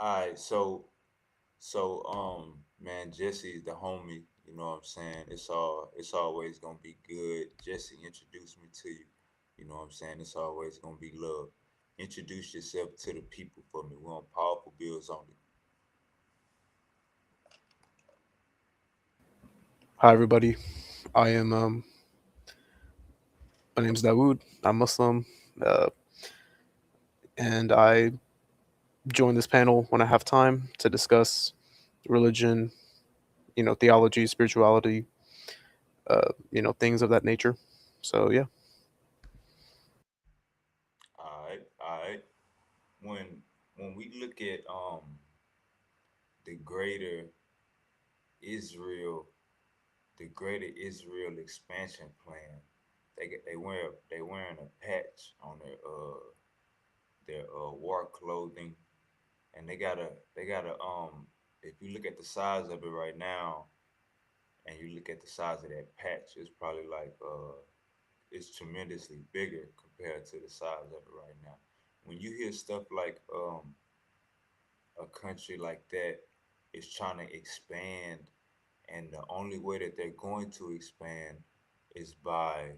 All right, so man, Jesse's the homie. You know what I'm saying? It's always gonna be good. Jesse introduced me to you. You know what I'm saying? It's always gonna be love. Introduce yourself to the people for me. We're on Powerful Bills Only. Hi, everybody. I am my name's Dawood. I'm Muslim, uh, and I join this panel when I have time to discuss religion, theology, spirituality, things of that nature. So yeah. All right, all right. When we look at the greater Israel, the greater Israel expansion plan, they wearing a patch on their war clothing, and they got a. If you look at the size of it right now, and you look at the size of that patch, it's probably like it's tremendously bigger compared to the size of it right now. When you hear stuff like a country like that is trying to expand, and the only way that they're going to expand is by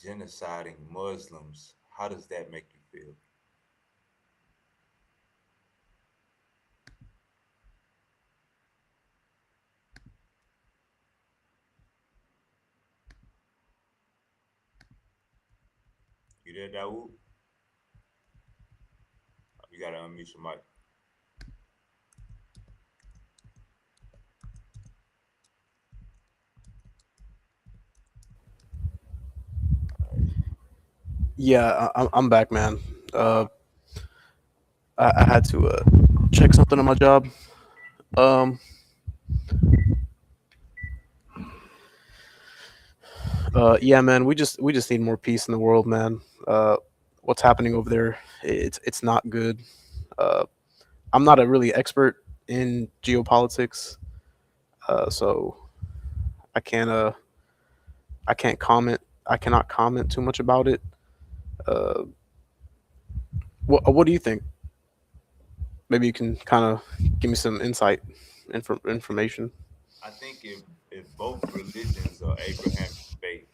genociding Muslims, how does that make you feel? You there, Dawood? You gotta unmute your mic. Yeah, I'm back, man. Uh, Uh, I had to check something on my job. Um, yeah, man. We just need more peace in the world, man. What's happening over there? It's not good. Uh, I'm not a really expert in geopolitics, so I can't uh I can't comment. I cannot comment too much about it. Uh, what do you think? Maybe you can kind of give me some insight, information. I think if both religions are Abrahamic faith,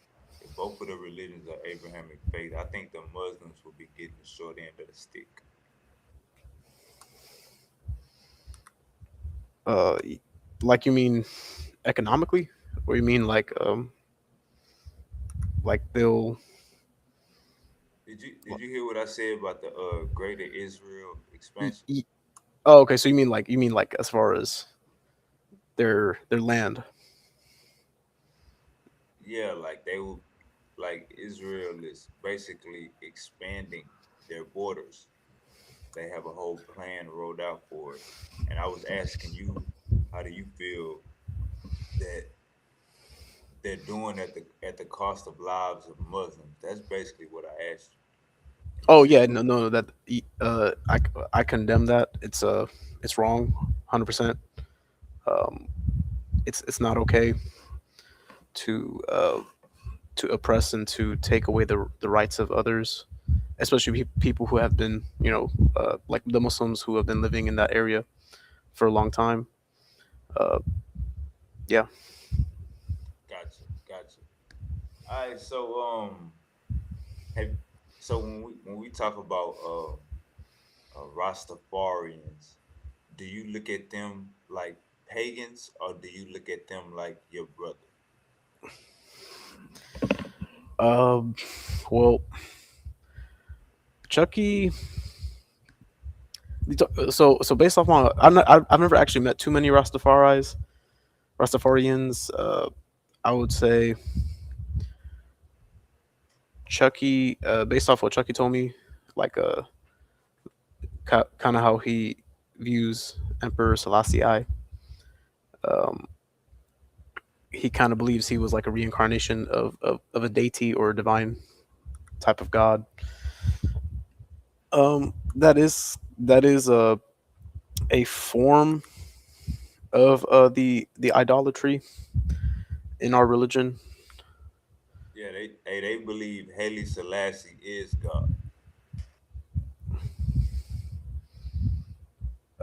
if both of the religions are Abrahamic faith, I think the Muslims will be getting the short end of the stick. Uh, like you mean economically, or you mean like they'll? Did you hear what I said about the greater Israel y- expansion? y- Oh, okay. So you mean like as far as their land? Yeah, like they will, like Israel is basically expanding their borders. They have a whole plan rolled out for it. And I was asking you, how do you feel that they're doing at the cost of lives of Muslims? That's basically what I asked you. And you Oh said, yeah, no, that I condemn that. It's wrong, 100%. Um, it's not okay to to oppress and to take away the rights of others, especially people who have been, like the Muslims who have been living in that area for a long time. Uh, yeah. gotcha, gotcha. All right, have so when we talk about Rastafarians, do you look at them like pagans or do you look at them like your brother? Um, well, Chucky. So based off my, I've never actually met too many Rastafarians. I would say Chucky. Based off what Chucky told me, like kind of how he views Emperor Selassie I. Um, he kind of believes he was like a reincarnation of a deity or a divine type of god. That is a form of the idolatry in our religion. Yeah, they believe Haile Selassie is God.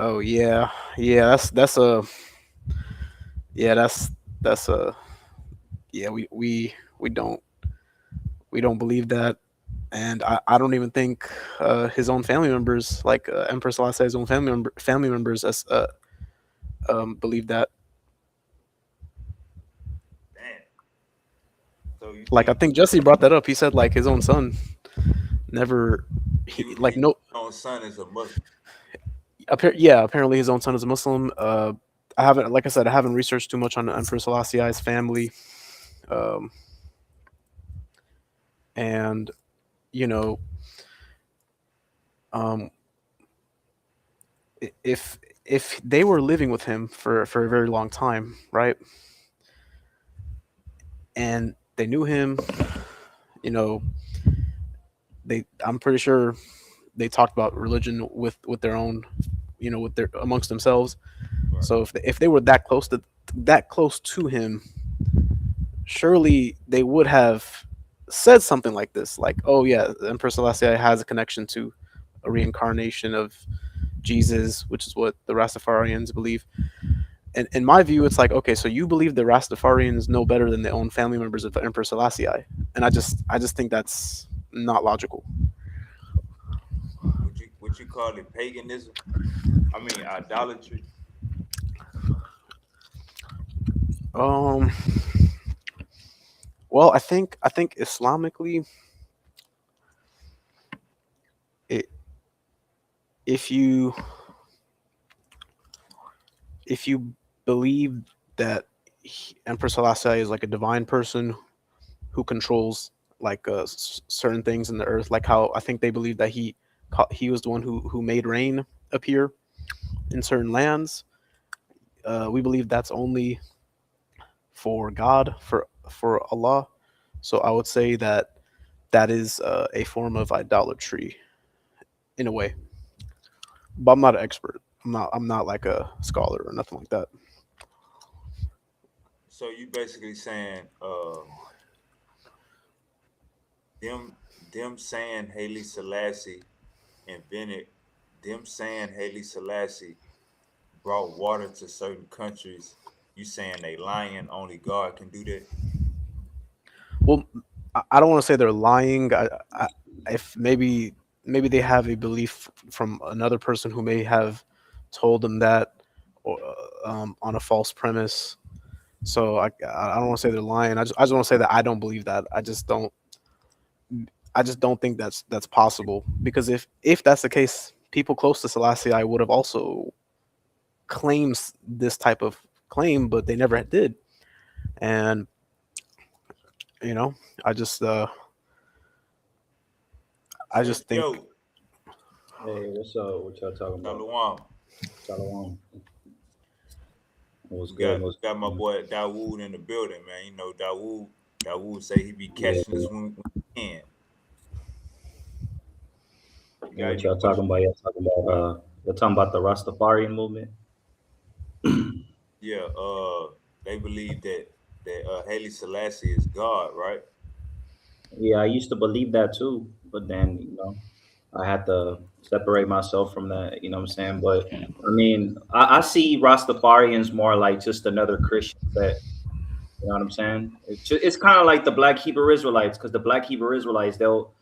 Oh yeah, yeah. That's a yeah. That's a yeah. We don't believe that, and I don't even think his own family members, like Empress Lasse's own family members, believe that. Damn. So you Like I think think Jesse brought that up. He said like his own son never, like his no, own son is a Muslim? yeah, apparently his own son is a Muslim. I haven't, like I said, I haven't researched too much on Empress Selassie's family, um, and you know, um, if they were living with him for a very long time, right, and they knew him, you know, they I'm pretty sure they talked about religion with their own, with their amongst themselves. Right. So if they were that close to him, surely they would have said something like this, like, "Oh yeah, Emperor Selassie has a connection to a reincarnation of Jesus," which is what the Rastafarians believe. And in my view, it's like, okay, so you believe the Rastafarians know better than their own family members of Emperor Selassie, and I just think that's not logical. Would you call it paganism? I mean idolatry. Um, well, I think Islamically, it, if you if you believe that Emperor Selassie is like a divine person who controls like certain things in the earth, like how I think they believe that he was the one who made rain appear in certain lands. We believe that's only for God, for Allah. So I would say that that is a form of idolatry in a way. But I'm not an expert. I'm not like a scholar or nothing like that. So you basically saying them saying Haile Selassie invented them saying Haile Selassie brought water to certain countries. You saying they lying? Only God can do that. Well, I don't want to say they're lying. If maybe they have a belief from another person who may have told them that, or, on a false premise. So I don't want to say they're lying. I just want to say that I don't believe that. I just don't think that's possible, because if that's the case, people close to Selassie I would have also claimed this type of claim, but they never did. And you know, I just uh I So just think. yo, Hey, what's up? What y'all talking about? Shalom. Shalom. What's We good? got What's we got my good? boy Dawood in the building, man. You know Dawood say he be Yeah, catching us when he can. You got what any y'all talking questions? about? You're talking about the Rastafarian movement? Yeah, they believe that Haile Selassie is God, right? Yeah, I used to believe that too, but then, I had to separate myself from that, you know what I'm saying? But I mean, I see Rastafarians more like just another Christian sect. You know what I'm saying? It's kind of like the Black Hebrew Israelites, because the Black Hebrew Israelites they'll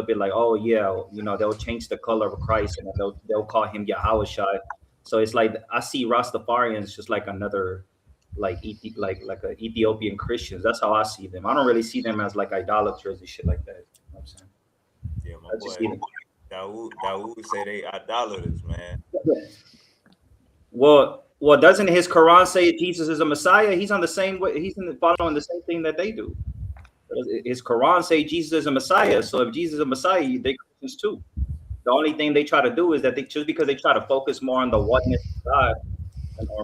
be like, oh yeah, they'll change the color of Christ and then they'll call him Yahweh Shai. So it's like I see Rastafarians just like another like a Ethiopian Christians. That's how I see them. I don't really see them as like idolaters and shit like that. You know what I'm saying? Yeah, my I just boy see them. Dawood say they idolaters, man. Well, doesn't his Quran say Jesus is a Messiah? He's on the same way. Following the same thing that they do. His Quran say Jesus is a Messiah. So if Jesus is a Messiah, they Christians too. The only thing they try to do is that they just because they try to focus more on the oneness of God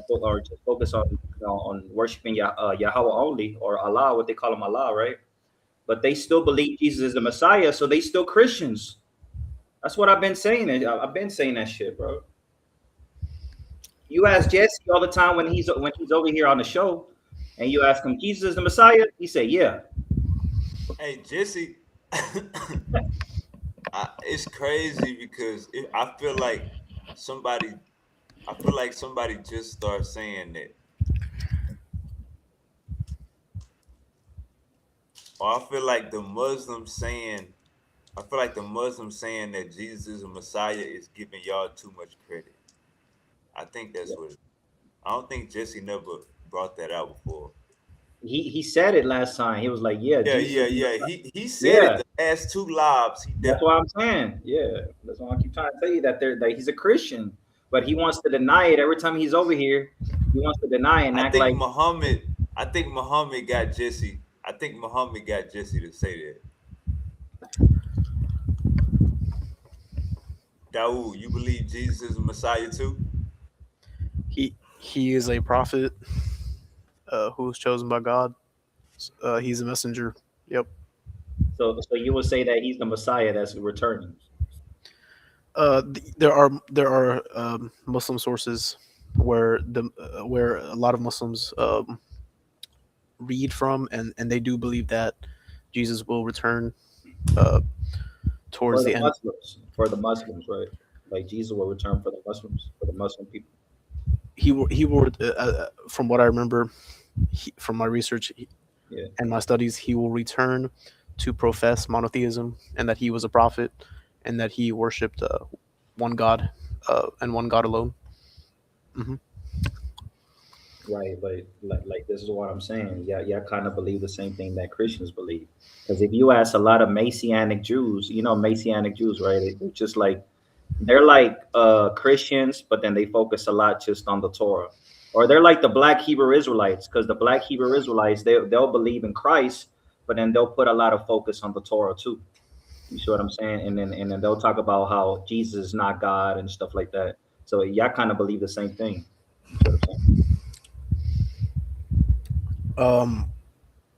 or just focus on on worshiping Yahweh only or Allah, what they call him Allah, right? But they still believe Jesus is the Messiah, so they still Christians. That's what I've been saying. I've been saying that shit, bro. You ask Jesse all the time when he's over here on the show, and you ask him, Jesus is the Messiah? He say, yeah. Hey Jesse, it's crazy because I feel like somebody. I feel like somebody just started saying that, or I feel like the Muslims saying. I feel like the Muslims saying that Jesus is a Messiah is giving y'all too much credit. I think that's what. I don't think Jesse never brought that out before. He said it last time. He was like, "Yeah, Yeah, Jesus." yeah, yeah. He said it Yeah, the last two lives. He that's definitely. what I'm saying. Yeah, that's why I keep trying to tell you that that he's a Christian, but he wants to deny it every time he's over here. He wants to deny it and I act think like Muhammad. I think Muhammad got Jesse. I think Muhammad got Jesse to say that. Dawood, you believe Jesus is a Messiah too? He is a prophet who was chosen by God. He's a messenger. Yep. so. So you would say that he's the Messiah that's returning. There are Muslim sources where a lot of Muslims read from, and they do believe that Jesus will return uh, For towards the the end. Muslims, for the Muslims, right? Like Jesus will return for the Muslims, for the Muslim people. He will from what I remember, from my research Yeah, and my studies, he will return to profess monotheism and that he was a prophet and that he worshipped one God and one God alone. Hmm. right. Like this is what I'm saying. Yeah, yeah, kind of believe the same thing that Christians believe. Because if you ask a lot of Messianic Jews, you know Messianic Jews, right? They're just like they're like Christians, but then they focus a lot just on the Torah. Or they're like the Black Hebrew Israelites, because the Black Hebrew Israelites they'll believe in Christ, but then they'll put a lot of focus on the Torah too. You see what I'm saying? And then they'll talk about how Jesus is not God and stuff like that. So y'all kind of believe the same thing. You see what I'm saying? Um,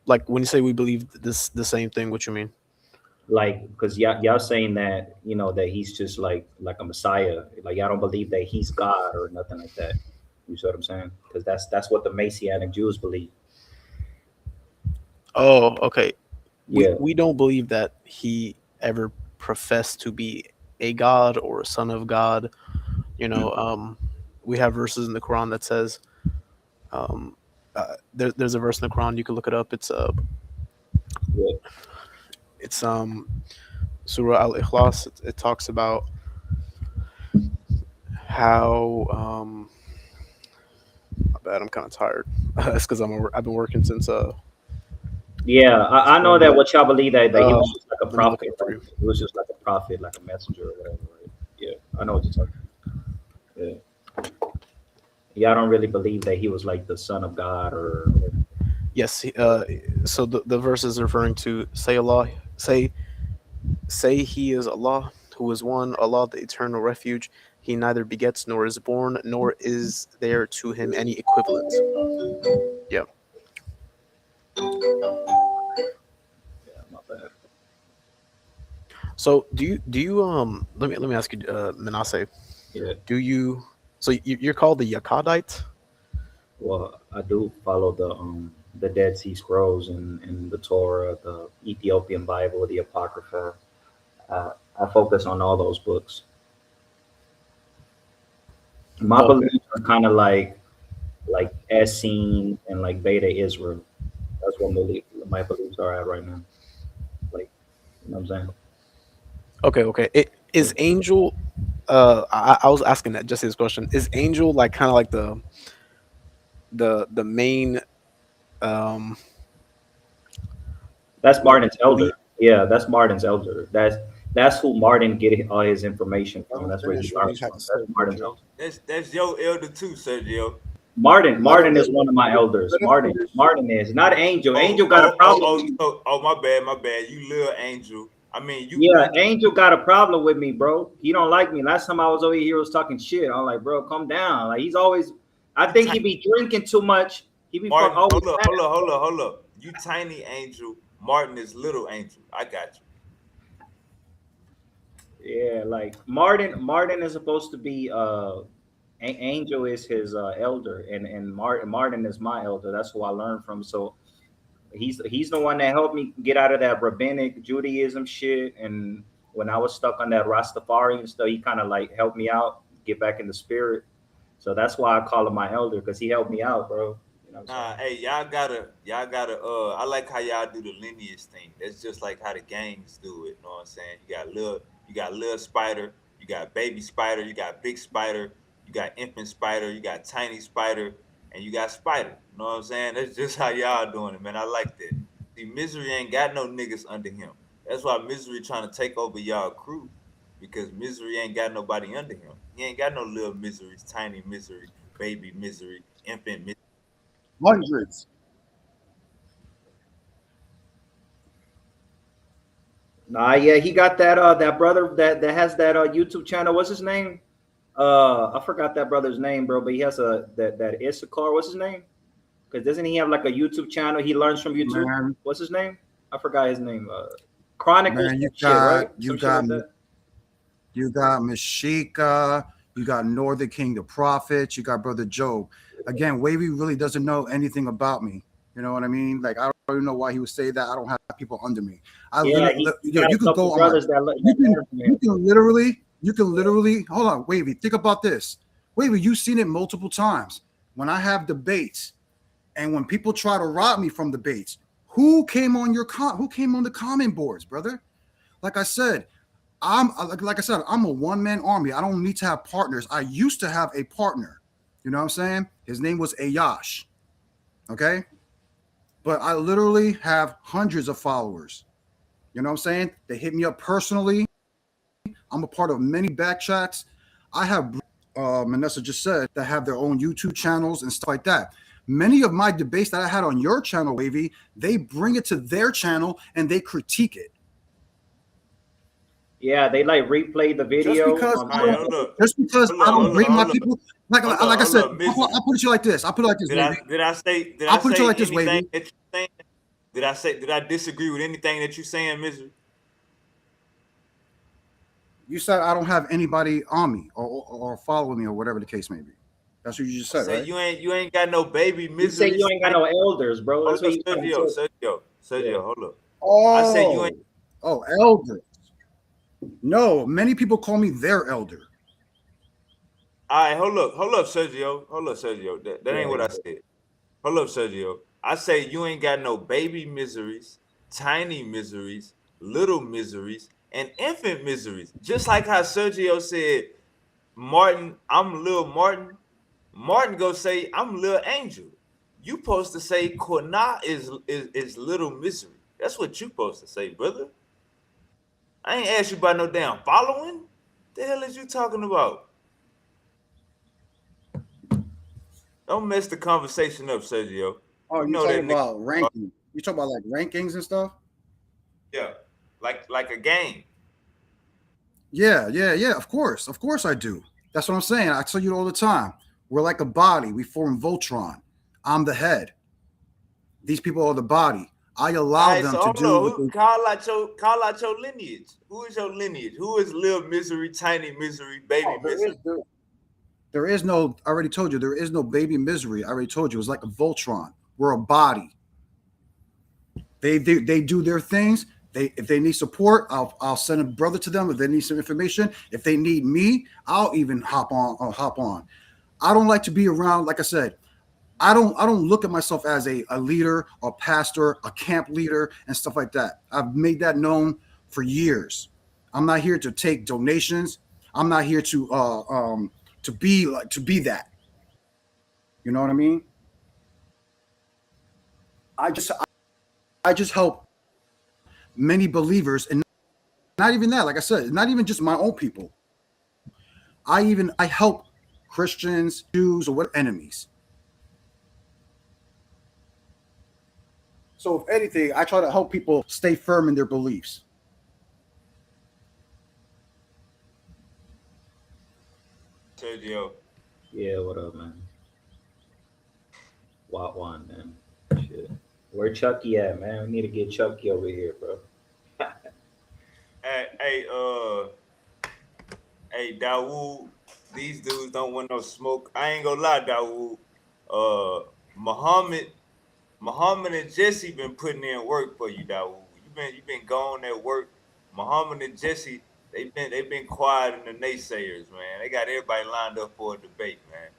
like when you say we believe this the same thing, what you mean? Like, because y'all saying that that he's just like a Messiah. Like y'all don't believe that he's God or nothing like that. You see what I'm saying? Because that's what the Messianic Jews believe. Oh, okay. We Yeah, we don't believe that he ever professed to be a god or a son of God. You know, we have verses in the Quran that says um, there's a verse in the Quran, you can look it up. yeah. It's Surah Al Ikhlas. It talks about how my bad. I'm kind of tired. It's because I've been working since Yeah, I know that 4 a.m. what y'all believe that he was just like a Let me look it prophet, up for right? you. He was just like a prophet, like a messenger or whatever, right? Yeah, I know what you're talking about. Yeah. Y'all don't really believe that he was like the son of God or Yes. So the verse is referring to say he is Allah, who is one, Allah the eternal refuge. He neither begets nor is born, nor is there to him any equivalent. Yeah. yeah, my bad. So do you let me ask you, Manasseh, Yeah. do you so you're called the Yakadite? Well, I do follow the Dead Sea Scrolls and the Torah, the Ethiopian Bible, the Apocrypha. I focus on all those books. My Okay. beliefs are kind of like Essene and like Beta Israel. That's what my beliefs are at right now. Like, you know what I'm saying? Okay, okay. It is Angel. I was asking that just his question. Is Angel like kind of like the main um That's Martin's lead? elder. Yeah, that's Martin's elder. That's who Martin get all his information Let from. him That's where he finish what learns he had from. to say, That's Martin's Sergio. elder. That's your elder too, Sergio. Martin Let is one of my elders. let him finish. Martin is not Angel. Oh, Angel got a oh, oh, problem oh, with me. so, oh, my bad. You little angel. I mean, Yeah, Angel got a problem with me, bro. He don't like me. Last time I was over here, he was talking shit. I'm like, bro, calm down. Like he's always. I you, think he be drinking too much. He be fuck Martin. always Hold up, mad. hold up, hold up, hold up. You tiny angel. Martin is little angel. I got you. Yeah, like Martin is supposed to be Angel is his elder, and Martin is my elder. That's who I learned from. So he's the one that helped me get out of that rabbinic Judaism shit. And when I was stuck on that Rastafari and stuff, he kind of like helped me out, get back in the spirit. So that's why I call him my elder, because he helped me out, bro. You know what I'm Nah, saying? hey, y'all gotta. I like how y'all do the lineage thing. That's just like how the gangs do it. You know what I'm saying? You got little spider, you got baby spider, you got big spider, you got infant spider, you got tiny spider, and you got spider. You know what I'm saying? That's just how y'all doing it, man. I like that. See, Misery ain't got no niggas under him. That's why Misery trying to take over y'all crew, because Misery ain't got nobody under him. He ain't got no little miseries, tiny misery, baby misery, infant misery. Hundreds. Nah, yeah, he got that brother that has that YouTube channel. What's his name? I forgot that brother's name, bro. But he has that Issachar. What's his name? Because doesn't he have like a YouTube channel? He learns from YouTube. Man, What's his name? I forgot his name. Chronicles man, some shit, right? Some shit like that. you got Mashika, you got Northern King the Prophet, you got Brother Job. Again, Wavy really doesn't know anything about me. You know what I mean? Like, I don't even know why he would say that. I don't have people under me. I Yeah, literally, he yo, got you a could couple go on my, brothers that you can, learn from him. you can literally, hold on, Wavy, think about this. Wavy, you've seen it multiple times. When I have debates and when people try to rob me from debates, who came on who came on the comment boards, brother? Like I said, I'm a one-man army. I don't need to have partners. I used to have a partner. You know what I'm saying? His name was Ayash. Okay? But I literally have hundreds of followers. You know what I'm saying? They hit me up personally. I'm a part of many back chats. I have Manessa just said that have their own YouTube channels and stuff like that. Many of my debates that I had on your channel, Wavy, they bring it to their channel and they critique it. Yeah, they like replay the Just video because on I All right, don't, hold up, I don't rate my hold up, people. Like I said, Misery. I'll put it to you like this. I'll put it like this, Wavy. Did I I'll put it to you say like this, anything Wavy. that you saying? Did I disagree with anything that you saying, Misery? You said I don't have anybody on me or following me or whatever the case may be. That's what you just I said, said right? you ain't got no baby He said you miseries. ain't got no elders, bro. Hold That's what up, he trying to say. Yeah. Hold up. I said you ain't. Oh, oh, elder. No, many people call me their elder. All right, hold up, Sergio. That Yeah, ain't what I said. Hold up, Sergio. I say you ain't got no baby miseries, tiny miseries, little miseries, and infant miseries. Just like how Sergio said, Martin, I'm Lil Martin. Martin go say, I'm Lil Angel. You supposed to say Kwana is little misery. That's what you supposed to say, brother. I ain't asked you about no damn following. The hell is you talking about? Don't mess the conversation up, Sergio. Oh, You you know that talking nigga. about ranking? You talking about like rankings and stuff? Yeah, like a game. Yeah. Of course I do. That's what I'm saying. I tell you all the time. We're like a body. We form Voltron. I'm the head. These people are the body. I All allow right, them so to hold do on. what they. Call out your lineage. Who is your lineage? Who is little misery, tiny misery, baby Oh, misery? there is no. I already told you there is no baby misery. I already told you it's like a Voltron. We're a body. They do their things. If they need support, I'll send a brother to them. If they need some information, if they need me, I'll even hop on. I'll hop on. I don't like to be around. Like I said, I don't look at myself as a leader, a pastor, a camp leader, and stuff like that. I've made that known for years. I'm not here to take donations. I'm not here to be that. You know what I mean? I just I just help many believers, and not even that. Like I said, not even just my own people. I help Christians, Jews, or what enemies. So if anything, I try to help people stay firm in their beliefs. Sergio. Yeah, what up, man? What one, man? Shit. Where Chucky at, man? We need to get Chucky over here, bro. Hey, hey, Dawood. These dudes don't want no smoke. I ain't gonna lie, Dawood. Uh, Muhammad, Muhammad and Jesse been putting in work for you, Dawood. You been going at work. Muhammad and Jesse, they've been quiet in the naysayers, man. They got everybody lined up for a debate, man.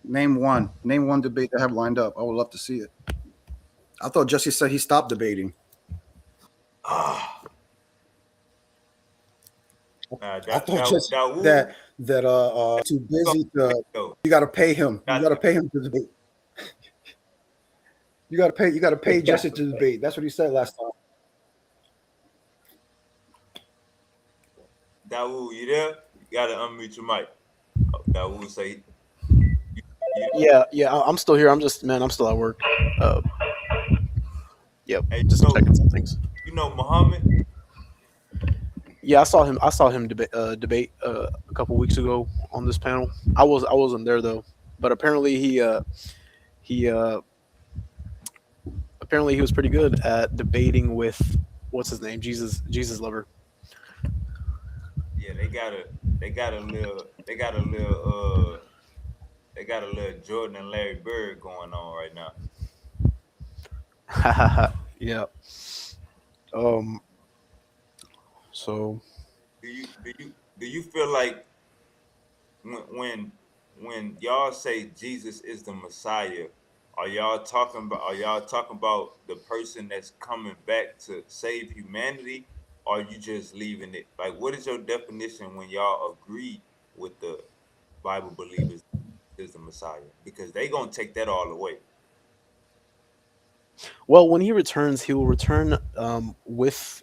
Name one. Name one debate they have lined up. I would love to see it. I thought Jesse said he stopped debating. Ah, I that thought that Jesse that woo. that too busy to. Yo, You got to pay him. You that got to pay him to debate. You got to pay. You got to pay Jesse to debate. That's what he said last time. that woo. You there? You gotta unmute your mic. That woo say you. Yeah, I'm still here. I'm still at work. Uh, yep, Hey, just checking some things. Muhammad. Yeah, I saw him debate a couple weeks ago on this panel. I wasn't there though, but he apparently he was pretty good at debating with what's his name, Jesus lover. Yeah, they got a little Jordan and Larry Bird going on right now. Yeah. Um. So Do you feel like when when when y'all say Jesus is the Messiah, are y'all talking about the person that's coming back to save humanity, or are you just leaving it? Like, what is your definition when y'all agree with the Bible believers is the Messiah? Because they gonna take that all away. well, when he returns, he will return with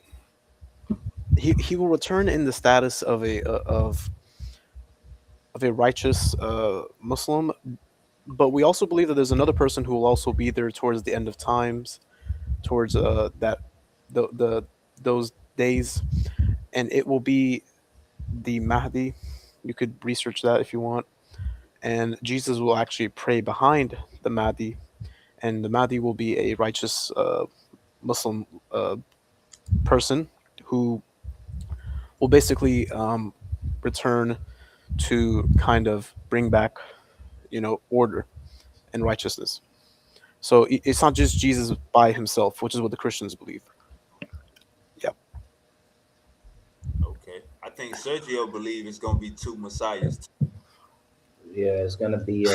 he will return in the status of a righteous Muslim. But we also believe that there's another person who will also be there towards the end of times, towards that the those days, and it will be the Mahdi. You could research that if you want. And Jesus will actually pray behind the Mahdi, and the Mahdi will be a righteous Muslim person who will basically return to kind of bring back, order and righteousness. So it's not just Jesus by himself, which is what the Christians believe. Yeah. Okay, I think Sergio believe it's gonna be two messiahs. Yeah, it's gonna be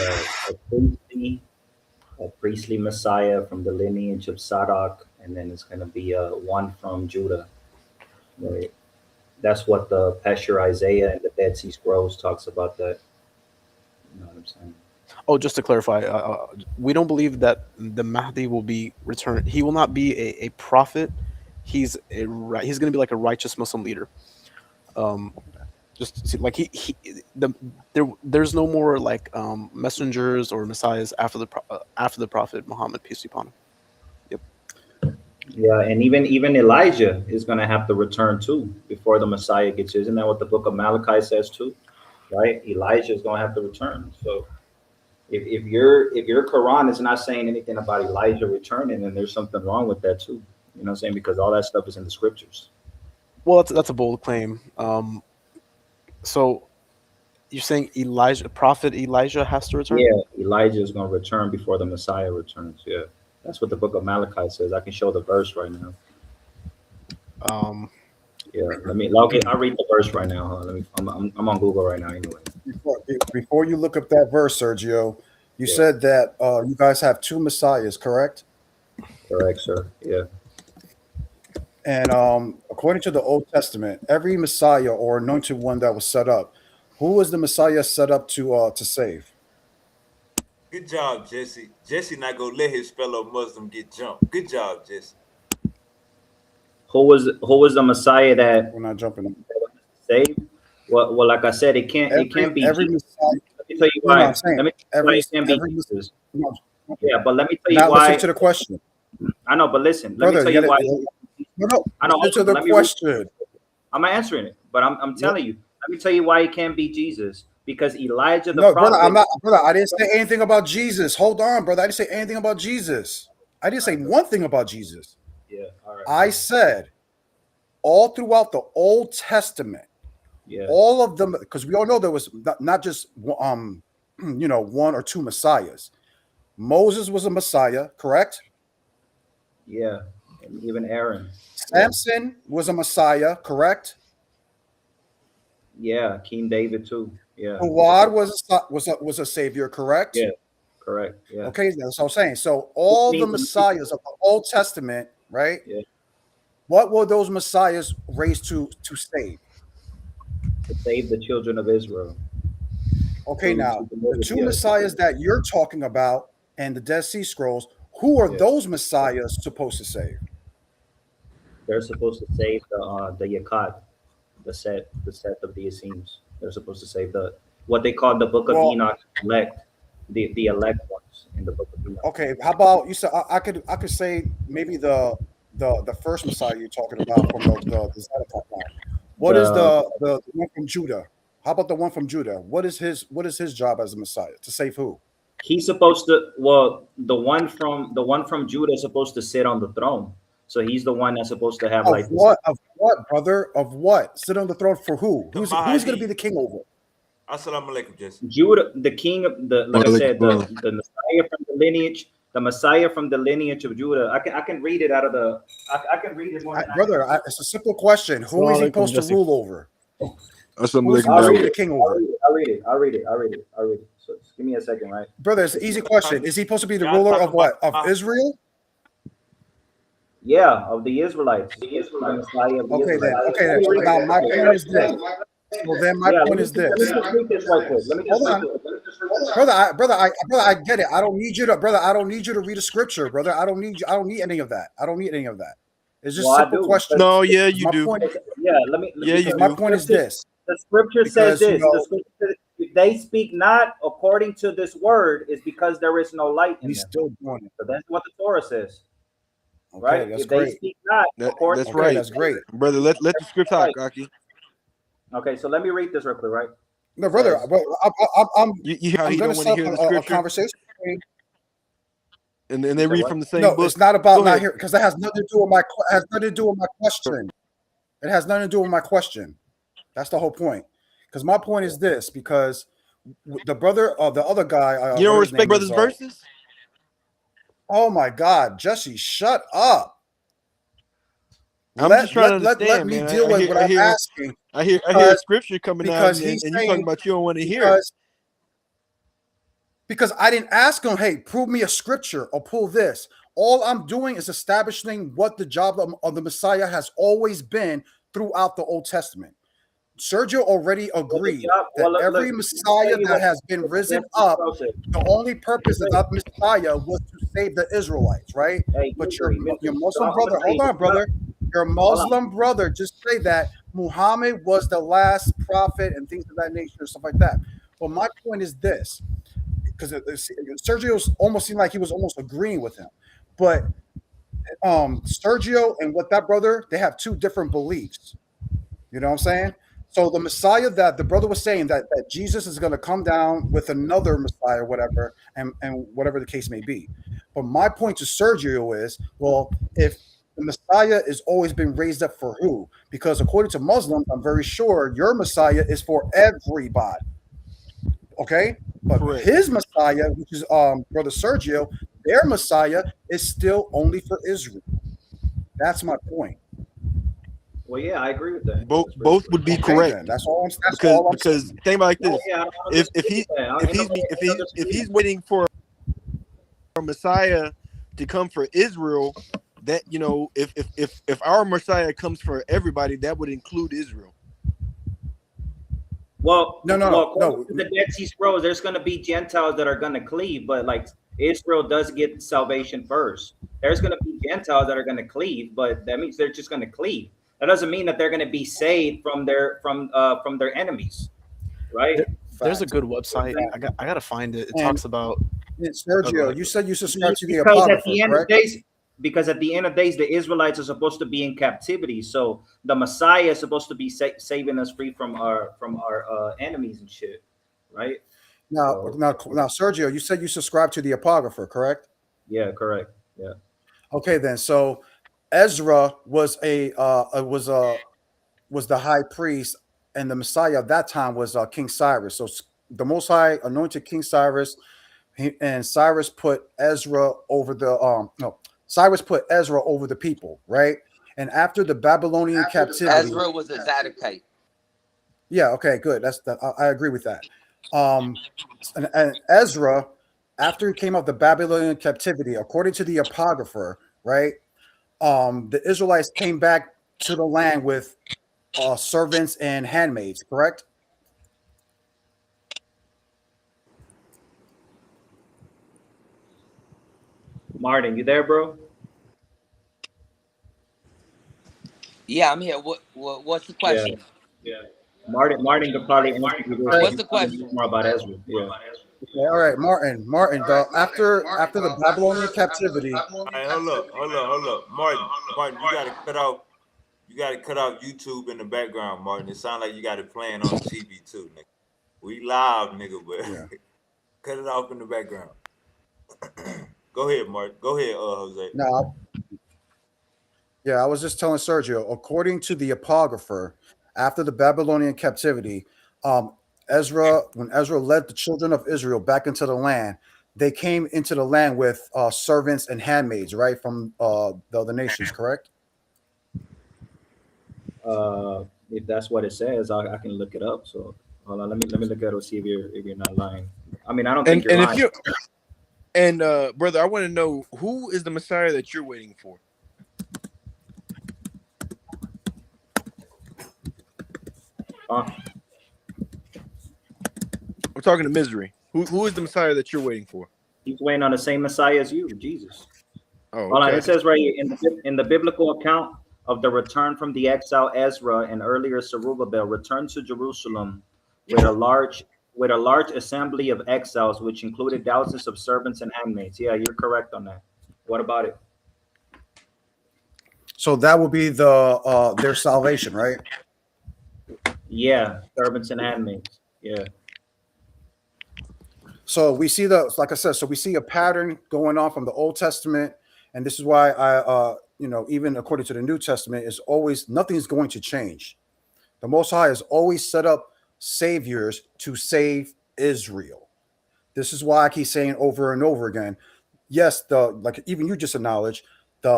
a priestly Messiah from the lineage of Sadok, and then it's gonna be one from Judah. Right? That's what the Pesher Isaiah and the Dead Sea Scrolls talks about. That, you know what I'm saying? Oh, just to clarify, we don't believe that the Mahdi will be returned. He will not be a prophet. He's going to be like a righteous Muslim leader. Um, like there's no more like messengers or messiahs after the prophet Muhammad, peace be upon him. Yep. Yeah, and even Elijah is gonna have to return too before the Messiah gets here. Isn't that what the book of Malachi says too? Right? Elijah is gonna have to return. So if your Quran is not saying anything about Elijah returning, then there's something wrong with that too. You know what I'm saying? Because all that stuff is in the scriptures. Well, that's a bold claim. So you're saying Prophet Elijah has to return? Yeah, Elijah is going to return before the Messiah returns. Yeah, that's what the book of Malachi says. I can show the verse right now. Um, Yeah, okay, I'll read the verse right now. Huh? I'm on Google right now anyway. Before you look up that verse, Sergio, you Yeah, said that you guys have two messiahs, correct? correct, sir. Yeah, And according to the Old Testament, every messiah or anointed one that was set up, who was the messiah set up to save? Good job, Jesse. Jesse not gonna let his fellow Muslim get jumped. Good job, Jesse. who was the Messiah that We're not jumping. was saved? Well, like I said, it can't be Every Jesus. messiah. Let me tell you No, no, why. I'm saying Let me tell you why every it can't be every. Jesus. No, Yeah, but let me tell you now listen why. to the question, I know, but listen. Let me brother. tell You you got why. to no. I know. Listen Hold to on, but the let me read. question. I'm answering it, but I'm No, telling you. Let me tell you why it can't be Jesus. Because Elijah the no, brother. I'm prophet. not, brother. I didn't say anything about Jesus. Hold on, brother. I didn't say anything about Jesus. I didn't All say right, one thing about Jesus. yeah. All right. I said all throughout the Old Testament, Yeah. all of them, because we all know there was not just one or two messiahs. Moses was a messiah, correct? Yeah. And even Aaron. Yeah. Samson was a messiah, correct? Yeah, King David too. Yeah. Fuad was a savior, correct? Yeah, correct. Yeah. Okay, that's what I'm saying. So Which all the means messiahs of the Old Testament, right? yeah, What were those messiahs raised to save? to save the children of Israel Okay, now to the deliver two the messiahs that you're talking about and the Dead Sea Scrolls, who are yeah. those messiahs supposed to save? They're supposed to save the Yakat, the set of the Essenes. They're supposed to save the what they call the book of Well, Enoch elect, the elect ones in the book of Enoch. okay, how about you said I could say maybe the first Messiah you're talking about from the Zedekiah line. What is The the one from Judah? How about the one from Judah? What is his job as a Messiah? To save who? he's supposed to well the one from Judah is supposed to sit on the throne. So he's the one that's supposed to have Of like this what? Of what, brother? Of what? Sit on the throne for who? The Who's going to be Mahdi. the king over? Assalamu alaikum, Jesse. Judah, the king of the like I said, the Walaikum the Messiah from the lineage of Judah. I can read it out of the I can read it more than Brother, it's a simple question. Who is he Assalamu alaikum, supposed to Jesse. rule over? Assalamu Who's alaikum, supposed to be Dawud. the king over? I'll read it. So just give me a second, right? Brother, it's an easy question. Is he supposed to be the Y'all ruler talking of what? about Of Israel? Yeah, of the Israelites. The Messiah of the Okay, then. Israelites. Okay, Let then. me So read now it. my point is this. So then my Yeah, point is let me this. just read this right quick. Let me just Hold read on. this. Brother, I get it. I don't need you to, brother. I don't need you to read a scripture, brother. I don't need you. I don't need any of that. I don't need any of that. It's just Well, I simple do. questions. No, yeah, you My do. point, Yeah, let me Yeah, you because my do. point is this. the scripture says Because this. The scripture says, if they speak not according to this word, is because there is no light in he's them. still doing it. So that's what the Torah says, Okay, right? that's If they great. speak not according That's to Okay, right, this that's great. word, brother. Let the script talk, right? Aki. Okay, so let me read this real quick, right? No, It brother. says, Well, You hear how I'm he going to don't want to set hear up the a scripture, conversation between. and you they said read what? from the same No, book. it's not Go about not ahead. here because that has nothing to do with has nothing to do with my question. It has nothing to do with my question. That's the whole point. Because my point is this: because the brother, the other guy, You don't what his respect name is? brothers' verses. Oh my God, Jesse, shut up. I'm just Let trying to let let let understand, me man. deal with what I'm asking I hear because scripture coming out, because and, he's and you talking saying about you don't want to hear it. because I didn't ask him, hey, prove me a scripture or pull this. All I'm doing is establishing what the job of the Messiah has always been throughout the Old Testament. Sergio already Well, the agreed job. that Well, look. every Let me tell Messiah you that what has been the risen Dead Sea up, Scrolls says. the only purpose of Wait, that Messiah was to save the Israelites, right? hey, But your mystery. So Muslim I'm gonna brother, say hold on, this. brother. Your Hold on. Muslim brother just say that Muhammad was the last prophet and things of that nature, stuff like that. But my point is this, because Sergio almost seemed like he was almost agreeing with him, but Sergio and what that brother, they have two different beliefs. You know what I'm saying? So the Messiah that the brother was saying that Jesus is going to come down with another Messiah, whatever, and whatever the case may be. But my point to Sergio is, well, if the Messiah has always been raised up for who? Because according to Muslims, I'm very sure your Messiah is for everybody. Okay, but Correct. his Messiah, which is brother Sergio, their Messiah is still only for Israel. That's my point. Well, yeah, I agree with that. Both would be Okay, correct then that's because all I'm because saying. think about it like No, this: yeah, I don't if disagree with that. if he's waiting for a Messiah to come for Israel, that if our Messiah comes for everybody, that would include Israel. Well, according No. to the Dead Sea Scrolls, there's going to be Gentiles that are going to cleave, but like Israel does get salvation first. There's going to be Gentiles that are going to cleave, but that means they're just going to cleave. That doesn't mean that they're going to be saved from their enemies, right? There's a Facts. good website. I gotta find it. It And, talks about. and Oh, go Sergio, ahead. you said you subscribe to the Because at Apocrypha, the end of correct? days, the Israelites are supposed to be in captivity, so the Messiah is supposed to be saving us free from our enemies and shit, right? Now, So now, now, Sergio, you said you subscribe to the Apocrypha, correct? yeah, correct. Yeah. Okay, then. So Ezra was the high priest, and the Messiah of that time was King Cyrus. So the Most High anointed King Cyrus, and Cyrus put Ezra over the no, Cyrus put Ezra over the people, right? And after the Babylonian captivity, Ezra was a Zadokite. Yeah, okay, good. That's that. I agree with that. Um, and Ezra, after he came out of the Babylonian captivity, according to the apocrypher, right? The Israelites came back to the land with servants and handmaids, correct? Martin, you there, bro? Yeah, I'm here. What's the Yeah. question? Martin could probably answer you this. Right. What's He the probably knows question? more about Ezra. Yeah. Okay, all right, Martin. Martin, the after the Babylonian captivity. All right, hold up, Martin, you gotta cut off YouTube in the background, Martin. It sounds like you got it playing on the TV too, nigga. We live, nigga, but Yeah. cut it off in the background. Go ahead, Martin. Go ahead, Jose. Now, yeah, I was just telling Sergio, according to the apocrypher, after the Babylonian captivity, when Ezra led the children of Israel back into the land, they came into the land with servants and handmaids, right, from the other nations, correct? If that's what it says, I can look it up. So hold on, let me look at it, see if you're not lying. I mean, I don't think you're And if lying. you and brother, I want to know, who is the Messiah that you're waiting for? Uh, I'm talking to Misery. Who is the Messiah that you're waiting for? he's waiting on the same Messiah as you, Jesus. Oh, Hold on, okay. it says right here in the biblical account of the return from the exile, Ezra and earlier Zerubbabel returned to Jerusalem with a large assembly of exiles, which included thousands of servants and handmaids. Yeah, you're correct on that. What about it? So that would be their salvation, right? Yeah, servants and handmaids. Yeah. So we see like I said, so we see a pattern going on from the Old Testament, and this is why even according to the New Testament, is always nothing's going to change. The Most High has always set up saviors to save Israel. This is why I keep saying over and over again. Yes, like even you just acknowledged, the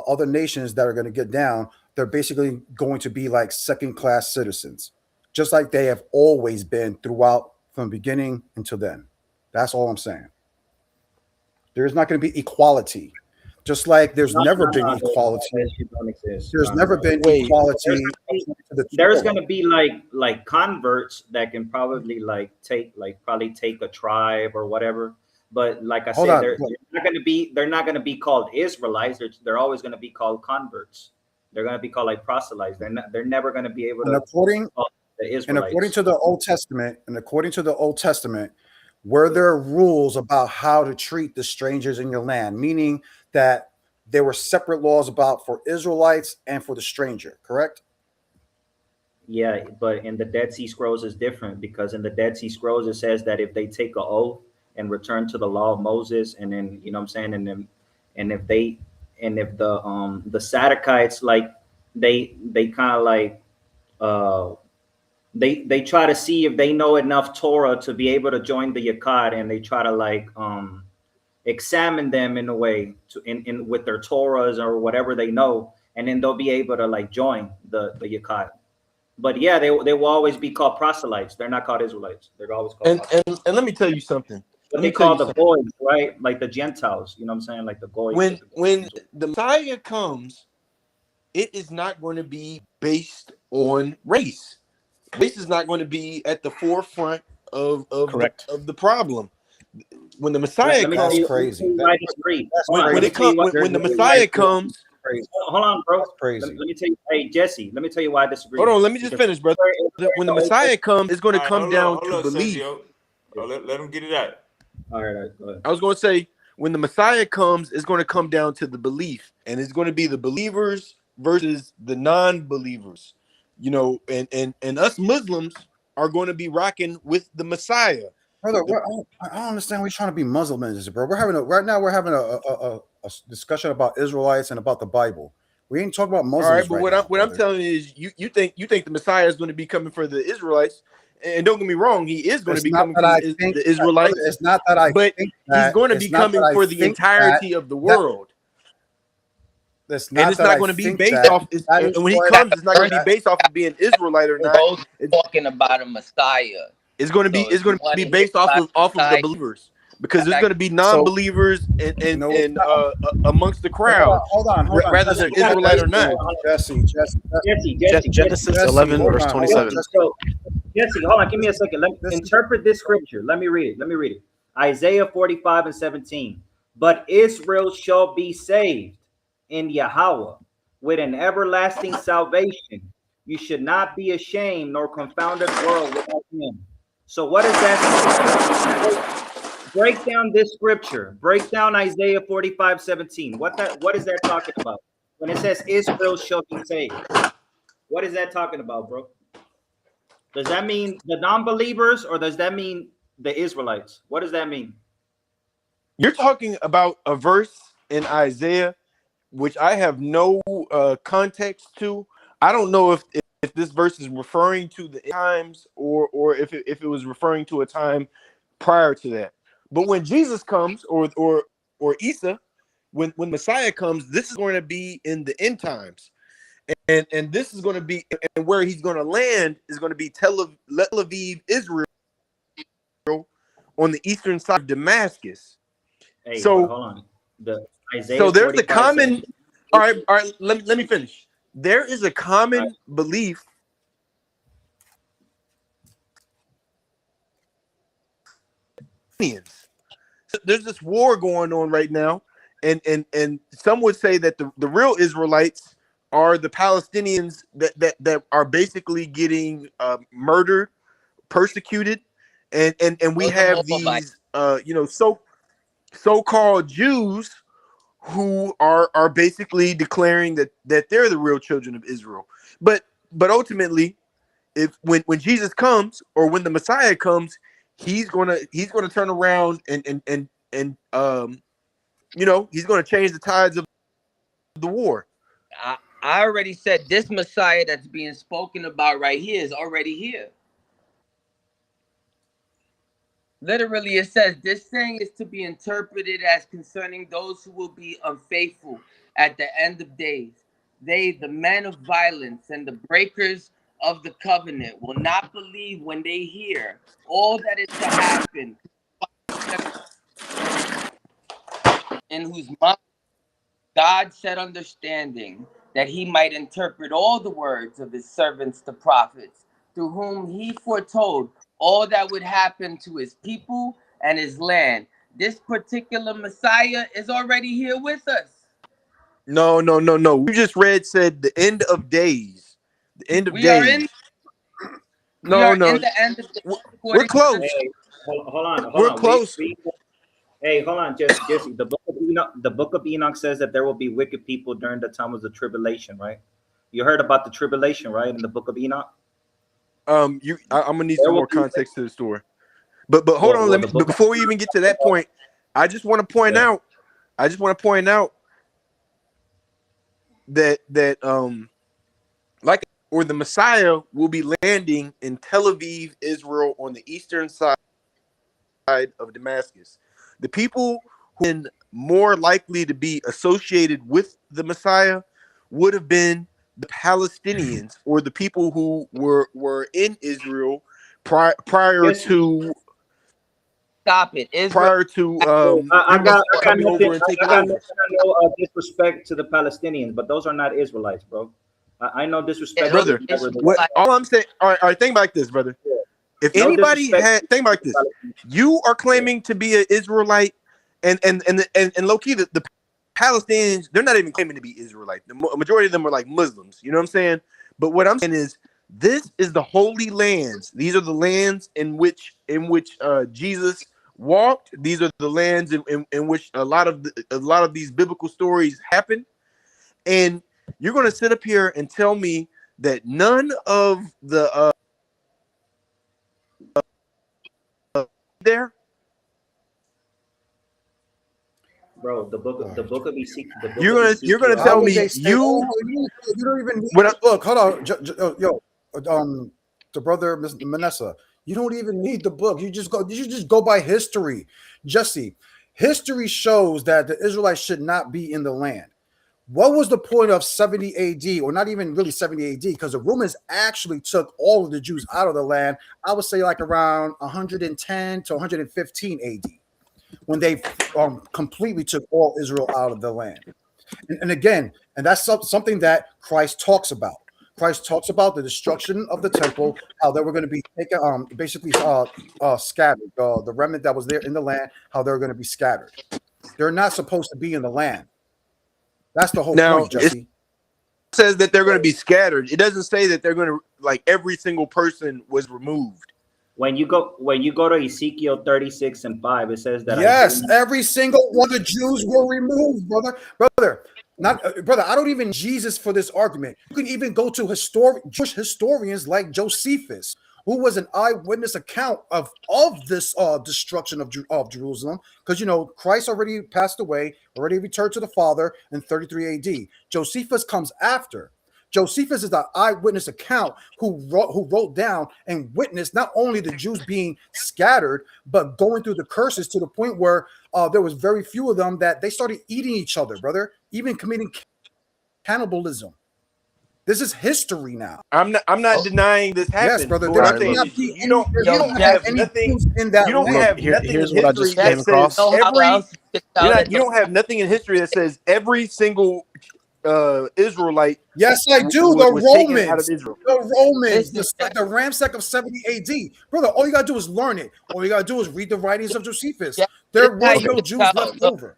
other nations that are going to get down, they're basically going to be like second-class citizens, just like they have always been throughout from beginning until then. That's all I'm saying. There's not going to be equality, just like there's never been equality. Don't exist. There's never been Wait. equality. There's gonna be like converts that can probably probably take a tribe or whatever. But like I Hold said, on. they're not gonna be called Israelites. They're always gonna be called converts. They're gonna be called like proselytes. They're never gonna be able And to according call the Israelites. and according to the Old Testament, were there rules about how to treat the strangers in your land? Meaning that there were separate laws about for Israelites and for the stranger, correct? Yeah, but in the Dead Sea Scrolls is different, because in the Dead Sea Scrolls it says that if they take an oath and return to the law of Moses, and then you know what I'm saying, and if the Sadukites, like they kind of like uh they try to see if they know enough Torah to be able to join the Yakad, and they try to like examine them in a way in with their Torahs or whatever they know, and then they'll be able to like join the Yakad. But yeah, they will always be called proselytes. They're not called Israelites. They're always called proselytes. And let me tell you something. But they call the goys, right? Like the Gentiles. You know what I'm saying? Like the goys. When the Messiah comes, it is not going to be based on race. Race is not going to be at the forefront of Correct. of the problem. When the Messiah That's comes, crazy. I disagree. when the Messiah comes, Hold on, bro. That's crazy. Let me tell you. Hey, Jesse. Let me tell you why I disagree. hold on, let me just finish, brother. When the Messiah comes, it's going to come down to belief. Sergio. Oh, let him get it out. All right, go ahead. I was going to say, when the Messiah comes, it's going to come down to the belief, and it's going to be the believers versus the non-believers. You know, and us Muslims are going to be rocking with the Messiah. Brother, I don't understand why you're trying to be Muslim in this, bro. We're having a discussion about Israelites and about the Bible. We ain't talking about Muslims. All right, but right what I'm telling you is, you think the Messiah is going to be coming for the Israelites, and don't get me wrong, he is going to be coming for the Israelites. It's not that I but think that, he's going to be coming for the entirety of the world. That's And not it's that not I going to be think based that. off. That And is when he what. comes, it's not going to be That, based off of being Israelite or not. Both talking about a Messiah. It's going to be So if you want to hear based off about of the Messiah, believers, because there's back going to be so non-believers no, it's and not. amongst the crowd, Hold on, rather Jesse, they're Israelite or not. Genesis Jesse, 11 hold verse on, hold on, 27. Jesse, So Jesse, hold on, give me a second. Let me Jesse. interpret this scripture. Let me read it. Let me read it. Isaiah 45 and 17. But Israel shall be saved in Yahweh with an everlasting salvation. You should not be ashamed nor confounded world without him. So what is that? Break down this scripture. Break down Isaiah 45, 17. What is that talking about? When it says Israel shall be saved. What is that talking about, bro? Does that mean the non-believers or does that mean the Israelites? What does that mean? You're talking about a verse in Isaiah which I have no context to. I don't know if this verse is referring to the times or if it was referring to a time prior to that. But when Jesus comes or Isa, when Messiah comes, this is going to be in the end times. And this is going to be, and where he's going to land is going to be Tel Aviv, Israel, on the eastern side of Damascus. Hey, hold So on. The Isaiah so there's a 45, common 17. all right, let me finish. There is a All right. common belief. There's this war going on right now, and some would say that the real Israelites are the Palestinians that are basically getting murdered, persecuted, and we those are have Moabites. these so-called Jews who are basically declaring that they're the real children of Israel. But ultimately, if when Jesus comes or when the Messiah comes, he's gonna turn around and he's gonna change the tides of the war. I already said this Messiah that's being spoken about right here is already here. Literally, it says this thing is to be interpreted as concerning those who will be unfaithful at the end of days. They, the men of violence and the breakers of the covenant, will not believe when they hear all that is to happen, in whose mind God set understanding, that he might interpret all the words of his servants the prophets, through whom he foretold all that would happen to his people and his land. This particular Messiah is already here with us. No, no, no, no. We just read said the end of days. The end of We are days. in we No, are no. in the end of days We're according to the close. Hey, hold on, hold We're on. close. Hey, hold on, Jesse. The book of Enoch says that there will be wicked people during the time of the tribulation, right? You heard about the tribulation, right? In the book of Enoch, I'm gonna need there some will more be. context to the story. But hold on, Well, let the me book. before we even get to that point, I just want to point Yeah. out. I just want to point out that like or the Messiah will be landing in Tel Aviv, Israel, on the eastern side of Damascus. The people who are more likely to be associated with the Messiah would have been the Palestinians or the people who were in Israel prior Jesse, to stop it. Israel prior to I them got coming nothing. over and taking I got over. no disrespect to the Palestinians, but those are not Israelites, bro. I know yeah, disrespect to those Brother, whoever they what Israelites. are. all I'm saying, all right, think like this, brother. Yeah. If No anybody disrespect had to think like the this, Palestinians. you are Yeah. claiming to be an Israelite, and low key the Palestinians, they're not even claiming to be Israelite. The majority of them are like Muslims. You know what I'm saying? But what I'm saying is, this is the holy lands. These are the lands in which Jesus walked. These are the lands in which a lot of these biblical stories happen. And you're going to sit up here and tell me that none of the there. Bro, All the right. book of Ezekiel, the book of You're Ezekiel. gonna How tell would me they say? Oh, you don't even need what the book. Hold on, the brother Manessa. You don't even need the book. You just go. You just go by history, Jesse. History shows that the Israelites should not be in the land. What was the point of 70 AD, or not even really 70 AD? Because the Romans actually took all of the Jews out of the land. I would say like around 110 to 115 AD, when they completely took all Israel out of the land. And again, and that's something that Christ talks about. Christ talks about the destruction of the temple, how they were going to be taken, basically scattered. The remnant that was there in the land, how they're going to be scattered. They're not supposed to be in the land. That's the whole Now, point, Jesse. it says that they're going to be scattered. It doesn't say that they're going to, like, every single person was removed. When you go to Ezekiel 36:5, it says that yes, every single one of the Jews were removed, brother. Brother, I don't even Jesus for this argument. You can even go to Jewish historians like Josephus, who was an eyewitness account of this destruction of Jerusalem, because Christ already passed away, already returned to the Father in 33 AD. Josephus comes after. Josephus is the eyewitness account who wrote down and witnessed not only the Jews being scattered, but going through the curses to the point where there was very few of them that they started eating each other, brother, even committing cannibalism. This is history now. I'm not denying this happened. Yes, brother. What There I'm saying cannot is be you don't have any nothing. Jews in that You don't land. have Look, nothing here's in what I history just came that across. says How you don't have nothing in history that says every single Israelite Yes, I do. was taken out of Israel. The Romans, Listen. the Ramsec of 70 AD. Brother, all you got to do is learn it. All you got to do is read the writings of Josephus. Yeah, There this how was you no can Jews tell. left Look, over.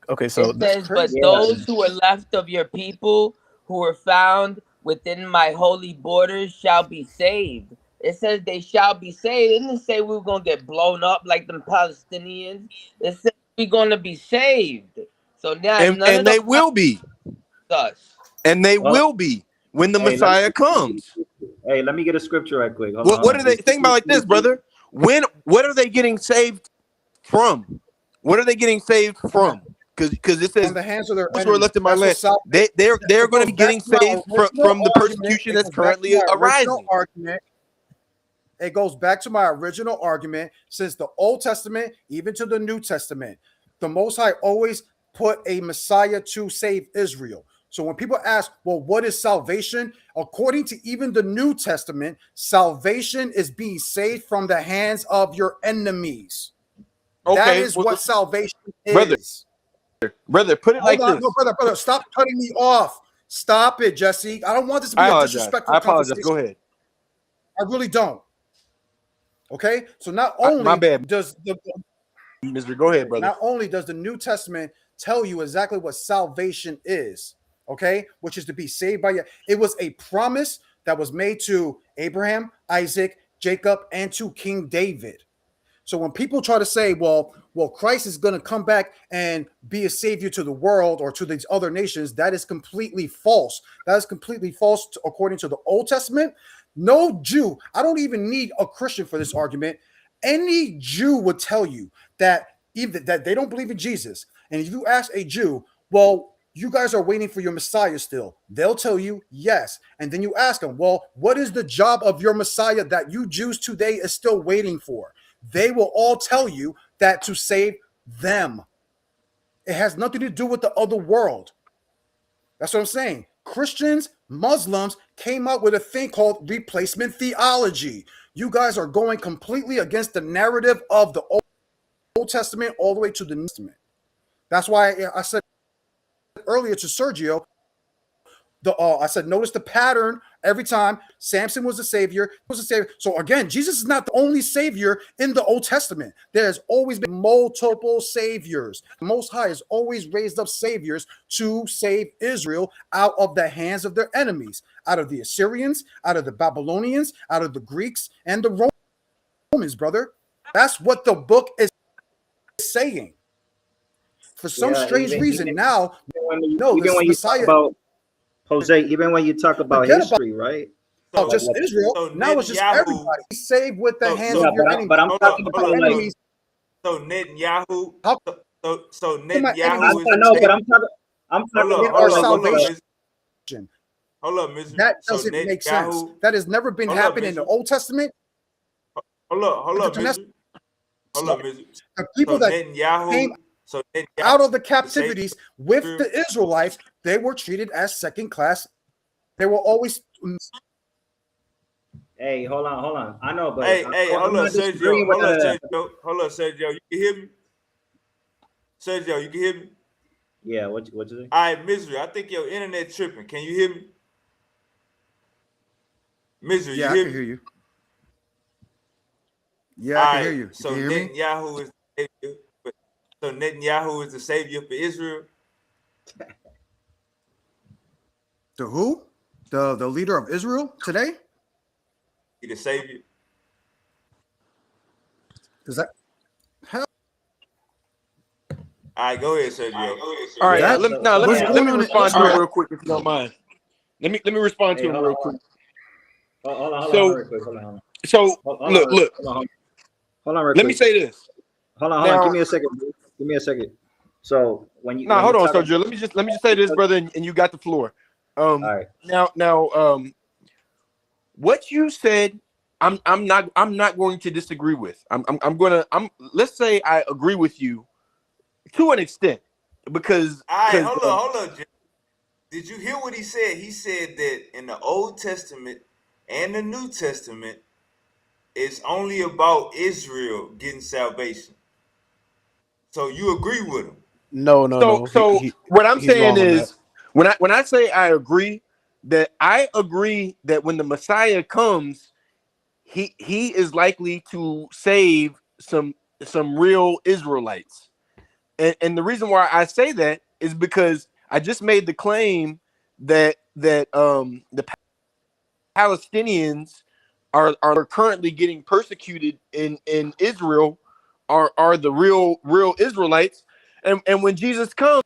Okay, so it that's says, but crazy. those who are left of your people who were found within my holy borders shall be saved. It says they shall be saved. It didn't say we were gonna get blown up like them Palestinians. It said we're gonna be saved. So now none of And them they will be. us. And they Well, will be when the hey, Messiah comes. let me get a scripture right quick. Hold What on. are they think about like this, brother? What are they getting saved from? What are they getting saved from? Because it says From the hands of their those who are enemies. left in my That's what land, salvation. they're It going to goes be back getting to my saved original from the argument. persecution It that's goes back to currently my original arising. argument. It goes back to my original argument. Since the Old Testament, even to the New Testament, the Most High always put a Messiah to save Israel. So when people ask, well, what is salvation? According to even the New Testament, salvation is being saved from the hands of your enemies. That Okay, is what salvation brother, is. brother, put it Hold like on, no, this. brother, stop cutting me off. Stop it, Jesse. I don't want this to be a disrespectful I apologize. conversation. Go ahead. I really don't. Okay, so not My only bad, does Mister. Go ahead, brother. not only does the New Testament tell you exactly what salvation is, okay, which is to be saved by you. It was a promise that was made to Abraham, Isaac, Jacob, and to King David. So when people try to say, well, Christ is going to come back and be a savior to the world or to these other nations, that is completely false. That is completely false according to the Old Testament. No Jew, I don't even need a Christian for this argument. Any Jew would tell you that even that they don't believe in Jesus. And if you ask a Jew, well, you guys are waiting for your Messiah still, they'll tell you yes. And then you ask them, well, what is the job of your Messiah that you Jews today is still waiting for? They will all tell you that to save them. It has nothing to do with the other world. That's what I'm saying. Christians, Muslims came up with a thing called replacement theology. You guys are going completely against the narrative of the Old Testament all the way to the New Testament. That's why I said earlier to Sergio, I said, notice the pattern every time. Samson was a savior, So again, Jesus is not the only savior in the Old Testament. There's always been multiple saviors. The Most High has always raised up saviors to save Israel out of the hands of their enemies, out of the Assyrians, out of the Babylonians, out of the Greeks, and the Romans, brother. That's what the book is saying. For some strange reason, now, this Messiah. Jose, even when you talk about history, right? So just Israel. so now it's just everybody. He's saved with the hands of your enemies. But I'm talking about enemies. So Netanyahu. How, So Netanyahu is. I know, but I'm talking about salvation. Hold up, Mister. That doesn't make sense. That has never been happening in the Old Testament. Hold up, Mister. The people that Netanyahu came So then out of the the captivities with the Israelites, they were treated as second class. They were always. Hey, hold on. I know, but hey, hold I'm up, not disagreeing Sergio. with Hold up, the. Sergio. Hold up, Sergio. You can hear me? Sergio, you can hear me? Yeah, what you say? All right, Misery. I think your internet tripping. Can you hear me? Misery, you Yeah, I hear can me? hear you. Yeah, All I can hear right. you. You can So hear me? Netanyahu is the savior. So Netanyahu is the savior for Israel. The who? The leader of Israel today? He the savior. Is that hell? All right, go ahead, Sergio. All right, Yeah. now That So let what's me yeah. let going me on? respond to him real quick if you don't mind. Let me respond to Hey, him hold on, real quick. hold on, So real quick. Hold on. so Hold on, look, hold on, real let me quick. say this. Hold on. Give Now, me a second. Bro. Give me a second. So nah, when you hold on, talk Sergio. about, Let me just say this, brother, and you got the floor. all right. Now, what you said, I'm not going to disagree with. I'm gonna let's say I agree with you to an extent because All right, hold up, Jay. Did you hear what he said? He said that in the Old Testament and the New Testament, it's only about Israel getting salvation. So you agree with him? No, no, so no. so what I'm He's saying wrong on that. is when I say I agree that when the Messiah comes, he is likely to save some real Israelites. And the reason why I say that is because I just made the claim that the Palestinians are currently getting persecuted in Israel are the real Israelites, and when Jesus comes,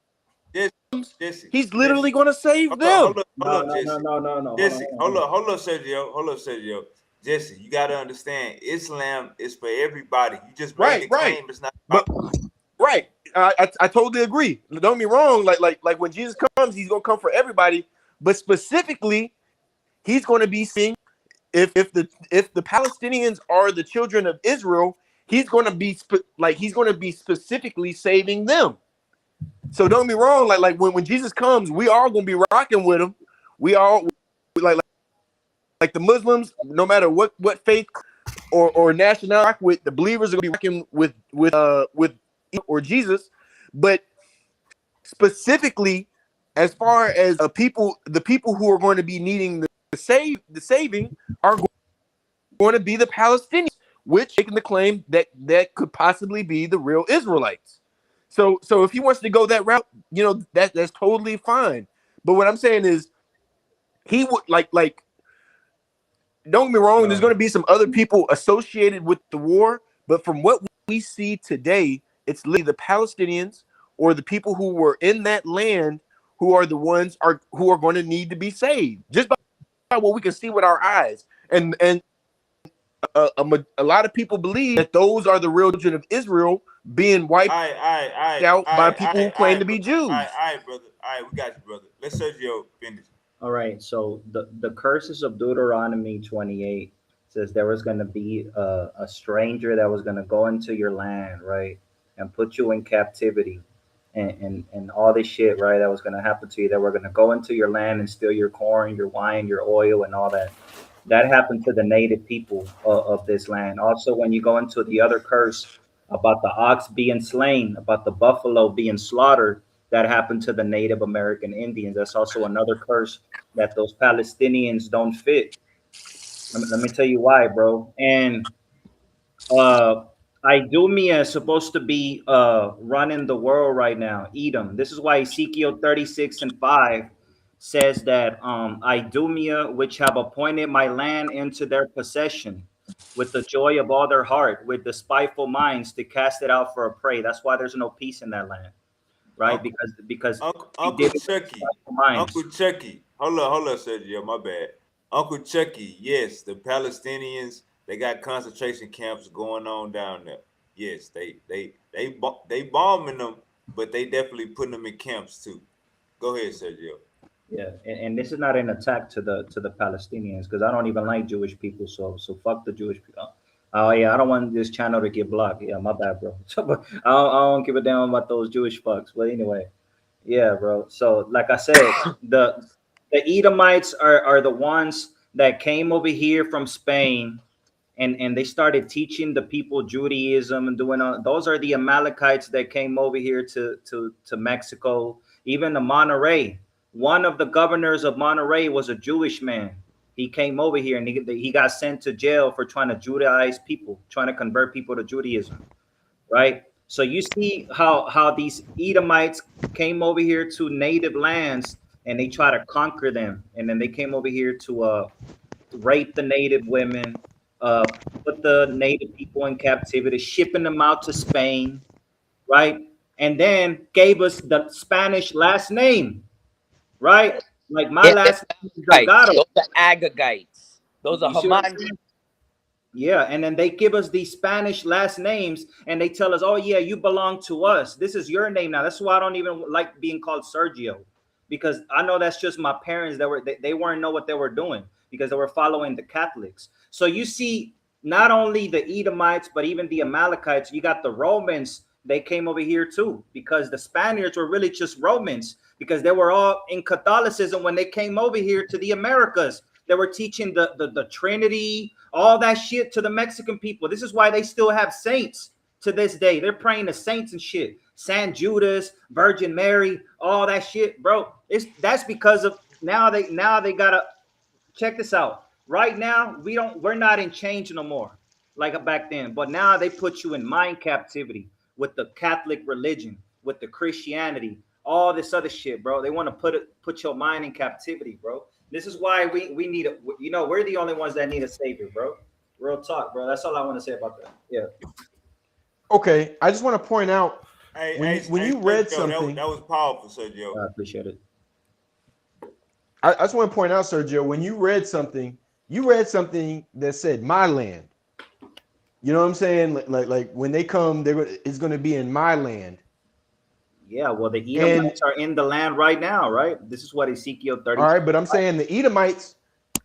Jesse, Jesse, he's literally Jesse. going to save them. Hold No, up, no, no, Jesse. no, no, no. Jesse, Hold on. hold up, Sergio. Hold up, Sergio. Jesse, you gotta understand, Islam is for everybody. You just made the Right, claim it's not about. but right, I totally agree. Don't get me wrong. Like when Jesus comes, he's going to come for everybody, but specifically, he's going to be seeing if the Palestinians are the children of Israel, he's going to be he's going to be specifically saving them. So don't be wrong. When Jesus comes, we are going to be rocking with him. We all like the Muslims, no matter what faith or nationality rock with, the believers are going to be rocking with or Jesus. But specifically, as far as the people who are going to be needing the saving are going to be the Palestinians, which making the claim that could possibly be the real Israelites. So if he wants to go that route, that's totally fine. But what I'm saying is he would like don't get me wrong, there's No. going to be some other people associated with the war, but from what we see today, it's literally the Palestinians or the people who were in that land who are the ones who are going to need to be saved just by what we can see with our eyes. And a lot of people believe that those are the real children of Israel being wiped out by people who claim to be Jews. All right, brother. All right, we got you, brother. Let Sergio finish. All right. So the curses of Deuteronomy 28 says there was going to be a stranger that was going to go into your land, right, and put you in captivity, and all this shit, right, that was going to happen to you. That were going to go into your land and steal your corn, your wine, your oil, and all that. That happened to the native people of this land. Also, when you go into the other curse about the ox being slain, about the buffalo being slaughtered, that happened to the Native American Indians. That's also another curse that those Palestinians don't fit. Let me tell you why, bro. And uh Idumea is supposed to be running the world right now. Edom. This is why Ezekiel 36 and 5 says that Idumea, which have appointed my land into their possession, with the joy of all their heart, with the spiteful minds to cast it out for a prey. That's why there's no peace in that land, right? Uncle, Because they Uncle did it with Chucky. spiteful minds. Uncle Chucky. Hold up, Sergio. My bad. Uncle Chucky. Yes, the Palestinians. They got concentration camps going on down there. Yes, they bombing them, but they definitely putting them in camps too. Go ahead, Sergio. Yeah, and this is not an attack to the Palestinians because I don't even like Jewish people. So fuck the Jewish people. Oh yeah, I don't want this channel to get blocked. Yeah, my bad, bro. I don't give a damn about those Jewish fucks. But anyway, yeah, bro. So like I said, the Edomites are the ones that came over here from Spain, and they started teaching the people Judaism and doing all. Those are the Amalekites that came over here to Mexico. Even the Monterey, one of the governors of Monterey was a Jewish man. He came over here and he got sent to jail for trying to Judaize people, trying to convert people to Judaism, right? So you see how these Edomites came over here to native lands and they try to conquer them, and then they came over here to rape the native women, uh, put the native people in captivity, shipping them out to Spain, right? And then gave us the Spanish last name, right? Like my Yeah, they're last name is Agagites. Delgado. Those are Agagites. Those are You see what I'm Haman. saying? Yeah, and then they give us these Spanish last names and they tell us, oh, yeah, you belong to us. This is your name now. That's why I don't even like being called Sergio, because I know that's just my parents that they weren't know what they were doing because they were following the Catholics. So you see, not only the Edomites, but even the Amalekites, you got the Romans. They came over here too because the Spaniards were really just Romans because they were all in Catholicism when they came over here to the Americas. They were teaching the Trinity, all that shit to the Mexican people. This is why they still have saints to this day. They're praying to saints and shit. San Judas, Virgin Mary, all that shit, bro. That's because of now they gotta check this out. Right now, we're not in change no more, like back then. But now they put you in mind captivity with the Catholic religion, with the Christianity, all this other shit, bro. They want to put your mind in captivity, bro. This is why we need a, we're the only ones that need a savior, bro. Real talk, bro. That's all I want to say about that. Yeah. Okay, I just want to point out Hey, when hey, you, when hey, you read Sergio, something. that was powerful, Sergio. I appreciate it. I just want to point out, Sergio, when you read something that said my land. You know what I'm saying? Like when they come, it's going to be in my land. Yeah, well, the And Edomites are in the land right now, right? This is what Ezekiel all 32. right, but I'm saying the Edomites,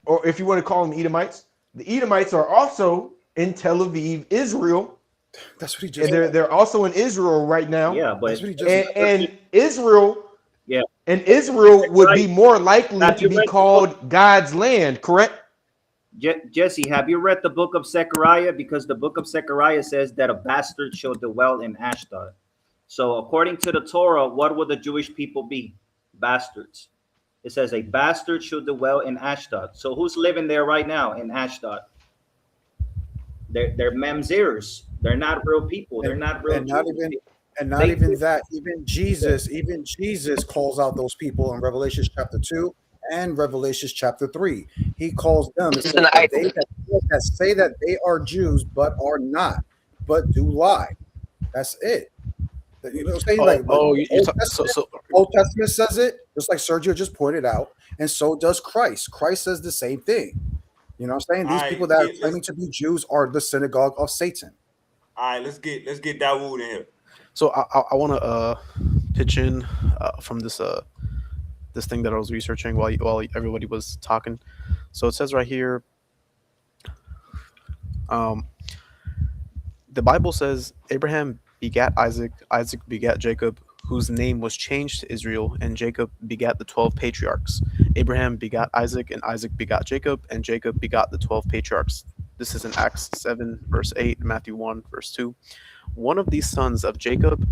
or if you want to call them Edomites, the Edomites are also in Tel Aviv, Israel. That's what he And just. they're also in Israel right now. Yeah, That's but what he just. And Israel yeah, would right. be more likely Have to you be read the book? called God's land, correct? Jesse, have you read the book of Zechariah? Because the book of Zechariah says that a bastard shall dwell in Ashdod. So, according to the Torah, what will the Jewish people be? Bastards. It says a bastard shall dwell in Ashdod. So, who's living there right now in Ashdod? They're mamzers. They're not real people. They're and not real and not Jews. even and not They even that. Even Jesus calls out those people in Revelation chapter 2 and Revelation chapter 3. He calls them. It This is says an that they idol. that say that they are Jews but are not, but do lie. That's it. You know what I'm saying? Oh, Like the oh, you Old talk, Testament, so Old Testament says it, just like Sergio just pointed out, and so does Christ. Christ says the same thing. You know what I'm saying? All These right, people that are let's claiming to be Jews are the synagogue of Satan. all right, let's get Dawood in here. so I want to pitch in from this thing that I was researching while everybody was talking. So it says right here, um, the Bible says Abraham begat Isaac, Isaac begat Jacob, whose name was changed to Israel, and Jacob begat the 12 patriarchs. Abraham begat Isaac, and Isaac begat Jacob, and Jacob begot the 12 patriarchs. This is in Acts 7, verse 8, Matthew 1, verse 2. One of these sons of Jacob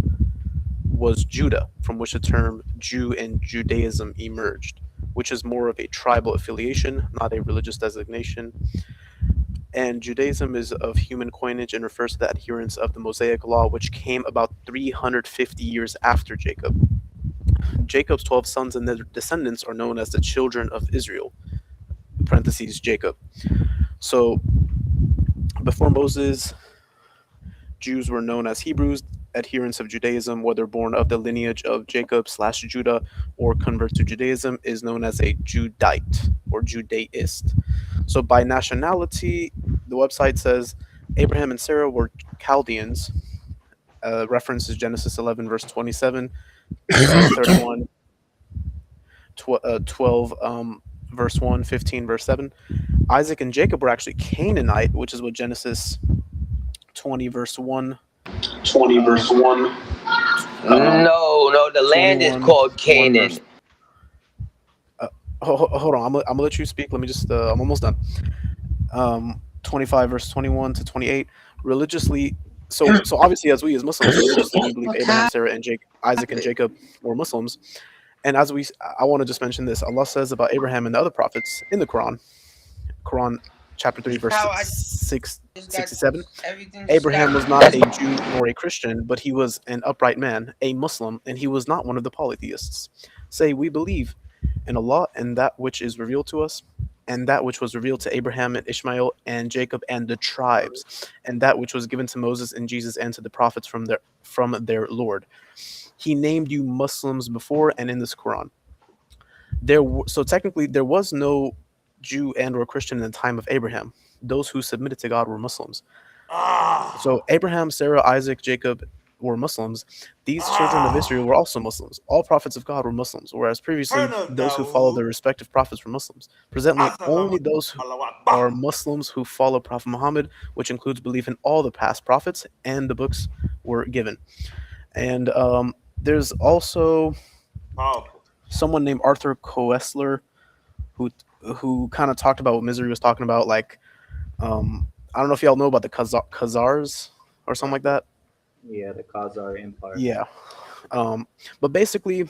was Judah, from which the term Jew and Judaism emerged, which is more of a tribal affiliation, not a religious designation. And Judaism is of human coinage and refers to the adherence of the Mosaic law, which came about 350 years after Jacob. Jacob's 12 sons and their descendants are known as the children of Israel, parentheses, Jacob. So before Moses, Jews were known as Hebrews, adherents of Judaism, whether born of the lineage of Jacob slash Judah or convert to Judaism, is known as a Judite or Judaist. So by nationality, the website says Abraham and Sarah were Chaldeans. Reference is Genesis 11, verse 27, 31, 12, verse 1, 15, verse 7. Isaac and Jacob were actually Canaanite, which is what Genesis 20, verse 1, 20 verse 1. No, the land is 21, called 1 verse. Canaan. Hold on, I'm gonna let you speak. Let me just, I'm almost done. 25 verse 21 to 28. Religiously, so obviously, as we as Muslims, religiously, we believe Abraham, Sarah, and Isaac and Jacob were Muslims. And as I want to just mention this. Allah says about Abraham and the other prophets in the Quran chapter 3 verse How I 67. everything just Abraham was got. not a Jew nor a Christian, but he was an upright man, a Muslim, and he was not one of the polytheists. Say, we believe in Allah and that which is revealed to us, and that which was revealed to Abraham and Ishmael and Jacob and the tribes, and that which was given to Moses and Jesus and to the prophets from their Lord. He named you Muslims before and in this Quran. So technically, there was no Jew and or Christian in the time of Abraham. Those who submitted to God were Muslims. So Abraham, Sarah, Isaac, Jacob were Muslims. These children of Israel were also Muslims. All prophets of God were Muslims, whereas previously those who followed their respective prophets were Muslims. Presently, only those who are Muslims who follow Prophet Muhammad, which includes belief in all the past prophets and the books, were given. And there's also someone named Arthur Koestler who kind of talked about what Misery was talking about, like I don't know if y'all know about the Khazars or something like that. Yeah, the Khazar Empire. Yeah. But basically,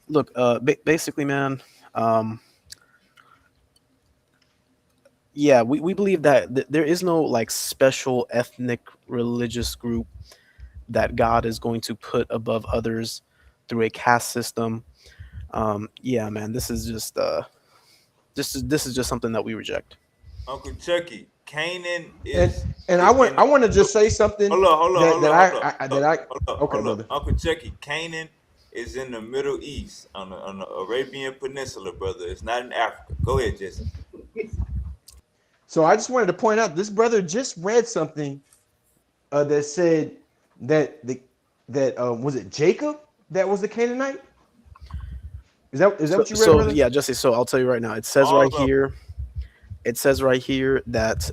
look, basically, man, yeah, we believe that there is no like special ethnic religious group that God is going to put above others through a caste system. Yeah, man, this is just something that we reject. Uncle Chucky, Canaan And is I want to just say something. hold on. Okay, brother. Uncle Chucky, Canaan is in the Middle East on the Arabian Peninsula, brother. It's not in Africa. Go ahead, Jesse. So I just wanted to point out this brother just read something that said that was it Jacob that was the Canaanite? Is that what you read, brother? Yeah, Jesse. So I'll tell you right now. It says right here that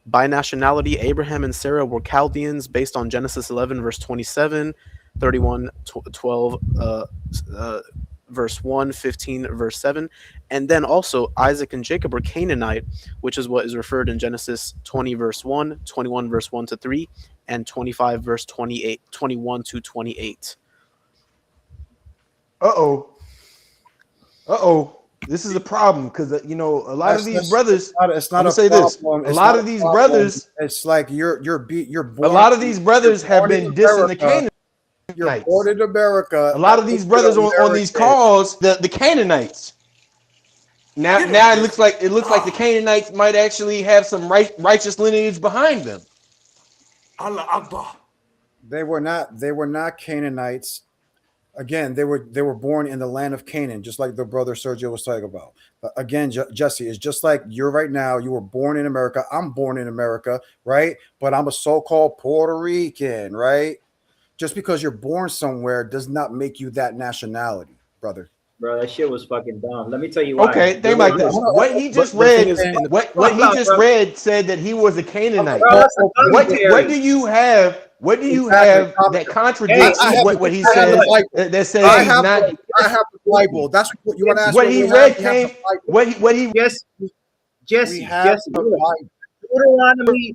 by nationality, Abraham and Sarah were Chaldeans based on Genesis 11, verse 27, 31, 12, verse 1, 15, verse 7. And then also Isaac and Jacob were Canaanite, which is what is referred in Genesis 20, verse 1, 21, verse 1 to 3, and 25, verse 28, 21 to 28. Uh-oh. This is a problem because a lot of these brothers. It's not I'm gonna a say this. problem. A lot of these brothers. It's like you're born. A lot of these brothers have been dissing the Canaanites. You're born in America. A lot of these brothers on these calls, the Canaanites. Now it looks like the Canaanites might actually have some righteous lineage behind them. Allah Akbar. They were not Canaanites. Again, they were born in the land of Canaan, just like the brother Sergio was talking about. Again, Jesse, it's just like you're right now. You were born in America. I'm born in America, right? But I'm a so-called Puerto Rican, right? Just because you're born somewhere does not make you that nationality, brother. Bro, that shit was fucking dumb. Let me tell you why. Okay, think like this. What he just read, what he just read said that he was a Canaanite. Bro, what do you have? What do you have that contradicts what he said? That says he's not. I have the Bible. That's what you want to ask. What he read came. What he. Jesse. Bible. Deuteronomy.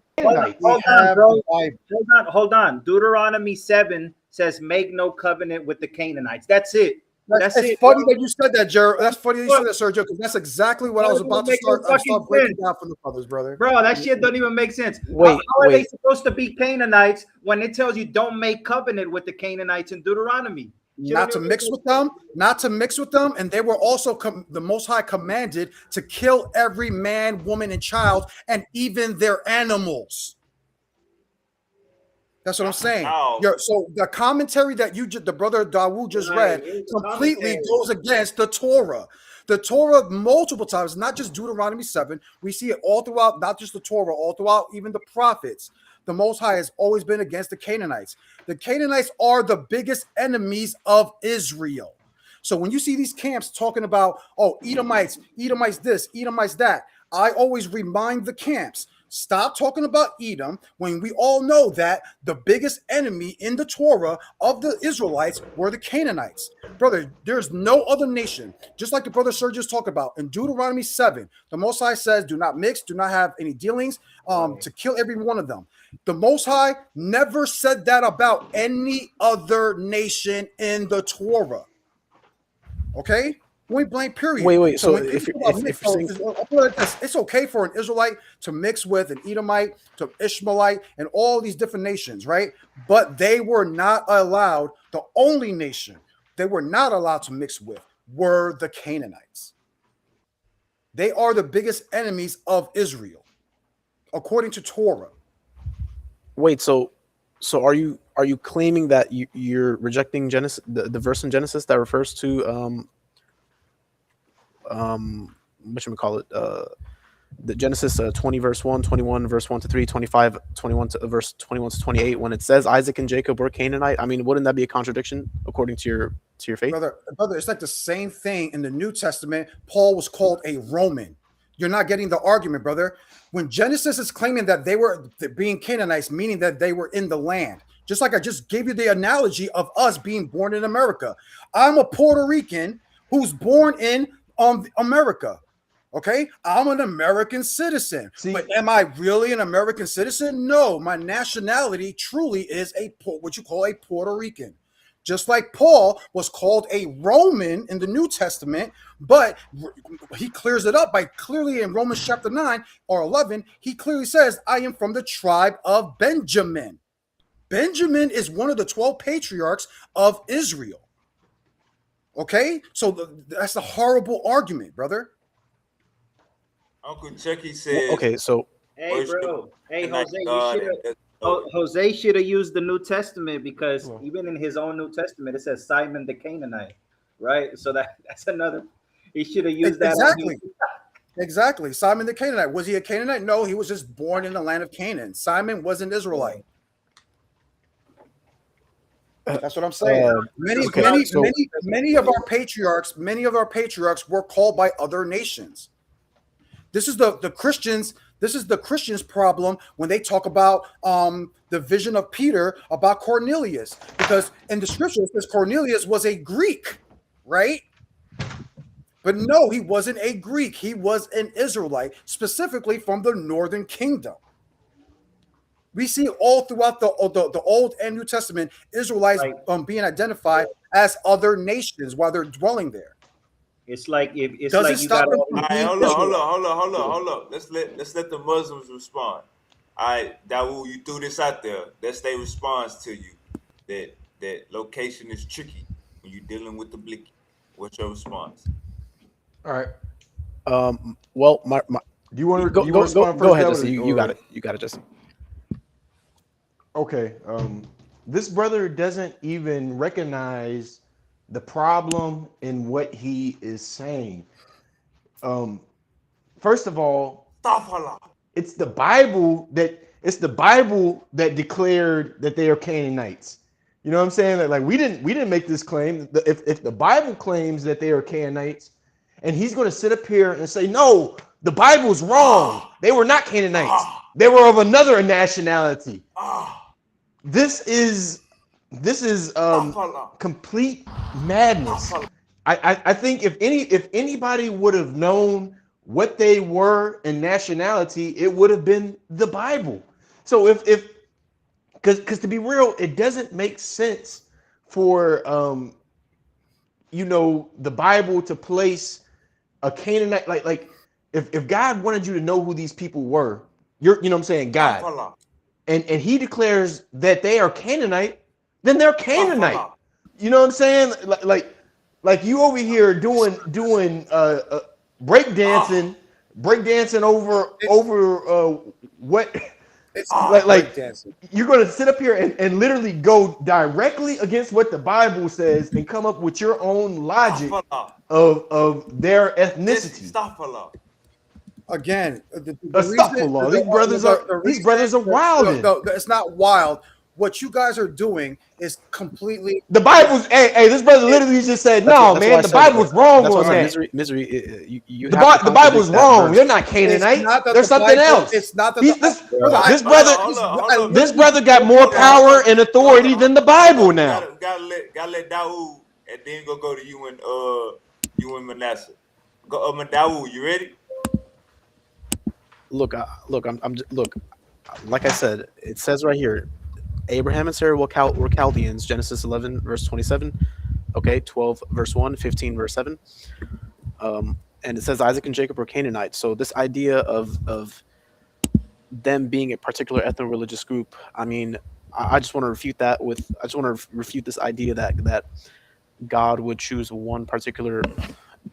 Hold on. Deuteronomy 7 says, "Make no covenant with the Canaanites." That's it. That's it's it. funny that you said that, Jared. That's funny that you said that, Sergio, because that's exactly what I was about to start breaking down from the brothers, brother. Bro, that shit don't even make sense. Wait, how are they supposed to be Canaanites when it tells you don't make covenant with the Canaanites in Deuteronomy? Not to mix with them, and they were also the Most High commanded to kill every man, woman, and child, and even their animals. That's what I'm saying. So the commentary that the brother Dawood just read completely goes against the Torah. The Torah multiple times, not just Deuteronomy 7. We see it all throughout, not just the Torah, all throughout even the prophets. The Most High has always been against the Canaanites. The Canaanites are the biggest enemies of Israel. So when you see these camps talking about, oh, Edomites, Edomites this, Edomites that, I always remind the camps, stop talking about Edom when we all know that the biggest enemy in the Torah of the Israelites were the Canaanites. Brother, there's no other nation, just like the brother Sir just talked about. In Deuteronomy 7, the Most High says, do not mix, do not have any dealings, to kill every one of them. The Most High never said that about any other nation in the Torah. Okay? Point blank, period. Wait. So when if people you're, talk about mix, if you're saying, I'll put it like this. It's okay for an Israelite to mix with an Edomite, to Ishmaelite, and all these different nations, right? But they were not allowed, the only nation they were not allowed to mix with were the Canaanites. They are the biggest enemies of Israel, according to Torah. wait, so are you claiming that you're rejecting Genesis, the verse in Genesis that refers to whatchamacallit, the Genesis 20 verse 1, 21 verse 1 to 3, 25 21 to verse 21 to 28, when it says Isaac and Jacob were Canaanite? I mean, wouldn't that be a contradiction according to your faith? Brother, it's like the same thing in the New Testament. Paul was called a Roman. You're not getting the argument, brother. When Genesis is claiming that they were being Canaanites, meaning that they were in the land, just like I just gave you the analogy of us being born in America. I'm a Puerto Rican who's born in America. Okay, I'm an American citizen. See, but am I really an American citizen? No, my nationality truly is what you call a Puerto Rican. Just like Paul was called a Roman in the New Testament, but he clears it up by clearly in Romans chapter 9 or 11, he clearly says, I am from the tribe of Benjamin. Benjamin is one of the 12 patriarchs of Israel. Okay? So that's a horrible argument, brother. Uncle Chucky says, Okay, so Hey, bro. Hey, like Jose, God, you should have. Jose should have used the New Testament, because even in his own New Testament, it says Simon the Canaanite, right? So that's another. He should have used that. Exactly. Simon the Canaanite. Was he a Canaanite? No, he was just born in the land of Canaan. Simon was an Israelite. That's what I'm saying. Many of our patriarchs were called by other nations. This is the Christians. This is the Christians' problem when they talk about the vision of Peter about Cornelius, because in the scripture it says Cornelius was a Greek, right? But no, he wasn't a Greek. He was an Israelite, specifically from the northern kingdom. We see all throughout the Old and New Testament Israelites being identified as other nations while they're dwelling there. It's like you got. All right, hold up. Let's let the Muslims respond. All right, Dawood, you threw this out there. That's their response to you. That location is tricky when you're dealing with the blicky. What's your response? All right. Well, my do you want to go ahead, Jesse. You got it. You got it, Jesse. Okay. This brother doesn't even recognize the problem in what he is saying. First of all, it's the Bible that declared that they are Canaanites. You know what I'm saying? Like we didn't make this claim. If the Bible claims that they are Canaanites, and he's going to sit up here and say, no, the Bible's wrong. They were not Canaanites. They were of another nationality. This is complete madness. I think if anybody would have known what they were in nationality, it would have been the Bible. So because to be real, it doesn't make sense for the Bible to place a Canaanite like if God wanted you to know who these people were, God, and he declares that they are Canaanite, then they're Canaanite. You know what I'm saying? Like you over here doing breakdancing over what? It's like you're going to sit up here and literally go directly against what the Bible says and come up with your own logic of their ethnicity. Again, These brothers are wild. No, it's not wild. what you guys are doing is completely. The Bible's hey, this brother literally just said, That's, no, that's why I man, the said. Bible's wrong That's why I on said that. misery. You The, have to the Bible's contradict that wrong. verse. They're not It's Canaanite. not that There's the something Bible. else. It's not that He's the brother. this Hold brother. on, hold on, hold on. This literally brother got told more Hold you on, that. hold power on, and hold authority on, than the hold Bible on. now. Gotta let Dawood, and then go to you and Manasseh. Go, Dawood, you ready? Look, look. Like I said, it says right here, Abraham and Sarah were Chaldeans. Genesis 11 verse 27. Okay, 12 verse 1, 15 verse 7. And it says Isaac and Jacob were Canaanites. So this idea of them being a particular ethno-religious group, I mean, I just want to refute that with. I just want to refute this idea that God would choose one particular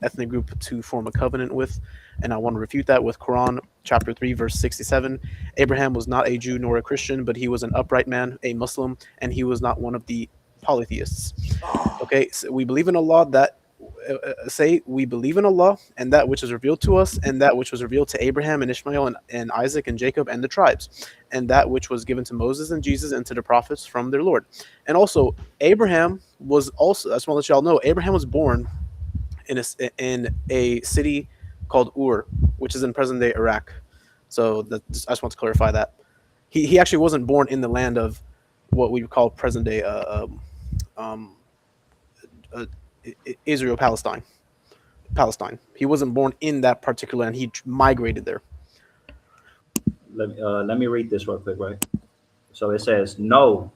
ethnic group to form a covenant with, and I want to refute that with Quran chapter 3 verse 67. Abraham was not a Jew nor a Christian, but he was an upright man, a Muslim, and he was not one of the polytheists. Okay, so we believe in Allah, that say we believe in Allah and that which is revealed to us, and that which was revealed to Abraham and Ishmael and Isaac and Jacob and the tribes, and that which was given to Moses and Jesus and to the prophets from their Lord. And also Abraham was also, I just want to let y'all know, Abraham was born in a city called Ur, which is in present day Iraq. So I just want to clarify that he actually wasn't born in the land of what we call present day um, uh, Israel, Palestine. He wasn't born in that particular land. He migrated there. Let me read this real quick, right? So it says, no,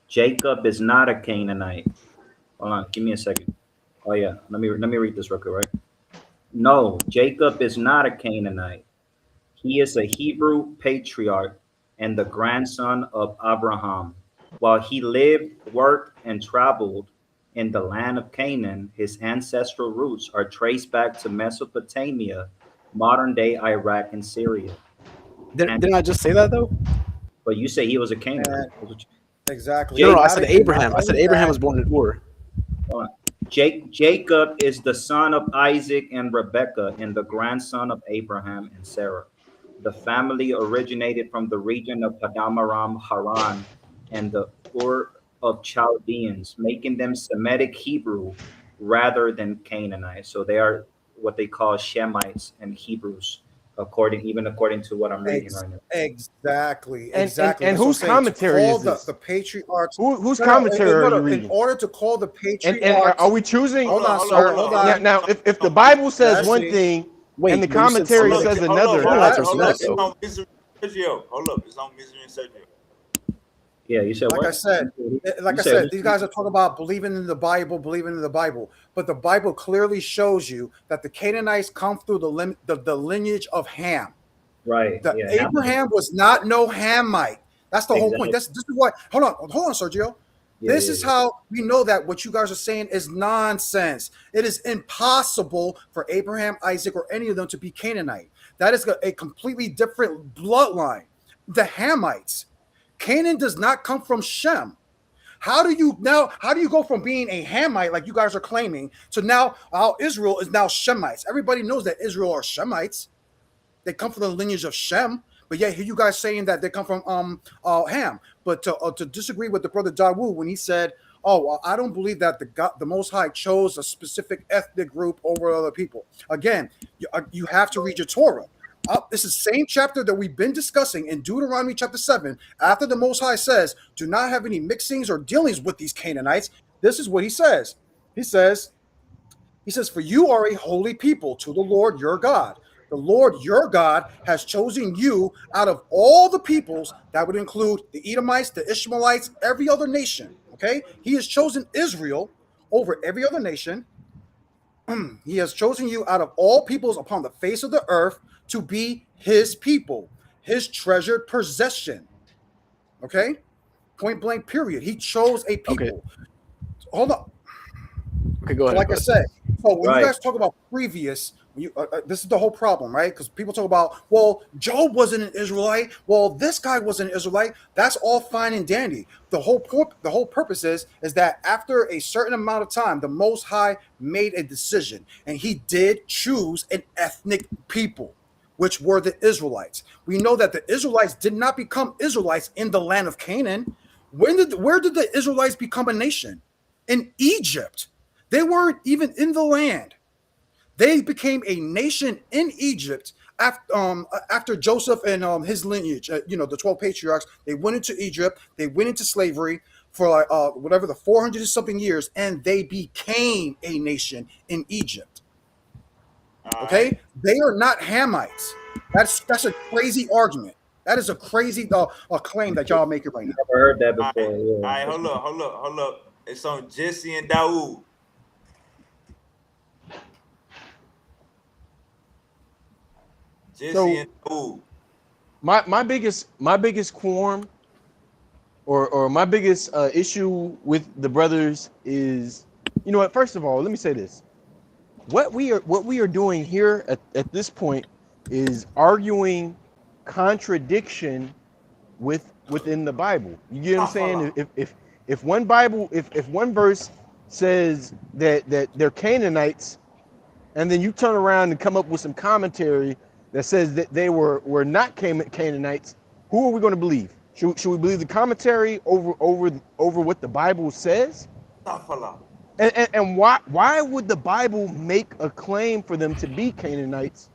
Jacob is not a Canaanite. Hold on, give me a second. Oh yeah, let me read this real quick, right? No, Jacob is not a Canaanite. He is a Hebrew patriarch and the grandson of Abraham. While he lived, worked, and traveled in the land of Canaan, his ancestral roots are traced back to Mesopotamia, modern day Iraq and Syria. And Didn't I just say that though? but you say he was a Canaanite. And exactly. No, Jake, no, I Not, said not Abraham. I said only Abraham that, was born in Ur. Jacob is the son of Isaac and Rebekah and the grandson of Abraham and Sarah. The family originated from the region of Padamaram, Haran, and the Ur of Chaldeans, making them Semitic Hebrew rather than Canaanite. So they are what they call Shemites and Hebrews, according to what I'm reading right now. exactly. And That's what I'm whose saying. To commentary call is this? the patriarchs. Whose No, no, commentary are you in reading? order to call the And are patriarchs. we choosing? Hold on, Hold on, sir. hold on, Hold hold Now, on. on. now if the Bible says Let's one see. thing and Wait, the but you said commentary Semitic. says You're another, going after Hold up. Semitic It's though. on Misery and Sergio. Hold up. It's on Misery and Sergio. Yeah, you said Like I what? said, You said these guys are talking about believing in the Bible, but the Bible clearly shows you that the Canaanites come through the lineage of Ham. right. The Yeah, Abraham was not no Hamite. That's the whole point. exactly. This is what. Hold on, Sergio. Yeah, This yeah, is yeah. how we know that what you guys are saying is nonsense. It is impossible for Abraham, Isaac, or any of them to be Canaanite. That is a completely different bloodline. The Hamites. Canaan does not come from Shem. How do you go from being a Hamite like you guys are claiming to now Israel is now Shemites? Everybody knows that Israel are Shemites. They come from the lineage of Shem, but yet here you guys saying that they come from Ham. But to disagree with the brother Dawood when he said, "Oh, well, I don't believe that the Most High chose a specific ethnic group over other people." Again, you have to read your Torah. This is the same chapter that we've been discussing in Deuteronomy chapter 7. After the Most High says, "Do not have any mixings or dealings with these Canaanites." This is what he says. He says, "For you are a holy people to the Lord your God. The Lord your God has chosen you out of all the peoples." That would include the Edomites, the Ishmaelites, every other nation. Okay? He has chosen Israel over every other nation. He has chosen you out of all peoples upon the face of the earth to be his people, his treasured possession. Okay? Point blank, period. He chose a Okay. people. Hold on. Okay, go So, ahead. like Go I ahead. said, so when you Right. guys talk about previous, this is the whole problem, right? Because people talk about, well, Job wasn't an Israelite. Well, this guy wasn't an Israelite. That's all fine and dandy. The whole purpose is that after a certain amount of time, the Most High made a decision, and He did choose an ethnic people, which were the Israelites. We know that the Israelites did not become Israelites in the land of Canaan. where did the Israelites become a nation? In Egypt. They weren't even in the land. They became a nation in Egypt after Joseph and his lineage. The 12 patriarchs. They went into Egypt. They went into slavery for like whatever the 400 something years, and they became a nation in Egypt. Okay, right. they are not Hamites. That's a crazy argument. That is a crazy claim that y'all making right now. Never heard that All before. right, Yeah. all right, hold up. It's on Jesse and Dawood. Jesse So and Dawood. my biggest quorum or my biggest issue with the brothers is, you know what? First of all, let me say this: what we are doing here at this point is arguing contradiction within the Bible. You get what I'm saying? If one verse says that they're Canaanites, and then you turn around and come up with some commentary that says that they were not Canaanites, who are we going to believe? Should we believe the commentary over what the Bible says? And why would the Bible make a claim for them to be Canaanites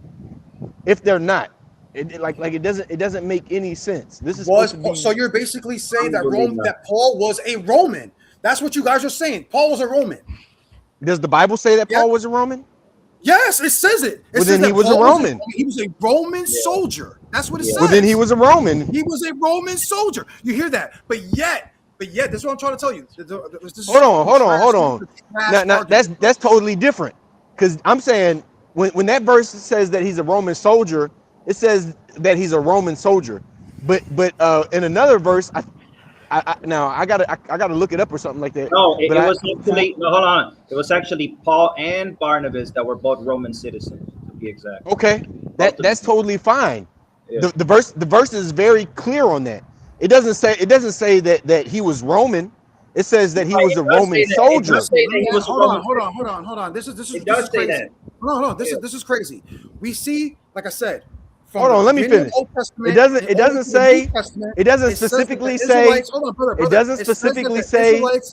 if they're not? It doesn't make any sense. This is supposed to be. So you're basically saying that Unbelievable. that Paul was a Roman. That's what you guys are saying. Paul was a Roman. Does the Bible say that Yeah. Paul was a Roman? Yes, it says it. Well, says then he that was a Paul Roman. He was a Roman soldier. That's what it says. Well, then he was a Roman. He was a Roman soldier. You hear that? But yet, this is what I'm trying to tell you. Hold on. Now that's totally different. Because I'm saying when that verse says that he's a Roman soldier, it says that he's a Roman soldier. But in another verse, I gotta look it up or something like that. No, But it was actually no. Hold on. It was actually Paul and Barnabas that were both Roman citizens, to be exact. okay, that's totally fine. Yeah. The verse is very clear on that. It doesn't say that he was Roman. It says that he was a Roman soldier. Hold on. This is crazy. That. No. This is crazy. We see, like I said, from Hold on, let me finish. It doesn't specifically say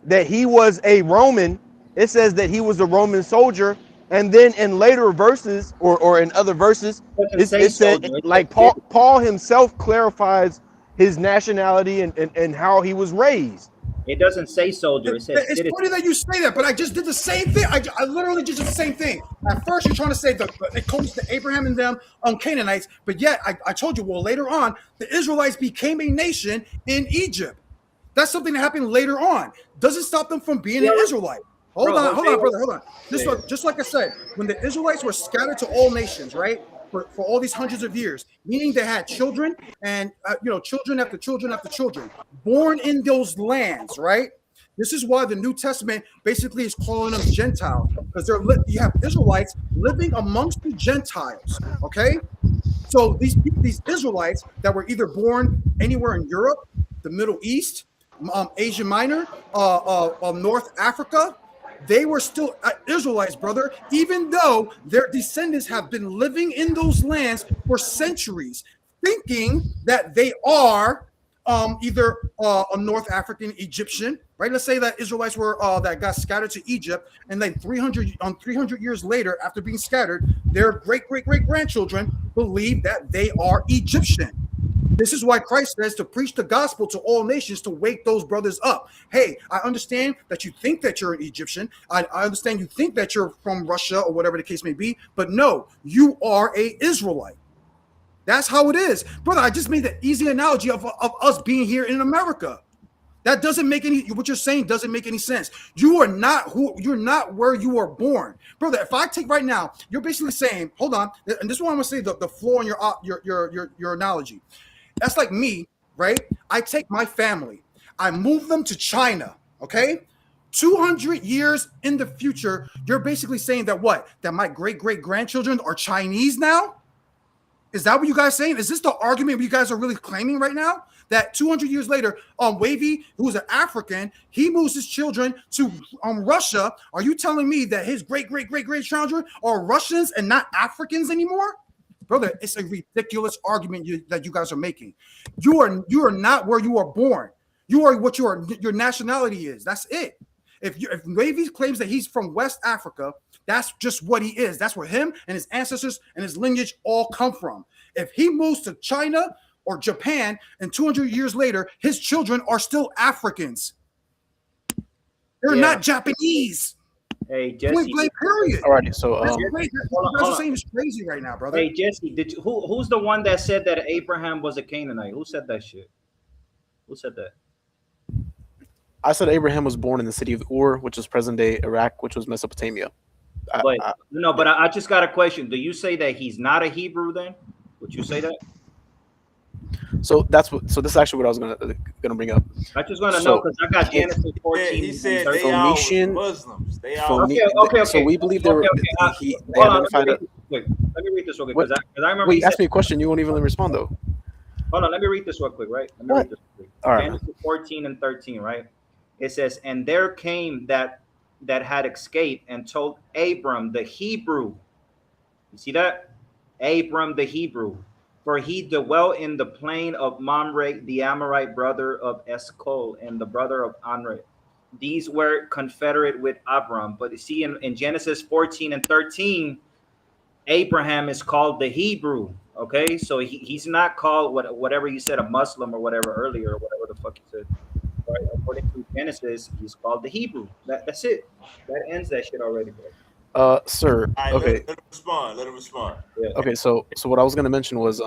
that he was a Roman. It says that he was a Roman soldier, and then in later verses or in other verses, it said like Paul himself clarifies his nationality and how he was raised. It doesn't say soldier. It says it's citizen. funny that you say that, but I just did the same thing. I literally just did the same thing. At first, you're trying to say that it comes to Abraham and them on Canaanites, but yet I told you, well, later on, the Israelites became a nation in Egypt. That's something that happened later on. Doesn't stop them from being an Israelite. Hold on, brother, hold on. Just like I said, when the Israelites were scattered to all nations, right? For all these hundreds of years, meaning they had children and children after children after children born in those lands, right? This is why the New Testament basically is calling them Gentiles, because you have Israelites living amongst the Gentiles. Okay, so these Israelites that were either born anywhere in Europe, the Middle East, Asia Minor, North Africa. They were still Israelites, brother, even though their descendants have been living in those lands for centuries, thinking that they are either a North African Egyptian, right? Let's say that Israelites were that got scattered to Egypt, and then 300 years later, after being scattered, their great grandchildren believe that they are Egyptian. This is why Christ says to preach the gospel to all nations, to wake those brothers up. Hey, I understand that you think that you're an Egyptian. I understand you think that you're from Russia or whatever the case may be, but no, you are an Israelite. That's how it is. Brother, I just made the easy analogy of us being here in America. That doesn't make what you're saying doesn't make any sense. You're not where you were born. Brother, if I take right now, you're basically saying, hold on, and this is what I'm gonna say, the flaw in your analogy. That's like me, right? I take my family, I move them to China, okay? 200 years in the future, you're basically saying that what? That my great-great-grandchildren are Chinese now? Is that what you guys are saying? Is this the argument you guys are really claiming right now? That 200 years later, Wavy, who's an African, he moves his children to Russia. Are you telling me that his great-great-great-grandchildren are Russians and not Africans anymore? Brother, it's a ridiculous argument that you guys are making. You are not where you are born. You are what your nationality is. That's it. If Wavy claims that he's from West Africa, that's just what he is. That's where him and his ancestors and his lineage all come from. If he moves to China or Japan and 200 years later, his children are still Africans. They're not Japanese. Hey, Jesse. Point blank, period. Alrighty, so What you're saying is crazy right now, brother. Hey, Jesse, who's the one that said that Abraham was a Canaanite? Who said that shit? Who said that? I said Abraham was born in the city of Ur, which is present-day Iraq, which was Mesopotamia. But I just got a question. Do you say that he's not a Hebrew then? Would you say that? So that's what. So this is actually what I was gonna bring up. I just want to know because I got Genesis 14. He said they Phoenician, are Muslims. They are okay. So we believe they were. They identified it. Let me read this real quick because I remember. Wait, you asked me a question. You won't even respond though. Hold on, let me read this real quick, right? Let me read this real quick. All right. Genesis 14 and 13, right? It says, and there came that had escaped and told Abram the Hebrew. You see that? Abram the Hebrew. For he dwelt in the plain of Mamre, the Amorite brother of Eshcol, and the brother of Anre. These were confederate with Abram. But you see, in Genesis 14 and 13, Abraham is called the Hebrew. Okay, so he's not called whatever you said, a Muslim or whatever earlier, or whatever the fuck you said. Right? According to Genesis, he's called the Hebrew. That's it. That ends that shit already, bro. Sir. Right, okay. Let him respond. Yeah. Okay. So what I was gonna mention was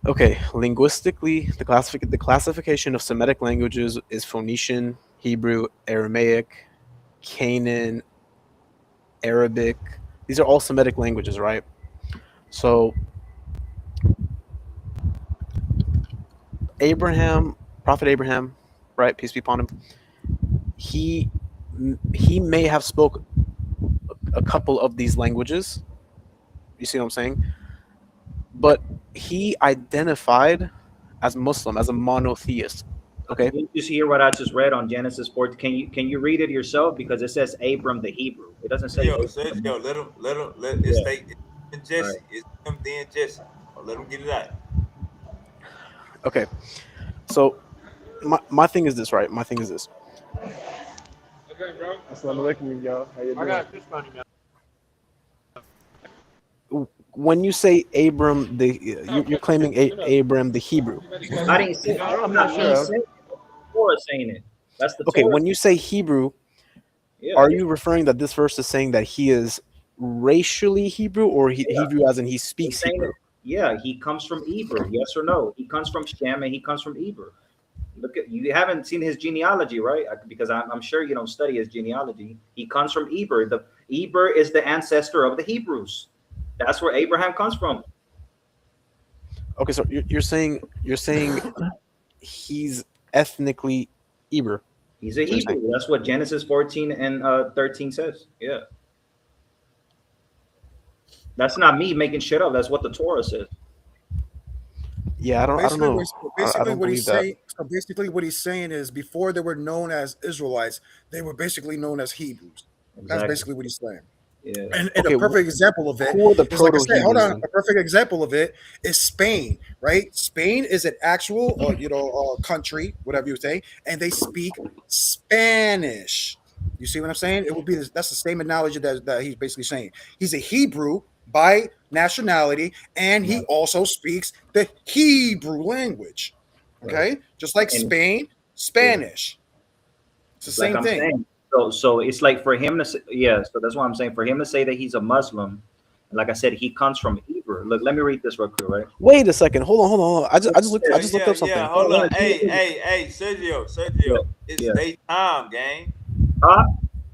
okay, linguistically, the classification of Semitic languages is Phoenician, Hebrew, Aramaic, Canaan, Arabic. These are all Semitic languages, right? So Prophet Abraham, right, peace be upon him, he may have spoke a couple of these languages. You see what I'm saying? But he identified as Muslim, as a monotheist. Okay. Did you hear what I just read on Genesis 14? Can you read it yourself? Because it says Abram the Hebrew. It doesn't say. Sergio, let it stay. It's Jesse. Right. It's him then Jesse. Let him get it out. Okay. So my thing is this, right? My thing is this. Okay, bro. Assalamu alaikum, y'all. How you doing? I got fish money, man. When you say Abram, you're claiming Abram the Hebrew. I didn't say. I'm not sure. Torah saying it. That's the okay. Torah. When you say Hebrew, are you referring that this verse is saying that he is racially Hebrew, or Hebrew as in he speaks Hebrew? Yeah, he comes from Eber. Yes or no? He comes from Shem and he comes from Eber. Look at you haven't seen his genealogy, right? Because I'm sure you don't study his genealogy. He comes from Eber. The Eber is the ancestor of the Hebrews. That's where Abraham comes from. Okay, so you're saying he's ethnically Eber. He's a Hebrew. That's what Genesis 14 and 13 says. Yeah. That's not me making shit up. That's what the Torah says. Yeah, I don't know. Basically, what he's saying is before they were known as Israelites, they were basically known as Hebrews. Exactly. That's basically what he's saying. Yeah. And a perfect example of it is, like I said, hold on. A perfect example of it is Spain, right? Spain is an actual, country, whatever you say, and they speak Spanish. You see what I'm saying? It would be that's the same analogy that he's basically saying. He's a Hebrew by nationality, and he also speaks the Hebrew language. Okay, right. Just like Spain, Spanish. It's the same thing. Saying. So it's like for him to say, so that's what I'm saying. For him to say that he's a Muslim, like I said, he comes from Eber. Look, let me read this real quick, right? Wait a second. Hold on. I just looked up something. Yeah, hold on. Hey, Sergio. It's daytime, gang.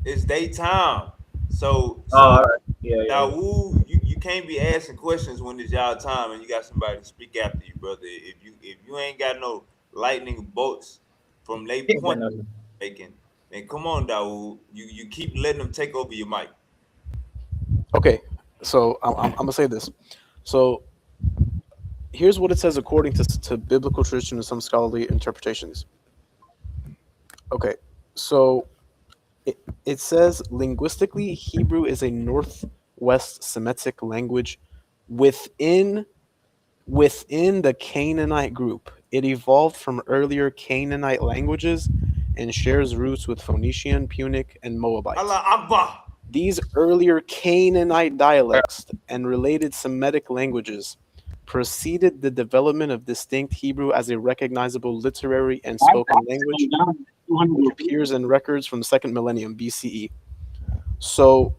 It's daytime. So right. Dawood, you can't be asking questions when it's y'all time and you got somebody to speak after you, brother. If you ain't got no lightning bolts from their point making, then come on, Dawood. You keep letting them take over your mic. Okay, so I'm gonna say this. So here's what it says according to biblical tradition and some scholarly interpretations. Okay, so it says linguistically Hebrew is a Northwest Semitic language within the Canaanite group. It evolved from earlier Canaanite languages and shares roots with Phoenician, Punic, and Moabite. Allah Akbar. These earlier Canaanite dialects and related Semitic languages preceded the development of distinct Hebrew as a recognizable literary and spoken language, which appears in records from the second millennium BCE. So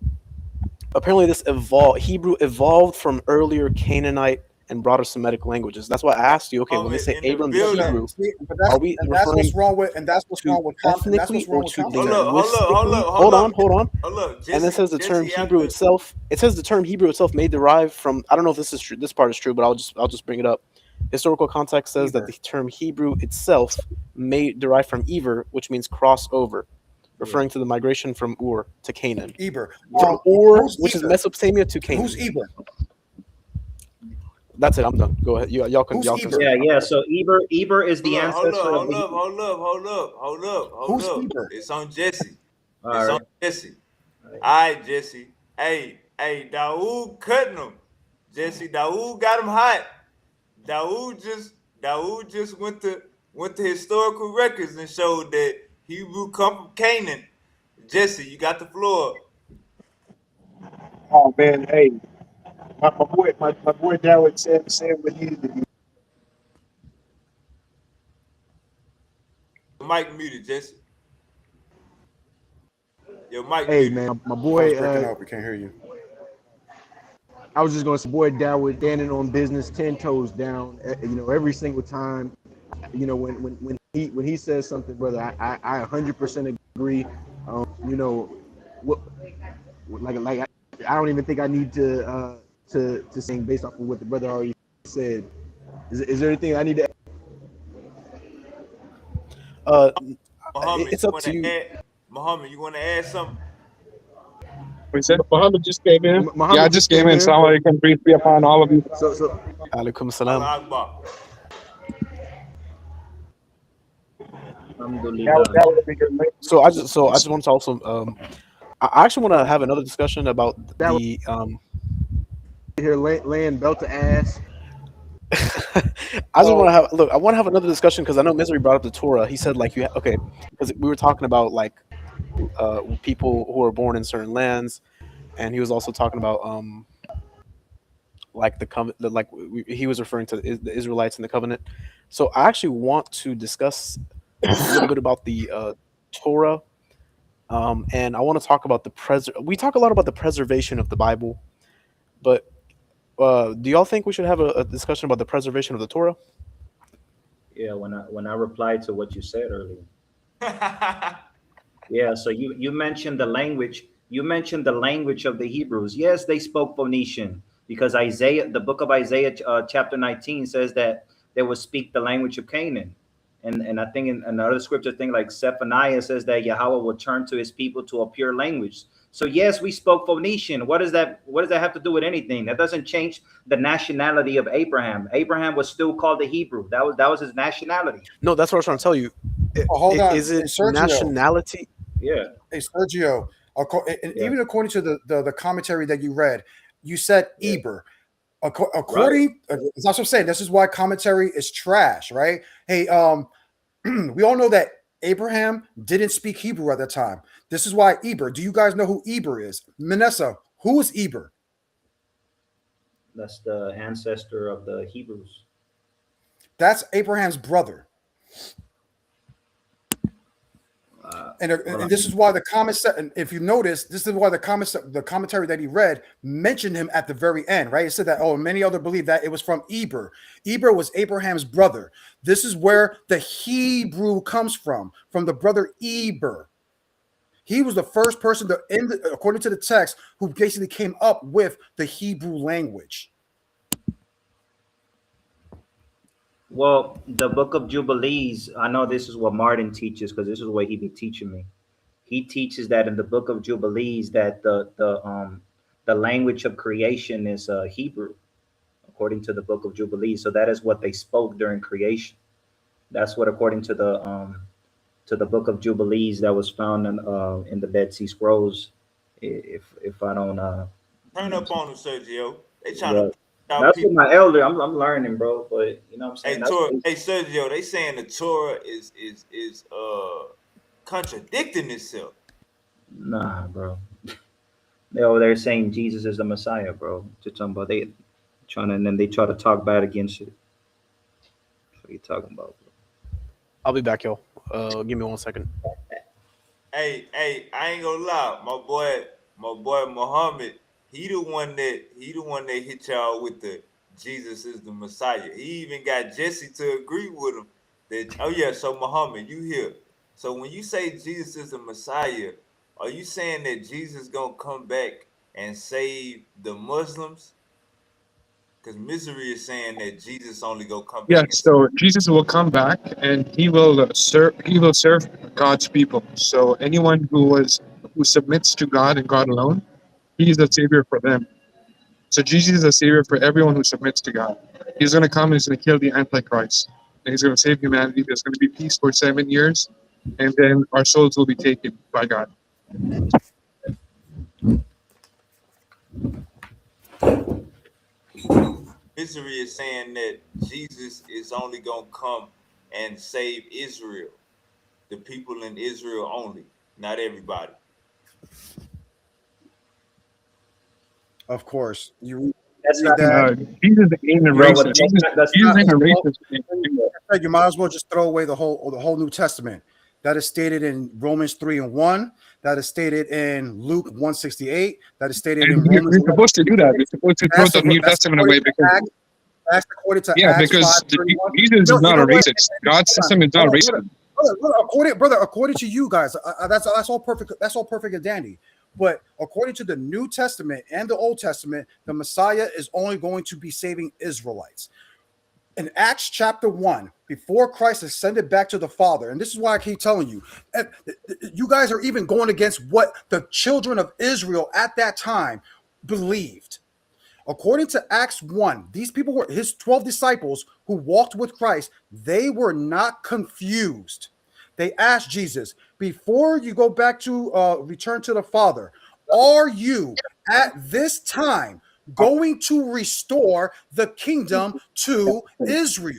apparently, this evolved. Hebrew evolved from earlier Canaanite and broader Semitic languages. That's why I asked you. Okay, when they say In the Abram the building. Hebrew, But are we that's referring what's wrong with, and that's what's to wrong with, and that's ethnically what's or wrong with to context. linguistically? Hold up. Hold on. Hold up. Jesse, And it says the term Jesse Hebrew after, itself. It says the term Hebrew itself may derive from. I don't know if this is true. This part is true, but I'll just bring it up. Historical context says that Eber. the term Hebrew itself may derive from Eber, which means cross over, referring to the migration from Ur to Canaan. Eber. From Ur, Who's which is Eber? Mesopotamia, to Canaan. Who's Eber? That's it. I'm done. Go ahead. Y'all can. Who's Y'all can. Eber? Yeah. So Eber is the ancestor of the. hold Who's up. Eber? It's on Jesse. All It's right. on Jesse. All right, Jesse. Hey, Dawood cutting him. Jesse, Dawood got him hot. Dawood just went to historical records and showed that Hebrew come from Canaan. Jesse, you got the floor. Oh man, hey, my boy Dawid said what needed to be. Mic muted, Jesse. Your mic Hey muted. man, my Phone's boy. breaking up. We can't hear you. I was just gonna say, boy, Dawid standing on business, 10 toes down. Every single time. When he says something, brother, I 100% agree. What I don't even think I need to sing based off of what the brother already said. Is there anything I need to? Muhammad, It's you up want to to you. add? Muhammad, you want to add something? We said Muhammad just came in. Muhammad Yeah, I just came in. Salam alaikum, briefly upon all of you. So Alaikum salam. Allah Akbar. Alhamdulillah. That would be good. So I just want to also I actually want to have another discussion about that was the here laying belt to ass. I just want to have look. I want to have another discussion because I know Misery brought up the Torah. He said like okay, because we were talking about like people who are born in certain lands, and he was also talking about like he was referring to the Israelites in the covenant. So I actually want to discuss a little bit about the Torah, and I want to talk about we talk a lot about the preservation of the Bible, but do y'all think we should have a discussion about the preservation of the Torah? Yeah. When I replied to what you said earlier. Yeah. So you mentioned the language. You mentioned the language of the Hebrews. Yes, they spoke Phoenician because the book of Isaiah, chapter 19, says that they would speak the language of Canaan. And I think in another scripture thing like Zephaniah says that Yahweh will turn to his people to a pure language. So yes, we spoke Phoenician. What does that have to do with anything? That doesn't change the nationality of Abraham. Abraham was still called the Hebrew. That was his nationality. No, that's what I was trying to tell you. Hold on. Is it Sergio. nationality? Yeah. Hey, Sergio. And Yeah. even according to the commentary that you read, you said Yeah. Eber. According, that's what I'm saying. This is why commentary is trash, right? Hey, we all know that Abraham didn't speak Hebrew at the time. This is why Eber. Do you guys know who Eber is? Manessa, who is Eber? That's the ancestor of the Hebrews. That's Abraham's brother. And this is why the comment set. And if you notice, this is why the commentary that he read mentioned him at the very end, right? It said that many other believe that it was from Eber. Eber was Abraham's brother. This is where the Hebrew comes from the brother Eber. He was the first person according to the text, who basically came up with the Hebrew language. Well, the book of Jubilees, I know this is what Martin teaches because this is what he be teaching me. He teaches that in the book of Jubilees that the language of creation is Hebrew, according to the book of Jubilees. So that is what they spoke during creation. That's what, according to the book of Jubilees, that was found in the Dead Sea Scrolls. If I don't Turn up on them, Sergio. They trying yeah. to That's what people. my elder. I'm learning, bro. But you know what I'm saying. Hey, That's Torah, hey Sergio, they saying the Torah is contradicting itself. nah, bro. They over there saying Jesus is the Messiah, bro. Just talking about they trying to, and then they try to talk bad against it. What are you talking about, bro? I'll be back, yo. Give me 1 second. Hey, I ain't gonna lie, my boy Muhammad, he the one that hit y'all with the Jesus is the Messiah. He even got Jesse to agree with him that oh yeah, so Muhammad, you here. So when you say Jesus is the Messiah, are you saying that Jesus gonna come back and save the Muslims? Because Misery is saying that Jesus only gonna come Yeah, back and so Jesus will come back and he will serve God's people. So anyone who submits to God and God alone, he is the savior for them. So Jesus is a savior for everyone who submits to God. He's going to come and he's going to kill the Antichrist. And he's going to save humanity. There's going to be peace for 7 years. And then our souls will be taken by God. Misery is saying that Jesus is only gonna come and save Israel, the people in Israel only, not everybody. Of course, you That's read not, that. Jesus ain't a bro. But racist. that's not. That's Jesus not. ain't a Well, racist. you might as well just throw away the whole New Testament. That is stated in Romans 3:1. That is stated in Luke 168. That is stated in And Romans we're 11. supposed to do that. We're supposed to throw the New That's Testament according away to because, Acts. That's according to yeah, Acts because 5:31. Jesus is You not a know what? racist. God's Hold on, system is not hold on, brother. racist. According to you guys, that's all perfect. That's all perfect and dandy. But according to the New Testament and the Old Testament, the Messiah is only going to be saving Israelites. In Acts chapter 1, before Christ ascended back to the Father, and this is why I keep telling you, you guys are even going against what the children of Israel at that time believed. According to Acts 1, these people were his 12 disciples who walked with Christ. They were not confused. They asked Jesus, before you go back to return to the Father, are you at this time going to restore the kingdom to Israel?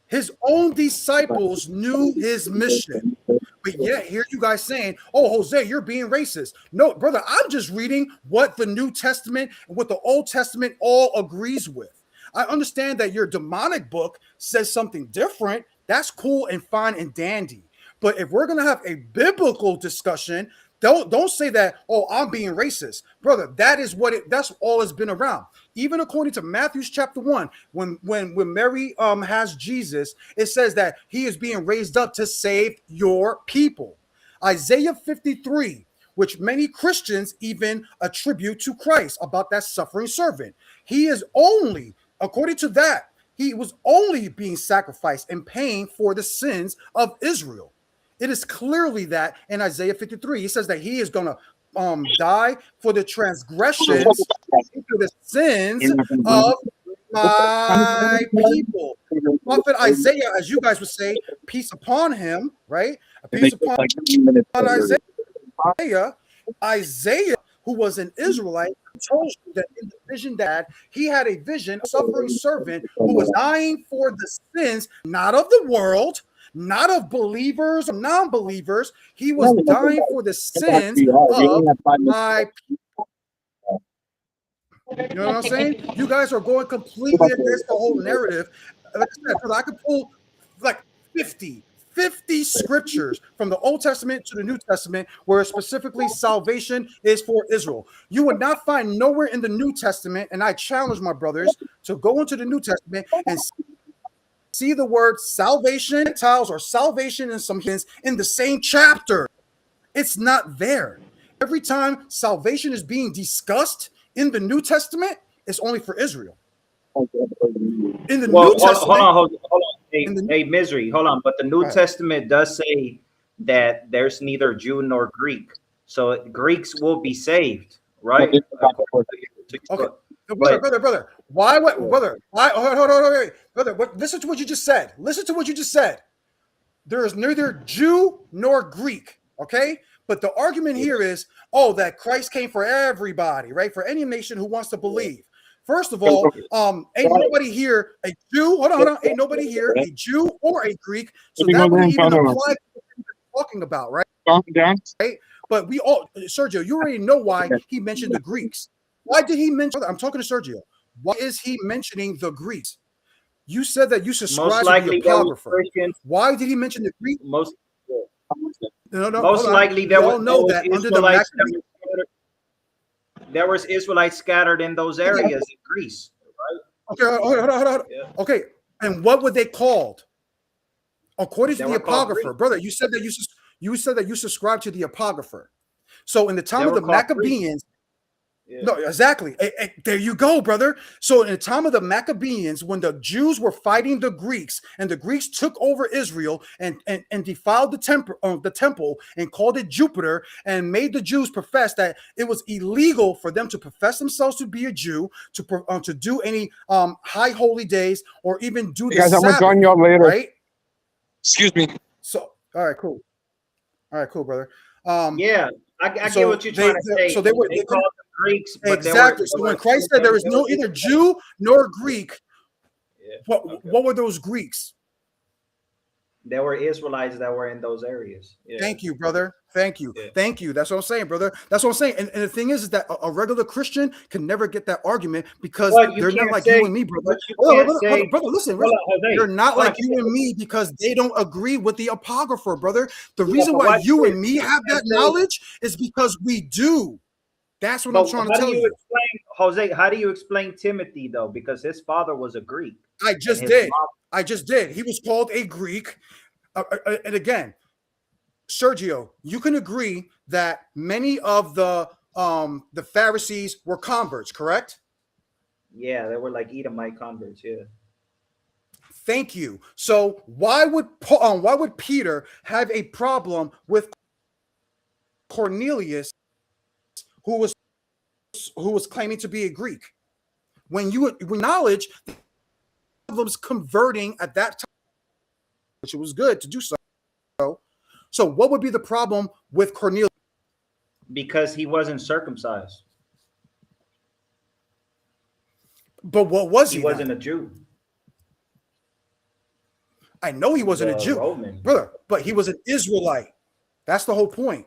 His own disciples knew his mission. But yet, here you guys saying, "Oh, Jose, you're being racist." No, brother, I'm just reading what the New Testament and what the Old Testament all agrees with. I understand that your demonic book says something different. That's cool and fine and dandy. But if we're gonna have a biblical discussion, don't say that. Oh, I'm being racist, brother. That is what it. That's all it's been around. Even according to Matthew's chapter 1, when Mary has Jesus, it says that he is being raised up to save your people. Isaiah 53, which many Christians even attribute to Christ about that suffering servant. He is only, according to that, he was only being sacrificed and paying for the sins of Israel. It is clearly that in Isaiah 53, he says that he is going to die for the transgressions, for the sins of my people. Prophet Isaiah, as you guys would say, peace upon him, right? A peace upon Isaiah. Isaiah, who was an Israelite, told you that in the vision that he had a vision, a suffering servant who was dying for the sins, not of the world, not of believers or non-believers. He was dying for the sins of my people. You know what I'm saying? You guys are going completely against the whole narrative. Like I said, I could pull like 50 scriptures from the Old Testament to the New Testament where specifically salvation is for Israel. You would not find nowhere in the New Testament, and I challenge my brothers to go into the New Testament and see the word salvation, Gentiles, or salvation in some hints in the same chapter. It's not there. Every time salvation is being discussed in the New Testament, it's only for Israel. In the Well, New Testament, hold on. Hey, Misery, hold on. But the New Testament does say that there's neither Jew nor Greek, so Greeks will be saved, right? Okay, brother. Why? What, brother? Why? Hold on, wait, brother. Listen to what you just said. Listen to what you just said. There is neither Jew nor Greek. Okay, but the argument here is, oh, that Christ came for everybody, right? For any nation who wants to believe. First of all, ain't nobody here a Jew. Hold on. Ain't nobody here a Jew or a Greek. So that wouldn't even apply to what we're talking about, right? Right? But we all, Sergio, you already know why he mentioned the Greeks. Why did he mention? I'm talking to Sergio. Why is he mentioning the Greeks? You said that you subscribe to the apocrypha. Why did he mention the Greeks? Most likely there was know that under the Maccabees, there was Israelites scattered in those areas in Greece. Right? Okay, hold on. Yeah. Okay, and what were they called? According to the apocrypha, brother, you said that you subscribe to the apocrypha. So in the time of the Maccabees, no, exactly. There you go, brother. So in the time of the Maccabees, when the Jews were fighting the Greeks, and the Greeks took over Israel and defiled the temple and called it Jupiter, and made the Jews profess that it was illegal for them to profess themselves to be a Jew, to do any high holy days, or even do the Sabbath. I'm gonna join y'all later. Right? Excuse me. So all right, cool, brother. Yeah, I get what you're trying to say. So they called them Greeks, but exactly. So when Christ said there is no either Jew nor Greek, what were those Greeks? There were Israelites that were in those areas. Yeah. Thank you, brother. Thank you. Yeah. Thank you. That's what I'm saying, brother. That's what I'm saying. And the thing is that a regular Christian can never get that argument because they're not like you and me, brother. Brother, listen. They're not like you and me because they don't agree with the apocrypha, brother. The reason why you and me have that knowledge is because we do. That's what I'm trying to tell you. Jose, how do you explain Timothy, though? Because his father was a Greek. I just did. He was called a Greek. And again, Sergio, you can agree that many of the Pharisees were converts, correct? Yeah, they were like Edomite converts. Yeah. Thank you. So why would Peter have a problem with Cornelius, who was claiming to be a Greek? When you acknowledge problems converting at that time, which it was good to do so. So what would be the problem with Cornelius? Because he wasn't circumcised. But what was he? He wasn't a Jew. I know he wasn't a Jew, Roman. Brother, but he was an Israelite. That's the whole point.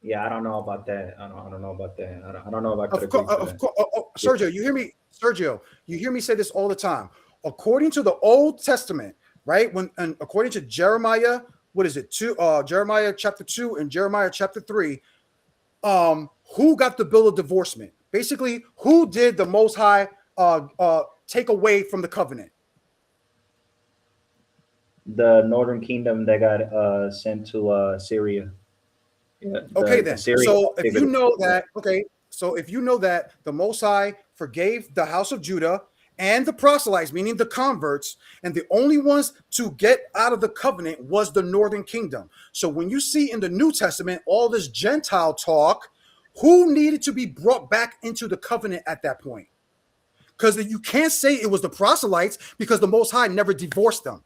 Yeah, I don't know about that. I don't know about that. I don't know if I could agree to that. Sergio, you hear me? Sergio, you hear me say this all the time. According to the Old Testament, right? According to Jeremiah, what is it? Jeremiah chapter 2 and Jeremiah chapter 3, who got the bill of divorcement? Basically, who did the Most High take away from the covenant? The northern kingdom that got sent to Syria. Yeah, okay, then. So if you know that, the Most High forgave the house of Judah and the proselytes, meaning the converts, and the only ones to get out of the covenant was the northern kingdom. So when you see in the New Testament all this Gentile talk, who needed to be brought back into the covenant at that point? Because you can't say it was the proselytes, because the Most High never divorced them.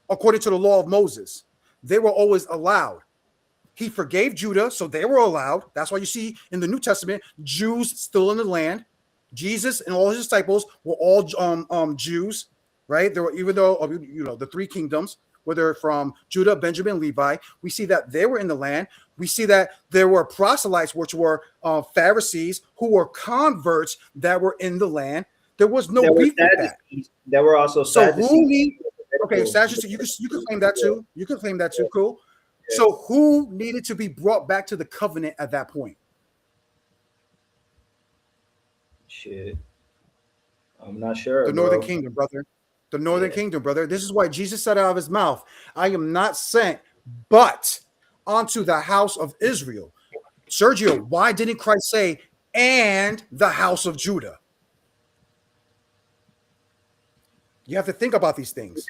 According to the law of Moses, they were always allowed. He forgave Judah, so they were allowed. That's why you see in the New Testament, Jews still in the land. Jesus and all his disciples were all Jews, right? There were, even though the three kingdoms, whether from Judah, Benjamin, Levi, we see that they were in the land. We see that there were proselytes, which were Pharisees, who were converts that were in the land. There was no beef with that. There were also Sadducees. Okay, Sadducees, you can claim that too. You can claim that too. Cool. Yeah. So who needed to be brought back to the covenant at that point? Shit. I'm not sure. The northern kingdom, brother. The northern kingdom, brother. This is why Jesus said out of his mouth, I am not sent but onto the house of Israel. Sergio, why didn't Christ say, and the house of Judah? You have to think about these things.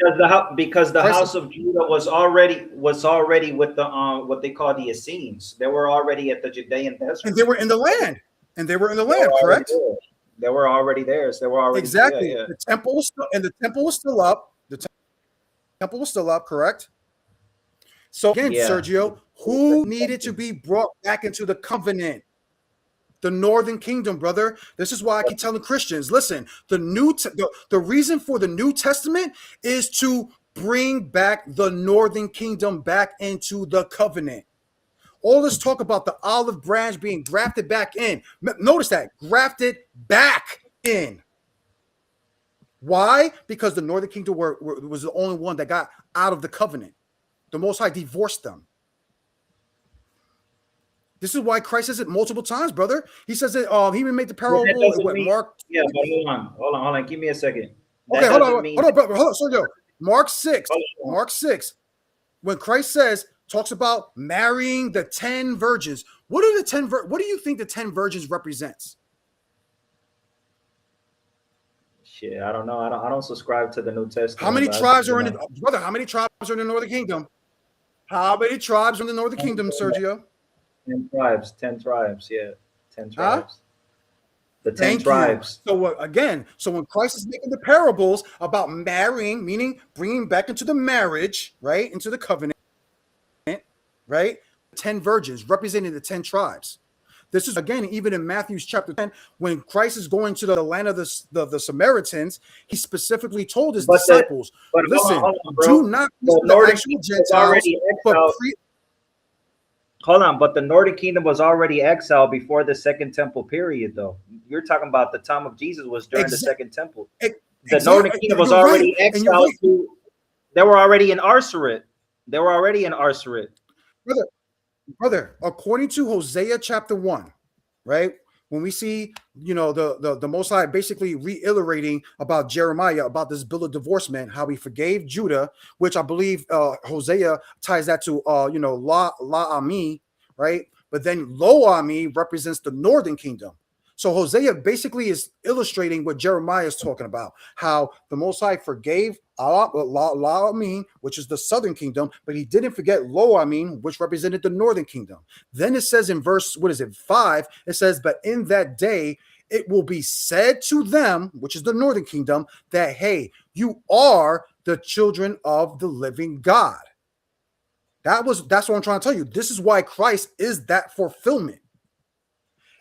Because the house of Judah was already with the what they call the Essenes. They were already at the Judean desert. And they were in the land. Correct? They were already there. So they were already exactly. There, yeah. The temple was still up. The temple was still up, correct? So again, Sergio, who needed to be brought back into the covenant? the northern kingdom, brother. This is why I keep telling Christians, listen, the reason for the New Testament is to bring back the northern kingdom back into the covenant. All this talk about the olive branch being grafted back in. Notice that, grafted back in. Why? Because the northern kingdom was the only one that got out of the covenant. The Most High divorced them. This is why Christ says it multiple times, brother. He says it. He even made the parable. What, Mark? Yeah, but hold on. Give me a second. Okay, hold on, brother. Hold on. So, Mark 6. Mark 6. When Christ talks about marrying the 10 virgins. What are the 10? What do you think the 10 virgins represents? Shit, I don't know. I don't subscribe to the New Testament. How many tribes are in the brother? How many tribes are in the Northern Kingdom? How many tribes are in the Northern Kingdom, Sergio? 10 tribes. 10 tribes. Yeah, 10 tribes. Huh? The 10 tribes. So again, when Christ is making the parables about marrying, meaning bringing back into the marriage, right, into the covenant, right, 10 virgins representing the 10 tribes. This is, again, even in Matthew chapter 10, when Christ is going to the land of the Samaritans, he specifically told his disciples, listen, do not the actual Gentiles, but hold on, but the Northern Kingdom was already exiled before the Second Temple period, though. You're talking about the time of Jesus was during the Second Temple. The Northern Kingdom was already exiled. They were already in Arsaret. Brother, according to Hosea chapter 1, right? When we see, the Most High basically reiterating about Jeremiah, about this bill of divorcement, how he forgave Judah, which I believe Hosea ties that to, La Ami, right? But then Lo Ami represents the northern kingdom. So Hosea basically is illustrating what Jeremiah is talking about, how the Most High forgave La Amin, which is the southern kingdom, but he didn't forget Lo Amin, which represented the northern kingdom. Then it says in verse, 5, it says, but in that day, it will be said to them, which is the northern kingdom, that, hey, you are the children of the living God. That's what I'm trying to tell you. This is why Christ is that fulfillment.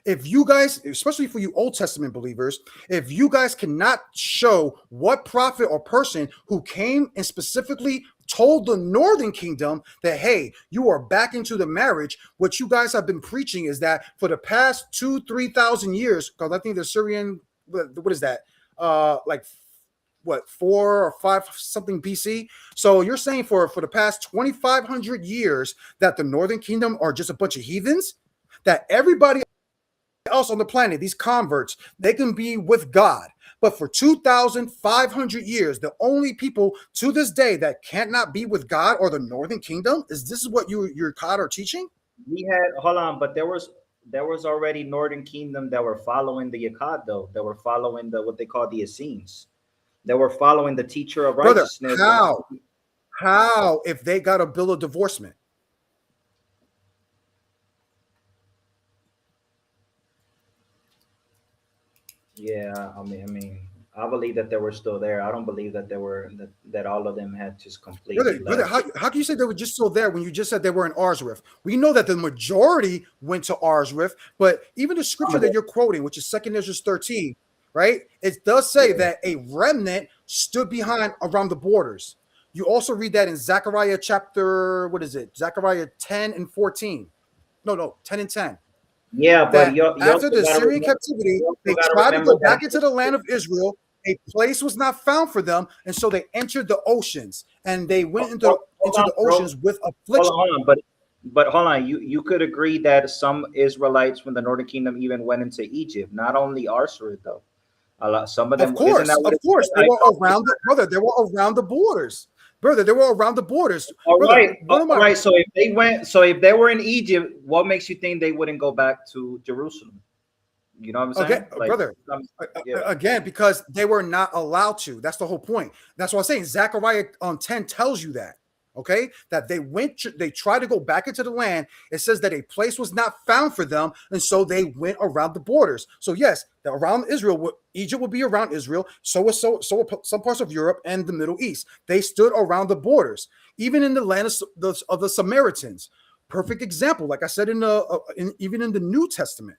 If you guys, especially for you Old Testament believers, if you guys cannot show what prophet or person who came and specifically told the northern kingdom that, hey, you are back into the marriage, what you guys have been preaching is that for the past 3,000 years, because I think the Syrian, what is that? 4 or 5 something BC. So you're saying for the past 2,500 years that the northern kingdom are just a bunch of heathens, that everybody else on the planet, these converts, they can be with God. But for 2,500 years, the only people to this day that cannot be with God or the northern kingdom, is this what your God are teaching? Hold on, but there was already northern kingdom that were following the Akkad, though. That were following what they call the Essenes. They were following the teacher of righteousness. Brother, how if they got a bill of divorcement? Yeah, I mean, I believe that they were still there. I don't believe that that all of them had just completely. Brother, how can you say they were just still there when you just said they were in Arsrif? We know that the majority went to Arsrif, but even the scripture that you're quoting, which is 2 Ezra 13, right? It does say that a remnant stood behind around the borders. You also read that in Zechariah chapter, Zechariah 10 and 14. No, 10 and 10. Yeah, but after the Syrian captivity, they tried to go back into the land of Israel. A place was not found for them, and so they entered the oceans, and they went into the oceans with affliction. Hold on, but hold on. You could agree that some Israelites from the northern kingdom even went into Egypt, not only Arsaret, though. Some of them, of course, they were around brother. They were around the borders. Brother, they were around the borders. All right. So if they were in Egypt, what makes you think they wouldn't go back to Jerusalem? You know what I'm saying? Okay, brother. Again, because they were not allowed to. That's the whole point. That's what I'm saying. Zechariah 10 tells you that. Okay, that they tried to go back into the land. It says that a place was not found for them, and so they went around the borders. So yes, around Israel, Egypt would be around Israel. So some parts of Europe and the Middle East. They stood around the borders, even in the land of the Samaritans. Perfect example, like I said even in the New Testament,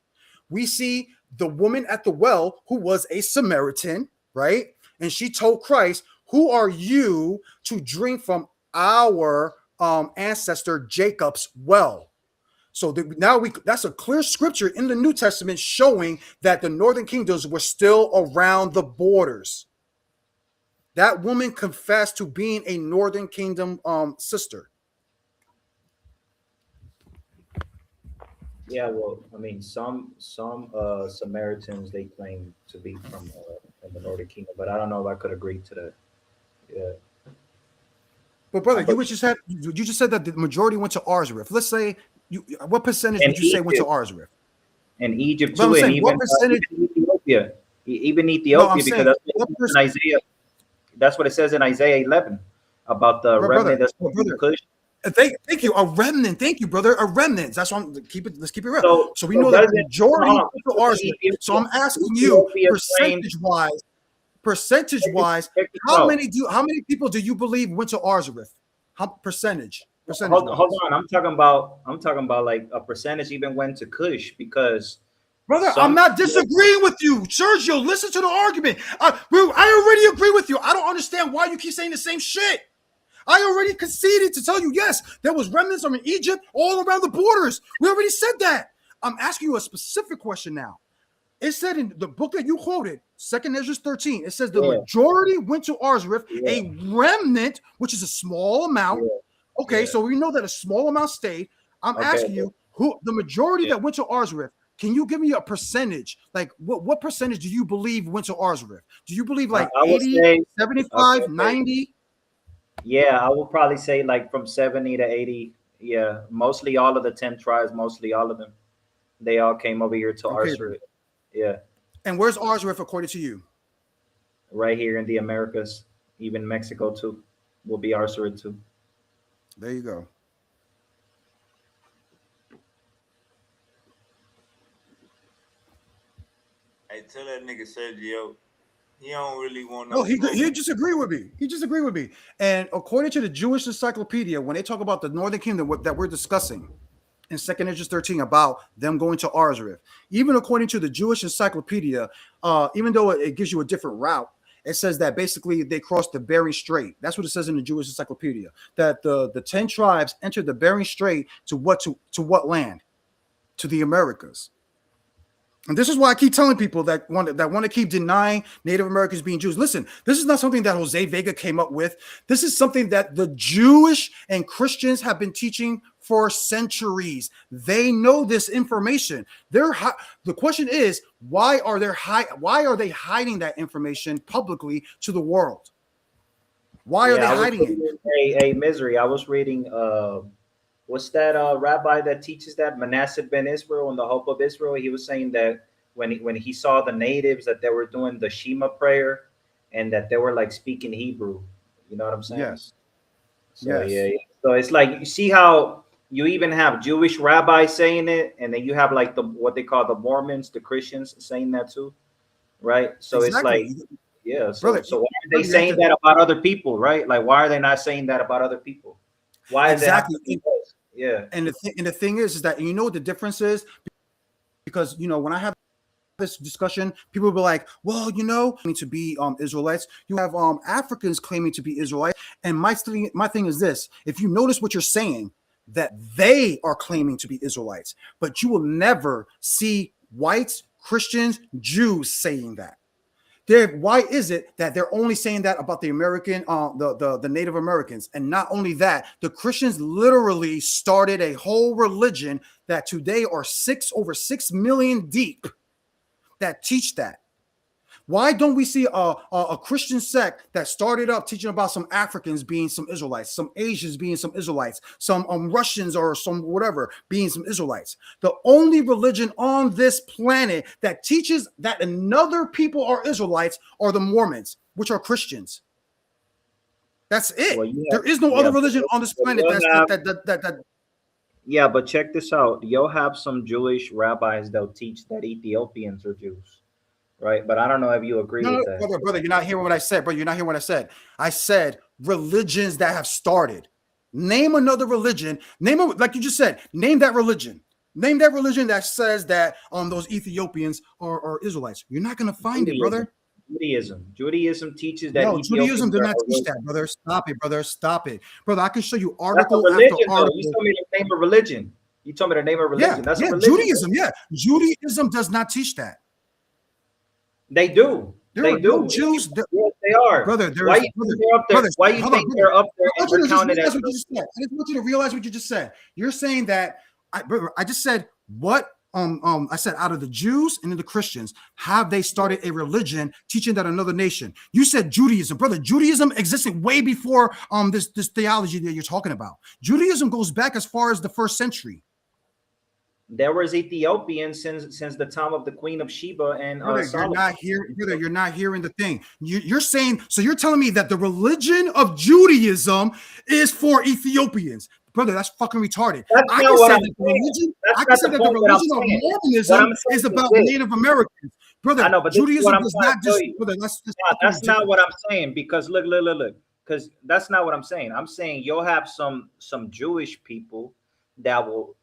we see the woman at the well who was a Samaritan, right? And she told Christ, who are you to drink from our ancestor Jacob's well? So now that's a clear scripture in the New Testament showing that the northern kingdoms were still around the borders. That woman confessed to being a northern kingdom sister. Yeah, well, I mean, some Samaritans, they claim to be from the Northern Kingdom, but I don't know if I could agree to that. Yeah. But brother, But you just said that the majority went to Arzareth. Let's say what percentage in would you say went to Egypt, Arzareth? in Egypt But I'm too, and saying what percentage? even Ethiopia, even No, I'm Ethiopia, because saying that's what what it says in Isaiah. That's what it says in Isaiah 11 about the brother, remnant that's from brother. Cush. Thank you. A remnant. Thank you, brother. A remnant. That's why let's keep it real. So, So we so know that the doesn't majority hold on, went to Arzareth. So I'm asking you, Ethiopia claimed. percentage wise, Check this how out. many people do you believe went to Arzareth? How percentage wise? Hold on. I'm talking about like a percentage even went to Kush because Brother, I'm some. not disagreeing with you. Sergio, listen to the argument. I already agree with you. I don't understand why you keep saying the same shit. I already conceded to tell you, yes, there was remnants from Egypt all around the borders. We already said that. I'm asking you a specific question now. It said in the book that you quoted, 2nd Ezra 13, it says the majority went to Arzareth, a remnant, which is a small amount. Okay, so we know that a small amount stayed. I'm asking you, who the majority that went to Arzareth, can you give me a percentage? Like what percentage do you believe went to Arzareth? Do you believe like I would 80, say 75, 90? Yeah, I would probably say like from 70 to 80. Yeah, mostly all of the 10 tribes, mostly all of them. They all came over here to Arzareth. Yeah. And where's Arzareth according to you? Right here in the Americas, even Mexico too, will be Arzareth too. There you go. Hey, tell that nigga Sergio, he don't really want No, no. he just agreed with me. He just agreed with me. And according to the Jewish Encyclopedia, when they talk about the Northern Kingdom that we're discussing in 2nd Ezra 13 about them going to Arzareth, even according to the Jewish Encyclopedia, even though it gives you a different route, it says that basically they crossed the Bering Strait. That's what it says in the Jewish Encyclopedia. That the 10 tribes entered the Bering Strait to what land? To the Americas. And this is why I keep telling people that want to keep denying Native Americans being Jews. Listen, this is not something that Jose Vega came up with. This is something that the Jewish and Christians have been teaching for centuries. They know this information. The question is, why are they hiding that information publicly to the world? Why are they hiding it? A misery. I was reading what's that rabbi that teaches that Manasseh ben Israel and the Hope of Israel? He was saying that when he saw the natives that they were doing the Shema prayer and that they were like speaking Hebrew. You know what I'm saying? Yes. So, yeah. So it's like you see how you even have Jewish rabbis saying it, and then you have like what they call the Mormons, the Christians saying that too, right? So exactly. It's like, yeah. So, Brother, so why are they saying that about other people, right? Like, why are they not saying that about other people? Why is exactly? Yeah. And the thing is that you know what the difference is, because when I have this discussion, people will be like, well, claiming to be Israelites. You have Africans claiming to be Israelites. And my thing is this: if you notice what you're saying, that they are claiming to be Israelites, but you will never see whites, Christians, Jews saying that. Why is it that they're only saying that about the American, the Native Americans? And not only that, the Christians literally started a whole religion that today are over 6 million deep that teach that. Why don't we see a Christian sect that started up teaching about some Africans being some Israelites, some Asians being some Israelites, some Russians or some whatever being some Israelites? The only religion on this planet that teaches that another people are Israelites are the Mormons, which are Christians. That's it. There is no other religion on this planet that. Yeah, but check this out. You'll have some Jewish rabbis that'll teach that Ethiopians are Jews. Right, but I don't know if you agree with that. Brother, you're not hearing what I said, bro. You're not hearing what I said. I said religions that have started. Name another religion. Like you just said. Name that religion. Name that religion that says that those Ethiopians are Israelites. You're not gonna find it, brother. Judaism teaches that No, Judaism Ethiopians did are. not teach that, brother. Stop it, brother. Stop it, brother. I can show you That's a article after religion, though. You article. told me to name a religion. You told me to name a religion. That's a religion. Judaism. Yeah, Judaism does not teach that. They do. They do. No Jews. Yes, they are. Brother, why you think they're up there? Why you think they're up there and we're counted as? I just want you to realize what you just said. You're saying that I just said what I said out of the Jews and then the Christians, have they started a religion teaching that another nation? You said Judaism, brother. Judaism existed way before this theology that you're talking about. Judaism goes back as far as the 1st century. There was Ethiopians since the time of the Queen of Sheba and you're not here, brother. You're not hearing the thing. You're saying, so you're telling me that the religion of Judaism is for Ethiopians. Brother, that's fucking retarded. I can say that the religion of Mormonism is about Native Americans. Brother, I know, but Judaism does not just, brother, that's not what I'm saying, because look, because that's not what I'm saying. I'm saying you'll have some Jewish people that will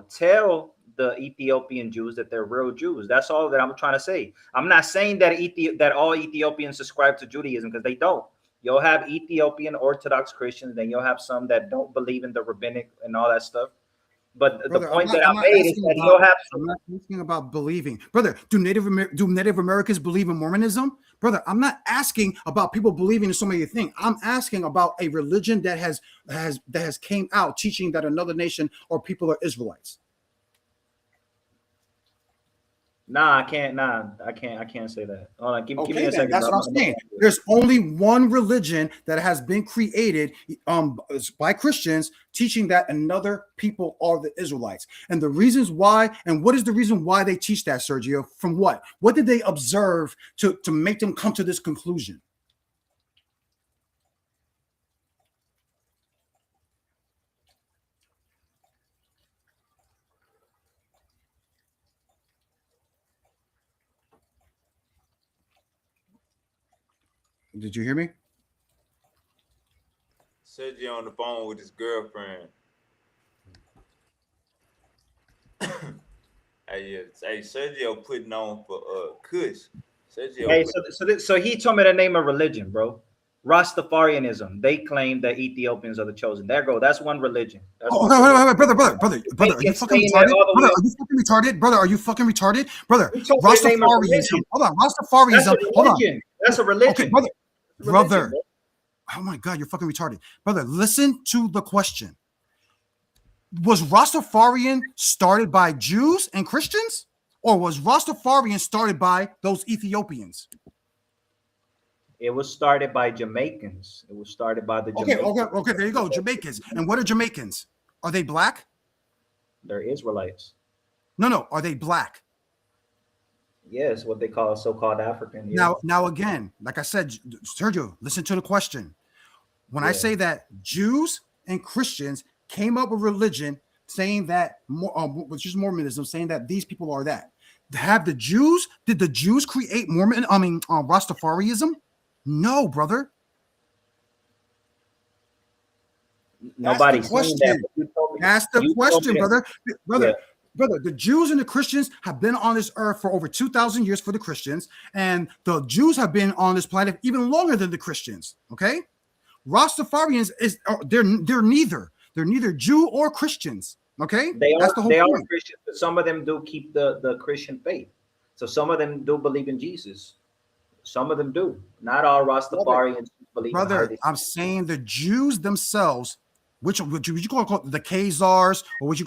tell the Ethiopian Jews that they're real Jews. That's all that I'm trying to say. I'm not saying that that all Ethiopians subscribe to Judaism, because they don't. You'll have Ethiopian Orthodox Christians, then you'll have some that don't believe in the rabbinic and all that stuff. But brother, the point that I made is that you'll have. I'm not asking about believing, brother. Do Native Americans believe in Mormonism, brother? I'm not asking about people believing in so many things. I'm asking about a religion that has came out teaching that another nation or people are Israelites. I can't say that. Hold on, give me a second. That's what I'm saying. There's only one religion that has been created by Christians teaching that another people are the Israelites. And the reasons why, and what is the reason why they teach that, Sergio? From what? What did they observe to make them come to this conclusion? Did you hear me? Sergio on the phone with his girlfriend. Hey, Sergio putting on for Kush. Sergio. Hey, so he told me to name a religion, bro. Rastafarianism. They claim that Ethiopians are the chosen. There go. That's one religion. That's wait, brother. Are you fucking retarded? Brother, are you fucking retarded? Brother, are you fucking retarded? Brother, Rastafarianism. Hold on, Rastafarianism. Hold on. That's a religion. Okay, brother. Oh my God, you're fucking retarded. Brother, listen to the question. Was Rastafarian started by Jews and Christians? Or was Rastafarian started by those Ethiopians? It was started by Jamaicans. It was started by the Jamaicans. Okay, there you go, Jamaicans. And what are Jamaicans? Are they black? They're Israelites. No, are they black? Yes, what they call so-called African. Yeah. Now again, like I said, Sergio, listen to the question. When I say that Jews and Christians came up with religion saying that, which is Mormonism, saying that these people are that. Did the Jews create Rastafarianism? No, brother. Nobody's saying that. That's the question, brother. Brother, the Jews and the Christians have been on this earth for over 2,000 years for the Christians, and the Jews have been on this planet even longer than the Christians. Okay, Rastafarians they're neither. They're neither Jew or Christians. Okay, that's the whole point. Are Christians, but some of them do keep the Christian faith. So some of them do believe in Jesus. Some of them do. Not all Rastafarians believe. Brother, I'm saying the Jews themselves. Which you call the Khazars, or what you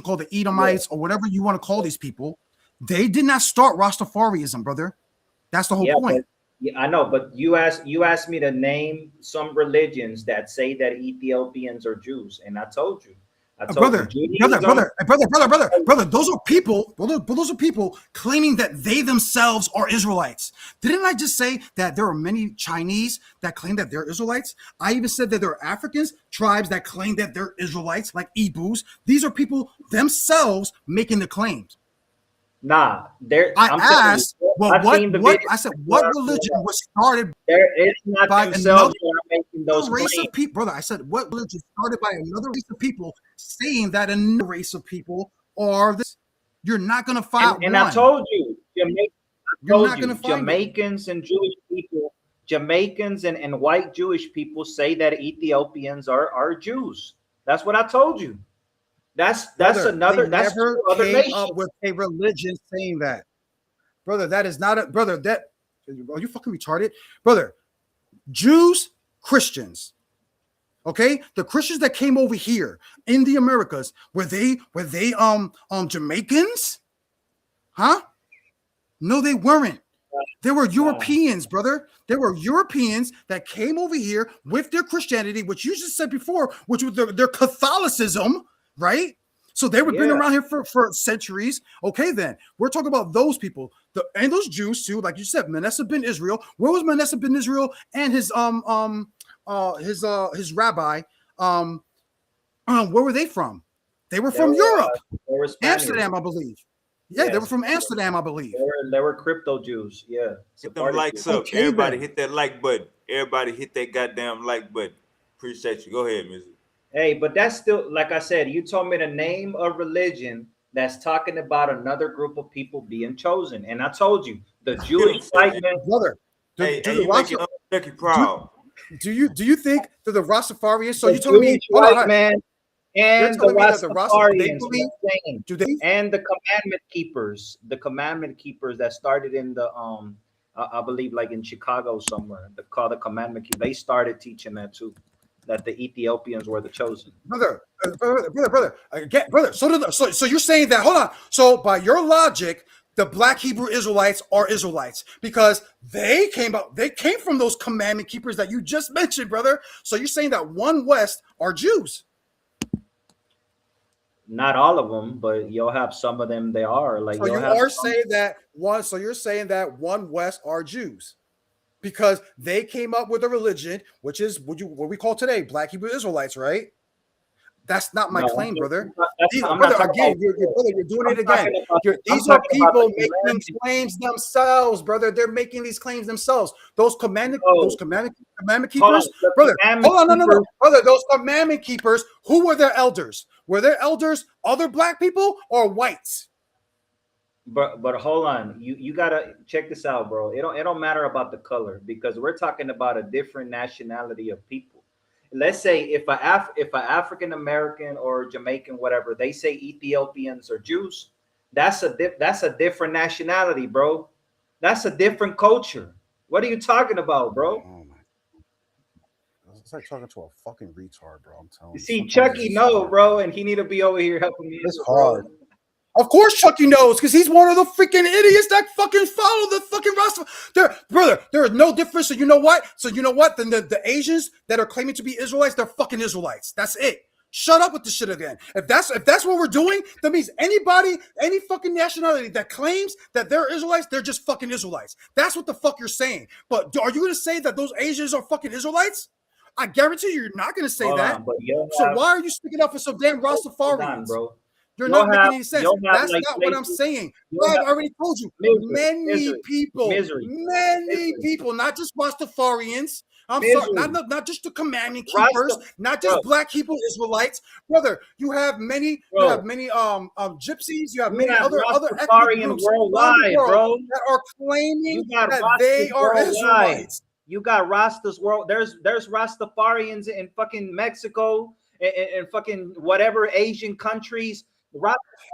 call the Edomites, or whatever you want to call these people, they did not start Rastafarianism, brother. That's the whole point. I know, but you asked me to name some religions that say that Ethiopians are Jews, and I told you. Brother, those are people. Those are people claiming that they themselves are Israelites. Didn't I just say that there are many Chinese that claim that they're Israelites? I even said that there are Africans, tribes that claim that they're Israelites, like Igbos. These are people themselves making the claims. Nah, I said, what religion was started by another race of people? Brother, I said, what religion started by another race of people saying that another race of people or this. You're not going to find And I one. told you, You're not going to find Jamaicans and Jewish people, Jamaicans and white Jewish people say that Ethiopians are Jews. That's what I told you. That's another. That's never other came nation. up with a religion saying that, brother. That is not a brother. That are you fucking retarded, brother? Jews, Christians. Okay, the Christians that came over here in the Americas were they Jamaicans? Huh? No, they weren't. They were Europeans, brother. They were Europeans that came over here with their Christianity, which you just said before, which was their Catholicism, right? So they were been around here for centuries. Okay, then we're talking about those people, and those Jews too, like you said, Manasseh ben Israel. Where was Manasseh ben Israel and his rabbi? Where were they from? They were from Europe, they were Amsterdam, I believe. Yeah, they were from Amsterdam, I believe. They were crypto Jews. Yeah. Hit them likes up. Okay, everybody hit that like button. Everybody hit that goddamn like button. Appreciate you. Go ahead, Mr. Hey, but that's still, like I said, you told me to name a religion that's talking about another group of people being chosen. And I told you, the Jewish white men. Brother, you making Kentucky proud. Do you think that the Rastafarians, so the you telling me, white man and the Rastafarians, and the commandment keepers that started in the I believe like in Chicago somewhere, called the commandment keepers, they started teaching that too, that the Ethiopians were the chosen. Brother. Again, brother. So you're saying that, hold on. So by your logic, the Black Hebrew Israelites are Israelites because they came from those commandment keepers that you just mentioned, brother. So you're saying that One West are Jews. Not all of them, but you'll have some of them. They are like. So you're saying that One West are Jews because they came up with a religion, which is what we call today Black Hebrew Israelites, right? That's not my claim, brother. Again, you're doing it again. These are people making claims themselves, brother. They're making these claims themselves. Those commandment keepers, brother. Hold on, no, brother. Those commandment keepers. Who were their elders? Were their elders other black people or whites? But hold on, you gotta check this out, bro. It don't matter about the color because we're talking about a different nationality of people. Let's say if a African American or Jamaican, whatever, they say Ethiopians or Jews, that's a different nationality, bro. That's a different culture. What are you talking about, bro? Oh my! It's like talking to a fucking retard, bro. I'm telling you. See, Chucky, bro, and he need to be over here helping me. It's hard. Of course Chucky knows, because he's one of the freaking idiots that fucking follow the fucking roster. Brother, there is no difference. So you know what? Then the Asians that are claiming to be Israelites, they're fucking Israelites. That's it. Shut up with the shit again. If that's what we're doing, that means any fucking nationality that claims that they're Israelites, they're just fucking Israelites. That's what the fuck you're saying. But are you going to say that those Asians are fucking Israelites? I guarantee you're not going to say that. So why are you sticking up for some damn Rastafarians, bro? You're not making any sense. That's not what I'm saying. I already told you. Many people, not just Rastafarians. I'm sorry, not just the commandment keepers, not just Black Hebrew Israelites, brother. You have many, gypsies. You have many other ethnic groups worldwide, bro, that are claiming that they are Israelites. You got Rastas world. There's Rastafarians in fucking Mexico and fucking whatever Asian countries.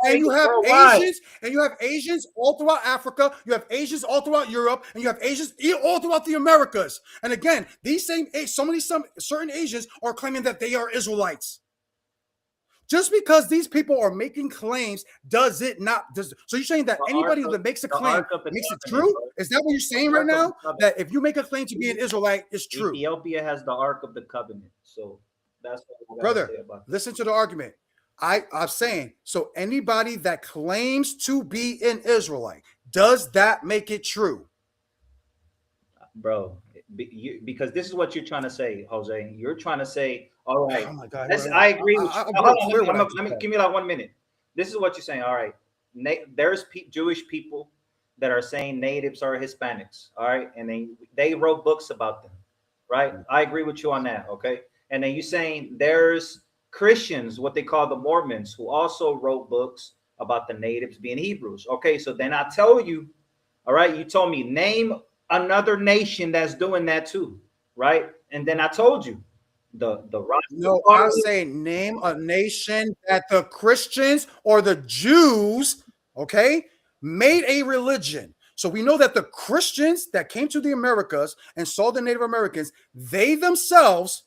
And you have Asians, and you have Asians all throughout Africa. You have Asians all throughout Europe, and you have Asians all throughout the Americas. And again, these certain Asians are claiming that they are Israelites. Just because these people are making claims, so you're saying that anybody that makes a claim makes it true? Is that what you're saying right now? That if you make a claim to be an Israelite, it's true. Ethiopia has the Ark of the Covenant, so that's what brother. Listen to the argument. I'm saying, so anybody that claims to be an Israelite, does that make it true? Bro, because this is what you're trying to say, Jose. You're trying to say, all right, oh my God, I agree with you. Give me like 1 minute. This is what you're saying. All right, there's Jewish people that are saying natives are Hispanics, all right? And they wrote books about them, right? I agree with you on that, okay? And then you're saying there's Christians, what they call the Mormons, who also wrote books about the natives being Hebrews. Okay, so then I tell you, all right, you told me name another nation that's doing that too, right? And then I told you the No, I'm Rastafarian. saying name a nation that the Christians or the Jews, okay, made a religion. So we know that the Christians that came to the Americas and saw the Native Americans, they themselves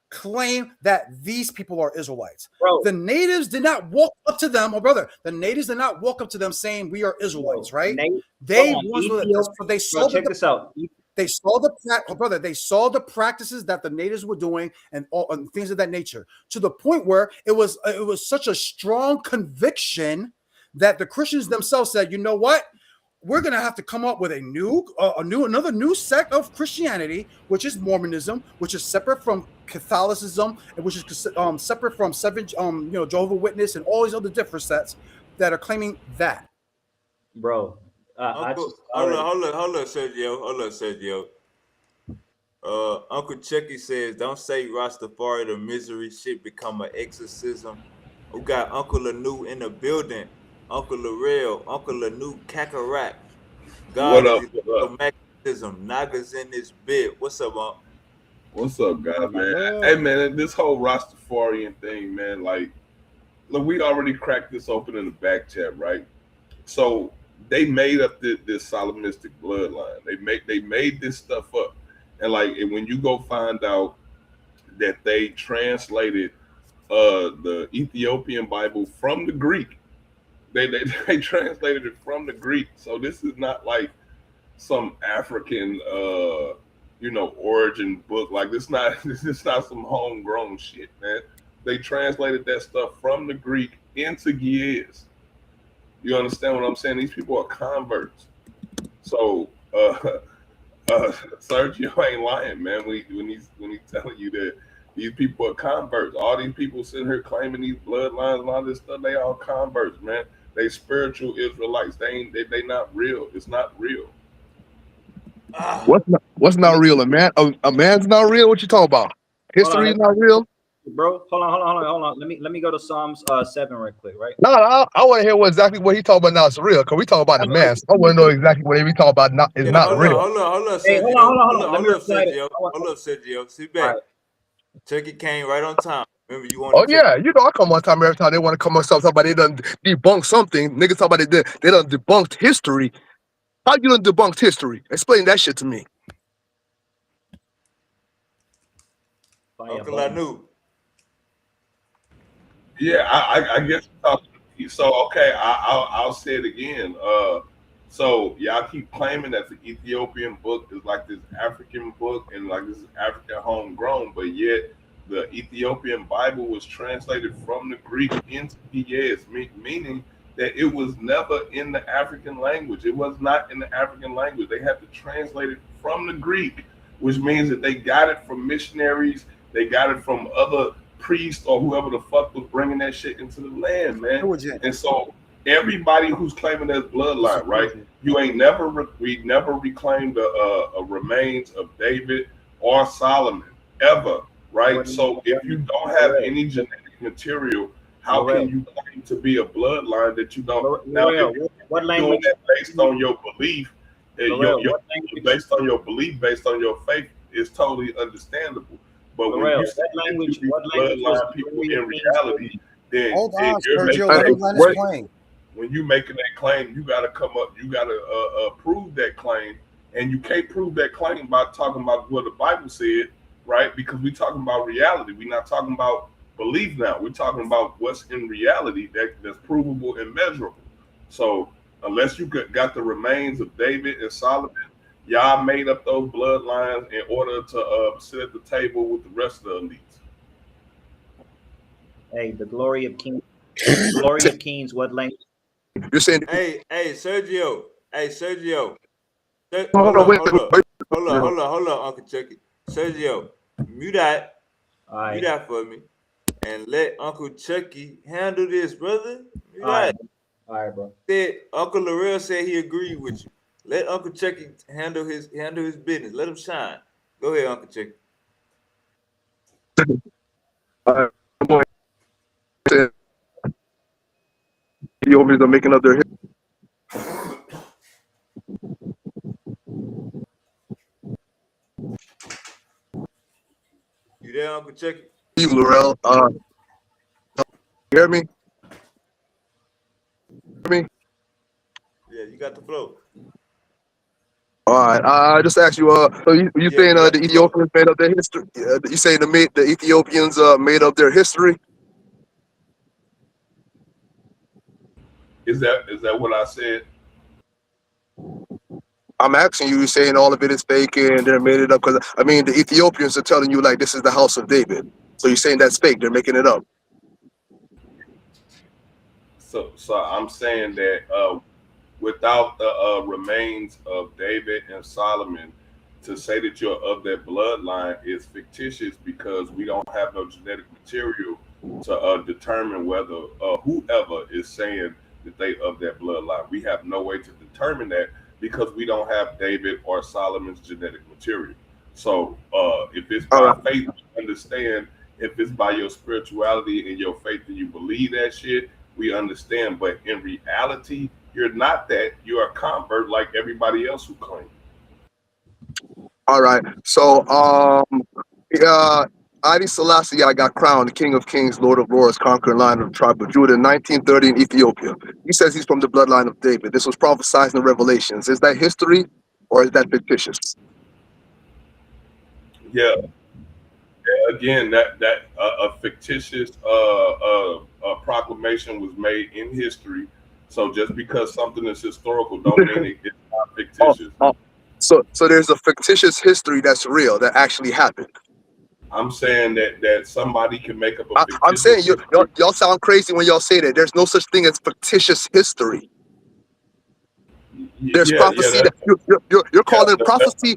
claim that these people are Israelites. Bro, The natives did not walk up to them, oh brother. The natives did not walk up to them saying we are Israelites, bro, right? Nate, hold They on, ones that Ethiopia. so they Bro, saw check the this out. they saw the oh, brother. They saw the practices that the natives were doing and all and things of that nature to the point where it was such a strong conviction that the Christians themselves said, you know what? We're gonna have to come up with another new sect of Christianity, which is Mormonism, which is separate from Catholicism, and which is separate from seven Jehovah Witness and all these other different sets that are claiming that. Bro, I Uncle, just already. hold up, Sergio. Uncle Chucky says, "Don't say Rastafari the misery shit become an exorcism." We got Uncle Lanu in the building. Uncle Larell, Uncle Lanu Kakarot. What God is up? What up? electromagnetism. Naga's in this bit. What's up, Unc? What's up, guys, man? Hey, Hello. man, this whole Rastafarian thing, man. Like, look, we already cracked this open in the back chat, right? So they made up this Solomistic bloodline. They made this stuff up, and like, and when you go find out that they translated the Ethiopian Bible from the Greek, they they translated it from the Greek. So this is not like some African origin book. Like this not this is not some homegrown shit, man. They translated that stuff from the Greek into Ge'ez. You understand what I'm saying? These people are converts. So Sergio ain't lying, man. When he's telling you that these people are converts. All these people sitting here claiming these bloodlines and all this stuff, they all converts, man. They spiritual Israelites. They not real. It's not real. Ah, What's not real? A man's not real? What you talking about? Hold on, History is not real? bro. Hold on. Let me go to Psalms 7 right quick, right? No, I want to hear exactly what he talking about now is real. Cause we talk about the man. So I want to know exactly what he talking about not is yeah, not real. hold on, Hey, Sergio. hold on. Let me reply to. Hold up, Sergio. Sit All back. right. Chucky came right on time. Remember, you Oh wanted to. yeah, I come on time every time they want to come on something about they done debunk something. Niggas talk about they done debunked history. How you done debunked history? Explain that shit to me. Fire Uncle, I button. knew. Yeah, I guess so. Okay, I'll say it again. So y'all keep claiming that the Ethiopian book is like this African book and like this is African homegrown, but yet the Ethiopian Bible was translated from the Greek into Ge'ez, meaning that it was never in the African language. It was not in the African language. They had to translate it from the Greek, which means that they got it from missionaries. They got it from other priest or whoever the fuck was bringing that shit into the land, man. And so everybody who's claiming their bloodline, right? You ain't never we never reclaimed a remains of David or Solomon ever, right? So if you don't have any genetic material, how can you claim to be a bloodline that you don't? Now, if you're doing that based on your belief, based on your belief, based on your faith, is totally understandable. But when you say that you be bloodline people in reality, then Hold on, you're making Sergio. Let him land his plane. when you making that claim, you got to come up, you got to prove that claim, and you can't prove that claim by talking about what the Bible said, right? Because we're talking about reality. We're not talking about belief now. We're talking about what's in reality that's provable and measurable. So unless you got the remains of David and Solomon, y'all made up those bloodlines in order to sit at the table with the rest of the elites. Hey, the glory of Kings. Glory of Kings. What language? You're saying Hey, Sergio. hold on, wait, Hold on, Uncle Chucky. Sergio, mute that. All right. Mute that for me. And let Uncle Chucky handle this, brother. Mute All right. that. All right, bro. Uncle Larell said he agreed with you. Let Uncle Chucky handle his business. Let him shine. Go ahead, Uncle Chucky. Ethiopians are making up their You there, Uncle Chucky? history, Laurel. You hear me? Hear me? Yeah, you got the flow. All right. I just asked you. So you Yeah, saying you got the the flow. Ethiopians made up their history? You saying the Ethiopians made up their history? Is that what I said? I'm asking you. You saying all of it is fake and they're made it up? Because I mean, the Ethiopians are telling you like this is the house of David. So you're saying that's fake? They're making it up. So I'm saying that without the remains of David and Solomon, to say that you're of that bloodline is fictitious because we don't have no genetic material to determine whether whoever is saying that they of that bloodline. We have no way to determine that because we don't have David or Solomon's genetic material. So if it's All by right. faith, you understand. If it's by your spirituality and your faith and you believe that shit, we understand. But in reality, you're not that. You're a convert like everybody else who claims. All right. So Adi Selassie, I got crowned the King of Kings, Lord of Lords, conquering lion of the tribe of Judah in 1930 in Ethiopia. He says he's from the bloodline of David. This was prophesied in the Revelations. Is that history or is that fictitious? Yeah. Again, that a fictitious proclamation was made in history. So just because something is historical, don't mean it's not Oh, fictitious. oh. So there's a fictitious history that's real that actually happened. I'm saying that somebody can make up a I'm fictitious saying history. y'all sound crazy when y'all say that. There's no such thing as fictitious history. There's Yeah, prophecy that you're calling prophecy.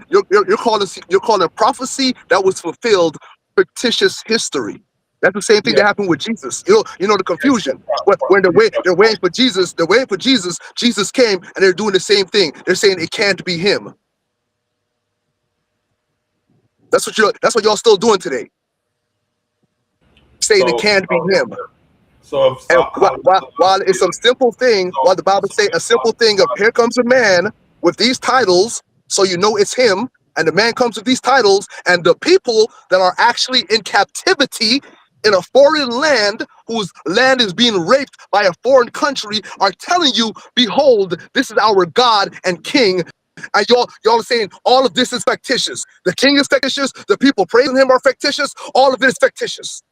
You're calling prophecy that was fulfilled fictitious history. That's the same thing yeah, that happened with Jesus. You know the yeah, confusion. When they're waiting for Jesus, Jesus came and they're doing the same thing. They're saying it can't be him. That's what y'all still doing today. Saying it so can't be him. so if And while it's some simple thing, while the Bible say a simple thing of here comes a man with these titles, so you know it's him, and the man comes with these titles, and the people that are actually in captivity in a foreign land, whose land is being raped by a foreign country, are telling you, behold, this is our God and King. And y'all are saying all of this is fictitious. The king is fictitious, the people praising him are fictitious, all of it is fictitious.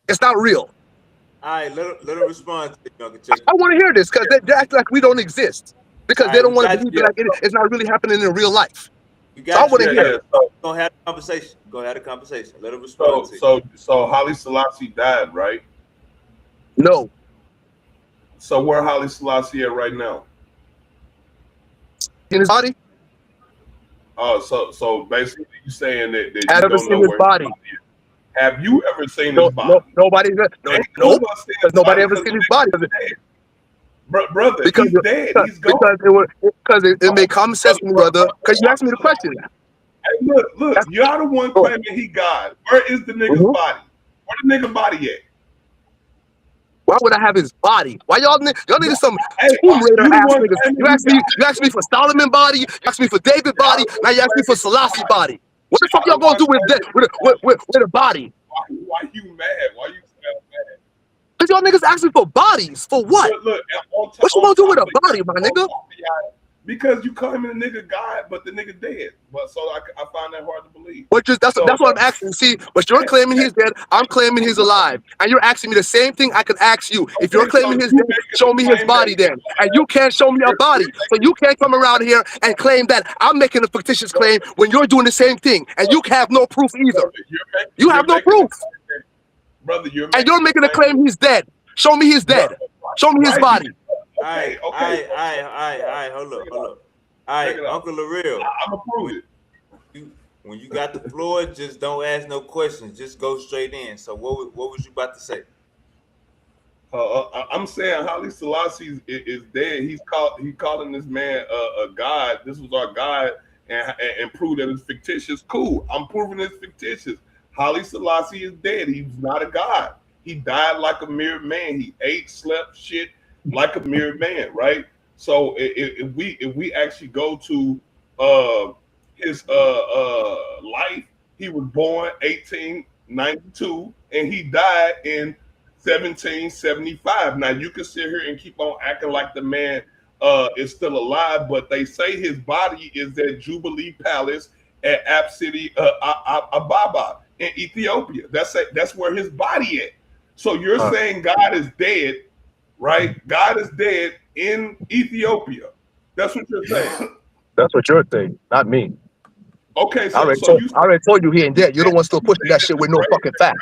It's not real. All right, let her respond to you, Uncle I Chucky. want to hear this because they act like we don't exist All because they right, we don't want to got believe you. that it's not really happening in real life. We So I got want you. to We hear got yeah. it. you. Go ahead a conversation. Go ahead a conversation. Let her respond to you. So Haile Selassie died, right? No, So where Haile Selassie at right now? in his body. So basically you saying that Have you ever don't seen know his where his body? body is. Have you ever seen his No, body? nobody. No, Ain't none nope. of us seen his Because nobody body ever because seen the his body. nigga's dead. Brother, Because he's dead. He's gone. it made common sense to me, brother. Because you asked me the question. Hey, look, y'all the one Oh, claiming he God. Where is the nigga's mhm. body? Where the nigga body at? Why would I have his body? Why y'all niggas some Hey, Tomb Raider you the ass one niggas? claiming You he asked me. God. You asked me for Solomon body. You asked me for David Y'all body. the Now one you ask me for claiming he Selassie God. body. What the fuck Y'all y'all the gonna one do with claiming he God. the body? Why you mad? Why you sound mad? Because y'all niggas asking for bodies. For what? Look, What you on gonna do with top a of body, my on nigga? top of y'all, because you claiming the nigga God, but the nigga dead. But so I find that hard to believe. That's So what I'm asking. See, but you're claiming he's dead. I'm claiming he's alive. And you're asking me the same thing I could ask you. If you're okay, so claiming he's you dead, making show the me his claim that body he's then. And you alive. can't show me a You're body. So you can't come around here and claim that I'm making a fictitious claim when you're doing the same thing. And you have no proof either. brother, You have you're no making the proof. claim that, brother, you're And making you're the making a claim, claim he's dead. Show me he's dead. Show me his right? body. All right, all Okay. right, all right, all right, all right. Hold up, Bring it hold up. up. All Bring right, it up. Uncle Larreal. I'm gonna prove When it. you got the floor, just don't ask no questions. Just go straight in. So what was you about to say? I'm saying Haile Selassie is dead. He calling this man a god. This was our god, and prove that it's fictitious. Cool. I'm proving it's fictitious. Haile Selassie is dead. He's not a god. He died like a mere man. He ate, slept, shit, like a mere man, right? So if we actually go to his life, he was born 1892 and he died in 1775. Now you can sit here and keep on acting like the man is still alive, but they say his body is at Jubilee Palace at App City, Ababa in Ethiopia. That's where his body at. So you're saying God is dead, right? God is dead in Ethiopia. That's what you're saying. That's what you're saying, not me. Okay, I already told you he ain't dead. You're the one still pushing that shit with no fucking fact.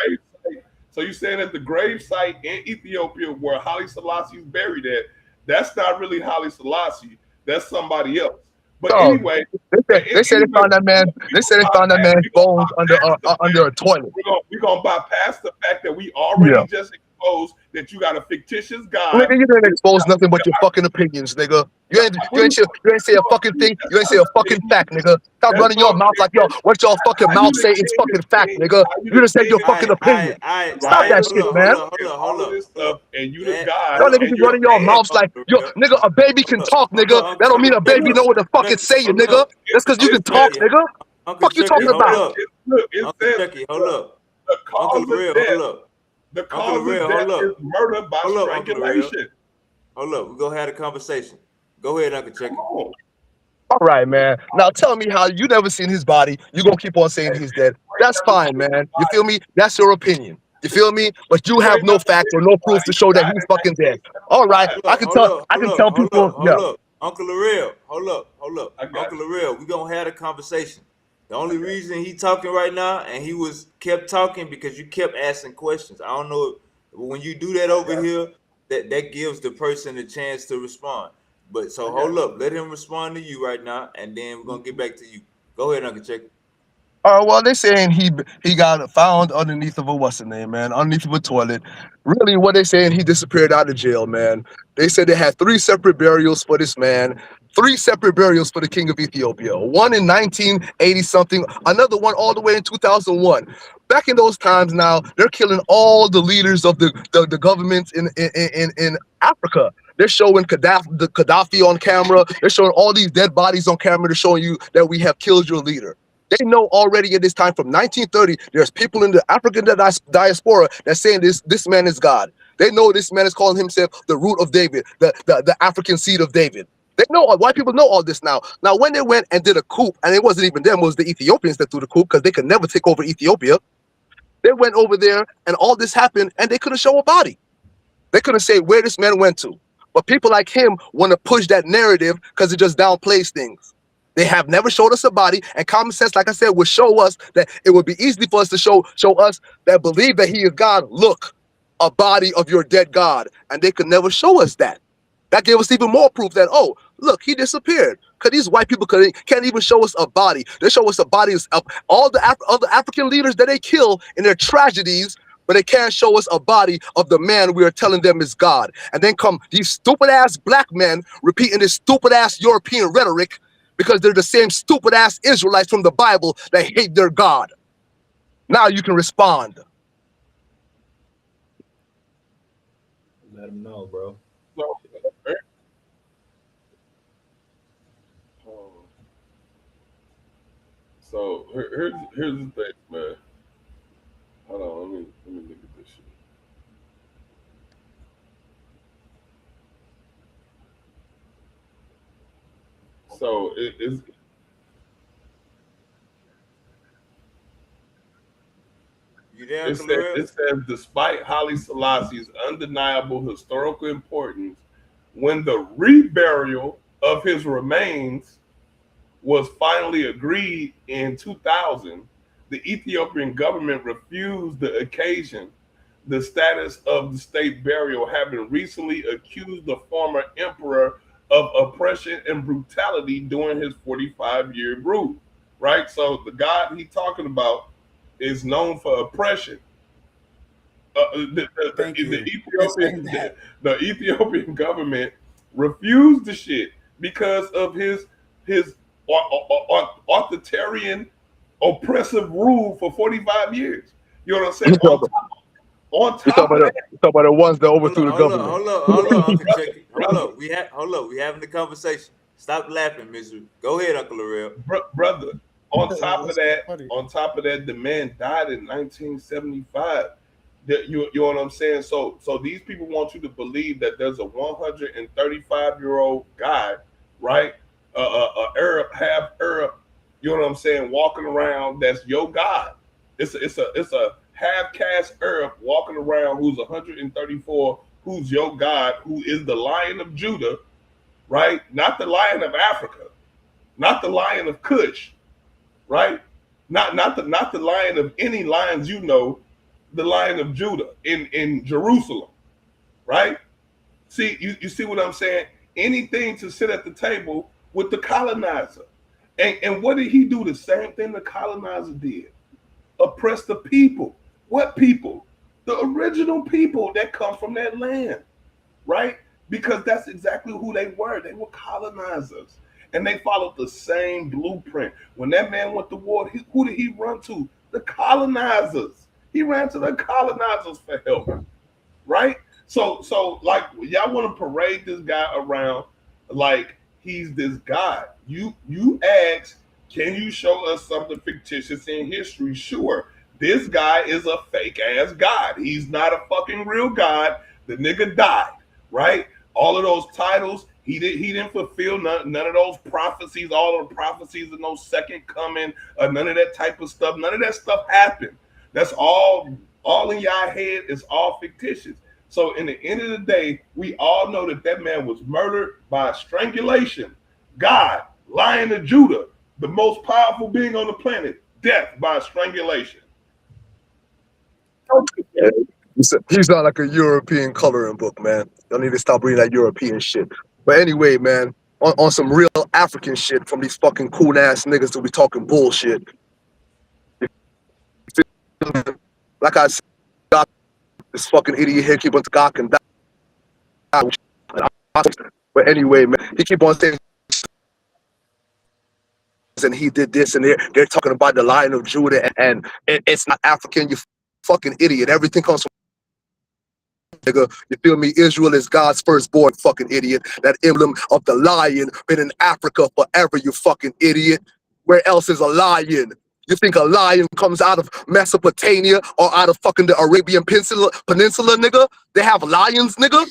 So you're saying that the grave site in Ethiopia where Haile Selassie is buried at, that's not really Haile Selassie. That's somebody else. But anyway, they said they found that man. They said they found that man's bones under a toilet. We're gonna bypass the fact that we already just exposed that you got a fictitious God. Nigga, you didn't expose nothing but your fucking opinions, nigga. You ain't say a fucking thing. You ain't say a fucking fact, nigga. Stop running your mouth like y'all. What y'all fucking mouth say is fucking fact, nigga. You just said your fucking opinion. Stop that shit, man. Hold up. And you the God. Y'all niggas be running your mouths like, yo, nigga, a baby can talk, nigga. That don't mean a baby know what the fuck it's saying, nigga. That's because you can talk, nigga. Fuck you talking about? It says, hold up. The cause of death. The cause of death is murder by strangulation. Hold up, we're gonna have a conversation. Go ahead, Uncle Chucky. All right, man. Now tell me how you never seen his body. You gonna keep on saying he's dead. That's fine, man. You feel me? That's your opinion. You feel me? But you have no facts or no proof to show that he's fucking dead. All right, I can tell people. Yeah. Uncle Lareal, hold up. Uncle Lareal, we're gonna have a conversation. The only reason he talking right now, and he kept talking because you kept asking questions. I don't know when you do that over here, that gives the person a chance to respond. But so hold up, let him respond to you right now, and then we're gonna get back to you. Go ahead, Uncle Chucky. Well, they're saying he got found underneath of a what's the name, man, underneath of a toilet. Really, what they saying, he disappeared out of jail, man. They said they had 3 separate burials for this man, 3 separate burials for the king of Ethiopia. One in 1980 something, another one all the way in 2001. Back in those times, now they're killing all the leaders of the governments in Africa. They're showing Gaddafi on camera. They're showing all these dead bodies on camera. They're showing you that we have killed your leader. They know already at this time from 1930, there's people in the African diaspora that's saying this man is God. They know this man is calling himself the root of David, the African seed of David. They know, white people know all this now. Now, when they went and did a coup, and it wasn't even them, it was the Ethiopians that threw the coup because they could never take over Ethiopia. They went over there and all this happened and they couldn't show a body. They couldn't say where this man went to. But people like him want to push that narrative because it just downplays things. They have never showed us a body, and common sense, like I said, would show us that it would be easy for us to show us that believe that he is God. Look, a body of your dead God, and they could never show us that. That gave us even more proof that, oh, look, he disappeared. Because these white people can't even show us a body. They show us a body of all the other African leaders that they kill in their tragedies, but they can't show us a body of the man we are telling them is God. And then come these stupid-ass black men repeating this stupid-ass European rhetoric because they're the same stupid-ass Israelites from the Bible that hate their God. Now you can respond. Let them know, bro. So here's the thing, man. Hold on, let me look at this shit. So it says, despite Haile Selassie's undeniable historical importance, when the reburial of his remains was finally agreed in 2000, the Ethiopian government refused the occasion, the status of the state burial, having recently accused the former emperor of oppression and brutality during his 45-year rule. Right? So the God he's talking about is known for oppression. The Ethiopian government refused the shit because of his authoritarian, oppressive rule for 45 years. You know what I'm saying? On You top of that, talk about the ones that overthrew the Hold up, government. hold up, Uncle Chucky. brother, Hold up. We having the conversation. Stop laughing, misery. Go ahead, Uncle Larrell. brother. On top of That's so that, funny. the man died in 1975. You know what I'm saying? So these people want you to believe that there's a 135-year-old guy, right? Arab, half Arab. You know what I'm saying? Walking around, that's your God. It's a half caste Arab walking around who's 134, who's your God, who is the Lion of Judah, right? Not the Lion of Africa, not the Lion of Kush, right? Not the lion of any lions you know, the Lion of Judah in Jerusalem, right? See, you see what I'm saying? Anything to sit at the table with the colonizer. And what did he do? The same thing the colonizer did. Oppress the people. What people? The original people that come from that land, right? Because that's exactly who they were. They were colonizers. And they followed the same blueprint. When that man went to war, who did he run to? The colonizers. He ran to the colonizers for help, right? So like y'all want to parade this guy around like he's this god. You ask, can you show us something fictitious in history? Sure. This guy is a fake ass god. He's not a fucking real god. The nigga died, right? All of those titles, he didn't fulfill none of those prophecies, all of the prophecies of no second coming, none of that type of stuff. None of that stuff happened. That's all in y'all head is all fictitious. So in the end of the day, we all know that man was murdered by strangulation. God, Lion of Judah, the most powerful being on the planet, death by strangulation. He's not like a European coloring book, man. Y'all need to stop reading that European shit. But anyway, man, on some real African shit from these fucking cool ass niggas who be talking bullshit. Like I said, this fucking idiot here keep on talking. But anyway, man, he keep on saying and he did this and they're talking about the Lion of Judah and it's not African, you fucking idiot. Everything comes from nigga. You feel me? Israel is God's firstborn, fucking idiot. That emblem of the lion been in Africa forever, you fucking idiot. Where else is a lion? You think a lion comes out of Mesopotamia or out of fucking the Arabian Peninsula, nigga? They have lions, nigga?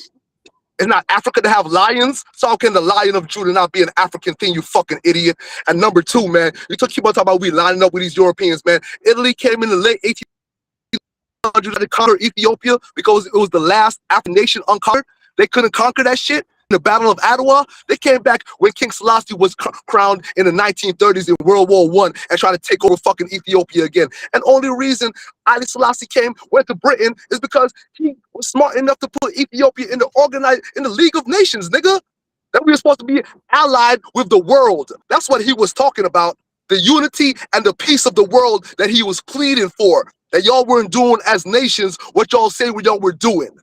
It's not Africa to have lions. So how can the Lion of Judah not be an African thing, you fucking idiot? And number two, man, you keep on talking about we lining up with these Europeans, man. Italy came in the late 1800s to conquer Ethiopia because it was the last African nation unconquered. They couldn't conquer that shit. In the Battle of Adwa, they came back when King Selassie was crowned in the 1930s in World War I and tried to take over fucking Ethiopia again. And only reason Ali Selassie went to Britain is because he was smart enough to put Ethiopia in the League of Nations, nigga. That we were supposed to be allied with the world. That's what he was talking about. The unity and the peace of the world that he was pleading for. That y'all weren't doing as nations what y'all say y'all were doing.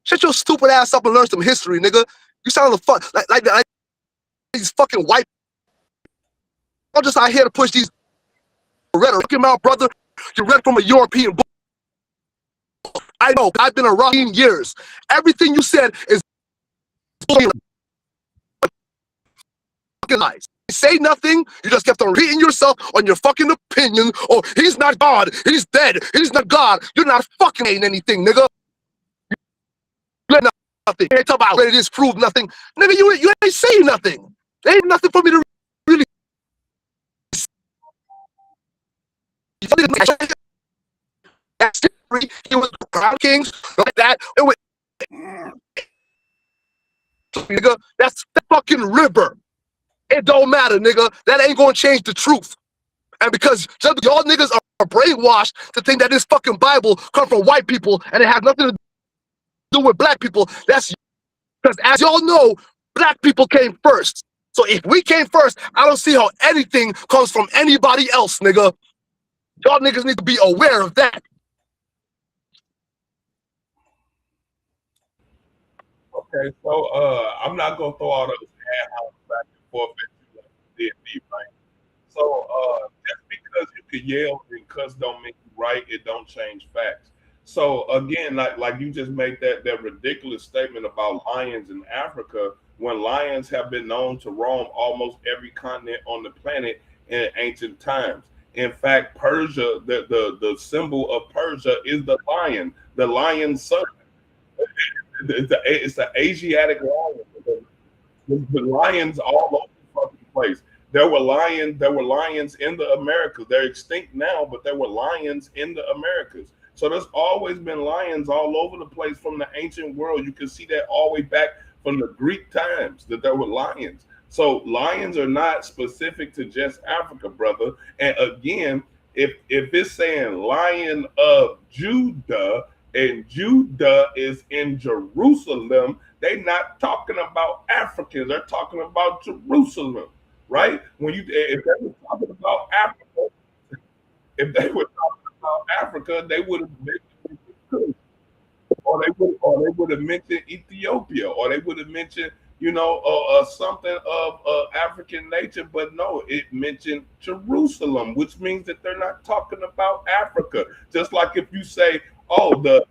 Shut your stupid ass up and learn some history, nigga. You sound like these fucking white. I'm just out here to push these rhetoric. Come out, brother. You read from a European book. I know. I've been around years. Everything you said is fucking lies. You say nothing. You just kept on repeating yourself on your fucking opinion. Oh, he's not God. He's dead. He's not God. You're not fucking ain't anything, nigga. You're nothing. You ain't talking about ready to disprove nothing. Nigga, you ain't saying nothing. There ain't nothing for me to really he was crown kings like that. It was, nigga, that's the fucking river. It don't matter, nigga. That ain't gonna change the truth. And because just y'all niggas are brainwashed to think that this fucking Bible come from white people and it has nothing to do with black people, that's because as y'all know, black people came first. So if we came first, I don't see how anything comes from anybody else, nigga. Y'all niggas need to be aware of that. Okay, so I'm not gonna throw all those ad hocs back and forth at you like you did me, right? So just because you can yell and cuss don't make you right, it don't change facts. So again, like you just made that ridiculous statement about lions in Africa, when lions have been known to roam almost every continent on the planet in ancient times. In fact, Persia, the symbol of Persia is the lion, the lion son. It's the Asiatic lion. The lions all over the fucking place. There were lions in the Americas. They're extinct now, but there were lions in the Americas. So there's always been lions all over the place from the ancient world. You can see that all the way back from the Greek times that there were lions. So lions are not specific to just Africa, brother. And again, if it's saying Lion of Judah and Judah is in Jerusalem, they're not talking about Africans. They're talking about Jerusalem, right? When you if they were talking about Africa, if they were talking about Africa, they would have mentioned, or they would have mentioned Ethiopia, or they would have mentioned, something of African nature. But no, it mentioned Jerusalem, which means that they're not talking about Africa. Just like if you say, oh, the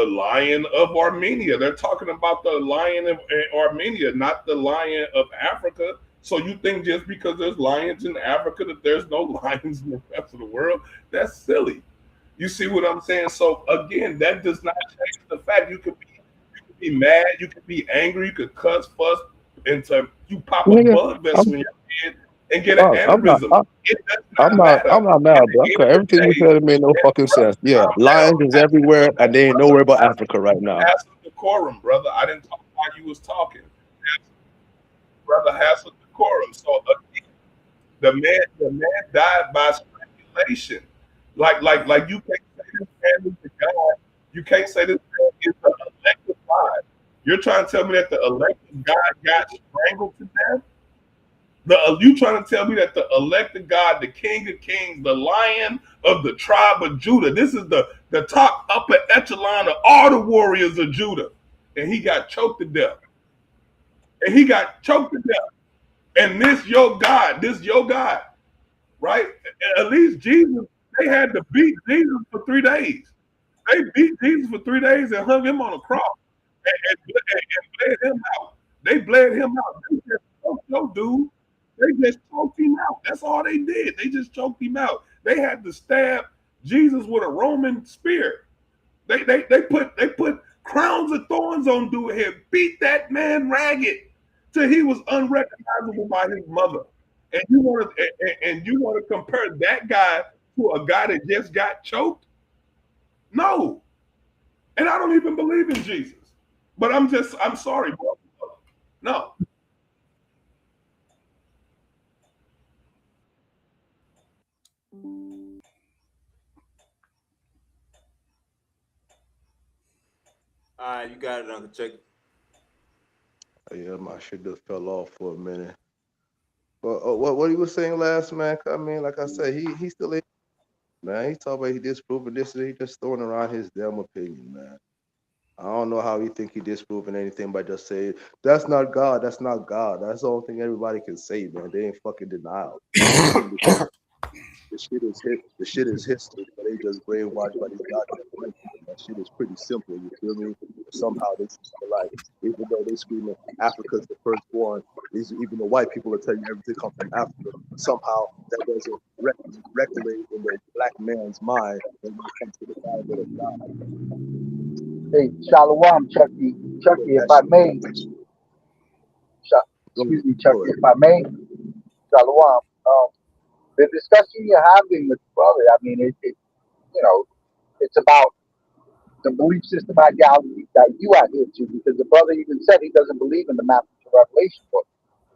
lion of Armenia, they're talking about the lion of Armenia, not the lion of Africa. So you think just because there's lions in Africa that there's no lions in the rest of the world? That's silly. You see what I'm saying? So again, that does not change the fact you could be mad, you could be angry, you could cuss, fuss, until you pop a Nigga, blood vessel I'm in your head and get an I'm not aneurysm. It does I'm not not I'm matter. not At mad, bro. the end Cause of the everything you day, said made no fucking sense. Yeah, calm lions down. is everywhere, and they ain't nowhere but Africa right now. Have some decorum, brother. I didn't talk while you was talking. Brother, have some decorum. So again, the man died by strangulation. Like you can't say this man is the God. You can't say this man is the elected God. You're trying to tell me that the elected God got strangled to death? You trying to tell me that the elected God, the King of Kings, the Lion of the tribe of Judah, this is the top upper echelon of all the warriors of Judah, and he got choked to death. And he got choked to death. And this your God, right? At least Jesus, they had to beat Jesus for 3 days. They beat Jesus for 3 days and hung him on a cross and bled him out. They bled him out. They just choked no dude. They just choked him out. That's all they did. They just choked him out. They had to stab Jesus with a Roman spear. They put crowns of thorns on dude head, beat that man ragged till he was unrecognizable by his mother. And you want to compare that guy to a guy that just got choked? No. And I don't even believe in Jesus. But I'm sorry, bro. No. All right, you got it, Uncle Chuck. Yeah, my shit just fell off for a minute. But what he was saying last, man? I mean, like I said, he still ain't, man. He talking about he disproving this, and he just throwing around his damn opinion, man. I don't know how he think he disproving anything by just saying that's not God, that's not God. That's the only thing everybody can say, man. They ain't fucking denial. They think the shit is history, but they just brainwashed by these goddamn white people. That shit is pretty simple, you feel me? Somehow they feel like, even though they screaming Africa's the firstborn, even the white people will tell you everything comes from Africa. Somehow that doesn't regulate in the black man's mind when it comes to the Bible of God. Hey, Shalom, Chucky. Chucky, if I may, excuse me, Chucky, if I may, Shalom. The discussion you're having with the brother, I mean, it's about the belief system ideology that you adhere to, because the brother even said he doesn't believe in the Matthew to Revelation book.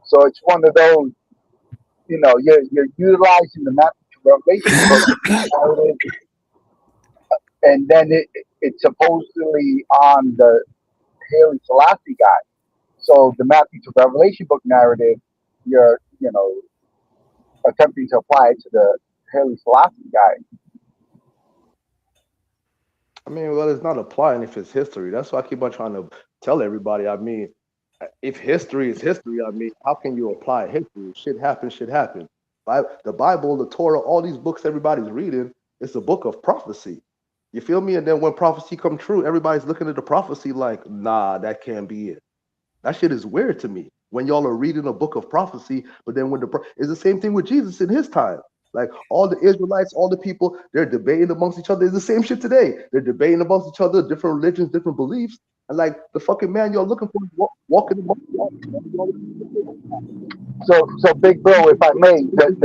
So it's one of those, you're utilizing the Matthew to Revelation book, and then it's supposedly on the Haley Selassie guy. So the Matthew to Revelation book narrative, you're, attempting to apply it to the Haley Selassie guy. I mean, well, it's not applying if it's history. That's why I keep on trying to tell everybody. I mean, if history is history, I mean, how can you apply history? Shit happens, shit happens. The Bible, the Torah, all these books everybody's reading, it's a book of prophecy. You feel me? And then when prophecy come true, everybody's looking at the prophecy like, nah, that can't be it. That shit is weird to me. When y'all are reading a book of prophecy, but then when it's the same thing with Jesus in his time. Like all the Israelites, all the people, they're debating amongst each other. It's the same shit today. They're debating amongst each other, different religions, different beliefs, and like the fucking man y'all looking for is walking amongst y'all. So big bro, if I may, but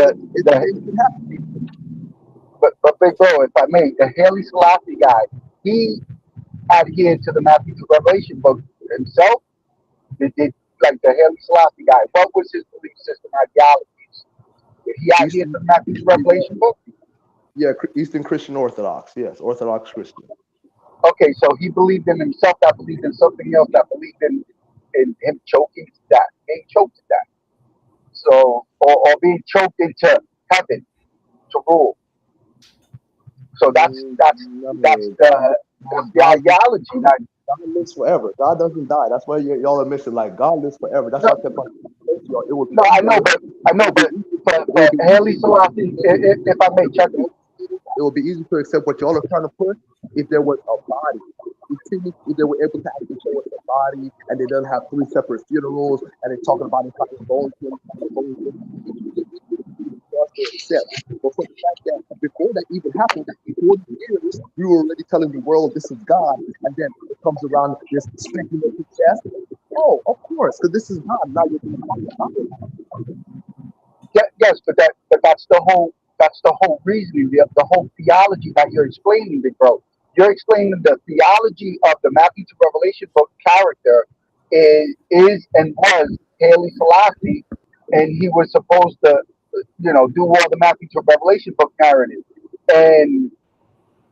big bro, if I may, the Haley Selassie guy, he adhered to the Matthew to Revelation book himself. Did like the Haley Selassie guy? What was his belief system, ideologies? Did he adhere to the Matthew to Revelation book? Yeah, Eastern Christian Orthodox. Yes, Orthodox Christian. Okay, so he believed in himself, that believed in something else, that believed in him choking to death, being choked to death. So, or being choked into heaven to rule. So that's the ideology. God lives forever. God doesn't die. That's why y'all are missing. Like God lives forever. That's why I kept on. It would be I know, but Haley Selassie, if I may check it. It would be easy to accept what y'all are trying to push if there was a body. If they were able to actually show us the body and they don't have 3 separate funerals and they're talking about it going to accept. But for the fact that before that even happened, 40 years, we were already telling the world this is God, and then it comes around this speculative death. Oh, of course, because this is God. Now you're going to talk about it. Yes, but that's the whole reasoning, the whole theology that you're explaining, big bro. You're explaining the theology of the Matthew to Revelation book character is and was Haley Selassie, and he was supposed to, do all the Matthew to Revelation book narrative, and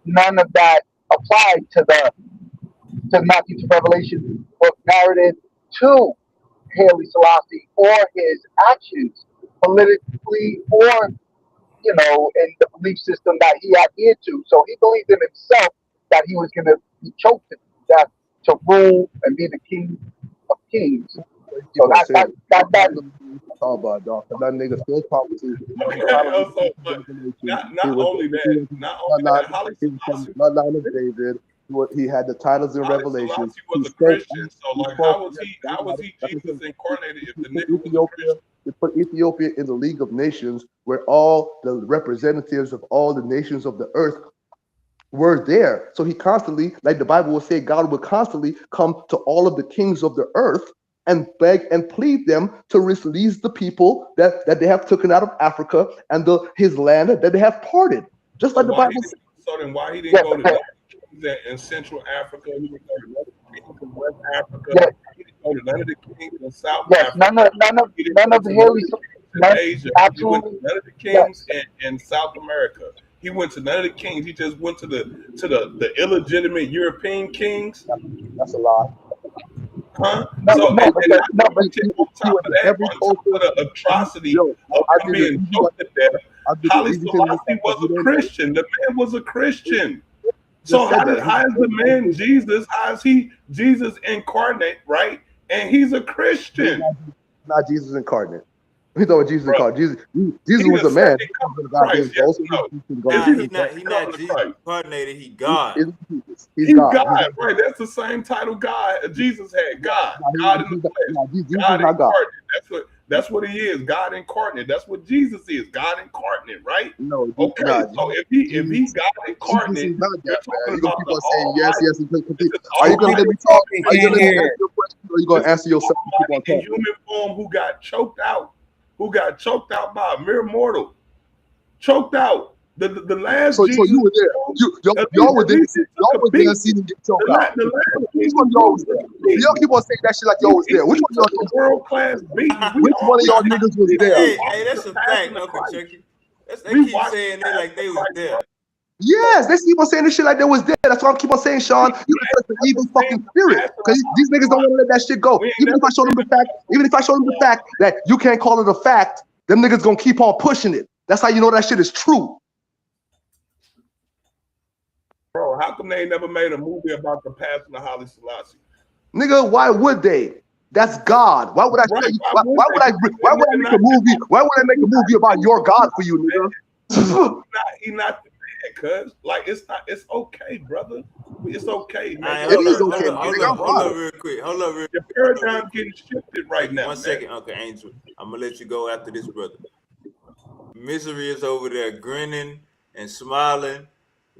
none of that applied to the Matthew to Revelation book narrative to Haley Selassie or his actions politically or in the belief system that he adhered to. So he believed in himself that he was going to be choked to death to rule and be the king of kings. So that. Talk about dog. Because that nigga still prophecy. Not only that, Holly Selassie, bloodline of David. He had the titles in Revelation. He was a Christian. So like, how was he Jesus incarnated if the nigga was a Christian? They put Ethiopia in the League of Nations, where all the representatives of all the nations of the earth were there. So he constantly, like the Bible will say, God would constantly come to all of the kings of the earth and beg and plead them to release the people that they have taken out of Africa and his land that they have parted. Just like the Bible says. So then why he didn't go to the kings in Central Africa? He didn't go to the kings in West Africa. He didn't go to none of the kings in South Africa. None of the Haley in Asia. He went to none of the kings in South America. He went to none of the kings. He just went to the illegitimate European kings. That's a lie. Huh? On top of the atrocity of being choked to death, Haile Selassie was a Christian. The man was a Christian. So how is the man Jesus? How is he Jesus incarnate, right? And he's a Christian. Not Jesus incarnate. We thought Jesus incarnate. Jesus was a man. He's not Jesus incarnated. He God. He's God, right? That's the same title God Jesus had. God in the flesh. God incarnate. That's what he is. God incarnate. That's what Jesus is. God incarnate, right? No. Okay. So if he God incarnate, you're talking about people saying yes. Are you going to let me talk? Are you going to answer your question, or are you going to answer yourself? In human form, who got choked out by a mere mortal, choked out. The last. So you were there. Y'all were there. Y'all were there seeing him get choked out. Which one y'all was there? Y'all keep on saying that shit like y'all was there. Which one y'all was there? World class beat. Which one of y'all niggas was there? Hey, that's a fact, Uncle Chucky. They keep saying they like they was there. Yes, they keep on saying this shit like they was there. That's why I keep on saying, Sean, you such an evil fucking spirit. Because these niggas don't want to let that shit go. Even if I show them the fact that you can't call it a fact, them niggas gonna keep on pushing it. That's how you know that shit is true. Bro, how come they never made a movie about the passing of Haile Selassie? Nigga, why would they? That's God. Why would I? Right, why would I make a movie? Why would I make a movie about your God for you, nigga? He's not the cuz like it's not. It's okay, brother. It's okay, man. Right, Your It is hold okay, up, my paradigm, hold nigga. up, I'm hold proud up of real quick. Hold up real your quick. Hold up real paradigm quick. getting shifted right now, One man. second. Okay, Angel. I'm gonna let you go after this, brother. Misery is over there grinning and smiling.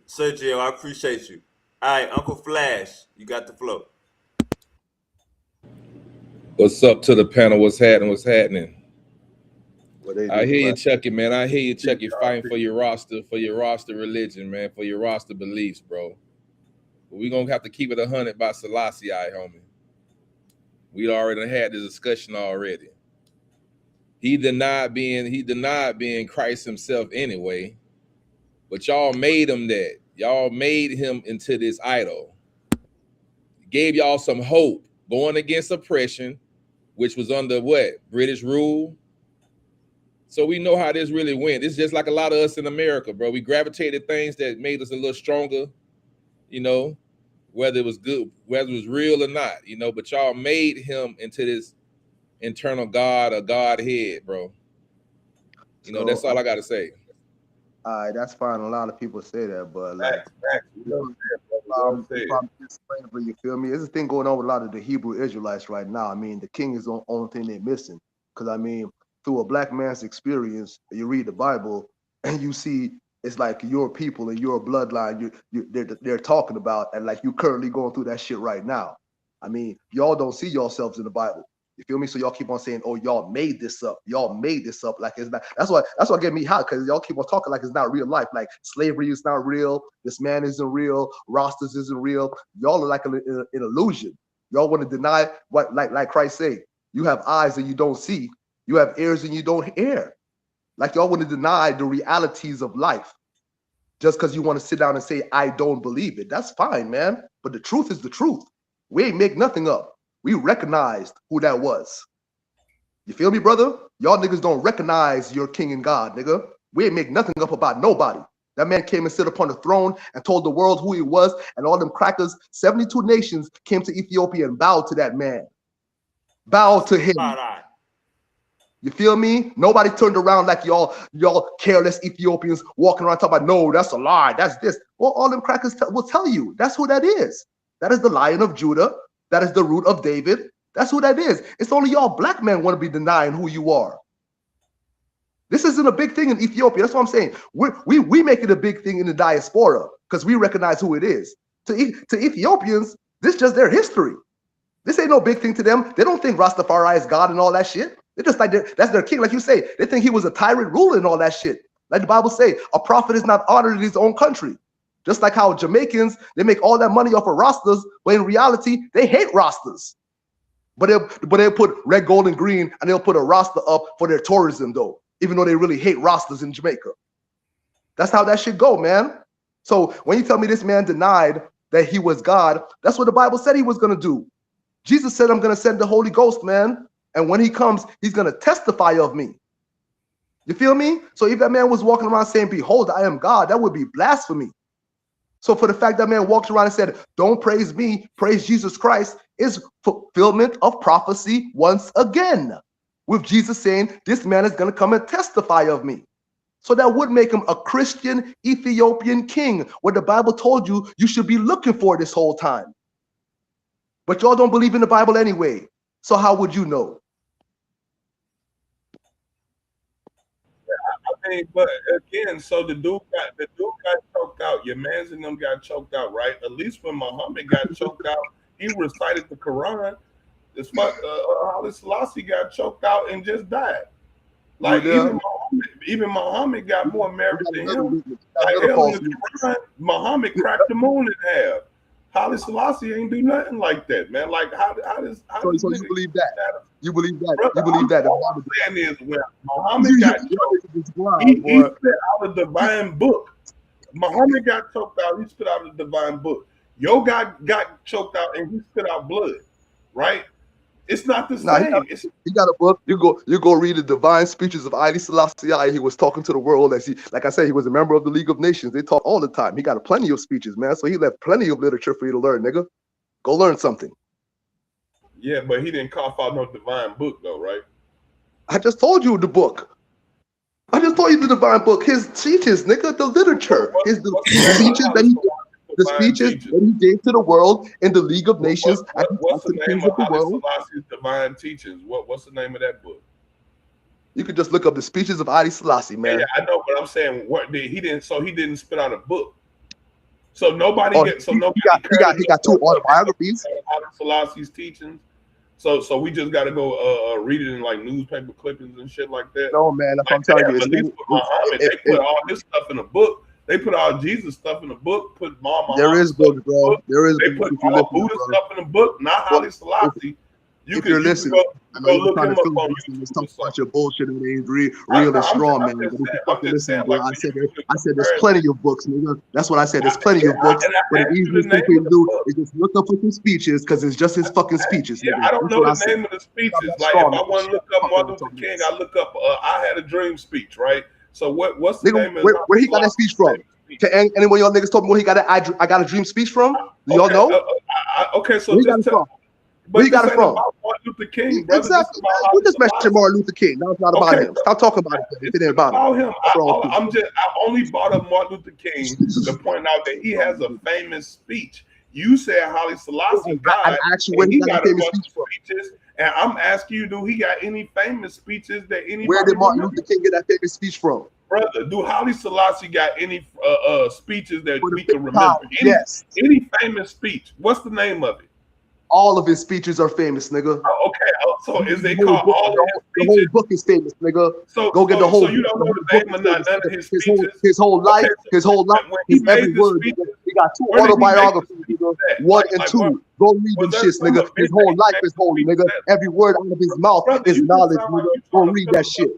Sergio, I appreciate you. All right, Uncle Flash, you got the flow. What's up to the panel? What's happening? What's happening? What they I do, hear you, man. Chucky, man. I hear you, Chucky, y'all. fighting for your roster religion, man, for your roster beliefs, bro. But we gonna have to keep it 100 by Selassie, homie. We already had this discussion already. He denied being Christ himself anyway, but y'all made him that. Y'all made him into this idol. Gave y'all some hope going against oppression, which was under what? British rule. So we know how this really went. It's just like a lot of us in America, bro. We gravitated things that made us a little stronger, you know, whether it was good, whether it was real or not, you know, but y'all made him into this internal God or Godhead, bro. You know, that's So, all I got to say. that's fine. A lot of people say that, but like, Facts. Well said, brother. Well if said. I'm just slavery, you feel me? There's a thing going on with a lot of the Hebrew Israelites right now. I mean, the king is the only thing they're missing. Because I mean, through a black man's experience, you read the Bible and you see it's like your people and your bloodline they're talking about, and like you currently going through that shit right now. I mean, y'all don't see yourselves in the Bible. You feel me? So y'all keep on saying, "Oh, y'all made this up. Y'all made this up." Like it's not. That's what get me hot, because y'all keep on talking like it's not real life. Like slavery is not real. This man isn't real. Rosters isn't real. Y'all are like an illusion. Y'all want to deny what, like Christ said. You have eyes and you don't see. You have ears and you don't hear. Like y'all want to deny the realities of life just because you want to sit down and say, "I don't believe it." That's fine, man. But the truth is the truth. We ain't make nothing up. We recognized who that was. You feel me, brother? Y'all niggas don't recognize your king and God, nigga. We ain't make nothing up about nobody. That man came and sit upon the throne and told the world who he was, and all them crackers, 72 nations came to Ethiopia and bowed to that man. Bowed to him. You feel me? Nobody turned around like y'all careless Ethiopians walking around talking about, no, that's a lie, that's this. Well, all them crackers will tell you that's who that is. That is the Lion of Judah. That is the root of David. That's who that is. It's only y'all black men want to be denying who you are. This isn't a big thing in Ethiopia. That's what I'm saying. We make it a big thing in the diaspora because we recognize who it is. To Ethiopians, this is just their history. This ain't no big thing to them. They don't think Rastafari is God and all that shit. They just like that's their king. Like you say, they think he was a tyrant ruler and all that shit. Like the Bible say, a prophet is not honored in his own country. Just like how Jamaicans, they make all that money off of Rastas, but in reality, they hate Rastas. But they'll put red, gold, and green, and they'll put a Rasta up for their tourism, though, even though they really hate Rastas in Jamaica. That's how that shit go, man. So when you tell me this man denied that he was God, that's what the Bible said he was going to do. Jesus said, I'm going to send the Holy Ghost, man. And when he comes, he's going to testify of me. You feel me? So if that man was walking around saying, behold, I am God, that would be blasphemy. So for the fact that man walked around and said, don't praise me, praise Jesus Christ, is fulfillment of prophecy once again. With Jesus saying, this man is going to come and testify of me. So that would make him a Christian Ethiopian king, what the Bible told you you should be looking for this whole time. But y'all don't believe in the Bible anyway. So how would you know? I mean, but again, so the dude got choked out. Your mans and them got choked out, right? At least when Muhammad got choked out, he recited the Quran. This Haile Selassie got choked out and just died. Like even Muhammad got more merit than him. Like hell in the Quran, Muhammad cracked the moon in half. Haile Selassie ain't do nothing like that, man. Like how does so you believe that? You believe that? Brother, you believe that? All I'm saying is when Muhammad got choked, he spit out a divine book. Muhammad got choked out, he spit out a divine book. Yo got choked out and he spit out blood, right? It's not the same. He got a book. You go read the divine speeches of Haile Selassie. He was talking to the world as like I said, he was a member of the League of Nations. They talk all the time. He got plenty of speeches, man. So he left plenty of literature for you to learn, nigga. Go learn something. Yeah, but he didn't cough out no divine book though, right? I just told you the book. I just told you the divine book. His teachings, nigga, the literature. What's The the name speeches of that Holly he the Divine speeches Teachers? that he gave to the world in the League of Nations and he What's talked to the the name kings of of the Holly world. Selassie's Divine Teachings? What's the name of that book? You could just look up the speeches of Haile Selassie, man. Yeah, I know, but I'm saying he didn't spit out a book. So nobody Oh, cared he enough got two autobiographies. Haile Selassie's teachings. So we just got to go read it in like newspaper clippings and shit like that. No, man, that's what I'm Like telling they you. have released with Muhammad. They put all this stuff in a book. They put all Jesus stuff in a book. Put There is books, bro. There is They books put if you all listen, Buddha bro. stuff in a book. Not Well, Haile Selassie. if you're listening, I know Go you're look trying him to up feel on this and YouTube talk or about something. your bullshit and it ain't real and strong, man. But if you fucking listen, bro, I said there's plenty of books, nigga. That's what I said. There's plenty of books. But the easiest thing for you to do is just look up fucking speeches because it's just his fucking speeches, nigga. I don't That's know what I the said. name of the speeches. That Like if strong I man want to shit. look up Fucking Martin Luther King, I look up I Had a Dream speech, right? So what's the nigga, name of where he got that speech from? Can any one of y'all niggas told me where he got that I got a dream speech from? Do y'all know? Okay, so Where he got just it from? but Where he got this it ain't from? about Martin Luther King, brother. This Exactly, is about man. You just Haile mentioned Martin Luther King. Now it's not about him. Stop talking about it then, if it ain't about him. about him. That's wrong with you. I only brought up Martin Luther King to point out that he has a famous speech. You said Haile Selassie died, I asked you where and he he got got the a famous bunch speech from. of speeches, and I'm asking you, do he got any famous speeches that anybody Where did Martin remember? Luther King get that famous speech from? Brother, do Haile Selassie got any speeches that we can remember? Power, yes. Any famous speech? What's the name of it? All of his speeches are famous, nigga. Okay, so is they The called book, all of his the whole speeches? book is famous, nigga. So Go get the whole you book. don't know the name of none of his speeches? His whole life, when he his every made the word. speeches, Nigga. He got two where did he make the autobiographies, speeches nigga. at? One and two. Go read them was there shits, some nigga. event His that whole he life made is the holy, speeches nigga. at? Every word out of his mouth Brother, is you just knowledge, sound like nigga. you Go trying to read fill that us shit.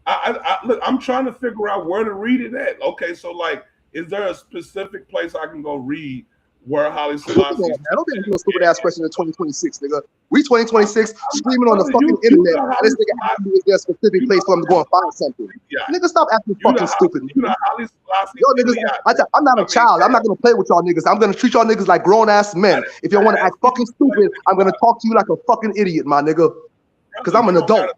up. Look, I'm trying to figure out where to read it at. Okay, so like, is there a specific place I can go read where Haile Come on, Selassie? man. Don't be asking no stupid ass question in 2026, nigga. We 2026 screaming on the fucking internet. And this nigga asking me is there a specific place for him to go and find something. Nigga, stop acting fucking stupid. Y'all niggas, I'm not a child. I'm not gonna play with y'all niggas. I'm gonna treat y'all niggas like grown ass men. If y'all want to act fucking stupid, I'm gonna talk to you like a fucking idiot, my nigga. Because I'm an adult.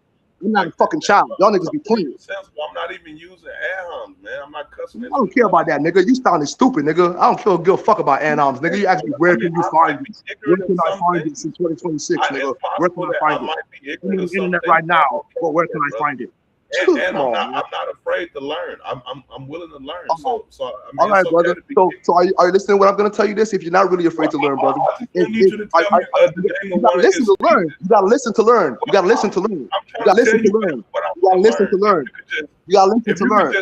I'm not a fucking child. Y'all niggas be playing. I'm not even using ad-homs, man. I'm not cussing. I don't care about that, nigga. You sounding stupid, nigga. I don't give a fuck about ad-homs, nigga. You ask me where can you find this? Where can I find this in 2026, nigga? Where can I find it? I'm on the internet right now. Well, where can I find it? And I'm not afraid to learn. I'm willing to learn. So I mean, all right, brother. So are you listening to what I'm gonna tell you this? If you're not really afraid to learn, brother, you gotta listen to learn. You gotta listen to learn. You gotta listen to learn. You gotta listen to learn. You gotta listen to learn. You gotta listen to learn.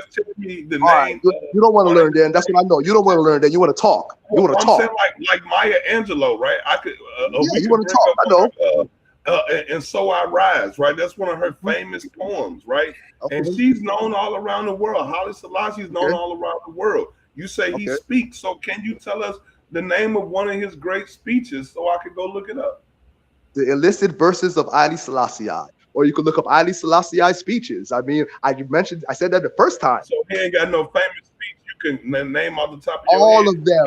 All right, you don't want to learn, then. That's what I know. You don't want to learn, then. You want to talk. You want to talk. I'm saying like Maya Angelou, right? I could. Yeah, you want to talk. I know. And So I Rise, right? That's one of her famous poems, right? Okay. And she's known all around the world. Haile Selassie is known all around the world. You say he speaks, so can you tell us the name of one of his great speeches so I could go look it up? The illicit verses of Haile Selassie. Or you could look up Haile Selassie speeches. I mean, I said that the first time. So he ain't got no famous speech you can name off the top of your all head. of them.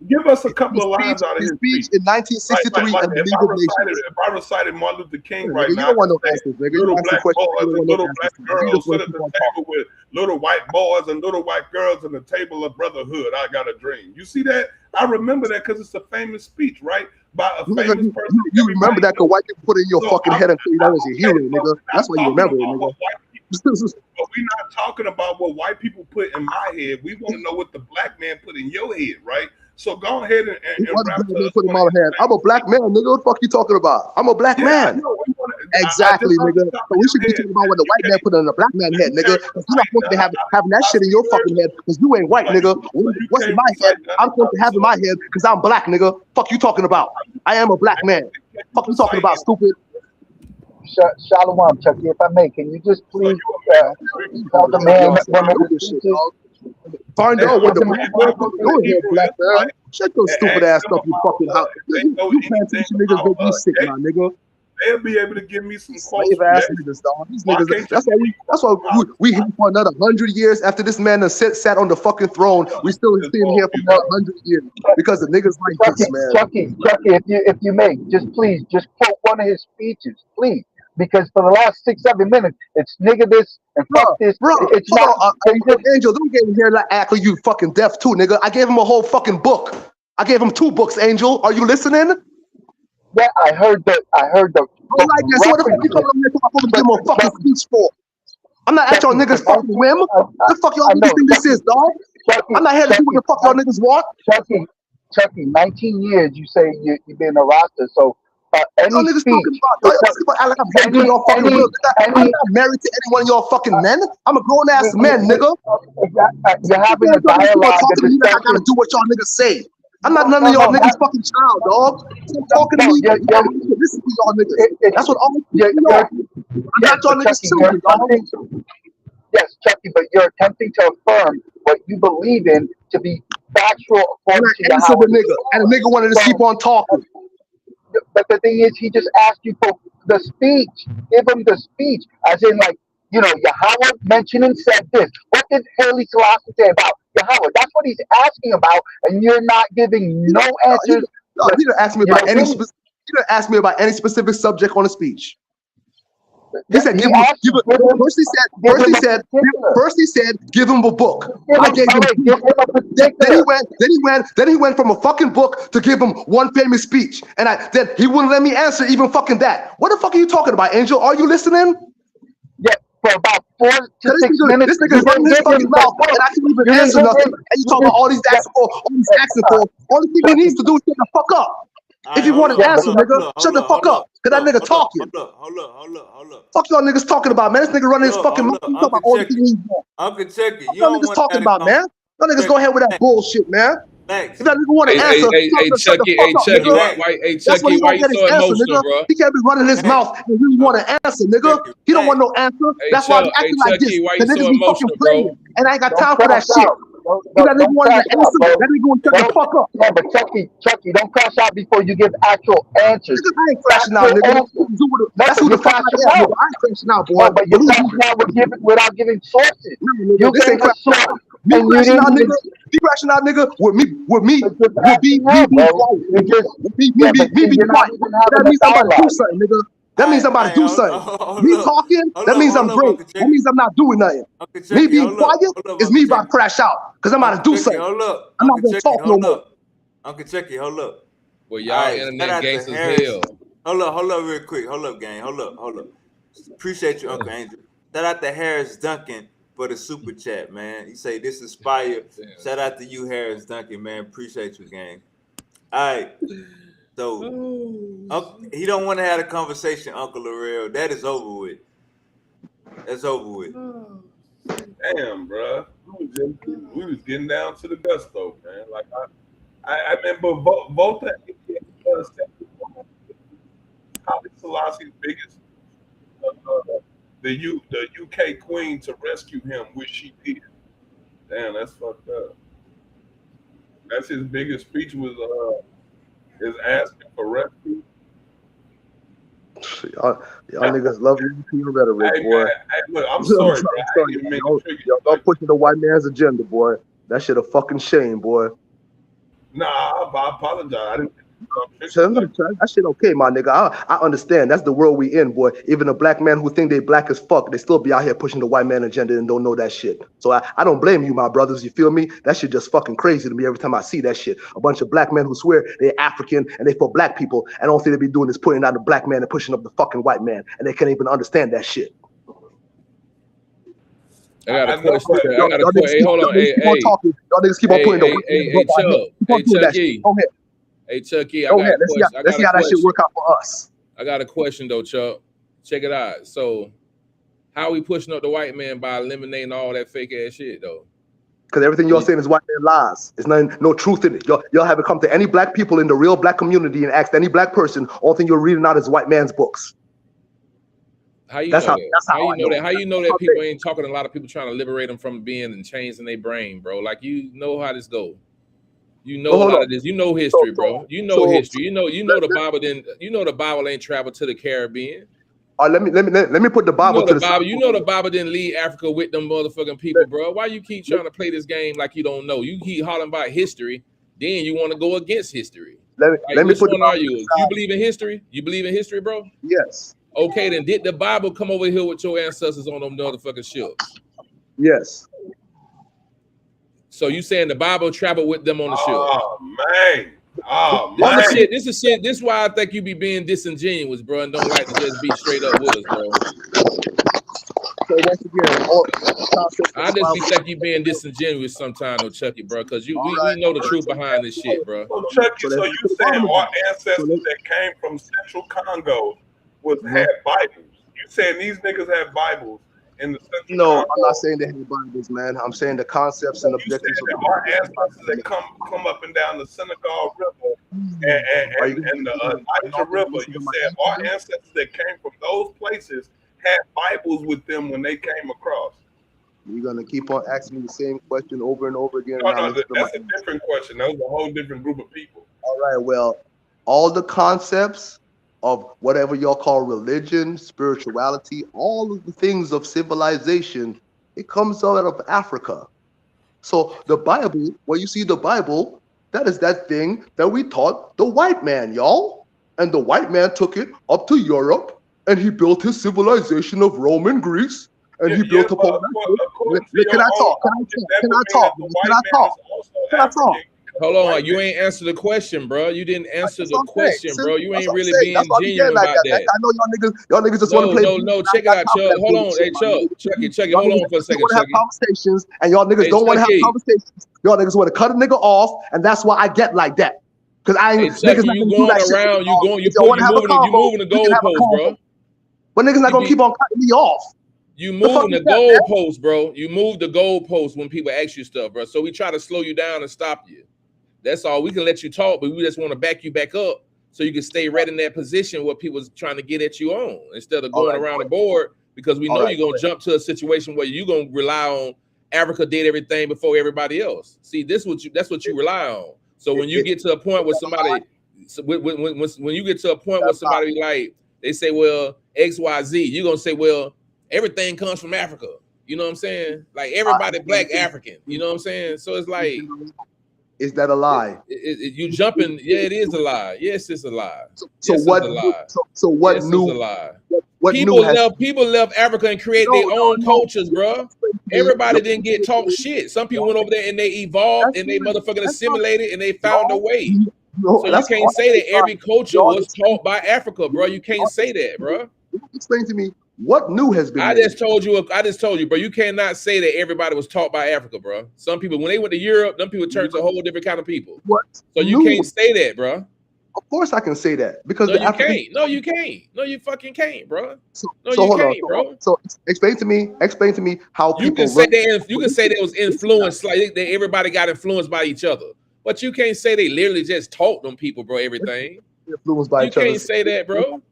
Give us a couple of lines out of his speech in 1963 like and the League of Nations. If I recited Martin Luther King right now, you don't want no answers, nigga. Little black boys and little black girls sit at the table with little white boys and little white girls and the table of brotherhood. I got a dream. You see that? I remember that because it's a famous speech, right? By a famous person. You remember that because white people put it in your fucking head and tell you that was your hero, nigga. That's why you remember it, nigga. But we're not talking about what white people put in my head. We want to know what the black man put in your head, right? So go ahead and rap to us. Put in my head. I'm a black man, nigga. What the fuck you talking about? I'm a black man. Exactly, nigga. So we should be talking about what the white man put in a black man's head, nigga. Because you're not supposed to be having that shit in your fucking head because you ain't white, nigga. What's in my head? I'm supposed to have in my head because I'm black, nigga. Fuck you talking about? I am a black man. Fuck you talking about, stupid? Shalom, Chucky. If I may, can you just please tell the man one of the speeches? Find out what the go ahead, black man. Shut your stupid ass up, you fucking house. You plantation niggas make me sick, my nigga. They'll be able to give me some quotes. Slave ass niggas, dog. These niggas. That's why we here for another 100 years after this man has sat on the fucking throne. We still sitting here for another 100 years because the niggas like this, man. Chucky, if you may, just please, just quote one of his speeches, please. because for the last 6-7 minutes, it's nigga this and Bro, fuck this. bro, It's hold not. on. Angel, don't get in here like act like you fucking deaf too, nigga. I gave him a whole fucking book. I gave him 2 books, Angel. Are you listening? Yeah, I heard the All right, then. So what the fuck you coming references. on here talking to give him a fucking speech for? I'm not at y'all Chucky, niggas fucking whim. What the fuck y'all I niggas know, think this is, dog? Chucky, I'm not here to do what the fuck y'all niggas want. Chucky, 19 years. You say you've been a roster, so Y'all any niggas speech, talking about, y'all niggas about like I'm fucking doing y'all fucking will. I'm not married to any one of y'all fucking men. I'm a grown ass man, nigga. you're having a Y'all niggas keep on dialogue, a talking to me like I gotta discussion. do what y'all niggas say. I'm not none No, of y'all no, niggas fucking child, dog. Stop talking to me. Y'all niggas should listen to y'all niggas. That's what all you're, you you're, are. I'm yes, not y'all but niggas Chucky, you're children, dog. attempting. Yes, Chucky, but you're attempting to affirm what you believe in to be factual And according to I answered the Yahweh. nigga, and the nigga wanted to keep on talking. But the thing is, he just asked you for the speech. Give him the speech, as in, like, Yahweh mentioned and said this. What did Haile Selassie say about Yahweh? That's what he's asking about, and you're not giving no answers. He didn't ask me about any. He didn't ask me about any specific subject on the speech. He said, He asked you, first he said, give him a book. I gave him 2. Then he went from a fucking book to give him one famous speech. And then he wouldn't let me answer even fucking that. What the fuck are you talking about, Angel? Are you listening? Yeah, for about 4 to 6 minutes. This nigga's running his fucking mouth, and I can't even answer nothing. And you talk about all these asking for. Only thing he needs to do is shut the fuck up. If you want an answer, nigga, shut the fuck up. Cause that nigga talking. Hold up. Fuck y'all niggas talking about, man. This nigga running his fucking mouth. You talking about all the things he want. Uncle Check it. What y'all niggas talking about, man? Y'all niggas go ahead with that bullshit, man. If that nigga want to answer, shut the fuck up, nigga. That's when he gonna get his answer, nigga. He can't be running his mouth and really want to answer, nigga. He don't want no answer. That's why he acting like this. The niggas be fucking playing, and I ain't got time for that shit. If that nigga wanted to answer, that nigga gonna shut the fuck up. Yeah, but Chucky, don't crash out before you give actual answers. Nigga, I ain't crashing out, nigga. That's who the fuck I am, nigga. I ain't crashing out, boy. No, but you're crashing out without giving sources. No, You this ain't gave a crashing source. out. Me crashing out, nigga. Me crashing out, nigga. With me being quiet. Me being quiet. That means I'm about to do something, nigga. That means I'm about to do something. Me talking, that means I'm great. That means I'm not doing nothing. Me being quiet is me about to crash out because I'm about to do something. I'm not gonna talk no more. Uncle Checky, hold up. Well, y'all internet gangsters hell. Hold up real quick. Hold up, gang. Hold up. Appreciate you, Uncle Angel. Shout out to Harris Duncan for the super chat, man. He say this inspired. Shout out to you, Harris Duncan, man. Appreciate you, gang. All right. So he don't want to have a conversation, Uncle Laurel. That is over with. That's over with. Damn, bro. We was getting down to the gusto, man. Like I remember Volta Haile Selassie's biggest the UK queen to rescue him, which she did. Damn, that's fucked up. That's his biggest speech was is asking for rescue. Y'all niggas love you rhetoric, boy. Man, look, I'm sorry, bro. Y'all pushing the white man's agenda, boy. That shit a fucking shame, boy. Nah, I apologize. I didn't. That shit okay, my nigga. I understand. That's the world we in, boy. Even a black man who think they black as fuck, they still be out here pushing the white man agenda and don't know that shit. So I don't blame you, my brothers. You feel me? That shit just fucking crazy to me every time I see that shit. A bunch of black men who swear they're African and they for black people, and all they be doing is putting out the black man and pushing up the fucking white man, and they can't even understand that shit. I got a question. Hey, hold on. Hey, y'all niggas keep on putting the Chucky. Go ahead. Hey, Chucky, I got a question. Let's see how that shit work out for us. I got a question, though, Chuck. Check it out. So, how are we pushing up the white man by eliminating all that fake ass shit, though? Because everything y'all saying is white man lies. There's no truth in it. Y'all haven't come to any black people in the real black community and asked any black person. All thing you're reading out is white man's books. How you know that? How you know that people ain't talking to a lot of people trying to liberate them from being and changing their brain, bro? Like, you know how this go. You know a lot of this. You know history, bro. You know history. You know the Bible didn't. You know the Bible ain't traveled to the Caribbean. Let me put the Bible to the side. You know the Bible didn't leave Africa with them motherfucking people, bro. Why you keep trying to play this game like you don't know? You keep hollering about history, then you want to go against history. Let me put the Bible to the side. You believe in history? You believe in history, bro? Yes. Okay, then did the Bible come over here with your ancestors on them motherfucking ships? Yes. So you saying the Bible traveled with them on the ship? Oh man. Oh This man. is shit. This is shit. This is why I think you be being disingenuous, bro, and don't like to just be straight up with us, bro. So once again, I just be think you being disingenuous sometimes, though, Chucky, bro, because we know the truth behind this shit, bro. So Chucky, so you saying our ancestors that came from Central Congo had Bibles? You saying these niggas had Bibles in the Central No, Congo? I'm not saying they had Bibles, man. I'm saying the concepts and You objectives said of that our ancestors that come up and down the Senegal River and the Niger River. You said our ancestors that came from those places had Bibles with them when they came across. You're gonna keep on asking me the same question over and over again. No, that's a different question. That was a whole different group of people. All right, well, all the concepts of whatever y'all call religion, spirituality, all of the things of civilization, it comes out of Africa. So the Bible, when you see the Bible, that is that thing that we taught the white man, y'all. And the white man took it up to Europe and he built his civilization of Rome and Greece. And he built upon that. Can I talk? Can I talk? Can I talk? Can I talk? Hold on, you ain't answered the question, bro. You didn't answer the question, bro. You ain't really being That's why we genuine get like about that. that. I know y'all niggas just want to play. No, check it out, Chuck. Hold on, hey, Chucky, hold on for a second, want to have Chucky. conversations, and y'all niggas don't want to have conversations. Y'all niggas want to cut a nigga off, and that's why I get like that. Because I ain't Chucky, niggas not you gonna do going that shit. around, you moving the We can have a goalpost, convo. bro. But niggas not gonna keep on cutting me off. You moving the goalpost, bro. You move the goalpost when people ask you stuff, bro. So we try to slow you down and stop you. That's all. We can let you talk, but we just want to back you back up so you can stay right in that position where people's trying to get at you on instead of going around the board, because we know you're gonna jump to a situation where you're gonna rely on Africa did everything before everybody else. See, that's what you rely on. So when you get to a point where somebody, when you get to a point where somebody like they say, well, XYZ, you're gonna say, well, everything comes from Africa. You know what I'm saying? Like everybody black African. You know what I'm saying? So it's like, is that a lie? You jumping? Yeah, it is a lie. Yes, it's a lie. So yes, what? It's a lie. So what yes, new? It's a lie. What people new people left Africa and create their own cultures, bro. Everybody didn't get taught shit. Some people went over there and they evolved and they motherfucking assimilated and they found a way. So you can't say that every culture was taught by Africa, bro. You can't say that, bro. Explain to me what new has been made. I just told you, bro. You cannot say that everybody was taught by Africa, bro. Some people, when they went to Europe, them people turned to a whole different kind of people. So you can't say that, bro. Of course I can say that because you can't. No, you can't. No, you fucking can't, bro. Hold on, bro. So explain to me how people. You can say they was influenced, like they everybody got influenced by each other, but you can't say they literally just taught them people, bro, everything. Influenced by each other. You can't say that, bro.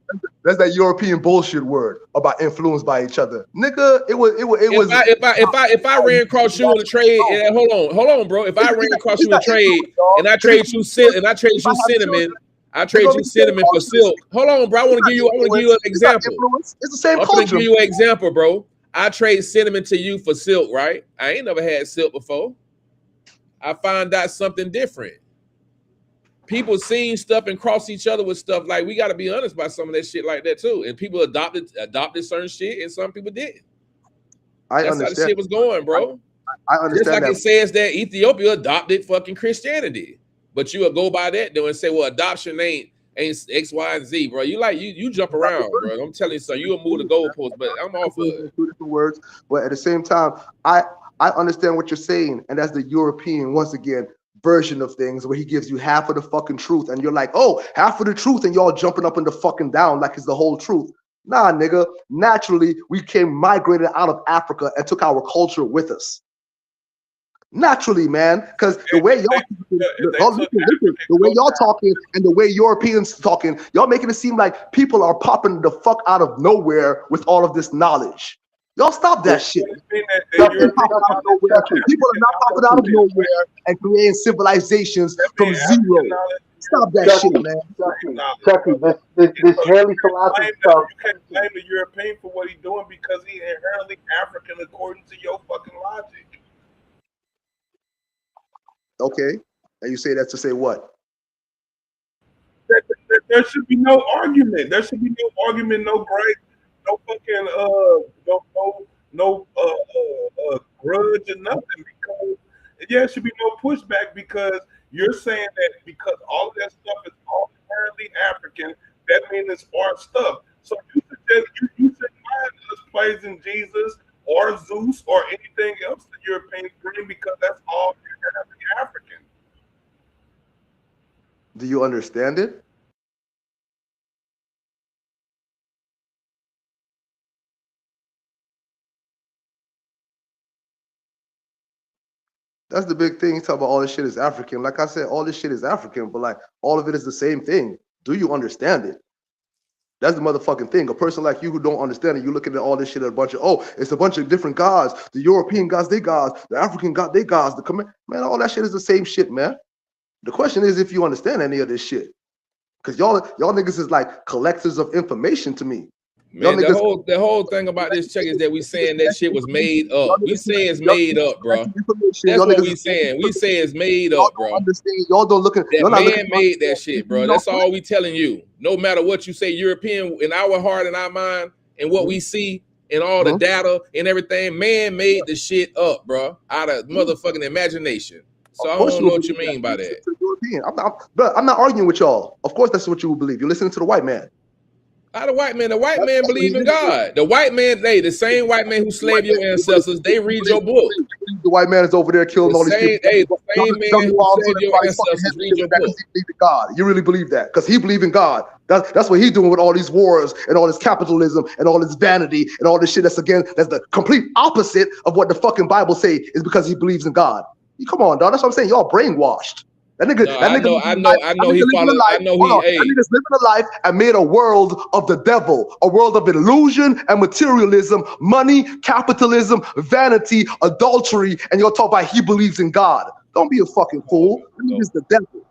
That's that European bullshit word about influenced by each other, nigga. It was. If I ran across you in a trade, and hold on, bro. If I ran across you in a trade and I trade you cinnamon, I trade you cinnamon for silk. Hold on, bro. I want to give you an example. It's the same culture. I'm gonna give you an example, bro. I trade cinnamon to you for silk, right? I ain't never had silk before. I find out something different. People seeing stuff and cross each other with stuff. Like, we got to be honest about some of that shit like that too. And people adopted certain shit, and some people didn't. That's how the shit was going, bro. I understand. Just like it says that Ethiopia adopted fucking Christianity, but you will go by that though and say, well, adoption ain't X, Y, and Z, bro. You jump around, bro. I'm telling you, son, you'll move the goalpost, but I'm off of it. Two different words, but at the same time, I understand what you're saying, and that's the European once again version of things where he gives you half of the fucking truth and you're like, oh, half of the truth, and y'all jumping up and the fucking down like it's the whole truth. Nah, nigga. Naturally, we migrated out of Africa and took our culture with us. Naturally, man, because the way y'all talking and the way Europeans talking, y'all making it seem like people are popping the fuck out of nowhere with all of this knowledge. Y'all stop that shit. People are not popping out of nowhere and creating civilizations from zero. Stop that shit, man. Chucky, this Haley Selassie stuff. You can't blame the European for what he's doing because he's inherently African according to your fucking logic. Okay, and you say that to say what? That There should be no argument. There should be no argument, no gripe, no fucking grudge or nothing, because there should be no pushback, because you're saying that because all of that stuff is all inherently African, that means it's our stuff. So you shouldn't mind us praising Jesus or Zeus or anything else that Europeans bring, because that's all inherently African. Do you understand it? That's the big thing. He's talking about all this shit is African. Like I said, all this shit is African, but like all of it is the same thing. Do you understand it? That's the motherfucking thing. A person like you who don't understand it, you looking at all this shit at a bunch of, oh, it's a bunch of different gods. The European gods, they gods. The African god, they gods. Man, all that shit is the same shit, man. The question is if you understand any of this shit. Because y'all niggas is like collectors of information to me. Man, the whole thing about this check is that we saying that shit was made up. We say it's made up, bro. That's what we saying. We say it's made up, bro. Y'all don't look at that man made that shit, bro. That's all we telling you. No matter what you say, European in our heart and our mind and what we see and all the data and everything, man made the shit up, bro, out of motherfucking imagination. So I don't know what you mean by that. I'm not arguing with y'all. Of course, that's what you would believe. You're listening to the white man. How the white man believe in God. The white man, the same white man who slaved your ancestors, they read your book. The white man is over there killing all these people. The same man who slaved your ancestors read your book. He believe in God. You really believe that? Because he believe in God. That's what he's doing with all these wars and all this capitalism and all this vanity and all this shit. That's the complete opposite of what the fucking Bible say, is because he believes in God. Come on, dog. That's what I'm saying. Y'all brainwashed. That nigga, I know he followed. I know he. That nigga's living a life and made a world of the devil, a world of illusion and materialism, money, capitalism, vanity, adultery, and y'all talk about he believes in God. Don't be a fucking fool. That nigga's the devil.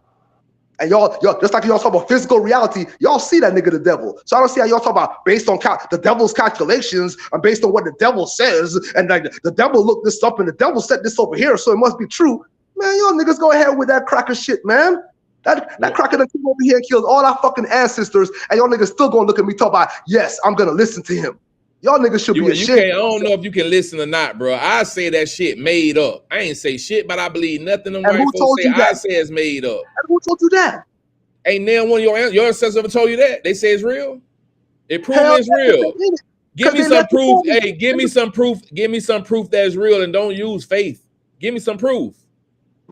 And y'all just like y'all talk about physical reality, y'all see that nigga the devil. So I don't see how y'all talk about based on the devil's calculations and based on what the devil says, and like the devil looked this up and the devil said this over here, so it must be true. Man, y'all niggas go ahead with that cracker shit, man. That cracker that came over here and killed all our fucking ancestors, and y'all niggas still gonna look at me talk about, yes, I'm gonna listen to him. Y'all niggas should be ashamed. I don't know if you can listen or not, bro. I say that shit made up. I ain't say shit, but I believe nothing them white folks say. I say it's made up. And who told you that? Ain't now one of your ancestors ever told you that? They say it's real. It proves it's real. Give me some proof. Hey, give me some proof. Give me some proof that it's real, and don't use faith. Give me some proof.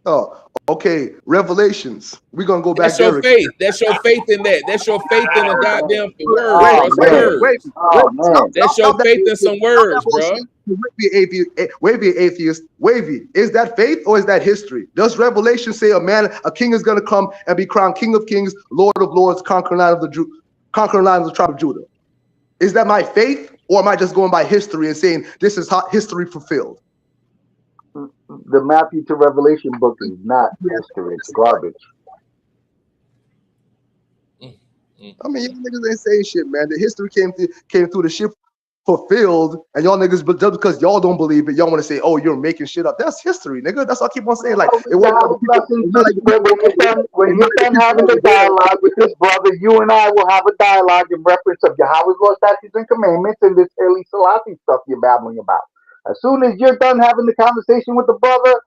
Oh, okay. Revelations. We're gonna go back. That's your faith. That's your faith in that. That's your faith in the goddamn words. That's your faith in some words, bro. Wavy atheist. Wavy. Is that faith or is that history? Does Revelation say a king is gonna come and be crowned King of Kings, Lord of Lords, conquering line of the tribe of Judah? Is that my faith, or am I just going by history and saying this is history fulfilled? The Matthew to Revelation book is not history. It's garbage. I mean, y'all niggas ain't saying shit, man. The history came through the shit fulfilled, and y'all niggas, but just because y'all don't believe it, y'all want to say, oh, you're making shit up. That's history, nigga. That's all I keep on saying. Like, when you're done having the dialogue with this brother, you and I will have a dialogue in reference of Yahweh's law, statutes, and commandments, and this Haile Selassie stuff you're babbling about. As soon as you're done having the conversation with the brother,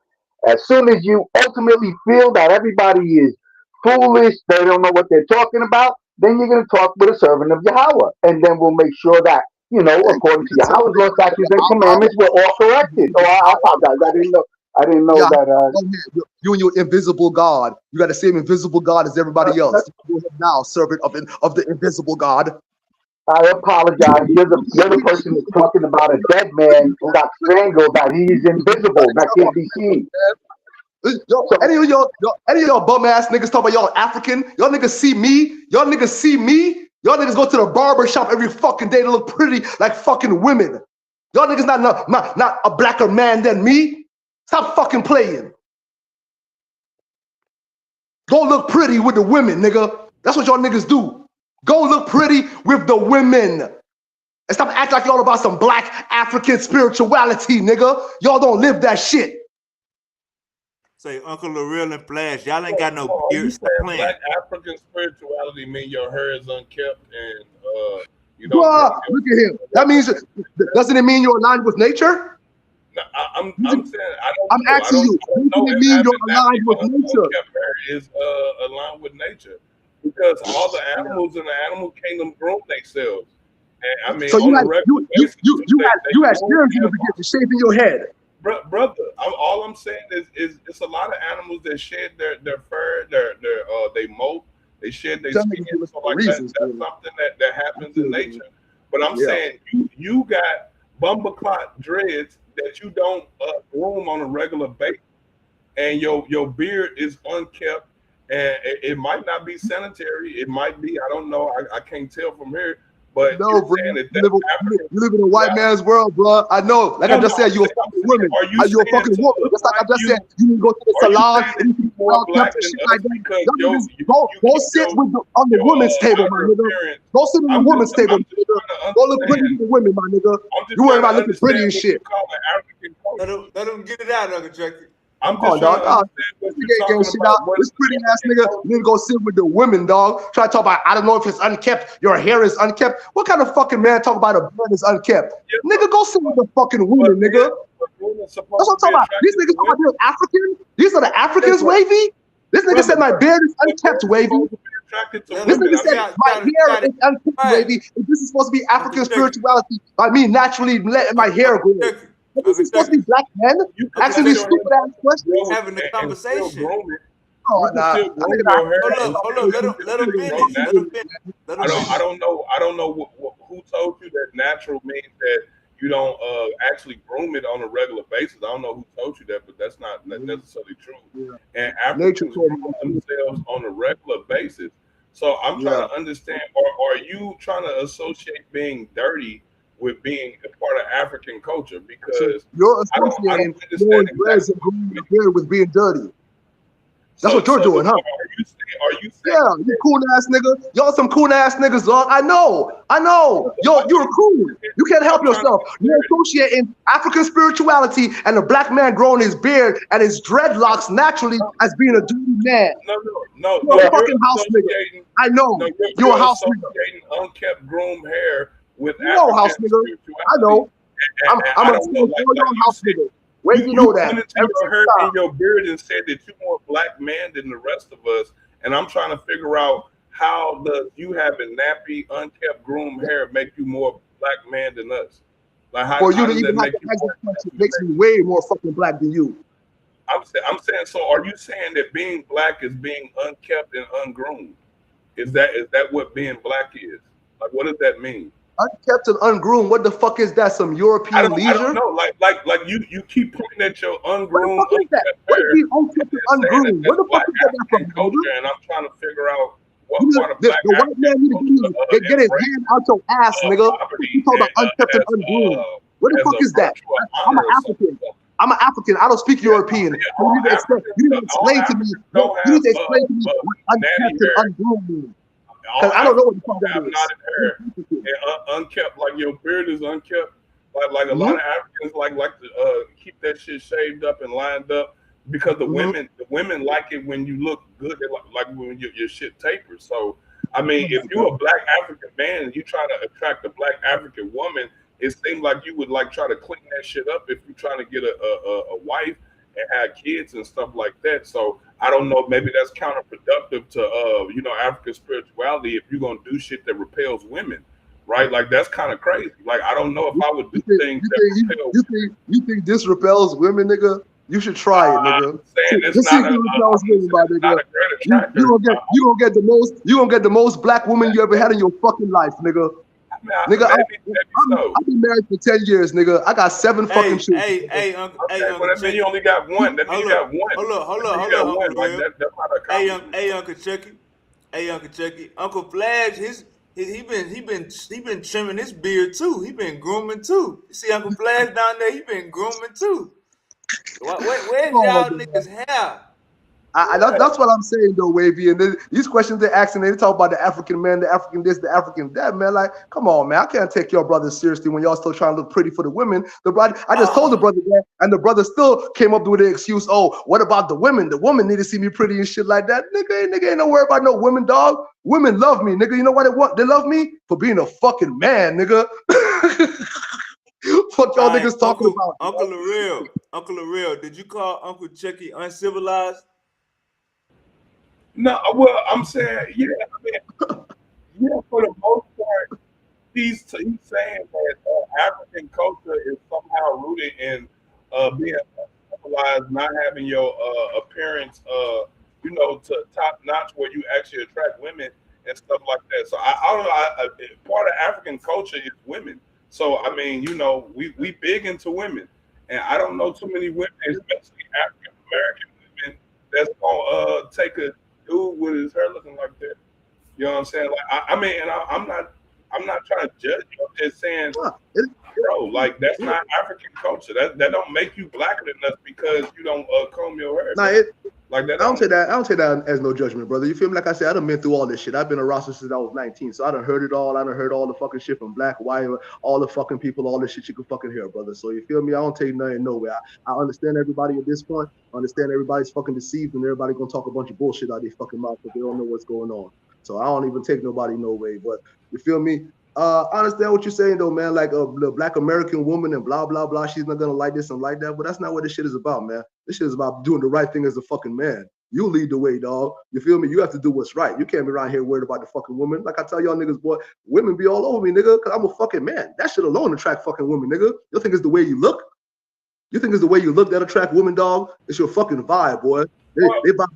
as soon as you ultimately feel that everybody is foolish, they don't know what they're talking about, then you're going to talk with a servant of Yahweh. And then we'll make sure that, according to Yahweh's law, statutes, and commandments, we're all corrected. Oh, I apologize. I didn't know that. You and your invisible God, you got the same invisible God as everybody else. Now, servant of the invisible God. I apologize. You're the person that's talking about a dead man who got strangled, that he's invisible, that can't be seen. Any of y'all bum ass niggas talk about y'all African. Y'all niggas see me. Y'all niggas see me. Y'all niggas go to the barber shop every fucking day to look pretty like fucking women. Y'all niggas not a blacker man than me. Stop fucking playing. Go look pretty with the women, nigga. That's what y'all niggas do. Go look pretty with the women. And stop acting like y'all about some black African spirituality, nigga. Y'all don't live that shit. Say Uncle Lorel and Flash, y'all ain't got no So are beard. you Stop saying playing. black African spirituality mean your hair is unkept and you don't Bruh, grow look at him. That means, doesn't it mean you're aligned with nature? No, I'm saying I don't I'm know. asking you, I don't doesn't know it if mean you're having aligned with naturally nature? unkept hair is aligned with nature because all the animals in the animal kingdom groom themselves. And I mean, So you on a had regular basis, too, they you had groom shears in the their beginning, shaving your head. brother. All I'm saying is it's a lot of animals that shed their fur, they molt, they shed their Tell skin. niggas you look So for like reasons, that's man. something that happens in nature. But I'm Yeah. saying you got bumbleclot dreads that you don't groom on a regular basis, and your beard is unkept, and it might not be sanitary. It might be, I don't know. I can't tell from here. But No, you're bro. saying that You that's live, African you live in a white man's world, bro. I know. Like I just said, you're a fucking woman. Are you You're a saying fucking to woman. Just like I just said, you need to go to the are you salon saying and that you you can more well kept black and than shit us like that. because Y'all niggas, go you keep sit with the, on the your women's table, my outer nigga. appearance? Go sit on the women's table, I'm my just nigga. trying to Go look pretty understand. to the women, my nigga. I'm just You worry trying to about looking pretty understand and what shit. you call an African culture. Let him get it out, Uncle Chucky. I'm Come just on, trying dog. to Dog. understand what This you're nigga ain't getting talking shit about. out. What This is pretty ass African nigga culture? need to go sit with the women, dog. Try to talk about, I don't know if it's unkept. Your hair is unkept. What kind of fucking man talk about a beard is unkept? Nigga, go sit with the fucking women, nigga. Women's That's supposed what I'm to be talking about. These attracted niggas to talking about women. they're African. These are the Africans, Brother, Wavy. This nigga said my beard is unkept, Wavy. supposed to be attracted to This women. nigga I said mean, my hair is unkept, Wavy. And this is supposed to be African spirituality by me naturally letting my hair grow. But this is supposed to be black men you can asking let these your hair stupid ass questions. Having the and still conversation. groom it. Oh, You can nah. still I think groom your hair Hold and up, hold still up. Let him grow finish. Let him natural. finish. Let him finish. I don't know who told you that natural means that you don't actually groom it on a regular basis. I don't know who told you that, but that's not necessarily true. Yeah. And Nature Africans told me groom that. themselves on a regular basis. So I'm trying Yeah. to understand, or are you trying to associate being dirty with being a part of African culture? So Because you're I don't associating understand growing dreads exactly and what growing you your mean. beard with being dirty. That's So what you're doing, huh? are you saying Yeah, you cool ass nigga. Y'all some cool ass niggas, dog. I know. You're cool. You can't help yourself. You're associating African spirituality and a black man growing his beard and his dreadlocks naturally as being a dirty man. No, You're a you're fucking house nigga. associating. I know. No, You're a you're house nigga. associating unkept groomed hair with No, house African nigga. I spirituality. know. And I'm I a don't know, like you're a you house said, nigga. Where you you know that? pointed to Every your hair single time. and your beard and said that you're more black man than the rest of us. And I'm trying to figure out how does you having nappy, unkept, groomed hair make you more black man than us? Like For you how to does that even have make to you ask more that question makes me way more fucking black than you. I'm saying, so are you saying that being black is being unkept and ungroomed? Is that what being black is? Like, what does that mean? Unkept and ungroomed. What the fuck is that? Some European leisure? I don't know. Like you keep pointing at your What the ungroomed, fuck is that? unkept What is hair being unkept and and saying that ungroomed? Where that's the fuck black is that from, African nigga? culture, and I'm trying to figure out what You part know, of black the white man African need to culture get his embraces hand out your ass, nigga. poverty You talk about unkept and ungroomed. What the as fuck a is that? virtue of I'm honor an or African. something. I'm an African. I don't speak European. All You need to All explain to me. Africans don't You have need to explain to me what natty unkept and hair. ungroomed means. All Because I don't know what Africans the fuck don't that have is. knotted hair and unkept. Like your beard is unkept. Like a lot of Africans like to keep that shit shaved up and lined up because the women like it when you look good. They like when your shit tapers. So I mean, if you're a black African man and you try to attract a black African woman, it seems like you would like try to clean that shit up if you're trying to get a wife and have kids and stuff like that. So I don't know, maybe that's counterproductive to African spirituality if you're gonna do shit that repels women, right? Like that's kind of crazy. Like I don't know if I would do things that repel. You think this repels women, nigga? You should try it, nigga. Saying it's This not shit repels women, my nigga. not a great You attractor. gonna get the most black woman you ever had in your fucking life, nigga. Nigga, I've been married for 10 years, nigga. I got 7 fucking children. Hey, Uncle. Hey, Uncle. Well, that means you only got one. That means you got one. Hold up, Uncle Real. That's not a compliment. Hey, Uncle Chucky. Hey, Uncle Chucky. Uncle Flash, he been trimming his beard too. He been grooming too. You see Uncle Flash down there? He been grooming too. Where's y'all niggas hair? That's what I'm saying though, Wavy. And then these questions they're asking, they talk about the African man, the African this, the African that, man. Like, come on, man. I can't take your brothers seriously when y'all still trying to look pretty for the women. The brother, I just told the brother that, and the brother still came up with the excuse. Oh, what about the women? The women need to see me pretty and shit like that. Nigga ain't no worry about no women, dog. Women love me, nigga. You know why they want? They love me for being a fucking man, nigga. Fuck y'all niggas talking about. Uncle Lareal, did you call Uncle Chucky uncivilized? No, well, I'm saying, yeah, for the most part, he's saying that African culture is somehow rooted in being civilized, not having your appearance, to top notch where you actually attract women and stuff like that. So I don't know. Part of African culture is women. So I mean, we big into women, and I don't know too many women, especially African American women, that's gonna take a dude with his hair looking like that. You know what I'm saying? Like I mean, and I'm not trying to judge you. I'm just saying, bro, like that's not African culture. That don't make you blacker than us because you don't comb your hair. Nah, like that. I don't say that as no judgment, brother. You feel me? Like I said, I done been through all this shit. I've been a roster since I was 19, so I done heard it all. I done heard all the fucking shit from black, white, all the fucking people, all the shit you can fucking hear, brother. So you feel me? I don't take nothing nowhere. I understand everybody at this point. I understand everybody's fucking deceived and everybody gonna talk a bunch of bullshit out of their fucking mouth because they don't know what's going on. So I don't even take nobody no way. But you feel me? I understand what you're saying though, man. Like the black American woman and blah blah blah. She's not gonna like this and like that, but that's not what this shit is about, man. This shit is about doing the right thing as a fucking man. You lead the way, dog. You feel me? You have to do what's right. You can't be around here worried about the fucking woman. Like I tell y'all niggas, boy, women be all over me, nigga, because I'm a fucking man. That shit alone attract fucking women, nigga. You think it's the way you look? You think it's the way you look that attract women, dog? It's your fucking vibe, boy. They about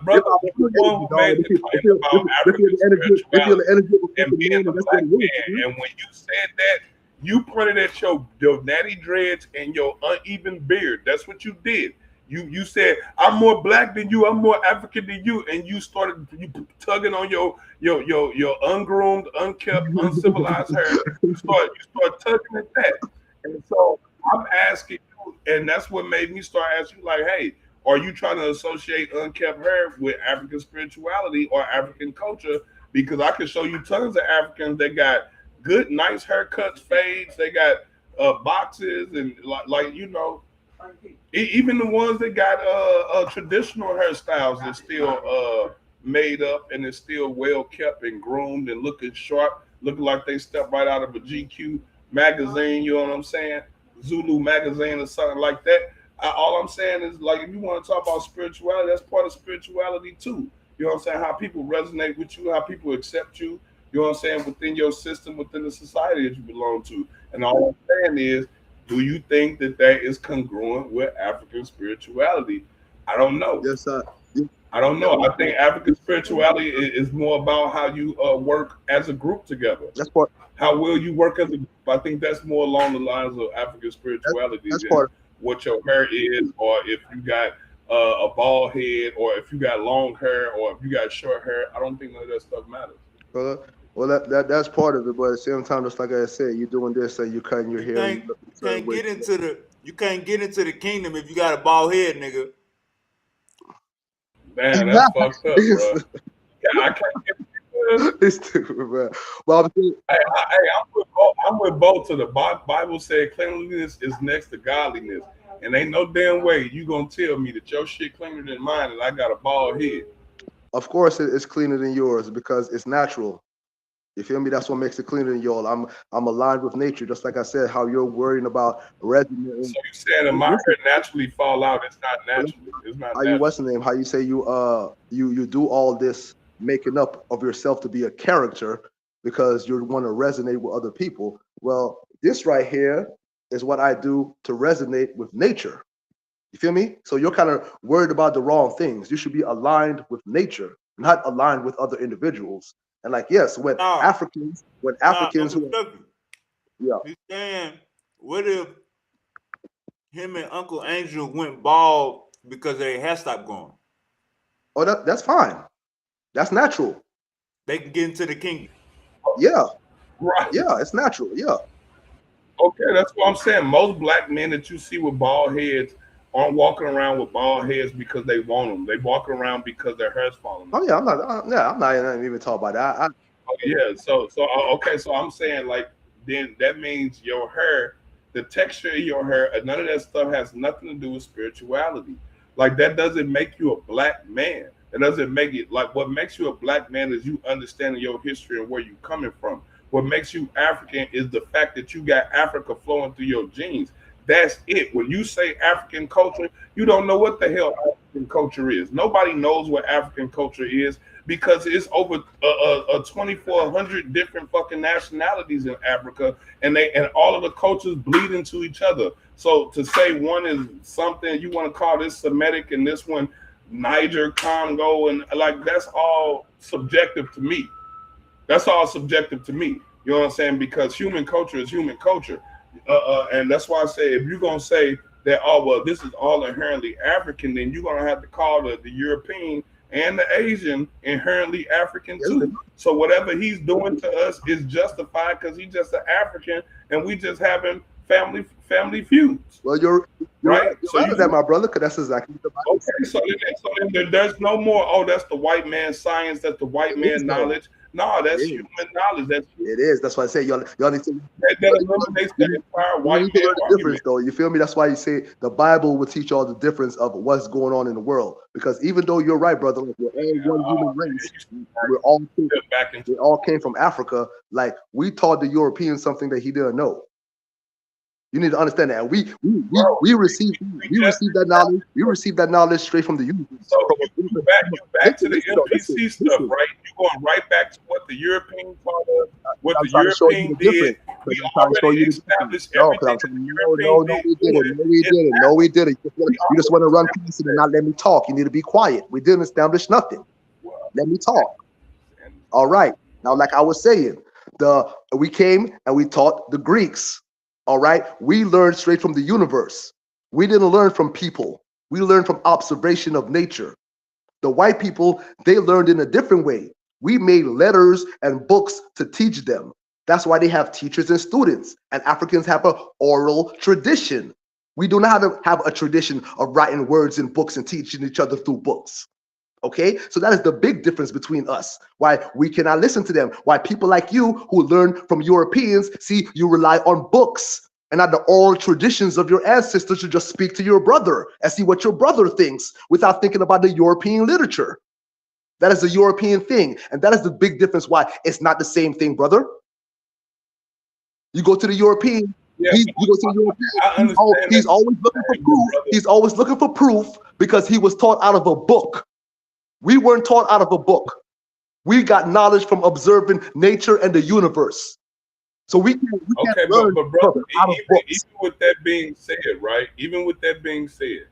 brother, you the one who made the claim about African spirituality and being a black man. And when you said that, you pointed at your natty dreads and your uneven beard. That's what you did. You said, I'm more black than you, I'm more African than you, and you started tugging on your ungroomed, unkept, uncivilized hair. You start tugging at that. And so I'm asking you, and that's what made me start asking you, like, hey, are you trying to associate unkept hair with African spirituality or African culture? Because I can show you tons of Africans that got good, nice haircuts, fades. They got boxes and even the ones that got traditional hairstyles is still made up and is still well kept and groomed and looking sharp, looking like they stepped right out of a GQ magazine. You know what I'm saying? Zulu magazine or something like that. All I'm saying is, like, if you want to talk about spirituality, that's part of spirituality too. You know what I'm saying? How people resonate with you, how people accept you. You know what I'm saying? Within your system, within the society that you belong to. And all I'm saying is, do you think that is congruent with African spirituality? I don't know. Yes, sir. I don't know. I think African spirituality is more about how you work as a group together. That's part. How will you work as a group? I think that's more along the lines of African spirituality that's than part. What your hair is, or if you got a bald head, or if you got long hair, or if you got short hair. I don't think none of that stuff matters. Well, that's part of it, but at the same time, just like I said, you're doing this and you're cutting your hair. You can't get into the kingdom if you got a bald head, nigga. Damn, that's fucked up, bro. Yeah, I can't get it's stupid, man. Well, I'm with both. The Bible said cleanliness is next to godliness, and ain't no damn way you gonna tell me that your shit cleaner than mine and I got a bald head. Of course, it's cleaner than yours because it's natural. You feel me? That's what makes it cleaner than y'all. I'm aligned with nature, just like I said. How you're worrying about resin. So you saying that my hair naturally fall out? It's not natural. It's not. How you what's the name? How you say you do all this making up of yourself to be a character because you want to resonate with other people. Well, this right here is what I do to resonate with nature. You feel me? So you're kind of worried about the wrong things. You should be aligned with nature, not aligned with other individuals. And like, yes, when Africans who he's saying, what if him and Uncle Angel went bald because their hair stopped growing? Oh, that's fine. That's natural. They can get into the kingdom. Yeah. Right. Yeah, it's natural. Yeah. Okay, that's what I'm saying. Most black men that you see with bald heads aren't walking around with bald heads because they want them. They walking around because their hair's falling out. Oh yeah, I'm not even talking about that. Oh, yeah. So okay. So I'm saying like then that means your hair, the texture of your hair, none of that stuff has nothing to do with spirituality. Like that doesn't make you a black man. It doesn't make it like what makes you a black man is you understanding your history and where you coming from. What makes you African is the fact that you got Africa flowing through your genes. That's it. When you say African culture, you don't know what the hell African culture is. Nobody knows what African culture is because it's over 2,400 different fucking nationalities in Africa, and all of the cultures bleed into each other. So to say one is something you want to call this Semitic and this one Niger, Congo, and like that's all subjective to me. That's all subjective to me. You know what I'm saying? Because human culture is human culture. And that's why I say if you're gonna say that, oh well, this is all inherently African, then you're gonna have to call the European and the Asian inherently African too. So whatever he's doing to us is justified because he's just an African and we just having family feuds. Well, you're right. So you that, my brother, because that's exactly the Bible. Okay, so then there's no more. Oh, that's the white man's science. That's the white man's knowledge. No, that's human knowledge. It is. That's why I say y'all need to. That eliminates the entire white man the difference, though. You feel me? That's why you say the Bible will teach all the difference of what's going on in the world. Because even though you're right, brother, like we're all one human race. We all came from Africa. Like we taught the Europeans something that he didn't know. You need to understand that. We received that knowledge. We received that knowledge straight from the universe. So you back to the NPC stuff, right? You're going right back to what the European taught us, what the European did. We already established everything. No, we didn't. You just want to run past it and not let me talk. You need to be quiet. We didn't establish nothing. Let me talk. All right. Now, like I was saying, we came and we taught the Greeks. All right, we learned straight from the universe. We didn't learn from people. We learned from observation of nature. The white people, they learned in a different way. We made letters and books to teach them. That's why they have teachers and students. And Africans have an oral tradition. We do not have a tradition of writing words in books and teaching each other through books. Okay, so that is the big difference between us. Why we cannot listen to them. Why people like you who learn from Europeans, see, you rely on books and not the oral traditions of your ancestors to just speak to your brother and see what your brother thinks without thinking about the European literature. That is a European thing. And that is the big difference why it's not the same thing, brother. You go to the European, you go to the European, he's always looking for proof. He's always looking for proof because he was taught out of a book. We weren't taught out of a book. We got knowledge from observing nature and the universe. So we can't learn but brother, out of books. Even with that being said, right? Even with that being said,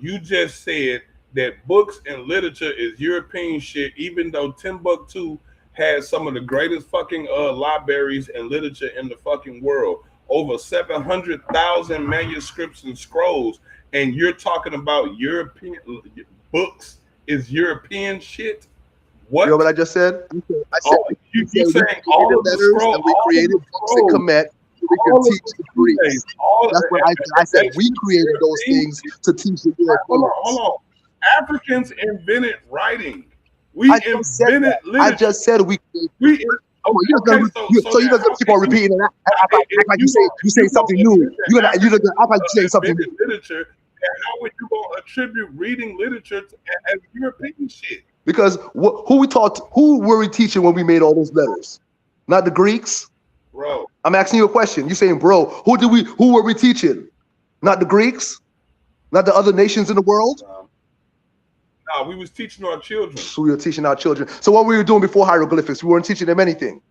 you just said that books and literature is European shit, even though Timbuktu has some of the greatest fucking libraries and literature in the fucking world. Over 700,000 manuscripts and scrolls, and you're talking about European books is European shit. What? You know what I just said? I said you saying all of the scrolls, and we created books in Kemet so we can teach the Greeks. That's what I said. We created those things to teach the Europeans. Hold on. Africans invented writing. We invented literature. I just said we. So you're gonna keep on repeating that. Act like you say something new. You're gonna act like you say something new. Literature. And how would you gonna attribute reading literature as European shit? Because who were we teaching when we made all those letters? Not the Greeks, bro. I'm asking you a question. You saying, bro? Who were we teaching? Not the Greeks, not the other nations in the world. No, we was teaching our children. So we were teaching our children. So what we were doing before hieroglyphics, we weren't teaching them anything.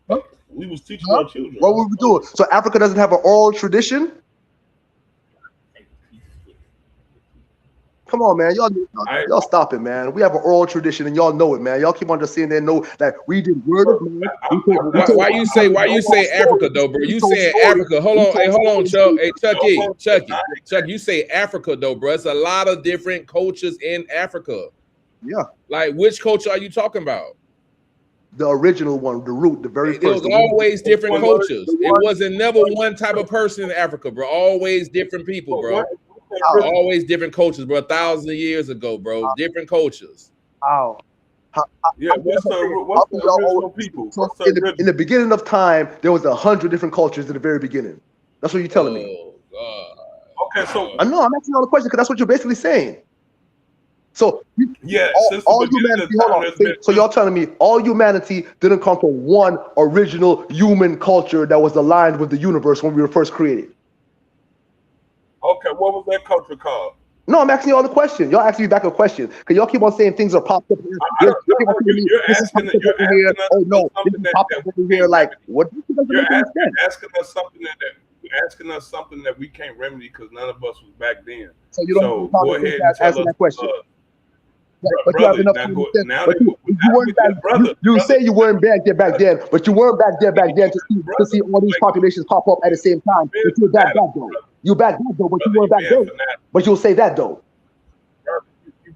Huh? We was teaching our children. What were we doing? So Africa doesn't have an oral tradition. Come on, man. Y'all stop it, man. We have an oral tradition and y'all know it, man. Y'all keep on just saying there know that we did word of mouth. Why you say Africa though, bro? You saying Africa. Hold on, Chuck. Hey, Chuck, you say Africa though, bro. It's a lot of different cultures in Africa. Yeah. Like which culture are you talking about? the original one, the root, the very There first. was always different cultures. It wasn't never one type of person in Africa, bro. Always different people, bro. Always different cultures, bro. Thousands of years ago, bro. Different cultures. How? Yeah, what's the original people? So in the beginning of time, there was 100 different cultures in the very beginning. That's what you're telling me. Okay, so I know I'm asking you all the question because that's what you're basically saying. So yeah, all humanity. Hold on. So y'all telling me all humanity didn't come from one original human culture that was aligned with the universe when we were first created? Okay, what was that culture called? No, I'm asking you all the question. Y'all asking me back a question because y'all keep on saying things are popped up. You're asking oh no, this is popped up over here. Like what? You're asking us something that we can't remedy because none of us was back then. So you don't go ahead and tell us that question. But you have enough you say you weren't back there back then, but you weren't back there back then to see all these populations pop up at the same time. But you're back though. You back that though, but you weren't back then. But you'll say that though. You're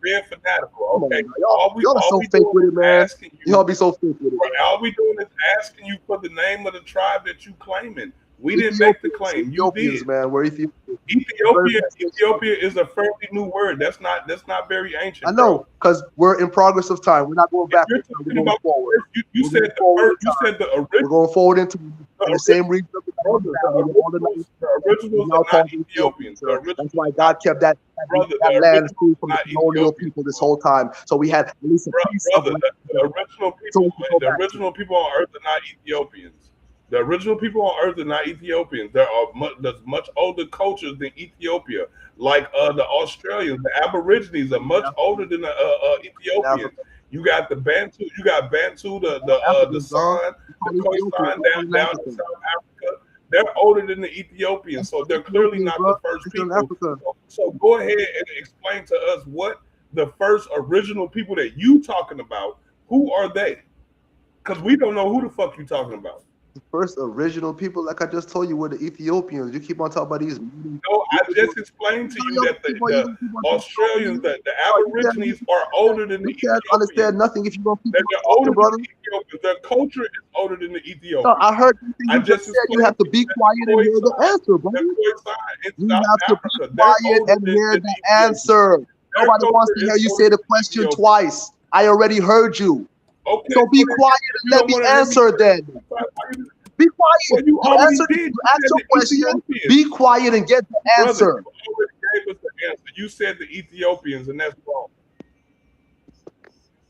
being fanatical. Okay. Y'all are so fake with it, man. Y'all be so fake with it. All we doing is asking you for the name of the tribe that you claiming. We didn't make the claim. You did, man. We're Ethiopian. Ethiopia is a fairly new word. That's not very ancient. I know, because we're in progress of time. We're not going back. We're going forward. You said the original. We're going forward into the same region of the originals are not Ethiopians. That's why God kept that land free from the colonial people this whole time. So we had at least a piece of the original people on Earth are not Ethiopians. The original people on Earth are not Ethiopians. There's much older cultures than Ethiopia. Like the Australians, the Aborigines are much older than the Ethiopians. You got the Bantu, the San, the Khoisan down in South Africa. They're older than the Ethiopians, so they're clearly not the first people. So go ahead and explain to us what the first original people that you talking about. Who are they? Because we don't know who the fuck you talking about. The first original people, like I just told you, were the Ethiopians. You keep on talking about these. No, I just explained to you that the Australians, the Aborigines are older than the Ethiopians. You can't understand nothing if you don't keep they're older than the Ethiopians. Their culture is older than the Ethiopians. No, I heard you just said you have to be quiet and hear the answer, bro. You have to be quiet and hear the answer. Nobody wants to hear you say the question twice. I already heard you. Okay, so be quiet and let me answer then. Be quiet. You ask your question. Be quiet and get the answer. You already gave us the answer. You said the Ethiopians, and that's wrong.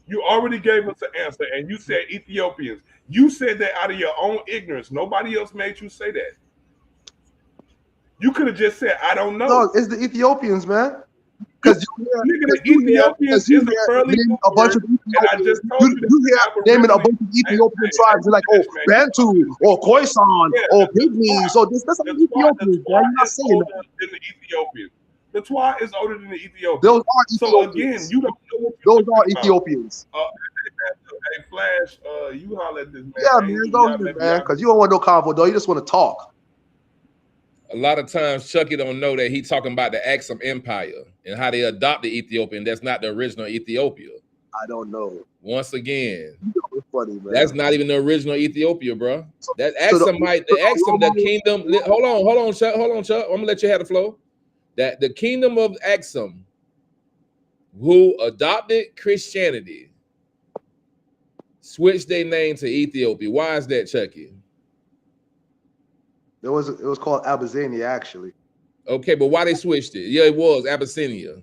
You already gave us the answer, and you said Ethiopians. You said that out of your own ignorance. Nobody else made you say that. You could have just said, "I don't know." No, it's the Ethiopians, man. Because the Ethiopians is a fairly a bunch of Ethiopians. You hear naming a bunch of Ethiopian tribes. You're like, oh, Bantu or Khoisan or Pygmies. So that's not Ethiopians. You're not saying that. The Ethiopians. The Twa is older than the Ethiopians. Those are Ethiopians. So again, you don't know what those are Ethiopians. Hey, Flash, you holler at this man. Yeah, man, go ahead, man. Because you don't want no convo, though. You just want to talk. A lot of times Chucky don't know that he talking about the Axum Empire and how they adopted Ethiopian. That's not the original Ethiopia. I don't know. Once again, it's funny, man. That's not even the original Ethiopia, bro. That Axumite, the kingdom. Hold on, Chuck. I'm gonna let you have the flow. That the kingdom of Axum, who adopted Christianity, switched their name to Ethiopia. Why is that, Chucky? It was called Abyssinia, actually. Okay, but why they switched it? Yeah, it was Abyssinia.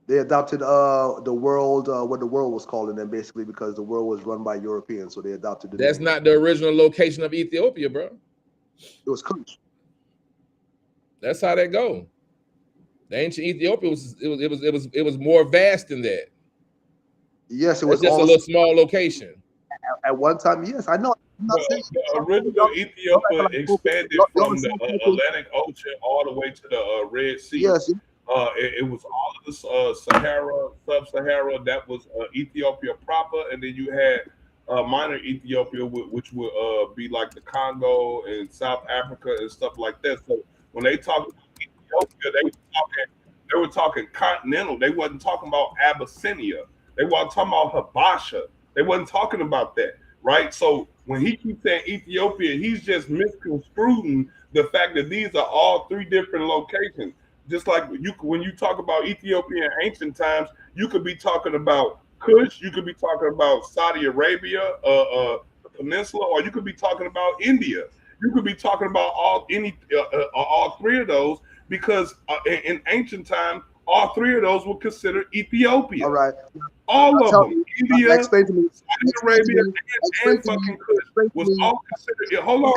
They adopted the world, what the world was calling them, basically, because the world was run by Europeans, so they adopted the That's name. not the original location of Ethiopia, bro. It was Kush. That's how that go. The ancient Ethiopia was more vast than that. Yes, it was just a little small location. At one time, yes, I know. The original Ethiopia expanded from the Atlantic Ocean all the way to the Red Sea. Yes. It was all of the Sahara, Sub-Sahara, that was Ethiopia proper, and then you had minor Ethiopia, which would be like the Congo and South Africa and stuff like that. So when they talk about Ethiopia, they were talking continental. They wasn't talking about Abyssinia. They weren't talking about Habasha. They wasn't talking about that, right? So when he keeps saying Ethiopia, he's just misconstruing the fact that these are all three different locations. Just like when you talk about Ethiopia in ancient times, you could be talking about Kush, you could be talking about Saudi Arabia, the peninsula, or you could be talking about India. You could be talking about all three of those, because in ancient times, all three of those were considered Ethiopia. All right. All of them. India, Explain to me. Saudi Arabia, and fucking Kush was all considered. Hold on.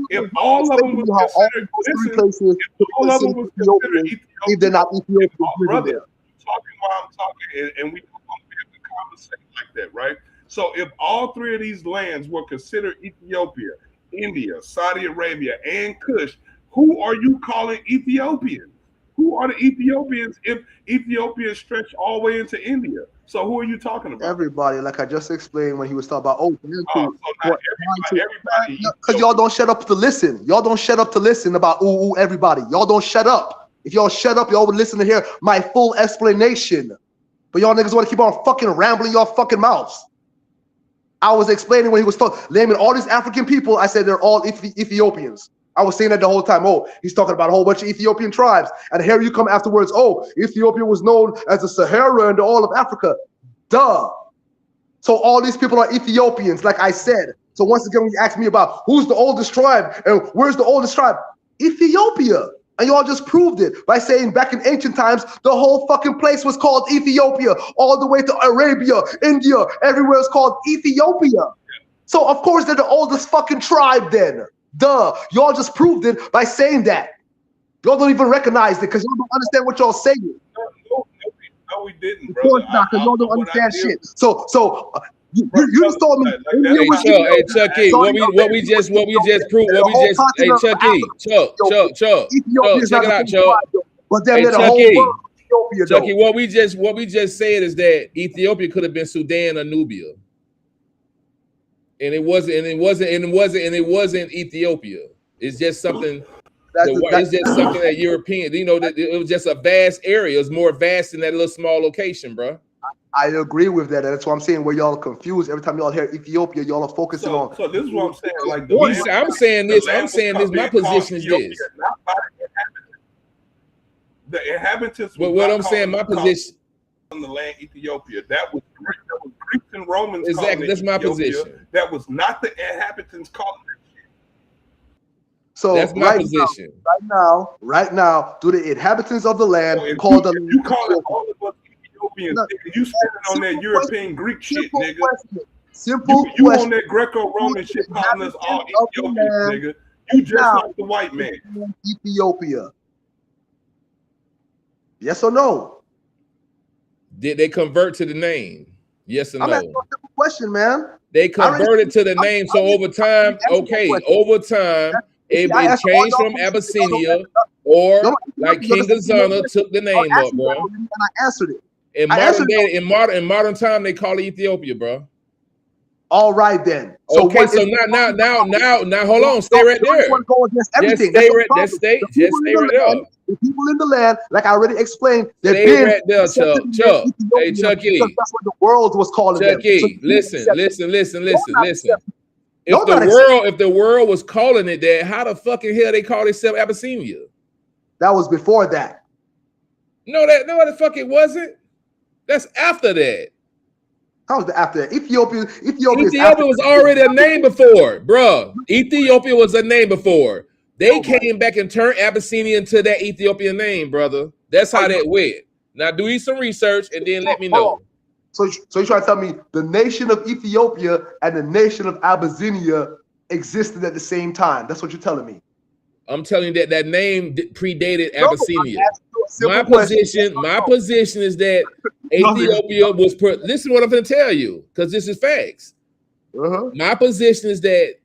If all of them was considered, listen, if all of them was considered Ethiopia, if they're not Ethiopian, brother, you're talking while I'm talking, and we don't have to conversate like that, right? So if all three of these lands were considered Ethiopia, India, Saudi Arabia, and Kush, who are you calling Ethiopians? Who are the Ethiopians if Ethiopia stretched all the way into India? So who are you talking about? Everybody, like I just explained when he was talking about, everybody. Because y'all don't shut up to listen. Y'all don't shut up to listen about everybody. Y'all don't shut up. If y'all shut up, y'all would listen to hear my full explanation. But y'all niggas want to keep on fucking rambling your fucking mouths. I was explaining when he was naming all these African people. I said they're all Ethiopians. I was saying that the whole time. Oh, he's talking about a whole bunch of Ethiopian tribes. And here you come afterwards. Oh, Ethiopia was known as the Sahara and all of Africa. Duh. So all these people are Ethiopians, like I said. So once again, when you ask me about who's the oldest tribe and where's the oldest tribe, Ethiopia. And y'all just proved it by saying back in ancient times, the whole fucking place was called Ethiopia, all the way to Arabia, India, everywhere is called Ethiopia. So of course they're the oldest fucking tribe then. Duh. Y'all just proved it by saying that. Y'all don't even recognize it because y'all don't understand what y'all saying. No, we didn't, brother. Of course not, because y'all don't understand shit. So you just told me. Hey, Chucky, what we just proved, hey, Chucky, Chuck, check it out, Chuck. But then hey, the whole world Ethiopia, Chucky, what we just said is that Ethiopia could have been Sudan or Nubia. And it wasn't Ethiopia. It's just something. It's just something that European. You know, that it was just a vast area. It was more vast in that little small location, bro. I agree with that. That's what I'm saying. Where y'all are confused every time y'all hear Ethiopia, y'all are focusing on. So this is what I'm saying. Like I'm saying this. My position is this. The inhabitants. What I'm saying, my position. On the land Ethiopia, that was Greeks and Romans. Exactly, that's my position. That was not the inhabitants calling it. So that's my position. Right now, do the inhabitants of the land call the you call it all of us Ethiopians? Nigga, you standing on that European Greek shit, nigga. You on that Greco-Roman shit calling us all Ethiopians, nigga. You just like the white man. Ethiopia. Yes or no? Did they convert to the name? Yes or no? I'm asking a simple question, man. They converted to the name, so over time, it changed from Abyssinia, or like King Azana took the name up, bro. And I answered it. In modern time, they call it Ethiopia, bro. All right then. So okay, so now, hold on, stay right there. Just stay right there. The people in the land, like I already explained, they've been right there, Chuck. Hey, Chucky. That's what the world was calling them. Chucky, listen. If the world was calling it that, how the fucking hell they call themselves Abyssinia? That was before that. No, the fuck it wasn't. That's after that. How was the after that? Ethiopia was already a name before, bro. Ethiopia was a name before. They came back and turned Abyssinia into that Ethiopian name, brother. That's how that went. Now do some research and then let me know. So you're trying to tell me the nation of Ethiopia and the nation of Abyssinia existed at the same time? That's what you're telling me. I'm telling you that name predated Abyssinia. My position is that Ethiopia was listen to what I'm going to tell you, because this is facts. My position is that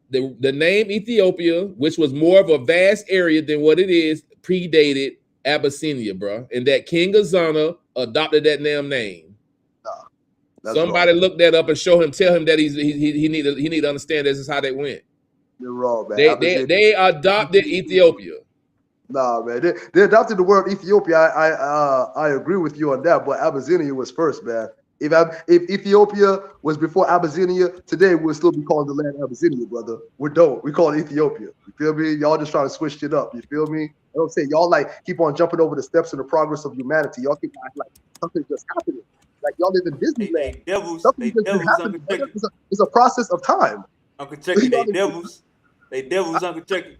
the name Ethiopia, which was more of a vast area than what it is, predated Abyssinia, bro, and that King Azana adopted that damn name. Somebody look that up and tell him that he need to understand this is how they went. You're wrong, man. They adopted Ethiopia. Nah, man, they adopted the word Ethiopia. I agree with you on that, but Abyssinia was first, man. If Ethiopia was before Abyssinia, today we'll still be calling the land Abyssinia, brother. We don't. We call it Ethiopia. You feel me? Y'all just trying to switch shit up. You feel me? I don't say y'all like keep on jumping over the steps in the progress of humanity. Y'all keep acting like something just happening. Like y'all live in Disneyland. Something just been devils, happening, Uncle brother. Chucky. It's a process of time. Uncle Chucky, they devils. They devils, Uncle Chucky.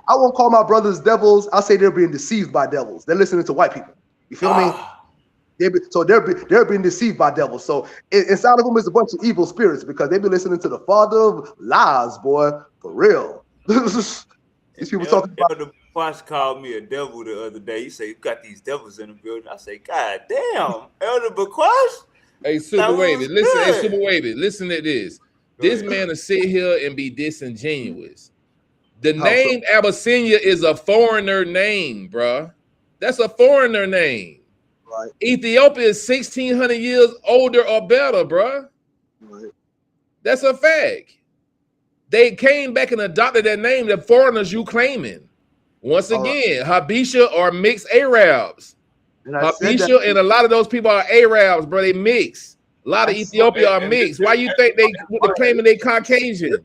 I won't call my brothers devils. I'll say they're being deceived by devils. They're listening to white people. You feel me? They're being deceived by devils. So inside of them is a bunch of evil spirits because they be listening to the father of lies, boy, for real. These people talking about. Elder Boss called me a devil the other day. He said, "You got these devils in the building." I say, "God damn, Elder Baquash." Hey, Super Wavy, listen. Hey, Super Wavy, listen to this. This man will sit here and be disingenuous. The name Abyssinia is a foreigner name, bruh. That's a foreigner name. Right. Ethiopia is 1,600 years older or better, bruh. Right. That's a fact. They came back and adopted that name, the foreigners you claiming. Once again, Habesha are mixed Arabs. Habesha and a lot of those people are Arabs, bro. They mix. A lot of Ethiopia are mixed. Why you think they claiming they Caucasian?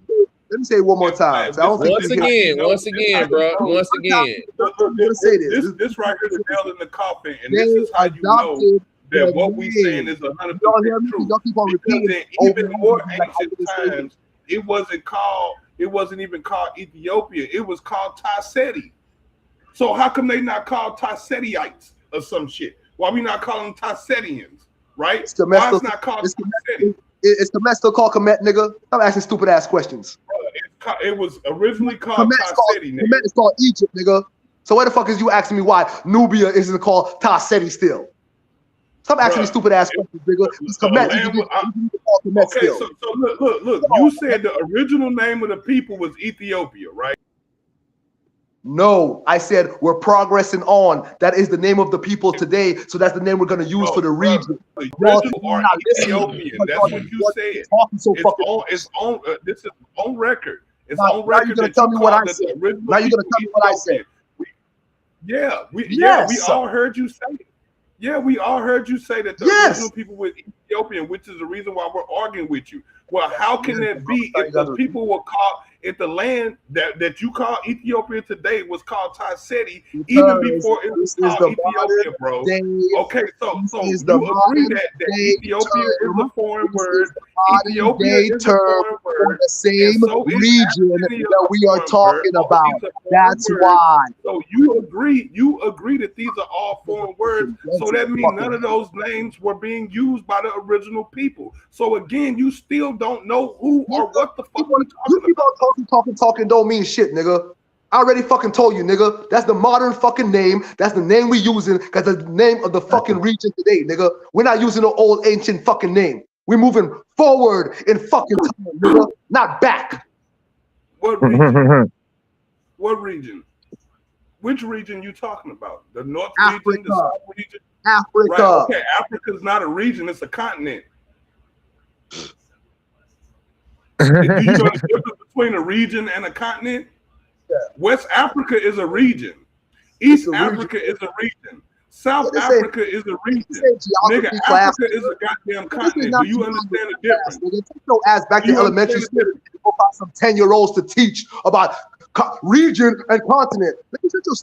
Let me say it one more time. Once again, bro. Once again. This right here is the nail in the coffin, and this is how you know that what we saying is 100% true. Because in even more ancient times, it wasn't even called Ethiopia. It was called Tasseti. So how come they not called Tassetiites or some shit? Why we not calling them Tassetians, right? Why it's not called Tasseti? It's Kemet still called Kemet, nigga? I'm asking stupid ass questions. It was originally called Tasseti, nigga. Kemet is called Egypt, nigga. So why the fuck is you asking me why Nubia isn't called Tasseti still? Stop asking me stupid ass questions, nigga. It's Kemet. Okay, so look. You said the original name of the people was Ethiopia, right? No, I said we're progressing on. That is the name of the people today. So that's the name we're going to use for the region. Original or Ethiopian. That's what you said. It's on. This is on record. It's on record. Now you're going to tell me what I said. Now you're going to tell me what I said. We all heard you say it. Yeah, we all heard you say that the original people were Ethiopian, which is the reason why we're arguing with you. Well, how can that be if the people were called, if the land that you call Ethiopia today was called Tasseti even before it was called Ethiopia, bro? Okay, so you agree that Ethiopia is a foreign word. Ethiopia is a foreign word. The same region that we are talking about. That's why. So you agree that these are all foreign words. So that means none of those names were being used by the original people. So again, you still don't know who or what the fuck you keep on talking don't mean shit, nigga. I already fucking told you, nigga. That's the modern fucking name. That's the name we using because the name of the fucking region today, nigga. We're not using the old ancient fucking name. We're moving forward in fucking time, nigga, not back. What region? What region? Which region you talking about? The North region, the South region? Africa. Right, okay, Africa's not a region, it's a continent. Do you know the difference between a region and a continent? Yeah. West Africa is a region. East Africa is a region. South Africa is a region. Nigga, Africa is a goddamn continent. Do you understand the difference? Take your ass back to elementary school. Go find some 10-year-olds to teach about region and continent.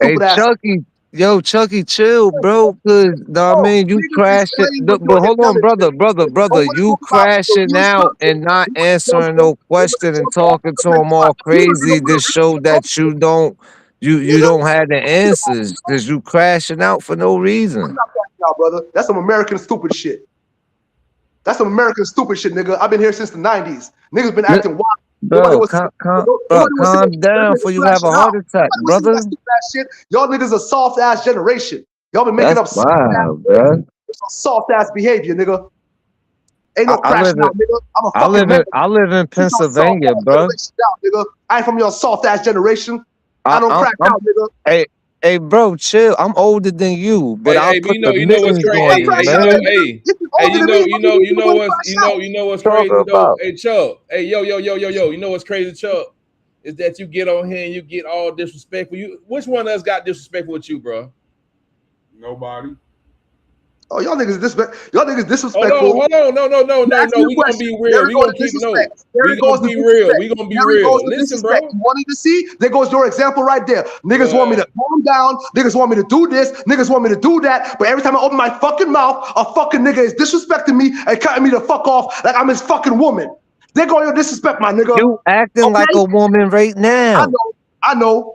Hey, Chucky. Yo, Chucky, chill, bro. Cause I mean, you crashing. But hold on, brother. You crashing out and not answering no question and talking to him all crazy to show that you don't have the answers. Cause you crashing out for no reason. I'm not crashing out, brother. That's some American stupid shit. That's some American stupid shit, nigga. I've been here since the 90s. Niggas been acting wild. Bro, calm down before you have a heart attack, brother. Y'all niggas a soft ass generation. Y'all been making up soft ass behavior, nigga. Ain't no crashing out, nigga. I'm a fucking I live in Pennsylvania, bro. Nigga. I ain't from your soft ass generation. I don't crash out, nigga. Hey, bro, chill. I'm older than you, but I'll put the mittens on you, man. You know what's crazy though? Hey, Chuck. Hey, yo. You know what's crazy, Chuck? Is that you get on here and you get all disrespectful. Which one of us got disrespectful with you, bro? Nobody. Oh, y'all niggas disrespectful. Hold on. No. Ask me a We gonna question. be There real. we We go gonna to keep disrespect. no. There We it gonna goes to be real. disrespect. We gonna be There it real. goes to Listen, disrespect. bro. You wanted to see? There goes your example right there. Niggas want me to calm down. Niggas want me to do this. Niggas want me to do that. But every time I open my fucking mouth, a fucking nigga is disrespecting me and cutting me the fuck off like I'm his fucking woman. There go your disrespect, my nigga. You acting like Okay? a woman right now. I know.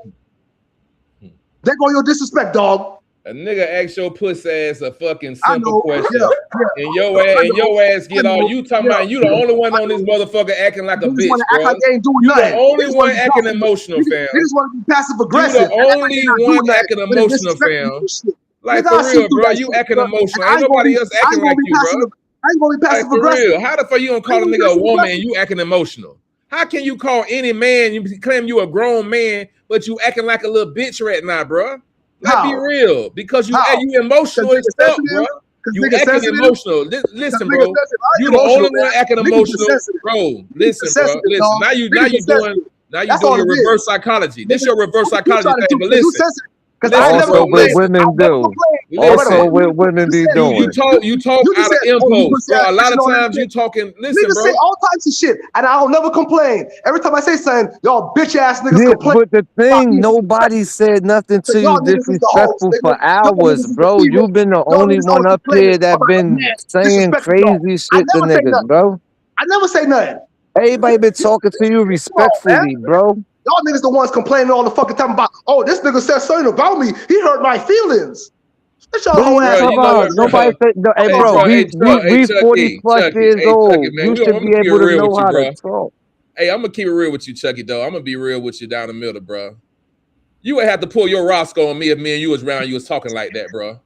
There go your disrespect, dog. A nigga ask your pussy ass a fucking I simple know. question, Yeah. and your ass get all you talking about. You the only one on this motherfucker acting like a Niggas want bitch, to act bro. like they ain't doing You the nothing. only Niggas want one to be acting passive. emotional, fam. Niggas want to be passive You aggressive. the only one Nothing, acting but it's emotional, disrespectful fam. shit. Like Nigga, for I see real, through bro. that You shit, acting bro. And emotional. I Ain't ain't gonna nobody be, else acting like you, bro. I ain't gonna be Like passive for aggressive. real. How the fuck you gonna call a nigga a woman and you acting emotional? How can you call any man, you claim you a grown man, but you acting like a little bitch right now, bro? Like, be real. Because you emotional as fuck, bro. You acting emotional. Listen, bro. You the only one acting emotional, bro. Listen, bro. Listen. Now you doing your reverse psychology. This your reverse psychology thing. But listen. Also, what women do. Also, what women be You doing. talk out of impulse, bro. A lot of times you talking. Listen, niggas bro. say all types of shit, and I'll never complain. Every time I say something, y'all bitch ass niggas Yeah, complain. but the thing, nobody said nothing to you Y'all niggas is the host, disrespectful nigga. for Y'all hours, niggas is the bro. female. You been the Y'all only niggas one always up complaining here that about a been man saying disrespecting y'all. crazy I shit to never say niggas, nothing. bro. I never say nothing. Everybody been talking to you Come on, man. respectfully, bro. Y'all niggas the ones complaining all the fucking time about, oh, this nigga said something about me. He hurt my feelings. That's y'all What are whole you ass. Bro, talking you know about? what, bro? Nobody said, no, hey, Hey, bro, bro, we 40 plus years Hey, Chucky, old. man. You I'm should gonna be keep it able to real know with you, how to bro. talk. Hey, I'm gonna keep it real with you, Chucky, though. I'm gonna be real with you down the middle, bro. You would have to pull your Roscoe on me if me and you was around. You was talking like that, bro. I'm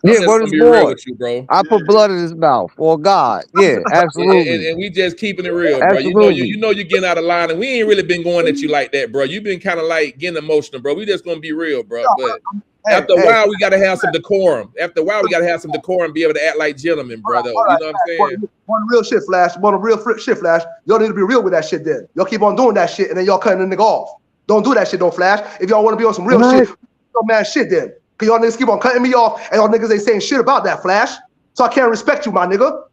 Yeah, just word gonna is be real born. with you, bro. I put blood in his mouth. For God. Yeah, absolutely. And we just keeping it real, bro. Absolutely. You know you're getting out of line, and we ain't really been going at you like that, bro. You've been kind of like getting emotional, bro. We just gonna be real, bro. But after a while, we gotta have some decorum. After a while, we gotta have some decorum, be able to act like gentlemen, bro. Though, you know what I'm saying? One real shit, Flash. One real shit, Flash. Y'all need to be real with that shit then. Y'all keep on doing that shit, and then y'all cutting the nigga off. Don't do that shit, don't Flash. If y'all want to be on some real shit, no man shit then. Cause y'all niggas keep on cutting me off, and y'all niggas ain't saying shit about that, Flash. So I can't respect you, my nigga.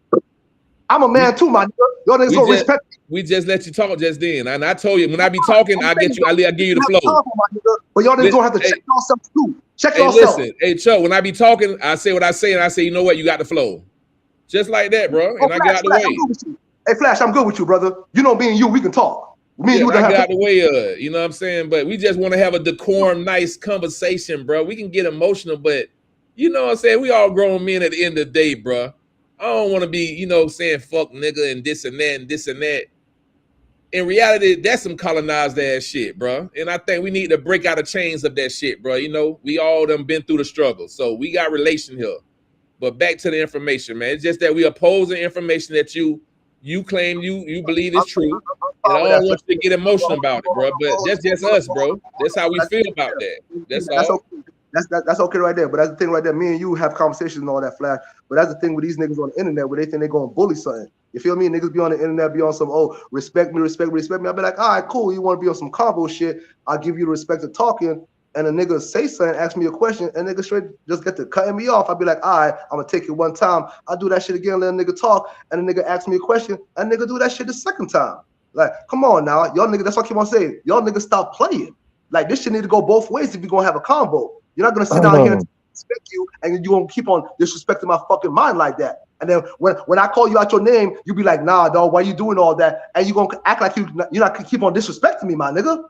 I'm a man too, my nigga. Y'all niggas gonna respect me. We just let you talk just then, and I told you when I be talking, I give you the flow. But y'all niggas gonna have to check yourselves too. Check yourself. Listen, hey Chuck, when I be talking, I say what I say, and I say, you know what, you got the flow, just like that, bro. And I get out the way. Hey, Flash, I'm good with you, brother. You know, me and you, we can talk. Me and you I get out the way of it. You know what I'm saying? But we just want to have a decorum, nice conversation, bro. We can get emotional, but you know what I'm saying? We all grown men at the end of the day, bro. I don't want to be, saying fuck nigga and this and that and this and that. In reality, that's some colonized ass shit, bro. And I think we need to break out of chains of that shit, bro. We all done been through the struggle. So we got relation here. But back to the information, man. It's just that we oppose the information that you claim you believe is true. And I don't want you to get emotional about it, bro. But that's just us, bro. That's how we feel about that. That's all. Okay. That's okay right there. But that's the thing right there. Me and you have conversations and all that, Flash. But that's the thing with these niggas on the internet where they think they're going to bully something. You feel me? Niggas be on the internet, be on some, respect me. I'll be like, all right, cool. You want to be on some combo shit? I'll give you the respect of talking. And a nigga say something, ask me a question, and nigga straight just get to cutting me off. I'll be like, all right, I'm going to take it one time. I'll do that shit again, let a nigga talk. And a nigga ask me a question, and nigga do that shit the second time. Like, come on now. Y'all niggas, that's what I keep on saying. Y'all niggas stop playing. Like, this shit need to go both ways if you're going to have a combo. You're not going to sit down here and respect you, and you're going to keep on disrespecting my fucking mind like that. And then when I call you out your name, you be like, nah, dog, why you doing all that? And you're going to act like you're not keep on disrespecting me, my nigga.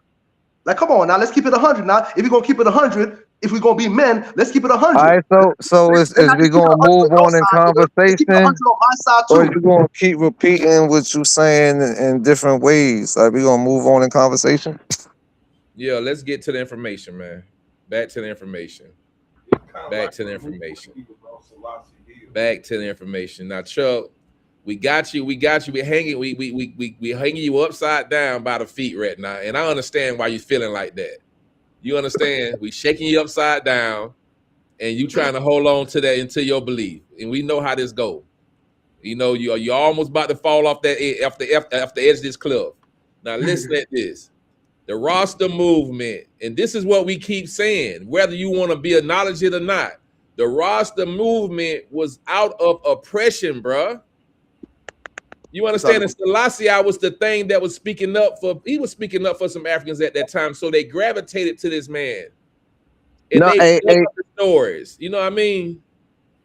Like, come on now, let's keep it 100 now. If you're going to keep it 100, if we're going to be men, let's keep it 100. All right, so is we going to move on in conversation? Or you going to keep repeating what you saying in different ways? Like, we going to move on in conversation? Yeah, let's get to the information, man. Back to the information. Back to the information. Now, Chuck, we got you. We hanging. We hanging you upside down by the feet right now, and I understand why you're feeling like that. You understand? We shaking you upside down, and you trying to hold on to that until your belief. And we know how this go. You're almost about to fall off that off the edge of this cliff. Now, listen at this. The roster movement, and this is what we keep saying, whether you want to be acknowledged it or not, The Rasta movement was out of oppression, bruh. You understand that Selassie was the thing that was speaking up for, he was speaking up for some Africans at that time. So they gravitated to this man. And No, they hey, looked up the stories. You know what I mean?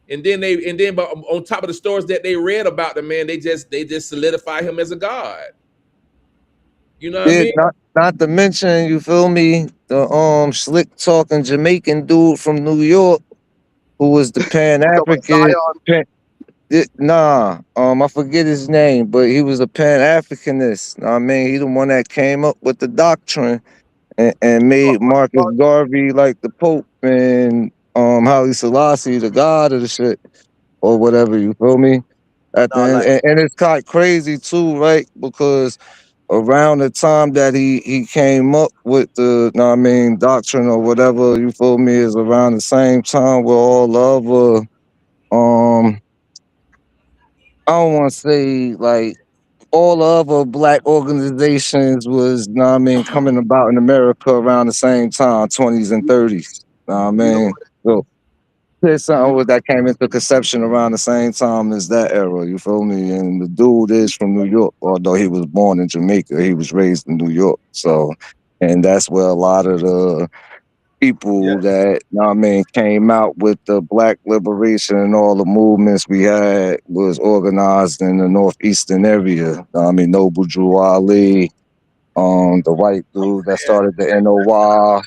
And then but on top of the stories that they read about the man, they just solidify him as a god. You know what I yeah, mean? not to mention, you feel me, the slick talking Jamaican dude from New York who was the Pan African. I forget his name, but he was a Pan Africanist. I mean, he the one that came up with the doctrine and made Marcus Garvey like the Pope and Haile Selassie the God of the shit or whatever. You feel me? At the end, and it's kind of crazy too, right? Because around the time that he came up with the, know what I mean, doctrine or whatever, you feel me, is around the same time where all the other I don't want to say like all the other black organizations was, know what I mean, coming about in America around the same time, 20s and 30s. Know what I mean? So there's something that came into conception around the same time as that era, you feel me? And the dude is from New York, although he was born in Jamaica, he was raised in New York. So, and that's where a lot of the people that, you know what I mean, came out with the black liberation and all the movements we had was organized in the northeastern area. You know what I mean, Noble Drew Ali, the white dude that started the NOY,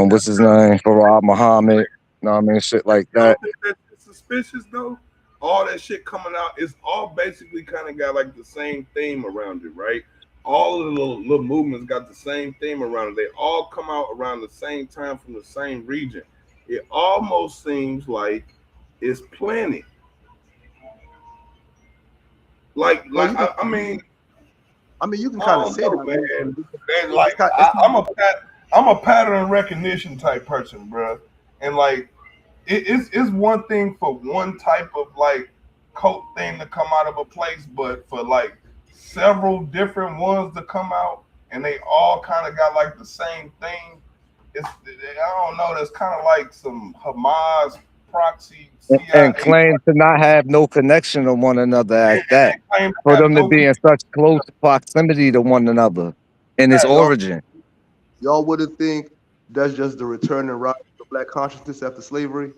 what's his name? Farad Muhammad, you know what I mean, shit like You don't that. think that's suspicious though? All that shit coming out is all basically kind of got like the same theme around it, right? All of the little movements got the same theme around it. They all come out around the same time from the same region. It almost seems like it's planning. I mean, you can I kind of don't say know, that, man. And it's like kind, it's kind I'm a pattern recognition type person, bro. And like it's one thing for one type of like cult thing to come out of a place, but for like several different ones to come out and they all kind of got like the same thing. I don't know. That's kind of like some Hamas proxy And CIA claim to not have no connection to one another at that. and claim to For have them to no be in such close proximity to one another in its origin. y'all wouldn't think that's just the return and rise of black consciousness after slavery.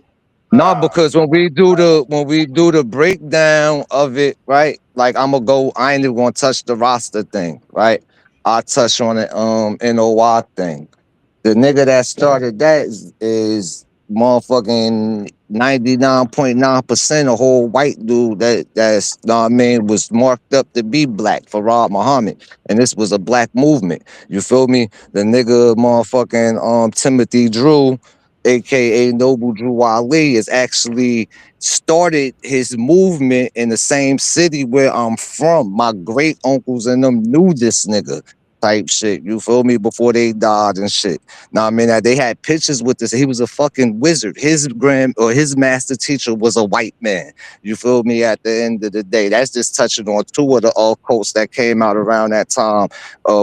No, because when we do the breakdown of it, right? Like I ain't even gonna touch the roster thing, right? I'll touch on it NOI thing. The nigga that started that is motherfucking 99.9% a whole white dude that's, know what I mean, was marked up to be black, Farad Muhammad. And this was a black movement. You feel me? The nigga motherfucking Timothy Drew, aka Noble Drew Ali, is actually started his movement in the same city where I'm from. My great uncles and them knew this nigga type shit. You feel me? Before they died and shit. Now I mean that they had pictures with this. He was a fucking wizard. His master teacher was a white man. You feel me? At the end of the day, that's just touching on two of the cults that came out around that time.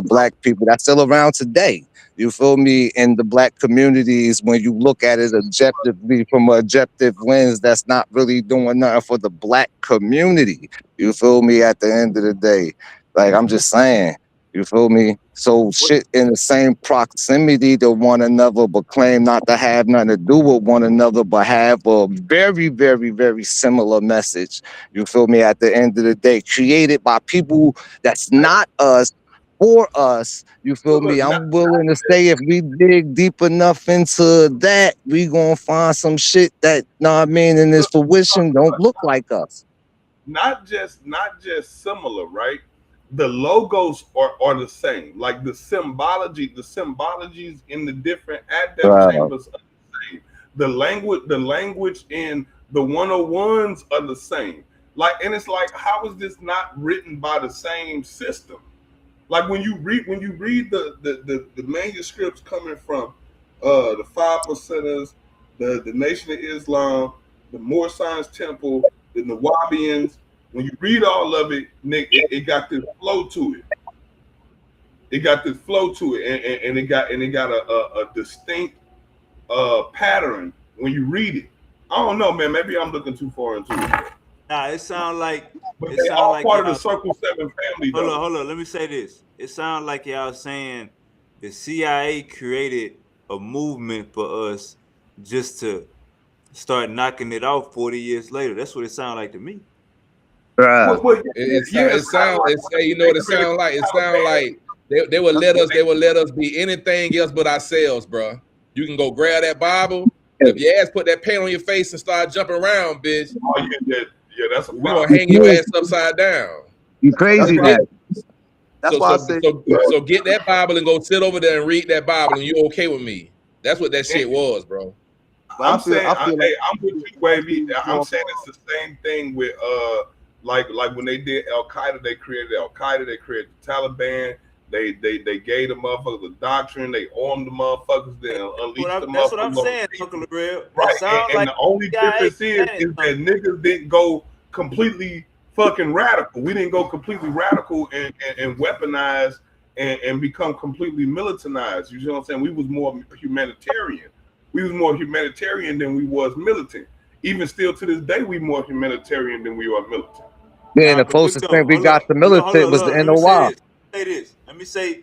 Black people that's still around today. You feel me? In the black communities, when you look at it objectively from an objective lens, that's not really doing nothing for the black community. You feel me? At the end of the day, like I'm just saying. You feel me? So shit in the same proximity to one another, but claim not to have nothing to do with one another, but have a very, very, very similar message. You feel me? At the end of the day, created by people that's not us, for us. You feel me? I'm willing to say if we dig deep enough into that, we gonna find some shit that, know what I mean, in this fruition don't look like us. not just similar, right? The logos are the same. Like the symbologies in the different adept chambers are the same. The language in the 101s are the same. Like, and it's like, how is this not written by the same system? Like when you read the manuscripts coming from the Five Percenters, the Nation of Islam, the Moor Science Temple, the Nawabians. When you read all of it, Nick, it got this flow to it. It got this flow to it, and it got a distinct pattern when you read it. I don't know, man. Maybe I'm looking too far into it. Nah, it sound like But it they sound all like part of the y'all. Circle 7 family, Hold on, though. hold on. Let me say this. It sounds like y'all saying the CIA created a movement for us just to start knocking it off 40 years later. That's what it sounds like to me. Bruh. Yeah, it's kind of like It's when you know what it created sounds like. It sounds Taliban. like they would let us. They would let us be anything else but ourselves, bro. You can go grab that Bible, but if your ass put that paint on your face and start jumping around, bitch, Oh, yeah, that's a we gonna problem. You hang your crazy, ass upside down. you That's crazy a now. Get, problem. That's so why I so say so so get that Bible and go sit over there and read that Bible, and you okay with me? That's what that shit was, bro. but I'm saying, I feel like hey, I'm with you, Wavy. I'm saying it's the same thing with like when they did Al Qaeda, they created Al Qaeda, they created the Taliban. They gave the motherfuckers the doctrine. They armed the motherfuckers. Then unleashed the That's what motherfuckers I'm on the saying, people. Uncle Real. It Right, sounds and like the only CIA difference is planted that something. niggas didn't go completely fucking radical. We didn't go completely radical and weaponize and become completely militarized. You know what I'm saying? We was more humanitarian. We was more humanitarian than we was militant. Even still to this day, we more humanitarian than we are militant. Yeah, and Nah, the but look closest though, thing we hold got up, to hold on, hold militant on, was the hold on. Let me say NOI. this. Say this. Let me say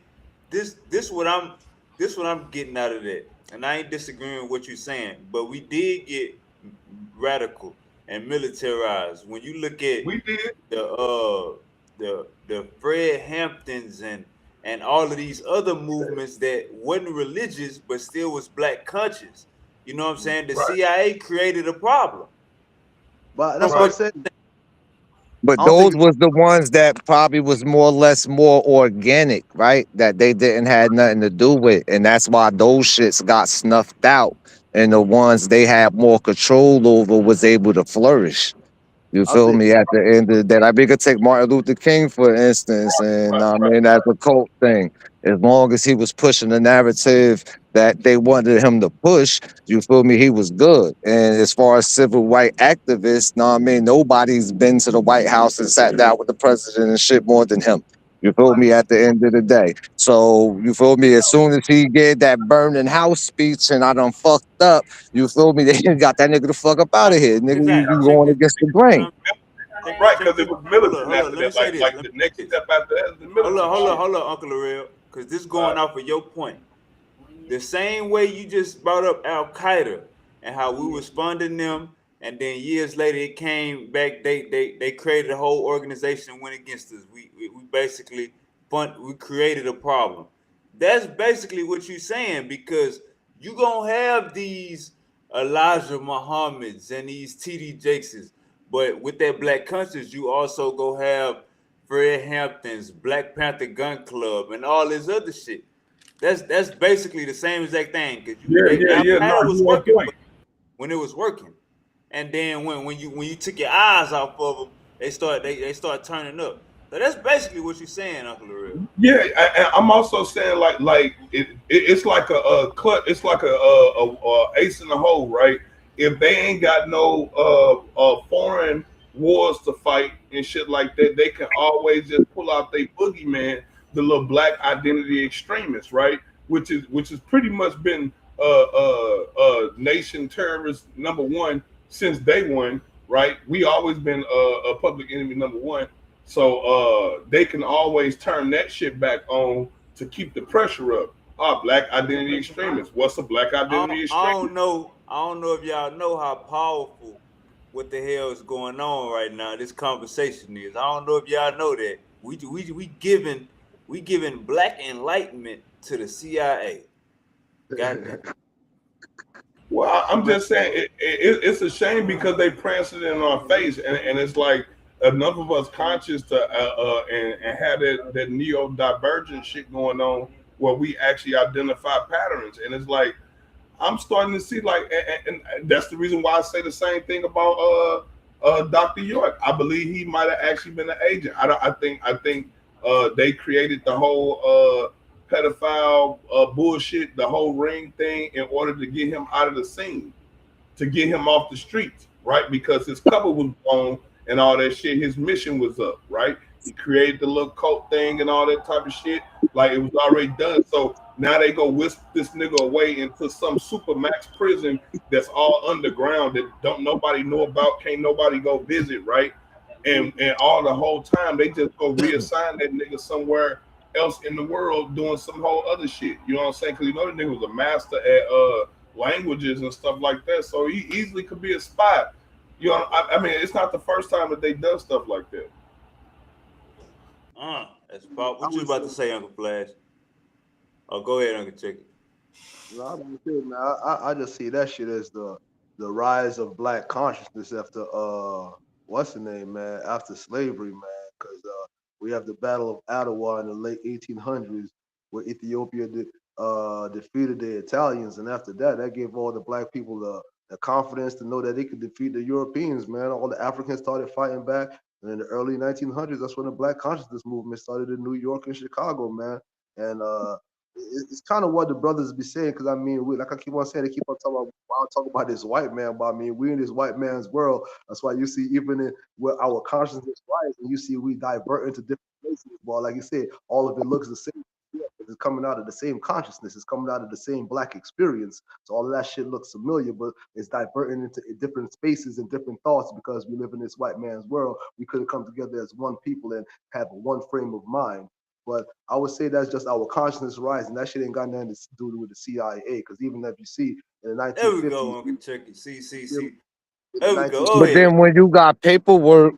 this. What I'm getting out of that, and I ain't disagreeing with what you're saying, but we did get radical and militarized. When you look at We did. the Fred Hamptons and all of these other movements that wasn't religious but still was black conscious. You know what I'm saying? The Right, CIA created a problem. but that's But what I'm right. saying. I But don't those think was the ones that probably was more or less more organic, right? That they didn't have nothing to do with. And that's why those shits got snuffed out. And the ones they had more control over was able to flourish. You I'll feel say me? At the end of the day, like we could take Martin Luther King for instance, and Right, I right, mean as a cult thing. As long as he was pushing the narrative that they wanted him to push, you feel me? He was good. And as far as civil rights activists, no, I mean nobody's been to the White House and sat down with the president and shit more than him. You feel me? At the end of the day, so you feel me? As soon as he gave that burning house speech, and I done fucked up. You feel me? They got that nigga the fuck up out of here, nigga. You check going this. against the What grain. I'm right. check Because this. it was militant Hold up. after Let me that. say this. Like Let me the say next this. step after that is the militant shit. Hold on, Uncle Larell, because this Uh, going off of your point. The same way you just brought up Al Qaeda and how we was funding them, and then years later it came back. They created a whole organization and went against us. We basically we created a problem. That's basically what you're saying because you gonna have these Elijah Muhammad's and these TD Jakeses, but with that black conscience, you also go have Fred Hampton's, Black Panther Gun Club, and all this other shit. That's basically the same exact thing because Al yeah. No, Qaeda was you on working point. when it was working, and then when you took your eyes off of them, they start turning up. So that's basically what you're saying, Uncle Real. Yeah, I'm also saying like it's like a cut. It's like a ace in the hole, right? If they ain't got no foreign wars to fight and shit like that, they can always just pull out their boogeyman, the little black identity extremists, right? Which has pretty much been nation terrorist number one since day one, right? We always been a public enemy number one, so they can always turn that shit back on to keep the pressure up. Ah, black identity extremists. What's a black identity I don't extremist? know. I don't know if y'all know how powerful what the hell is going on right now. This conversation is. I don't know if y'all know that we giving black enlightenment to the CIA. Goddamn. Well, I'm just saying it's a shame because they prance it in our face, and it's like enough of us conscious to and have that neo-divergent shit going on where we actually identify patterns, and it's like I'm starting to see like, and that's the reason why I say the same thing about Dr. York. I believe he might have actually been an agent. I think they created the whole pedophile bullshit, the whole ring thing, in order to get him out of the scene, to get him off the streets, right? Because his cover was blown and all that shit. His mission was up, right? He created the little cult thing and all that type of shit. Like it was already done. So Now they go whisk this nigga away into some supermax prison that's all underground that don't nobody know about, can't nobody go visit, right? And all the whole time they just go reassign that nigga somewhere else in the world doing some whole other shit. You know what I'm saying? Because you know the nigga was a master at languages and stuff like that, so he easily could be a spy. You know, I mean, it's not the first time that they done stuff like that. That's Pop. What you about to say, Uncle Flash? Oh, go ahead, Uncle Chicken. No, I'm gonna say, man, I just see that shit as the rise of black consciousness after what's the name, man, after slavery, man, because we have the Battle of Ottawa in the late 1800s where Ethiopia defeated the Italians, and after that, that gave all the black people the confidence to know that they could defeat the Europeans, man. All the Africans started fighting back, and in the early 1900s, that's when the black consciousness movement started in New York and Chicago, man, and it's kind of what the brothers be saying, because I mean, like I keep on saying, they keep on talking about, I'll talk about this white man, but I mean, we in this white man's world. That's why you see, even in where our consciousness rise, and you see we divert into different places. Well, like you said, all of it looks the same. Yeah, it's coming out of the same consciousness. It's coming out of the same black experience. So all of that shit looks familiar, but it's diverting into different spaces and different thoughts because we live in this white man's world. We couldn't come together as one people and have one frame of mind. But I would say that's just our consciousness rising. That shit ain't got nothing to do with the CIA. Because even if you see in the 1950s, there we go, Uncle Chicken. See. There we go. But then when you got paperwork,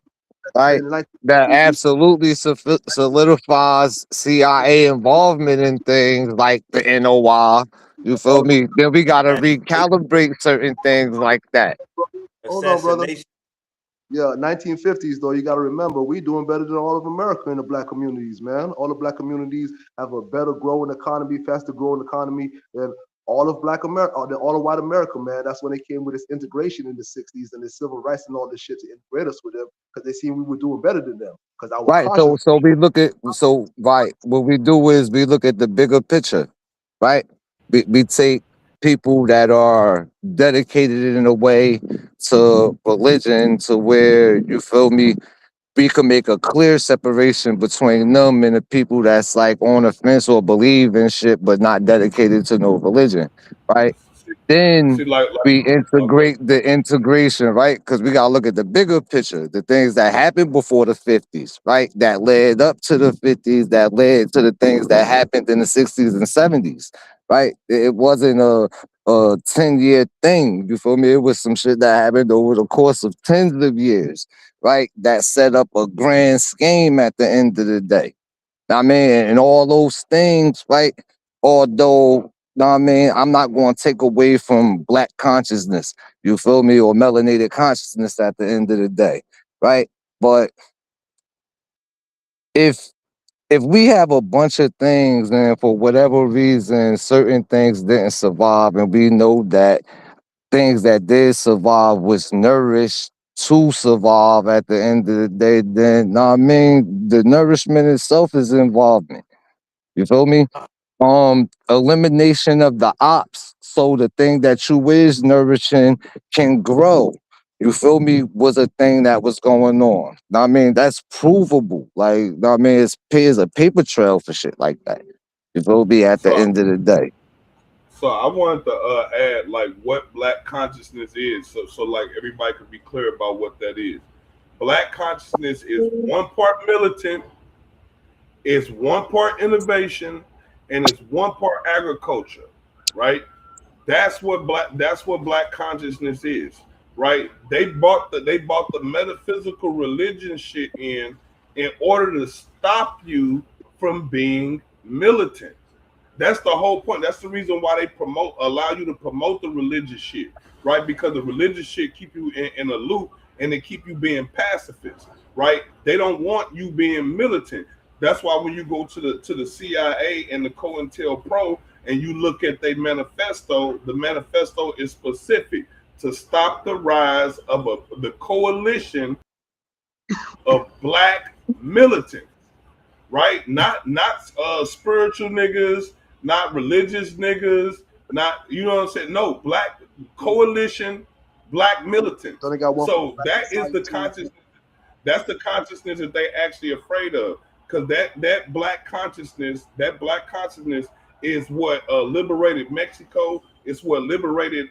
right, that absolutely solidifies CIA involvement in things like the NOI, you feel me? Then we got to recalibrate certain things like that. Hold on, brother. Yeah, 1950s though, you got to remember, we doing better than all of America in the black communities, man. All the black communities have a better growing economy, faster growing economy than all of black America, all of white America, man. That's when they came with this integration in the 60s and the civil rights and all this shit to integrate us with them because they seen we were doing better than them. Because our Right. So we look at what we do is we look at the bigger picture, right? We take people that are dedicated in a way to religion to where, you feel me, we can make a clear separation between them and the people that's like on the fence or believe in shit but not dedicated to no religion, right? Then See, like we okay. integrate the integration, right? Because we gotta look at the bigger picture, the things that happened before the 50s, right? That led up to the 50s, that led to the things that happened in the 60s and 70s, right? It wasn't a 10-year thing, you feel me? It was some shit that happened over the course of tens of years, right? That set up a grand scheme at the end of the day. I mean, and all those things, right? Although, I mean, I'm not going to take away from black consciousness, you feel me, or melanated consciousness at the end of the day, right? But if we have a bunch of things and for whatever reason certain things didn't survive, and we know that things that did survive was nourished to survive at the end of the day, then I mean the nourishment itself is involvement. You feel me? Elimination of the ops so the thing that you is nourishing can grow. You feel me? Was a thing that was going on. I mean, that's provable. Like, I mean, it's a paper trail for shit like that. You feel me? At the end of the day. So I wanted to add like what black consciousness is, so like everybody could be clear about what that is. Black consciousness is one part militant, it's one part innovation, and it's one part agriculture, right? That's what black consciousness is, right? They bought the metaphysical religion shit in order to stop you from being militant. That's the whole point. That's the reason why they allow you to promote the religious shit, right? Because the religious shit keep you in a loop and they keep you being pacifists, right? They don't want you being militant. That's why when you go to the CIA and the COINTELPRO and you look at their manifesto, the manifesto is specific to stop the rise of the coalition of black militants, right? Not spiritual niggas, not religious niggas, not, you know what I'm saying? No, black coalition, black militants. So that is the consciousness. That's the consciousness that they actually afraid of, because that black consciousness is what liberated Mexico. It's what liberated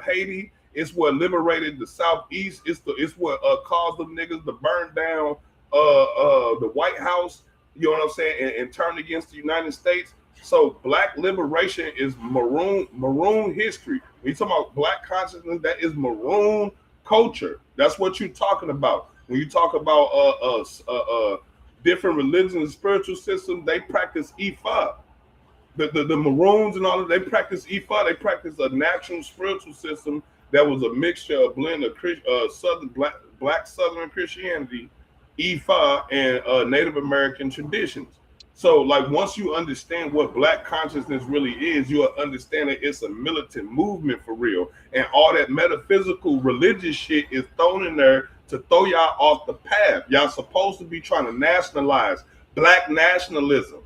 Haiti. It's what liberated the Southeast. It's what caused them niggas to burn down the White House. You know what I'm saying? And turn against the United States. So black liberation is maroon history. When you talk about black consciousness, that is maroon culture. That's what you're talking about. When you talk about different religions and spiritual systems, they practice Ifa. The Maroons and all of, they practice Ifa. They practice a natural spiritual system that was a mixture, a blend of Southern black Southern Christianity, Ifa, and Native American traditions. So, like, once you understand what black consciousness really is, you'll understand that it's a militant movement for real. And all that metaphysical religious shit is thrown in there to throw y'all off the path. Y'all supposed to be trying to nationalize black nationalism.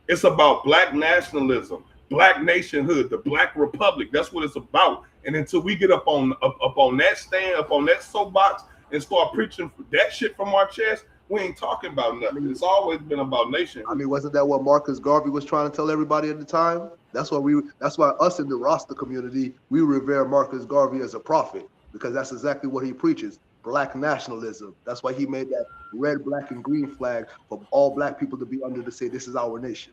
It's about black nationalism, black nationhood, the black republic. That's what it's about. And until we get up on that stand, up on that soapbox, and start preaching that shit from our chest, we ain't talking about nothing. It's always been about nation. I mean, wasn't that what Marcus Garvey was trying to tell everybody at the time? That's why us in the Rasta community, we revere Marcus Garvey as a prophet, because that's exactly what he preaches. Black nationalism. That's why he made that red, black, and green flag for all black people to be under to say this is our nation.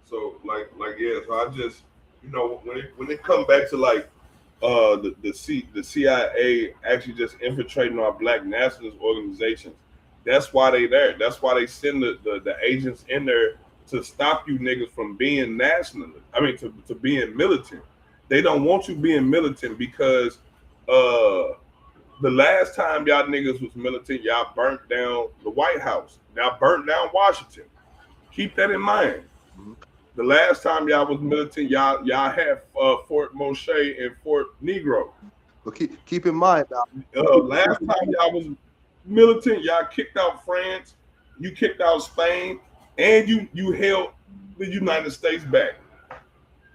So like yeah. So I just, you know, when it come back to like the CIA actually just infiltrating our black nationalist organizations, that's why they there. That's why they send the agents in there to stop you niggas from being nationalist. I mean, to being militant. They don't want you being militant because the last time y'all niggas was militant, y'all burnt down the White House. Y'all burnt down Washington. Keep that in mind. The last time y'all was militant, y'all had Fort Moshe and Fort Negro. But keep in mind now. Last time y'all was militant, y'all kicked out France, you kicked out Spain, and you held the United States back.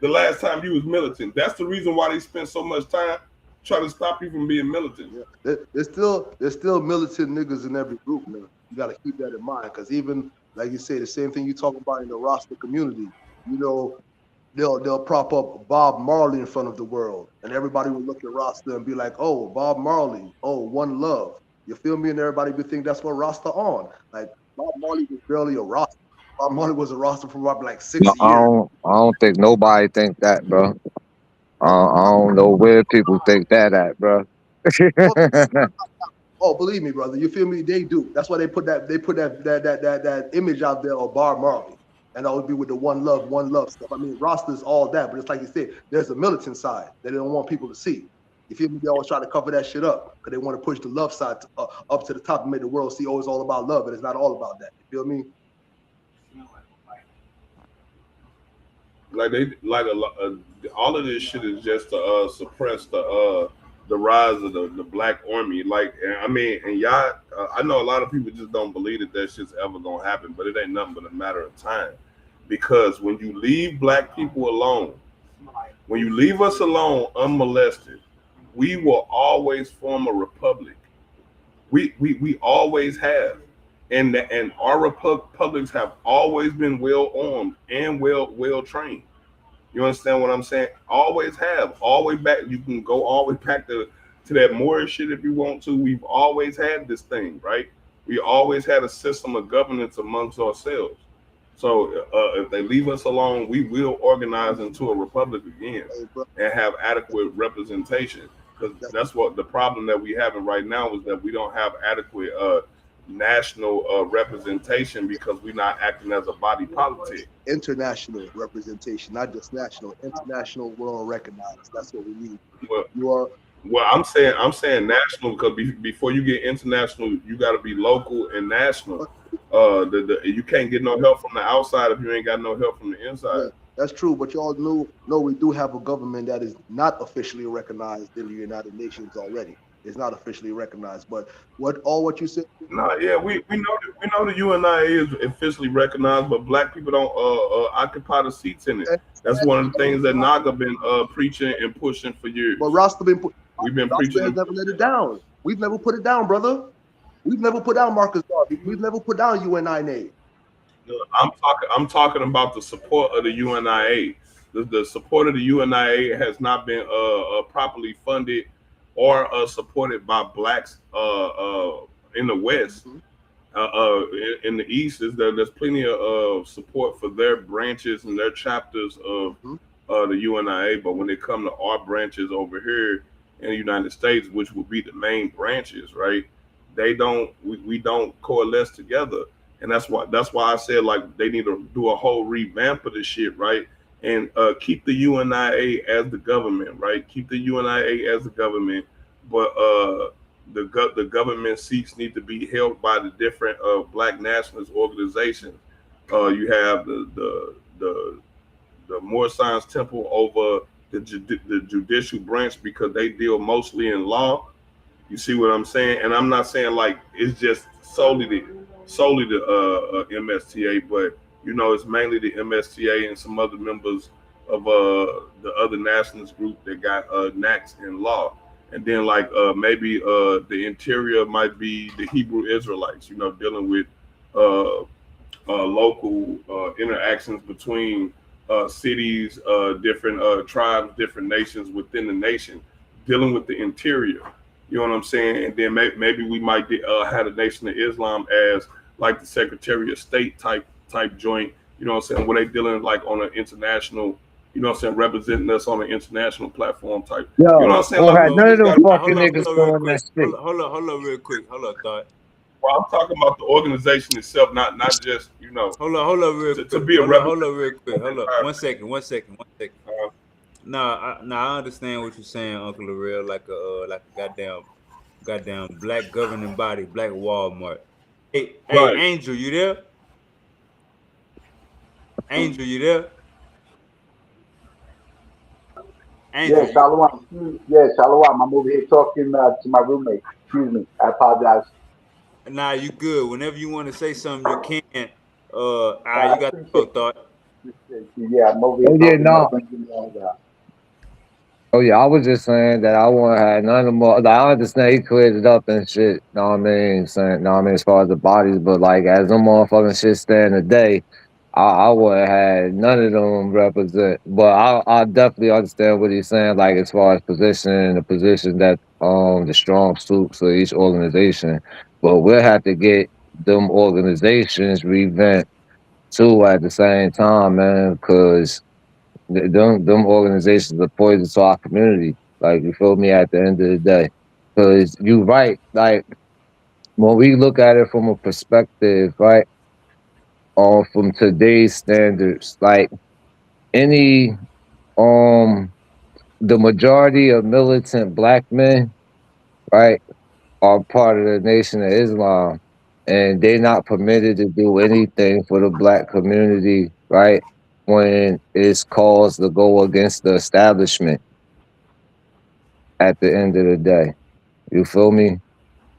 The last time you was militant. That's the reason why they spent so much time trying to stop you from being militant. Yeah. There's still militant niggas in every group, man. You got to keep that in mind, because even like you say, the same thing you talk about in the Rasta community. You know, they'll prop up Bob Marley in front of the world, and everybody will look at Rasta and be like, "Oh, Bob Marley, oh, One Love." You feel me? And everybody would think that's what Rasta on. Like Bob Marley was barely a Rasta. Bob Marley was a Rasta for about like 60 No, years. I don't think nobody think that, bro. I don't know where people think that at, bro. Oh, believe me, brother. You feel me? They do. That's why they put that image out there of Bob Marley. And that would be with the one love stuff. I mean, Rasta's all that, but it's like you said, there's a militant side that they don't want people to see. You feel me? They always try to cover that shit up because they want to push the love side up to the top and make the world see, oh, it's all about love, and it's not all about that. You feel me? Like all of this shit is just to suppress the rise of the black army. Like, I mean, and y'all, I know a lot of people just don't believe that shit's ever gonna happen, but it ain't nothing but a matter of time. Because when you leave black people alone, when you leave us alone unmolested, we will always form a republic. We always have. And our republics have always been well armed and well trained. You understand what I'm saying? Always have, always back. You can go all the way back to that Moorish shit if you want to. We've always had this thing, right? We always had a system of governance amongst ourselves. So if they leave us alone, we will organize into a republic again and have adequate representation. Because that's what the problem that we having right now is that we don't have adequate national representation because we're not acting as a body politic. International representation, not just national. International, we don't recognize. That's what we need. Well, I'm saying national because before you get international, you got to be local and national. You can't get no help from the outside if you ain't got no help from the inside. Yeah, that's true, but y'all know we do have a government that is not officially recognized in the United Nations already. It's not officially recognized, but what you said. No, yeah, we know the UNI is officially recognized, but black people don't occupy the seats in it. That's one of the things that Naga been preaching and pushing for years. But Rasta we've been preaching. Has never let it down. We've never put it down, brother. We've never put down Marcus Garvey. We've never put down UNIA. I'm talking about the support of the UNIA. The support of the UNIA has not been properly funded or supported by blacks in the West. Mhm, In the East, is that there's plenty of support for their branches and their chapters of mhm. the UNIA. But when it come to our branches over here in the United States, which would be the main branches, right? We don't coalesce together, and that's why I said like they need to do a whole revamp of this shit, right? And keep the UNIA as the government, right? Keep the UNIA as the government, but the government seats need to be held by the different black nationalist organizations. You have the Moore Science Temple over the judicial branch because they deal mostly in law. You see what I'm saying? And I'm not saying like it's just solely the MSTA, but it's mainly the MSTA and some other members of the other nationalist group that got NACs in law. And then like maybe the interior might be the Hebrew Israelites, dealing with uh, local interactions between cities, different tribes, different nations within the nation, dealing with the interior. You know what I'm saying? And then maybe we might have the Nation of Islam as like the Secretary of State type joint. You know what I'm saying? Where they dealing like on an international. You know what I'm saying? Representing us on an international platform type. You know Yo, what I'm saying? who Like had we none of just them got. fucking Hold niggas on, real doing quick. that shit. Hold on, real quick. Hold on, thought. Well, I'm talking about the organization itself, not just Hold on, real to quick. be a Hold on, representative real quick. of the Hold up. entire One thing. second. One second. One second. Nah, I understand what you're saying, Uncle Larell. Like a goddamn black governing body, black Walmart. Hey, Right. Angel, you there? Angel, you there? Yeah, Angel, you Shalom. Yeah, Shalom. I'm over here talking to my roommate. Excuse me. I apologize. nah, you good. Whenever you want to say something, you can. I You got the appreciate floor, thought. you. Yeah, I'm over here Oh yeah, talking no. bringing me all that. Oh yeah, I was just saying that I want to have none of them. Like, I understand he cleared it up and shit. Know what I mean? Saying, know what I mean, as far as the bodies, but like as them motherfucking shit stand today, I would have had none of them represent. But I definitely understand what he's saying. Like as far as position, the position that the strong suits of each organization. But we'll have to get them organizations revamped too at the same time, man, because them organizations are poison to our community. Like you feel me at the end of the day. Because you right, like when we look at it from a perspective, right, from today's standards, like any the majority of militant black men, right, are part of the Nation of Islam. And they're not permitted to do anything for the black community, right? When it's caused to go against the establishment at the end of the day. You feel me?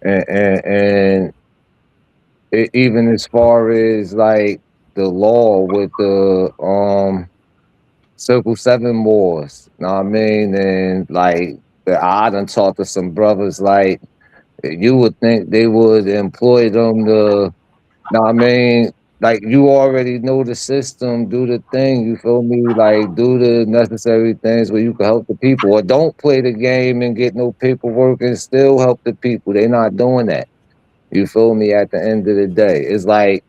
And even as far as like the law with the Circle Seven wars, know what I mean? And like I done talked to some brothers like you would think they would employ them to, know what I mean? Like you already know the system, do the thing, you feel me? Like do the necessary things where you can help the people. Or don't play the game and get no paperwork and still help the people. They're not doing that. You feel me? At the end of the day. It's like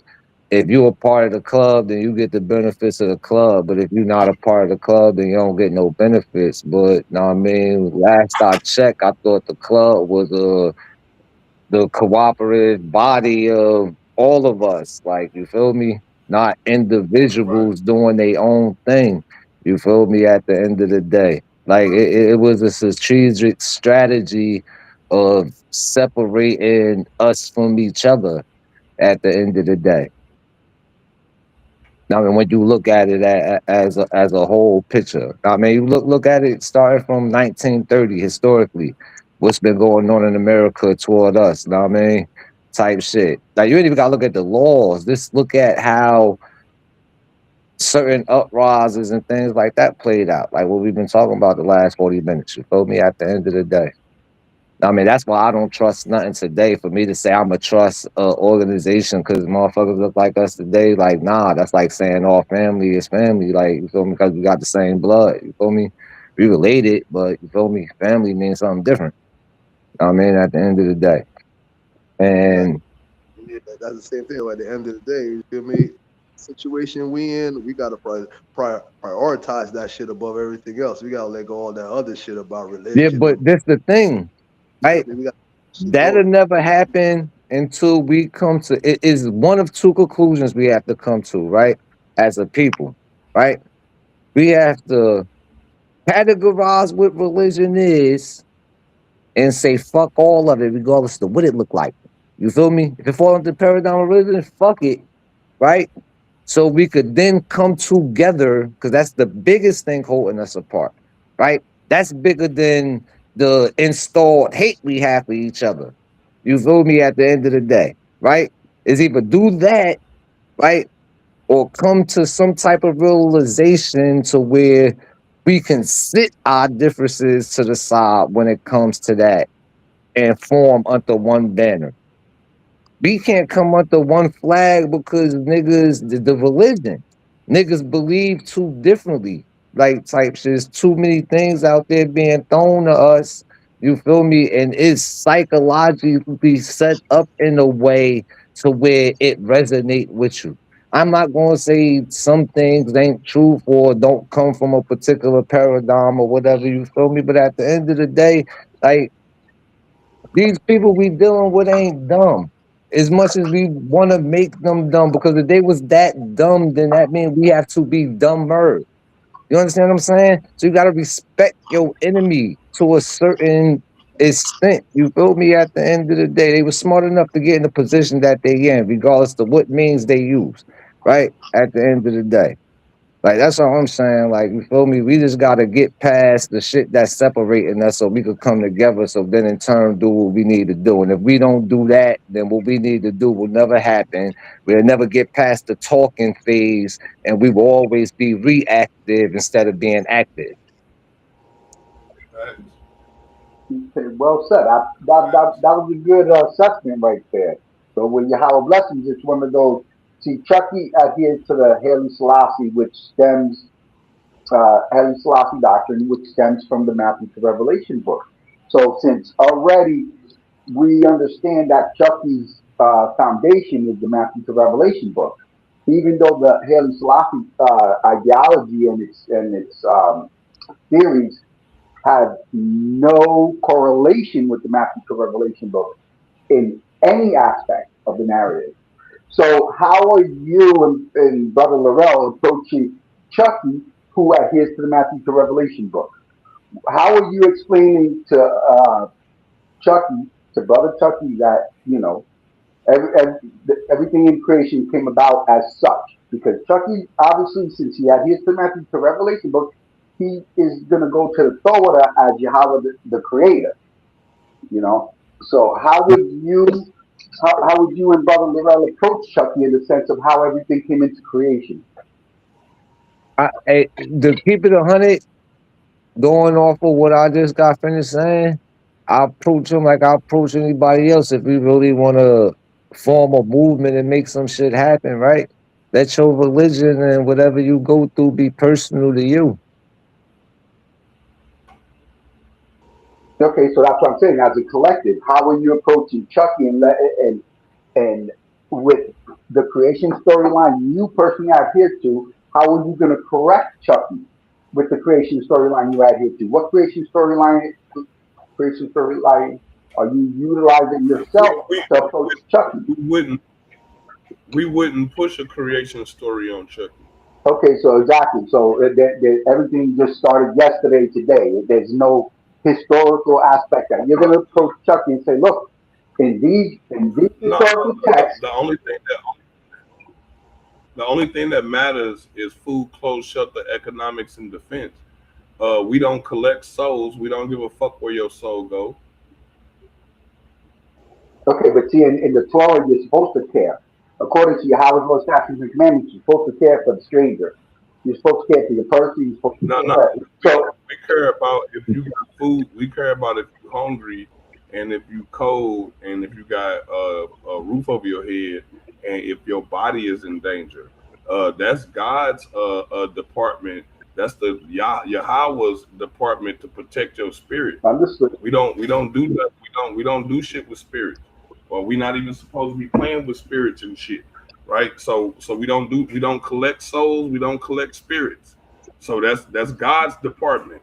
if you're a part of the club, then you get the benefits of the club. But if you're not a part of the club, then you don't get no benefits. But know what I mean? Last I checked, I thought the club was the cooperative body of all of us. Like, you feel me? Not Right. individuals doing their own thing. You feel me? At the end of the day, like it was a strategic strategy of separating us from each other. At the end of the day, I mean, when you look at it as a whole picture, I mean, you look at it starting from 1930 historically, what's been going on in America toward us. Know what I mean? Type shit. Like you ain't even gotta look at the laws. Just look at how certain uprisings and things like that played out. Like what we've been talking about the last 40 minutes. You feel me? At the end of the day. I mean, that's why I don't trust nothing today. For me to say I'm a trust organization because motherfuckers look like us today, like, nah, that's like saying all family is family. Like, you feel me? Because we got the same blood. You feel me? We related, but you feel me? Family means something different. I mean, at the end of the day. Exactly. And Yeah, that's the same thing. At the end of the day, you feel me? Situation we in, we gotta prioritize that shit above everything else. We gotta let go all that other shit about yeah, religion. but that's the thing, You feel right? me? We got shit That'll going. never happen until we come to it is one of two conclusions we have to come to, right? As a people, right? We have to categorize what religion is and say fuck all of it, regardless of what it look like. You feel me? If it falls into paradigm of religion, fuck it, right? So we could then come together, because that's the biggest thing holding us apart, right? That's bigger than the installed hate we have for each other. You feel me? At the end of the day, right? Is either do that, right, or come to some type of realization to where we can sit our differences to the side when it comes to that and form under one banner. We can't come under one flag because niggas, the religion, niggas believe too differently. Like type shit, there's too many things out there being thrown to us. You feel me? And it's psychologically set up in a way to where it resonate with you. I'm not gonna say some things ain't true or don't come from a particular paradigm or whatever. You feel me? But at the end of the day, like these people we dealing with ain't dumb. As much as we want to make them dumb, because if they was that dumb, then that means we have to be dumber. You understand what I'm saying? So you gotta respect your enemy to a certain extent. You feel me? At the end of the day, they were smart enough to get in the position that they in, regardless of what means they use. Right? At the end of the day. Like that's all I'm saying. Like you feel me? We just gotta get past the shit that's separating us so we could come together. So then in turn do what we need to do. And if we don't do that, then what we need to do will never happen. We'll never get past the talking phase, and we will always be reactive instead of being active. Okay, well said. That was a good assessment right there. So with Yahweh blessings, it's one of those. See, Chucky adheres to the Haile Selassie, which stems Haile Selassie doctrine, which stems from the Matthew to Revelation book. So since already we understand that Chucky's foundation is the Matthew to Revelation book, even though the Haile Selassie ideology and its theories had no correlation with the Matthew to Revelation book in any aspect of the narrative. So how are you and Brother Laurel approaching Chucky, who adheres to the Matthew to Revelation book? How are you explaining to Chucky, to Brother Chucky, that everything in creation came about as such? Because Chucky, obviously, since he adheres to the Matthew to Revelation book, he is going to go to the Torah as Yahweh, the Creator. So how would you and Brother Laurel approach Chucky in the sense of how everything came into creation? To keep it 100, going off of what I just got finished saying, I approach him like I approach anybody else. If we really want to form a movement and make some shit happen, right? Let your religion and whatever you go through be personal to you. Okay, so that's what I'm saying. As a collective, how are you approaching Chucky and with the creation storyline you personally adhere to? How are you going to correct Chucky with the creation storyline you adhere to? What creation storyline are you utilizing yourself We, to approach Chucky? we wouldn't we wouldn't push a creation story on Chucky. Okay, so exactly. So everything just started yesterday, today. There's no historical aspect that you're going to approach Chucky and say, look, in these No, historical texts. the only thing that matters is food, clothes, shelter, economics, and defense. We don't collect souls. We don't give a fuck where your soul go. Okay, but see, in the Torah, you're supposed to care. According to Yahweh's law, statutes, and commandments, you're supposed to care for the stranger. You're supposed to care for your person. You're supposed to No, care no. for. We, So we care about if you got food. We care about if you're hungry and if you cold, and if you got a roof over your head, and if your body is in danger, that's God's department. That's the Yahweh's department to protect your spirit. Understood. We don't do that. We don't do shit with spirits. Well, we not even supposed to be playing with spirits and shit, right? So we don't collect souls. We don't collect spirits. So that's God's department,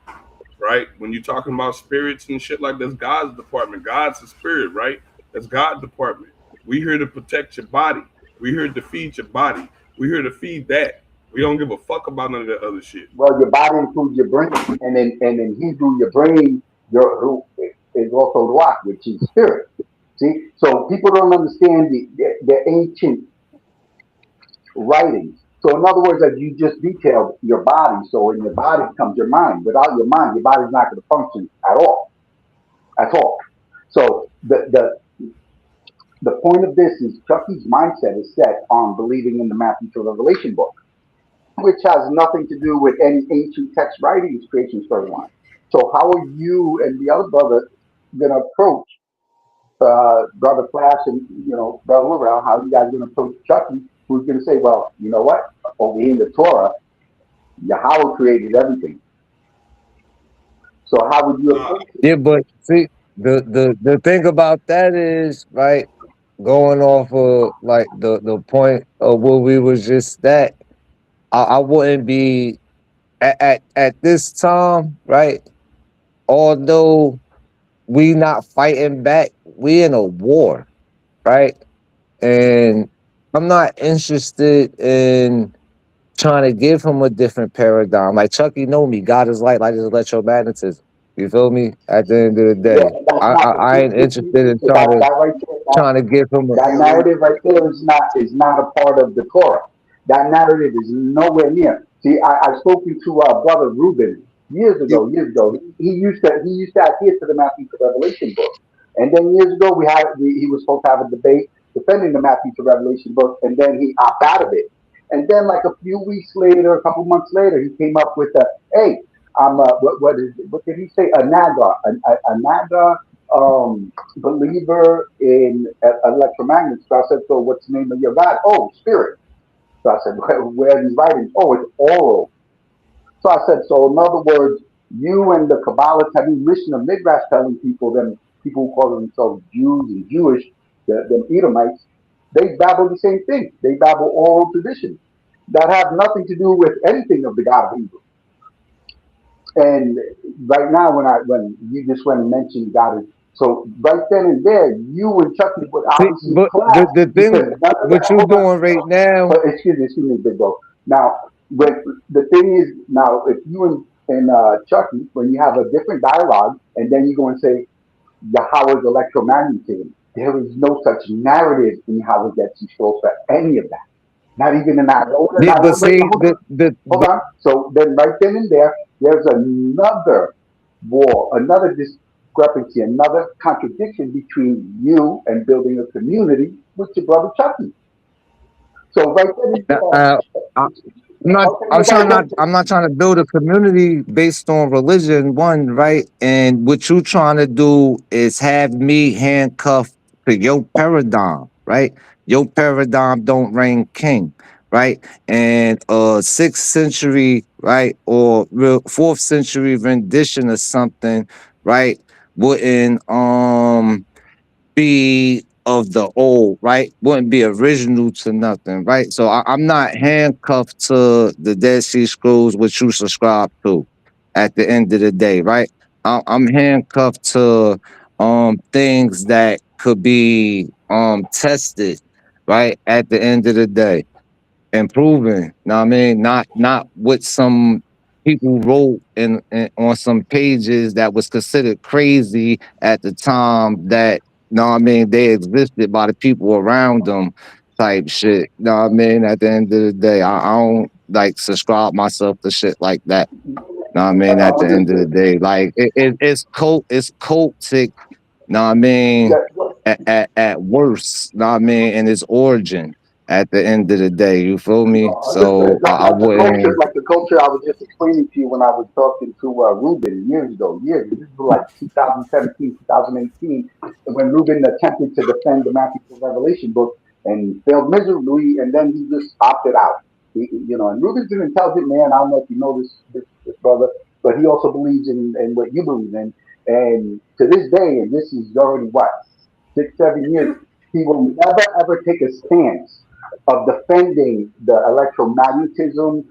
right? When you're talking about spirits and shit like that's God's department. God's a spirit, right? That's God's department. We here to protect your body. We here to feed your body. We here to feed that. We don't give a fuck about none of that other shit. Well, your body includes your brain, and in Hebrew, your brain, your who is also ruach, which is spirit. See, so people don't understand the ancient writings. So in other words, as you just detailed, your body. So in your body comes your mind. Without your mind, your body's not going to function at all. So the point of this is Chucky's mindset is set on believing in the Matthew to Revelation book, which has nothing to do with any ancient text writings, creation storyline. So how are you and the other brother going to approach Brother Flash and Brother Laurel? How are you guys going to approach Chucky, who's going to say, well, you know what? Over here in the Torah, Yahweh created everything. So how would you approach it? Yeah, but see, the thing about that is, right, going off of like the point of where we was just at, I wouldn't be at this time, right? Although we not fighting back, we in a war, right? And I'm not interested in trying to give him a different paradigm. Like Chucky know me, God is light, light is electromagnetism. You feel me? At the end of the Yeah, day, that's not I ain't interested in that right there. trying to give him a That narrative right there is not a part of the Torah. That narrative is nowhere near. See, I spoken to brother Reuben years You, ago. Years ago, he used to adhere to the Matthew to Revelation book, and then years ago he was supposed to have a debate defending the Matthew to Revelation book, and then he opted out of it. And then like a few weeks later, a couple months later, he came up with a hey. What did he say? A naga, a naga believer in electromagnets. So I said, so what's the name of your God? Oh, spirit. So I said, where are these writings? Oh, it's oral. So I said, so in other words, you and the Kabbalah telling Mishnah Midrash telling people who call themselves Jews and Jewish, the Edomites, they babble the same thing. They babble oral traditions that have nothing to do with anything of the God of Hebrew. And right now, when you just went and mentioned God, so right then and there, you and Chucky would see, obviously but clash the thing because none of that. what you Hold on, doing right now, but excuse me, Big Dog. Now, when the thing is, now if you and Chucky, when you have a different dialogue, and then you go and say Yahweh's electromagnetism, there is no such narrative in Yahweh that you show for any of that. Not even in that. yeah, but Wait, see hold on. So then, right then and there, there's another war, another discrepancy, another contradiction between you and building a community with your brother Chucky. So right then and there, I'm not. okay, nobody wants I'm not trying to build a community based on religion. One, right? And what you trying to do is have me handcuffed to your paradigm, right? Your paradigm don't reign king, right? And sixth century, right, or real fourth century rendition of something, right? Wouldn't be of the old, right? Wouldn't be original to nothing, right? So I'm not handcuffed to the Dead Sea Scrolls, which you subscribe to at the end of the day, right? I'm handcuffed to things that could be tested, right? At the end of the day improving. Know what I mean? Not what some people wrote in on some pages that was considered crazy at the time that know what I mean they existed by the people around them type shit. Know what I mean? At the end of the day, I don't like subscribe myself to shit like that. Know what I mean? At the end of the understood. day, like it's cultic, know what I Yeah, mean, at worst, know what I mean, in its origin at the end of the day. You feel me? Understood. So I wouldn't. Like the culture I was just explaining to you when I was talking to Ruben years ago. This was like 2017, 2018, when Ruben attempted to defend the Matthew Revelation book and failed miserably, and then he just opted out. And Ruben's an intelligent man. I don't know if you know this brother, but he also believes in what you believe in. And to this day, and this is already what 6, 7 years, he will never ever take a stance of defending the electromagnetism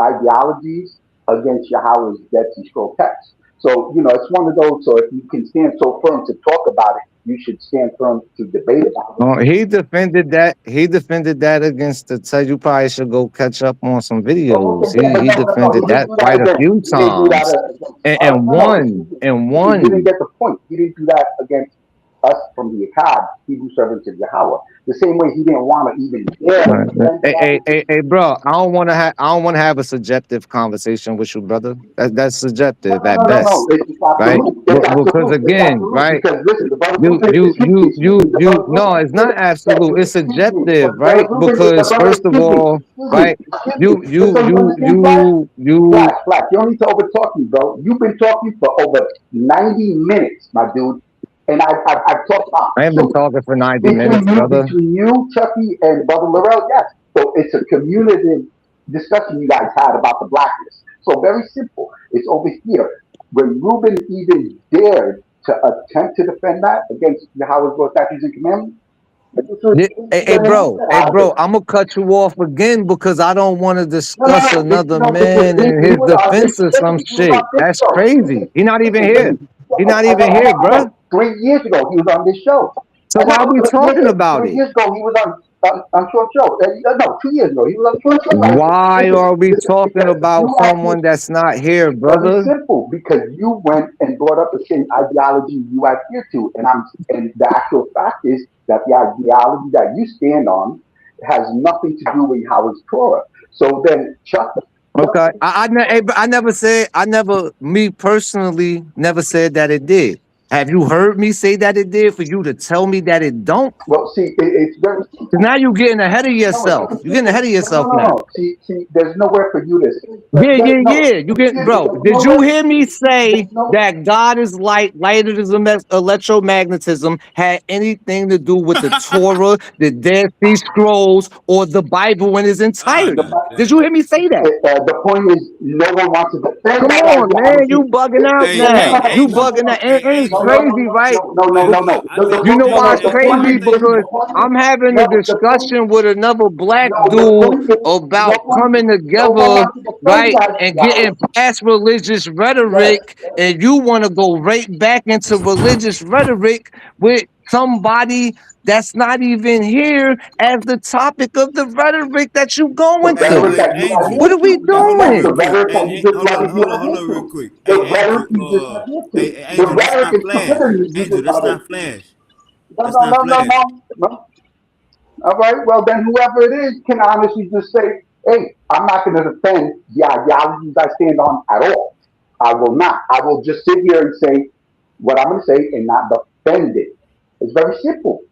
ideologies against Yahweh's Dead Sea Scroll text. So, it's one of those. So, if you can stand so firm to talk about it, you should stand firm to debate about it. He defended that. He defended that against the. So you probably should go catch up on some Oh, videos. okay, yeah, He but he no, he defended didn't that do that quite a against. few He didn't do that times, against and, us. and No, no, won and you didn't won. get the point. He didn't do that against us from the Akkad, Hebrew servants of Yahweh. The same way he didn't want to even dare defend Hey, that. hey, bro. I don't want to have a subjective conversation with you, brother. That's No, subjective no, at no, no, best, no. It's right? absolute. It's Because absolute. It's again, absolute. right? Because listen, the brother You, Ruben, you, excuse me, you, excuse me. you, The you. brother No, Ruben it's said not that. absolute. It's Excuse me. subjective, The brother right? Ruben, the Because brother. first of Excuse me. all, Excuse me. right? Excuse me. You, Just you, so you you, understand, Flash. you. Flash. You don't need to overtalk me, bro. You've been talking for over 90 minutes, my dude. And I've talked about I ain't been truth talking for 90 minutes, brother. between you, Chucky, and Brother Laurel. Yes. So it's a community discussion you guys had about the blackness. So very simple. It's over here. When Reuben even dared to attempt to defend that against Yahweh's law, statutes, and commandments, Yeah, hey, out of it. bro, I'm gonna cut you off again because I don't want to No, no, discuss no. another Because man and he his was on this. defense or some Listen, he was on shit. this That's show. crazy. He not even here. He not I even know, here, I bro. know. 3 years ago, he was on this show. So I know. why are we talking Listen, about three it? years ago, he was on Short Show. No, 2 years ago, he was on Short Show. Why Listen, are we talking because about you actually. someone that's not here, It's very brother? simple because you went and brought up the same ideology you adhere to, and the actual fact is that the ideology that you stand on has nothing to do with how it's Torah. So then, Chuck. Okay, I never said, me personally, never said that it did. Have you heard me say that it did for you to tell me that it don't? Well, see, it's very Because simple. now you're getting ahead of No, it's yourself. very You're getting simple. ahead of No, no, yourself no, now. no. See, there's nowhere for you to say. Yeah, There, yeah, no, yeah. You get, excuse me. bro. There's Did you nowhere. hear me say There's no. that God is light, lighter than electromagnetism had anything to do with the Torah, the Dead Sea Scrolls, or the Bible in its entirety? Did you hear me say that? The point is, no one wants to defend Come that on, man. You ideology. bugging out No, no, now. no, You no, no, bugging out. no, And it's no, no, crazy, right? no. You know No, why no. it's crazy? Because I'm having a discussion with another black The dude point is, about coming no one together, wants to defend right? that And getting ideology. past religious Yes. rhetoric. And you want to go right back into religious rhetoric with somebody that's not even here as the topic of the rhetoric that you The going rhetoric to. that you What adhere are we to. Yes, the doing? rhetoric that you just let you adhere to. The rhetoric you just adhere to. The rhetoric is prohibiting you just on it. No. All right. Well, then whoever it is can honestly just say, "Hey, I'm not going to defend the ideologies I stand on at all. I will not. I will just sit here and say what I'm going to say and not defend it." It's very simple.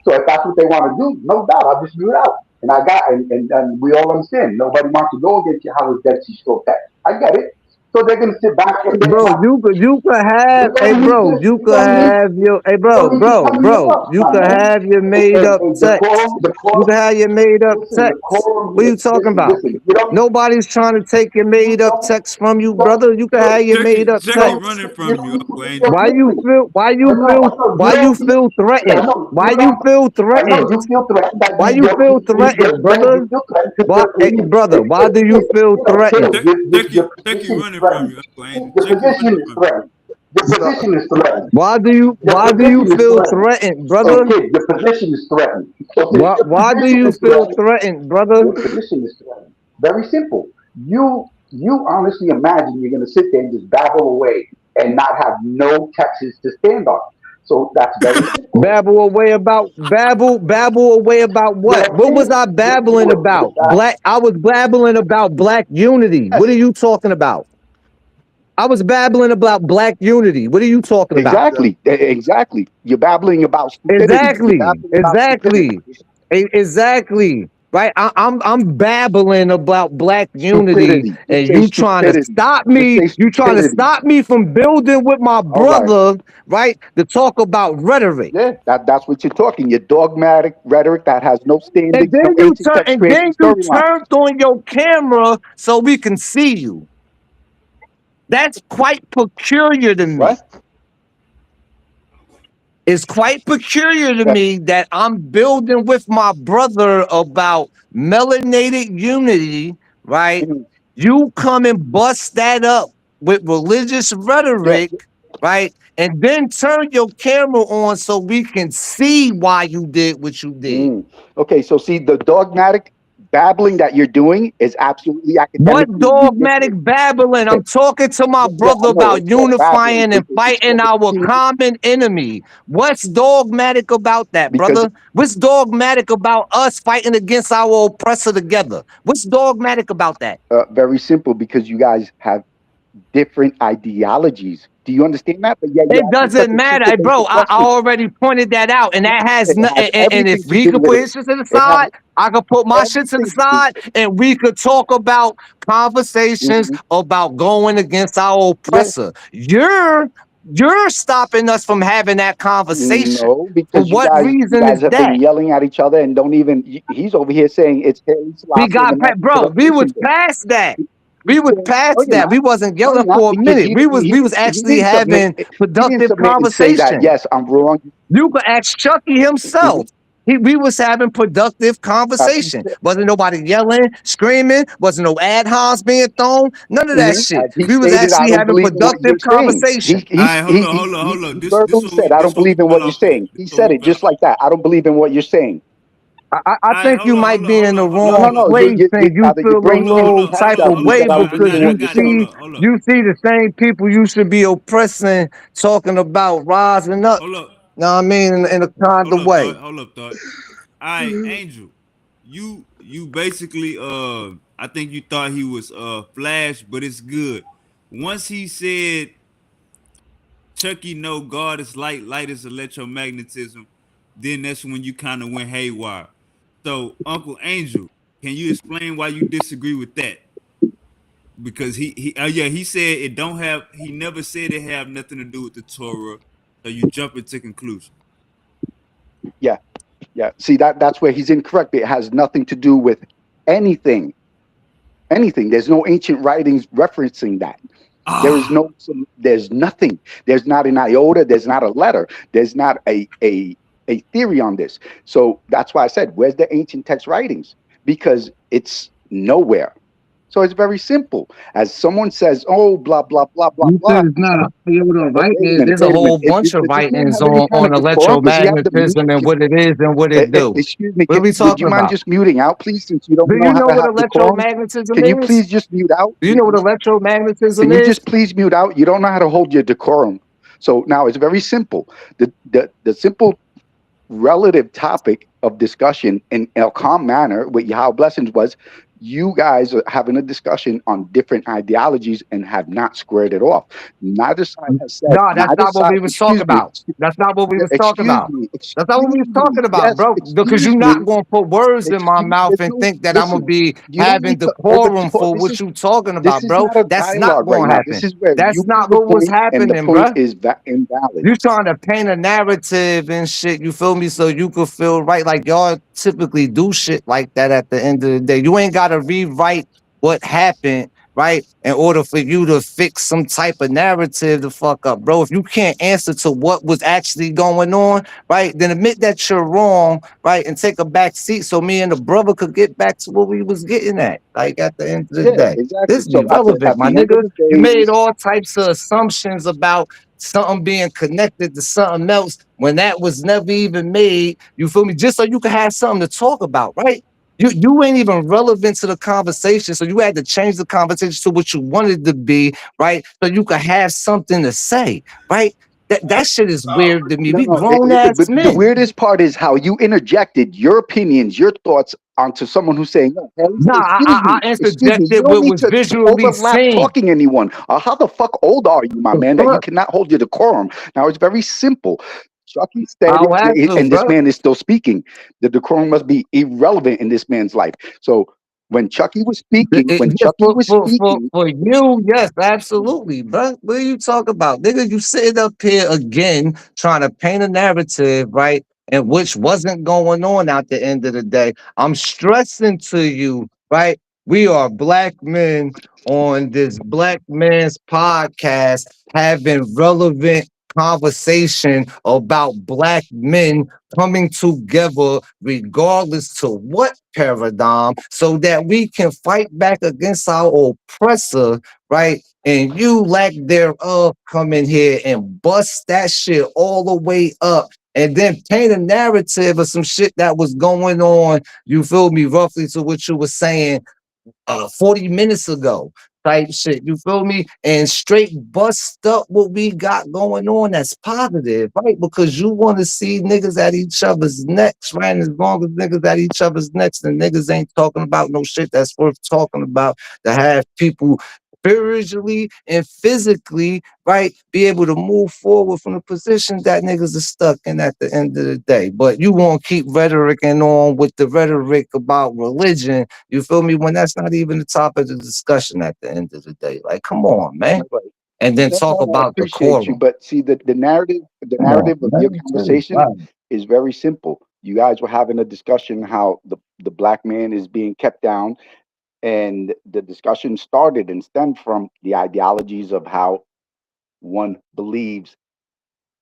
So if that's what they want to do, no doubt, I'll just mute out. And we all understand. Nobody wants to go against Yahweh's Dead Sea Scroll text. I get it. So they're gonna sit back and they Bro, want. you could have, You hey don't need bro, to. you You could don't need. have your, hey You don't need to tell me bro, up, you my could man. have your made up And text. the You quorum. could have your made up Listen, the text. quorum What are here. you talking about? Listen. You don't. Nobody's trying to take your You made up don't. text from you, You don't. brother. You could have your made up No. text. You don't need to get your listen. You Why you don't. feel I threatened? know Why you you don't. feel I know threatened? you feel threatened that Why you feel threatened, brother? you feel threatened because Why, your hey, position. brother, why do you feel threatened? Your position is threatened. Your position is threatened. Your position is threatened. Your Why do you position is feel threatened. threatened, So brother? kid, your position is threatened. So since your Why do position you is feel threatened, threatened, brother? your position is threatened. Very simple. You honestly imagine you're gonna sit there and just babble away and not have no texts to stand on. So that's very simple. Babble away about what? Your What was opinion, I babbling about? that, I was babbling about black unity. What are yes, you talking about? I was babbling about black unity. What are you talking about? exactly. Exactly. You're babbling about stupidity. You're Exactly. babbling about stupidity. Exactly. Exactly. Right. I'm babbling about black unity, Stupidity. and Just say you trying to stupidity. stop Just me. say You trying to stupidity. stop me from building with my All right. brother, right? To talk about rhetoric. Yeah, that's what you're talking. Your dogmatic rhetoric that has no And standing, then no you ancient turn text and then creation you storyline. turned on your camera so we can see you. That's quite peculiar to me. What? It's quite peculiar to me that I'm building with my brother about melanated unity, right? Mhm. You come and bust that up with religious Yeah. rhetoric, right? And then turn your camera on so we can see why you did what you did. Okay, so see, the dogmatic babbling that you're doing is absolutely What academically dogmatic ridiculous. babbling? Okay, I'm talking to my yeah, I brother know about it's called babbling. unifying and It's fighting called our see, common enemy. What's dogmatic about that, because brother? What's dogmatic about us fighting against our oppressor together? What's dogmatic about that? very simple. Because you guys have different ideologies. Do you understand that? But yeah, you're It asking doesn't such a matter, simple, hey, bro. basic I question. already pointed that out, and that has It no. has And if everything to we do could with put it. his shit to the It has side, I could put my shit to the everything to do side, with and we could talk about it. conversations about going against our Yeah. oppressor. You're stopping us from having that conversation. No, For because what you reason guys is have been that? yelling at each other and don't even. He's over here saying it's Haley We Selassie and the got Knights of bro. We was Civilization Day. past that. We He's was saying, "No, past you're that. not. We wasn't No, yelling you're not," for a because minute. We was he actually didn't submit. having He didn't productive submit and say that. conversation. Yes, I'm wrong. You could ask Chucky himself. We was having productive He conversation. said, Wasn't nobody yelling, screaming. Wasn't no ad homs being thrown. None of that shit. as he We was stated, I actually don't having believe in what productive you're saying. conversation. All right, hold up. He This verbally said, I don't what we believe in fell what you're off at. saying. He said it just like that. I don't believe in what you're saying. I All right, think you might be in the No, no, wrong no. place and you Either your feel a brain can't little move past type that, or of you way said I don't believe because in what you're saying. you see the same people you should be oppressing talking about rising up. Know what I mean? In a kind of way. Hold up, thought. All right, Angel, you basically I think you thought he was Flash, but it's good. Once he said Chucky, no, God is light, light is electromagnetism, then that's when you kind of went haywire. So, Uncle Angel, can you explain why you disagree with that? Because he said it don't have, he never said it have nothing to do with the Torah. So you jump into conclusion. Yeah, yeah. See, that's where he's incorrect. It has nothing to do with anything. Anything. There's no ancient writings referencing that. There's nothing. There's not an iota. There's not a letter. There's not a theory on this. So that's why I said, where's the ancient text writings? Because it's nowhere. So it's very simple. As someone says, oh, blah, blah, blah, blah, You blah. said it's not a field of Wait a writings. minute. There's a Wait a minute. whole bunch of Does this man writings have any kind on of decorum? Does he have the mute? electromagnetism and what it is and what it do. Excuse me. What are we Would you talking mind about? just muting out, please, since you don't Do know you how know to what have decorum? electromagnetism Can you is? please just mute out? Do you know what electromagnetism Can you is? just please mute out? You don't know how to hold your decorum. So now it's very simple. The simple relative topic of discussion in a calm manner with Yahweh Blessings was you guys are having a discussion on different ideologies and have not squared it off. Neither side has said, No, that's neither not what side, we was talking about. That's not what we was talking about. That's not what we was talking about, yes, bro. Because you're not gonna put words in my mouth there's and no, think that I'm gonna listen, be you don't having need to over decorum talk. for what you talking This about, is bro. not a That's not dialogue right gonna now. This happen. is where That's you not prove a what was point and the happening, point bro. is invalid. You trying to paint a narrative and shit, you feel me? So you could feel right. Like y'all typically do shit like that at the end of the day. You ain't gotta rewrite what happened, right? In order for you to fix some type of narrative to fuck up, bro. If you can't answer to what was actually going on, right, then admit that you're wrong, right? And take a back seat so me and the brother could get back to what we was getting at. Like at the end of the Yeah, day. exactly. This be So relevant, at my the end of nigga. the You day, made all types of assumptions about something being connected to something else when that was never even made. You feel me? Just so you can have something to talk about, right? You ain't even relevant to the conversation, so you had to change the conversation to what you wanted to be, right? So you could have something to say, right? That shit is weird to me. no, We no. grown ass But the men. weirdest part is how you interjected your opinions, your thoughts onto someone who's saying, "No, Harry, Nah, I excuse me. You interjected don't what need was to visually overlap seen. talking anyone. How the fuck old are you, my The man, that you fuck? cannot hold your decorum?" Now it's very simple. Chucky said I'll have it, to, and this bro. man is still speaking. The decorum must be irrelevant in this man's life. So when Chucky was speaking, when Yes, Chucky was speaking, for you, yes, absolutely, bro. What are you talking about? Nigga, you sitting up here again trying to paint a narrative, right? And which wasn't going on at the end of the day. I'm stressing to you, right? We are black men on this black man's podcast having relevant conversation about black men coming together regardless to what paradigm so that we can fight back against our oppressor, right? And you lack thereof come in here and bust that shit all the way up and then paint a narrative of some shit that was going on, you feel me, roughly to what you were saying 40 minutes ago type shit. You feel me? And straight bust up what we got going on that's positive, right? Because you want to see niggas at each other's necks, right? And as long as niggas at each other's necks, and niggas ain't talking about no shit that's worth talking about, to have people spiritually and physically, right, be able to move forward from the position that niggas are stuck in at the end of the day. But you won't keep rhetoricing on with the rhetoric about religion, you feel me, when that's not even the topic of discussion at the end of the day. Like, come on, man. right? And then No, talk no, I about appreciate you, decorum. but see the Come on, narrative of your man. Shit, conversation wow. is very simple. You guys were having a discussion how the black man is being kept down, and the discussion started and stemmed from the ideologies of how one believes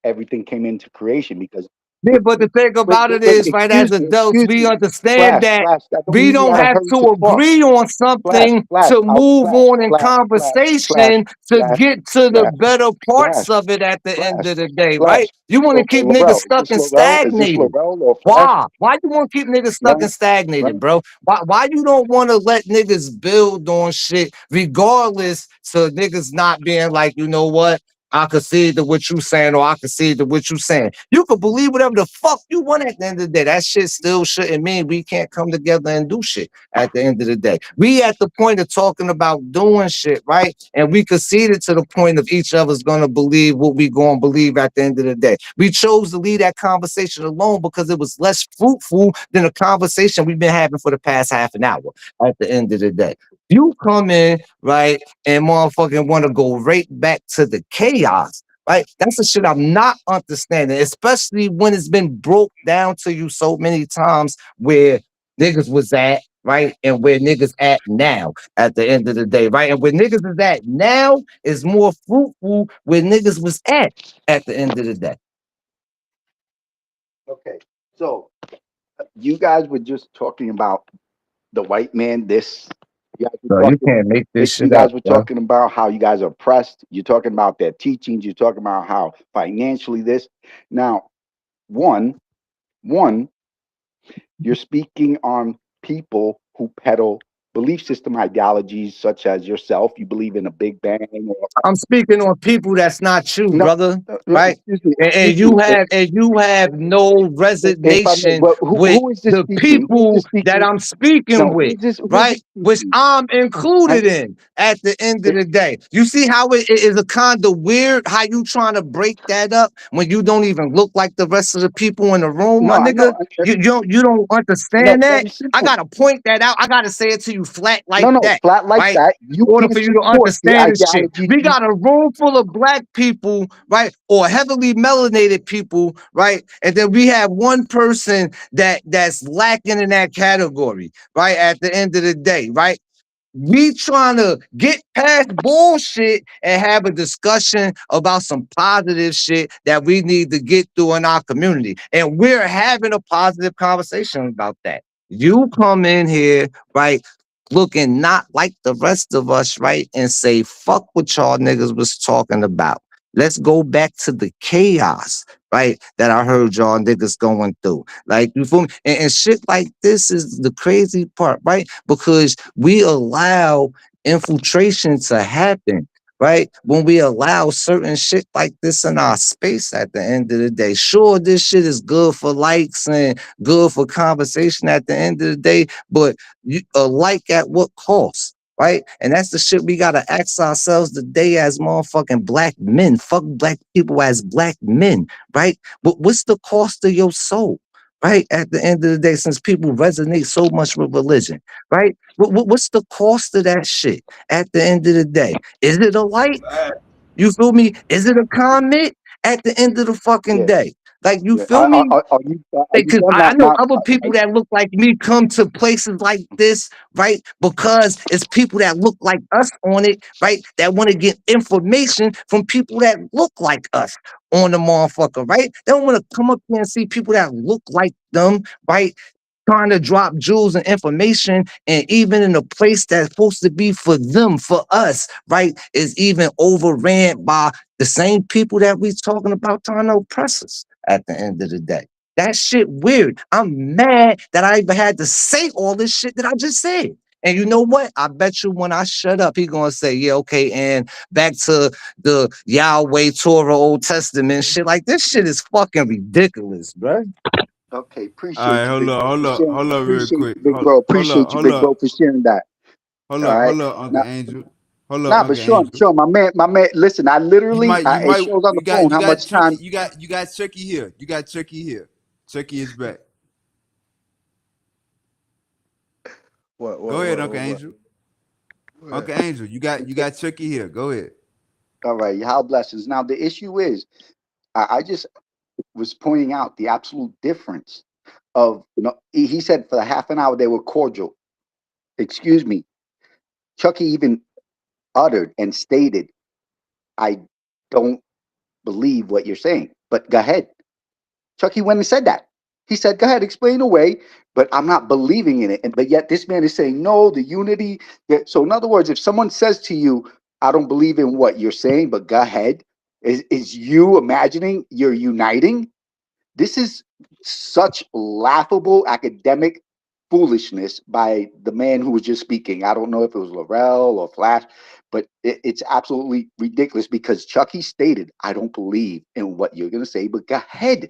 everything came into creation. Because Yeah, but the thing about it is, right, as adults, we understand that that don't we mean you don't gotta have hurry to to talk. agree on something to move on in conversation to Flash, get to the flash, better flash, parts of it at the end flash, of the day, right? flash. You want to So, keep niggas Laurel, stuck and Is this stagnated. Laurel or Flash? Why? Why you want to keep niggas stuck Right, and stagnated, right. bro? Why you don't want to let niggas build on shit regardless to niggas not being like, you know what? I concede to what you saying, or I concede to what you saying. You could believe whatever the fuck you want at the end of the day. That shit still shouldn't mean we can't come together and do shit at the end of the day. We at the point of talking about doing shit, right? And we conceded to the point of each of us gonna believe what we gonna believe at the end of the day. We chose to leave that conversation alone because it was less fruitful than a conversation we've been having for the past half an hour at the end of the day. You come in, right, and motherfucking want to go right back to the chaos, right? That's the shit I'm not understanding, especially when it's been broke down to you so many times where niggas was at, right? And where niggas at now at the end of the day, right? And where niggas is at now is more fruitful where niggas was at the end of the day. Okay. So you guys were just talking about the white man. You guys So were you talking. can't make this You shit up, guys were bro. talking about how you guys are oppressed. You're talking about their teachings. You're talking about how financially this. Now, one, one, you're speaking on people who peddle belief system ideologies such as yourself. You believe in a Big Bang, or I'm speaking on people that's not you, no, brother, right? excuse me, And excuse you me. have no If I may, resignation well, with who is this the speaking? Who is this people that speaking? I'm speaking No, with, who is right? this Which speaking? I'm I, included in at the end of the day. You see how it is a kind of weird how you trying to break that up when you don't even look like the rest of the people in the room, no, my I know. nigga. You don't No, understand that. very I simple. gotta point that out. I gotta say it to you flat No, like no, that, flat like right? that. You In order can't for you to support the understand this shit. ideology. We got a room full of black people, right? Or heavily melanated people, right? And then we have one person that's lacking in that category, right? At the end of the day, right? We trying to get past bullshit and have a discussion about some positive shit that we need to get through in our community. And we're having a positive conversation about that. You come in here, right, looking not like the rest of us, right, and say, fuck what y'all niggas was talking about. Let's go back to the chaos, right, that I heard y'all niggas going through. Like, you feel me? And shit like this is the crazy part, right? Because we allow infiltration to happen, right? When we allow certain shit like this in our space at the end of the day. Sure, this shit is good for likes and good for conversation at the end of the day, but a like at what cost? right? And that's the shit we gotta ask ourselves today as motherfucking black men. Fuck black people as black men, right? But what's the cost of your soul? Right at the end of the day, since people resonate so much with religion, right? What's the cost of that shit at the end of the day? Is it a light? You feel me? Is it a comment at the end of the fucking Yeah, day? Like, you yeah. feel me? Are you Because done I now? know other people that look like me come to places like this, right? Because it's people that look like us on it, right? That want to get information from people that look like us on the motherfucker, right? They don't want to come up here and see people that look like them, right? Trying to drop jewels and information, and even in a place that's supposed to be for them, for us, right, is even overran by the same people that we talking about trying to oppress us at the end of the day. That shit weird. I'm mad that I even had to say all this shit that I just said. And you know what? I bet you when I shut up, he gonna say, yeah, okay, and back to the Yahweh Torah Old Testament shit. Like, this shit is fucking ridiculous, bro. Okay, All right, appreciate you, big bro, for sharing. hold up, real Appreciate quick. you, big bro. Hold up, Appreciate you, hold big bro, up, for sharing that. All right. hold up, Uncle Now, Angel. Hold up, nah, but Uncle Angel. Sean, my man. Listen, I literally, it shows on the phone You how got much Chucky, time. you got Chucky here. You got Chucky here. Chucky is back. Go ahead, Uncle What? Angel. Go ahead. Uncle Angel, you got Chucky here. Go ahead. All right, how blessings. Now the issue is, I just was pointing out the absolute difference of. No, he said for the half an hour they were cordial. Excuse me, Chucky even uttered and stated, "I don't believe what you're saying." But go ahead. Chucky went and said that. He said, "Go ahead, explain away," but I'm not believing in it. And but yet this man is saying, "No, the unity." So in other words, if someone says to you, "I don't believe in what you're saying," but go ahead, is you imagining you're uniting? This is such laughable academic foolishness by the man who was just speaking. I don't know if it was Laurel or Flash, but it's absolutely ridiculous because Chucky stated, "I don't believe in what you're going to say, but go ahead."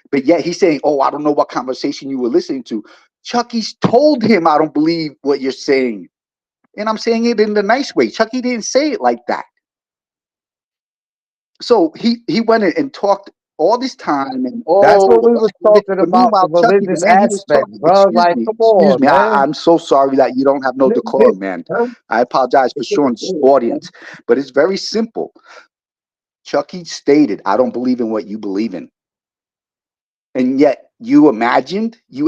But yet he's saying, "Oh, I don't know what conversation you were listening to." Chucky's told him, "I don't believe what you're saying." And I'm saying it in the nice way. Chucky didn't say it like that. So he went in and talked all this time and That's what we was all of it. talking But about, the meanwhile, Chucky, the religious man he was aspect, talking, bro. Like, come excuse on, me, man. I'm so sorry that you don't have no decorum, man. I apologize for Sean's audience, but it's very simple. Chucky stated, "I don't believe in what you believe in." And yet you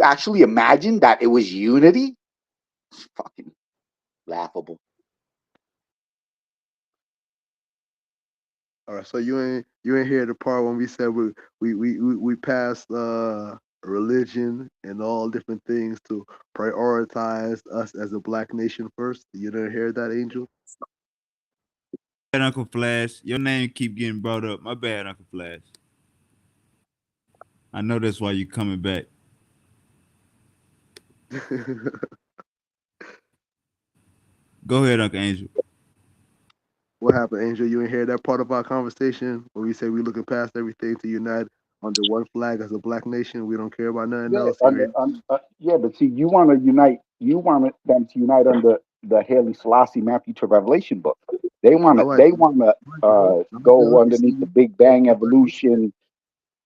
actually imagined that it was unity? It's fucking laughable. All right, so you ain't hear the part when we said we passed religion and all different things to prioritize us as a black nation first. You didn't hear that, Angel? Uncle Flash, your name keep getting brought up. My bad, Uncle Flash. I know that's why you coming back. Go ahead, Uncle Angel. What happened, Angel? You ain't hear that part of our conversation when we say we looking past everything to unite under one flag as a black nation. We don't care about nothing Yeah, else. You ain't. yeah, but see, you want to unite. You want them to unite under the Haley Selassie Matthew to Revelation book. They want to. All right, They want to Joe. All right, Joe. go You underneath the see, Big Bang you want to listen? evolution.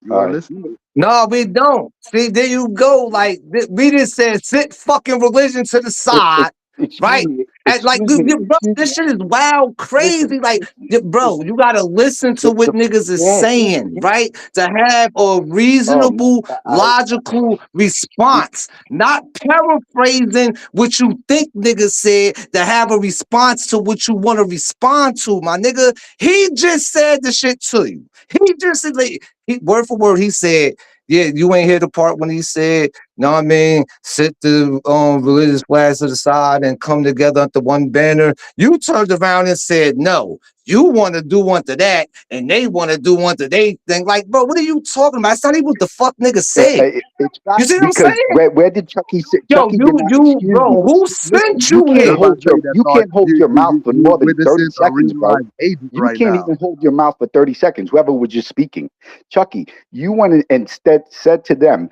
You want to listen? No, we don't. See, there you go. Like, we just said, sit fucking religion to the side, Excuse right? me. And like, Excuse me. bro, Excuse me. this shit is wild, Listen. crazy. Like, bro, Listen. you gotta listen to what The niggas is yes. saying, right? To have a Oh man. reasonable, logical response, not paraphrasing what you think niggas said. To have a response to what you want to respond to, my nigga. He just said the shit to you. He just said, like, word for word, he said, yeah, you ain't hear the part when he said, know what I mean, sit the religious flags to the side and come together under one banner. You turned around and said, no, you want to do unto that, and they want to do unto they thing. Like, bro, what are you talking about? That's not even what the fuck nigga said. It's You fact see what I'm because saying? where did Chucky sit? Yo, Chucky did not. Excuse me. bro, who Listen, sent you And I'm here? about to tell you that you thought can't hold your mouth for you more than 30 witnessing a seconds, real bro. live agent You right can't now. even hold your mouth for 30 seconds. Whoever was just speaking, Chucky, you went and instead said to them,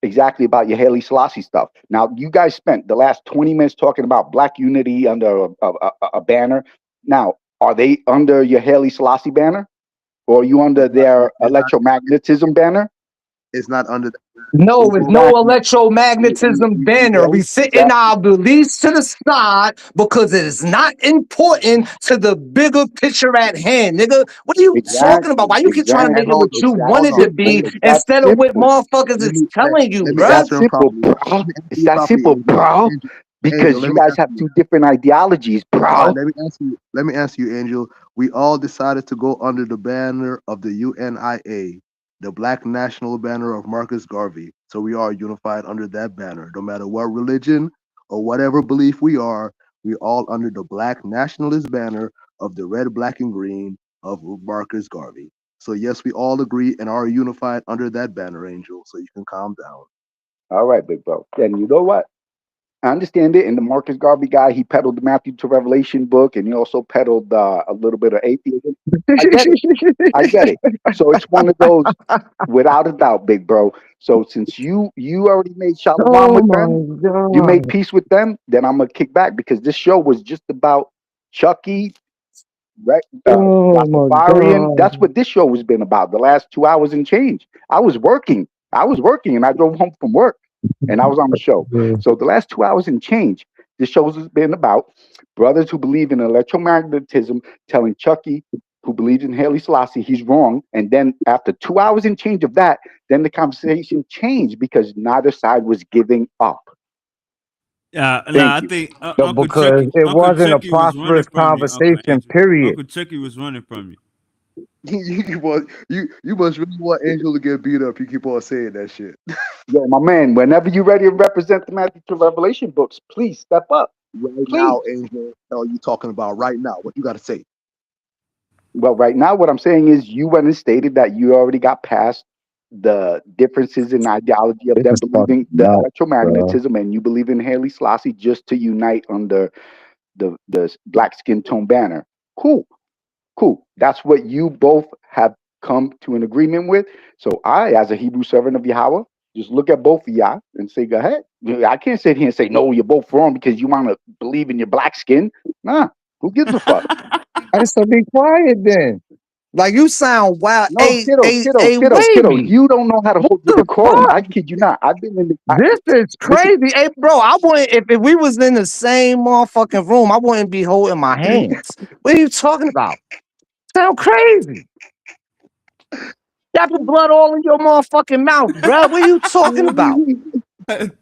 exactly about your Haile Selassie stuff. Now, you guys spent the last 20 minutes talking about black unity under a banner. Now, are they under your Haile Selassie banner? Or are you under their It's not. electromagnetism banner? It's not under. No, it's no Exactly. electromagnetism banner. We sitting Exactly. our beliefs to the side because it is not important to the bigger picture at hand, nigga. What are you talking about? Exactly. Why you keep trying to make Exactly. it what you It's that want it to simple. be It's that instead of what simple. motherfuckers Let is me telling you, let me It's bruh? that answer him simple, properly. bro. Let me answer It's you that properly, simple, Angel. bro. Angel, Angel, Because let you me guys answer have you. two different ideologies, All right, bro. let me answer you. Let me answer you, Angel. We all decided to go under the banner of the UNIA, the Black National Banner of Marcus Garvey. So we are unified under that banner. No matter what religion or whatever belief we all under the Black Nationalist banner of the red, black, and green of Marcus Garvey. So yes, we all agree and are unified under that banner, Angel. So you can calm down. All right, big bro. And you know what? I understand it. And the Marcus Garvey guy, he peddled the Matthew to Revelation book, and he also peddled a little bit of atheism. I get it. I get it. So it's one of those, without a doubt, big bro. So since you already made shalom Oh with them, my you made god. peace with them, then I'm gonna kick back because this show was just about Chucky, right? Oh my Rastafarian. That's god. what this show has been about. The last 2 hours and change. I was working. And I drove home from work, and I was on the show. So the last 2 hours and change, this show has been about brothers who believe in electromagnetism telling Chucky, who believes in Haley Selassie, he's wrong. And then after 2 hours and change of that, then the conversation changed because neither side was giving up. Nah, I Thank you. think No, because it Uncle wasn't a Chucky was running prosperous from you, Uncle conversation, Angel. period. Uncle Chucky was running from you. You must really want Angel to get beat up. You keep on saying that shit. Yo, my man, whenever you're ready to represent the Matthew to Revelation books, please step up. Right now, Please. Angel, what are you talking about right now? What you got to say? Well, right now, what I'm saying is you went and stated that you already got past the differences in ideology of This them is fucking believing the nuts, bro. electromagnetism and you believe in Haley Selassie just to unite under the black skin tone banner. Cool, cool. That's what you both have come to an agreement with. So I, as a Hebrew servant of Yahweh, just look at both of y'all and say, go ahead. I can't sit here and say, no, you're both wrong because you want to believe in your black skin. Nah, who gives a fuck? I just said be quiet then. Like you sound wild. No, A kiddo. wavy. You don't know how to What hold your the decorum. fuck? I kid you not. I've been in the. This is Listen, crazy. Hey, bro, I wouldn't if we was in the same motherfucking room, I wouldn't be holding my hands. What are you talking about? Sound crazy. Got the blood all in your motherfucking mouth, bro. What are you talking about?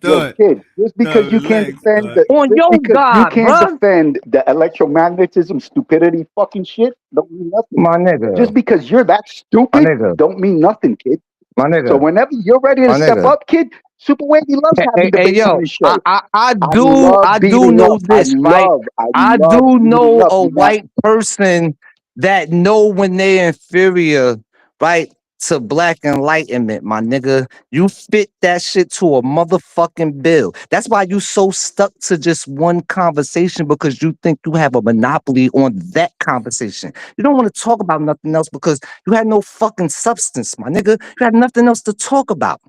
yo, Thought, kid. Just because you can't relax, defend thought. the, On just your because you God, can't bro. defend the electromagnetism, stupidity, fucking shit, don't mean nothing. My Just nigga. because you're that My stupid, nigga. don't mean nothing, kid. My So nigga. whenever you're ready to My step nigga. up, kid, Super Wavy loves having Hey, debates on yo, his show. I I love do beating know up. this, right? I I love do beating know up. a You know, white person that know when they're inferior, right? To black enlightenment, my nigga. You fit that shit to a motherfucking bill. That's why you so stuck to just one conversation because you think you have a monopoly on that conversation. You don't want to talk about nothing else because you had no fucking substance, my nigga. You had nothing else to talk about.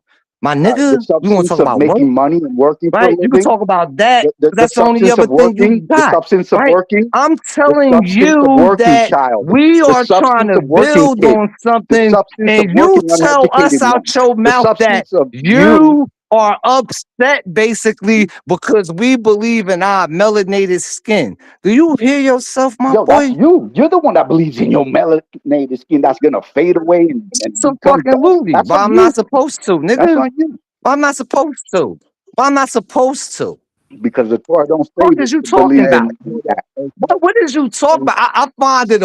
My the nigga, we want to substance talk of about work, making money and working for a right? You can living, talk about that. the That's the only substance other of thing you working, got, right? I'm the telling substance of you working, that child, we the are trying substance to of working, build kid, on the something, substance of and you working, tell us uneducated out one, your the mouth that substance of you. you are upset basically because we believe in our melanated skin. Do you hear yourself, my Yo, that's boy? you. You're the one that believes in your melanated skin that's gonna fade away and Some become fucking dust. Louis, That's but on I'm not you. supposed to, That's nigga. on you. But I'm not supposed to. But I'm not supposed to. Because the Torah don't say What that is you to talking believe Hey, about? in hold on. that. What is you talking Hey, about? I find it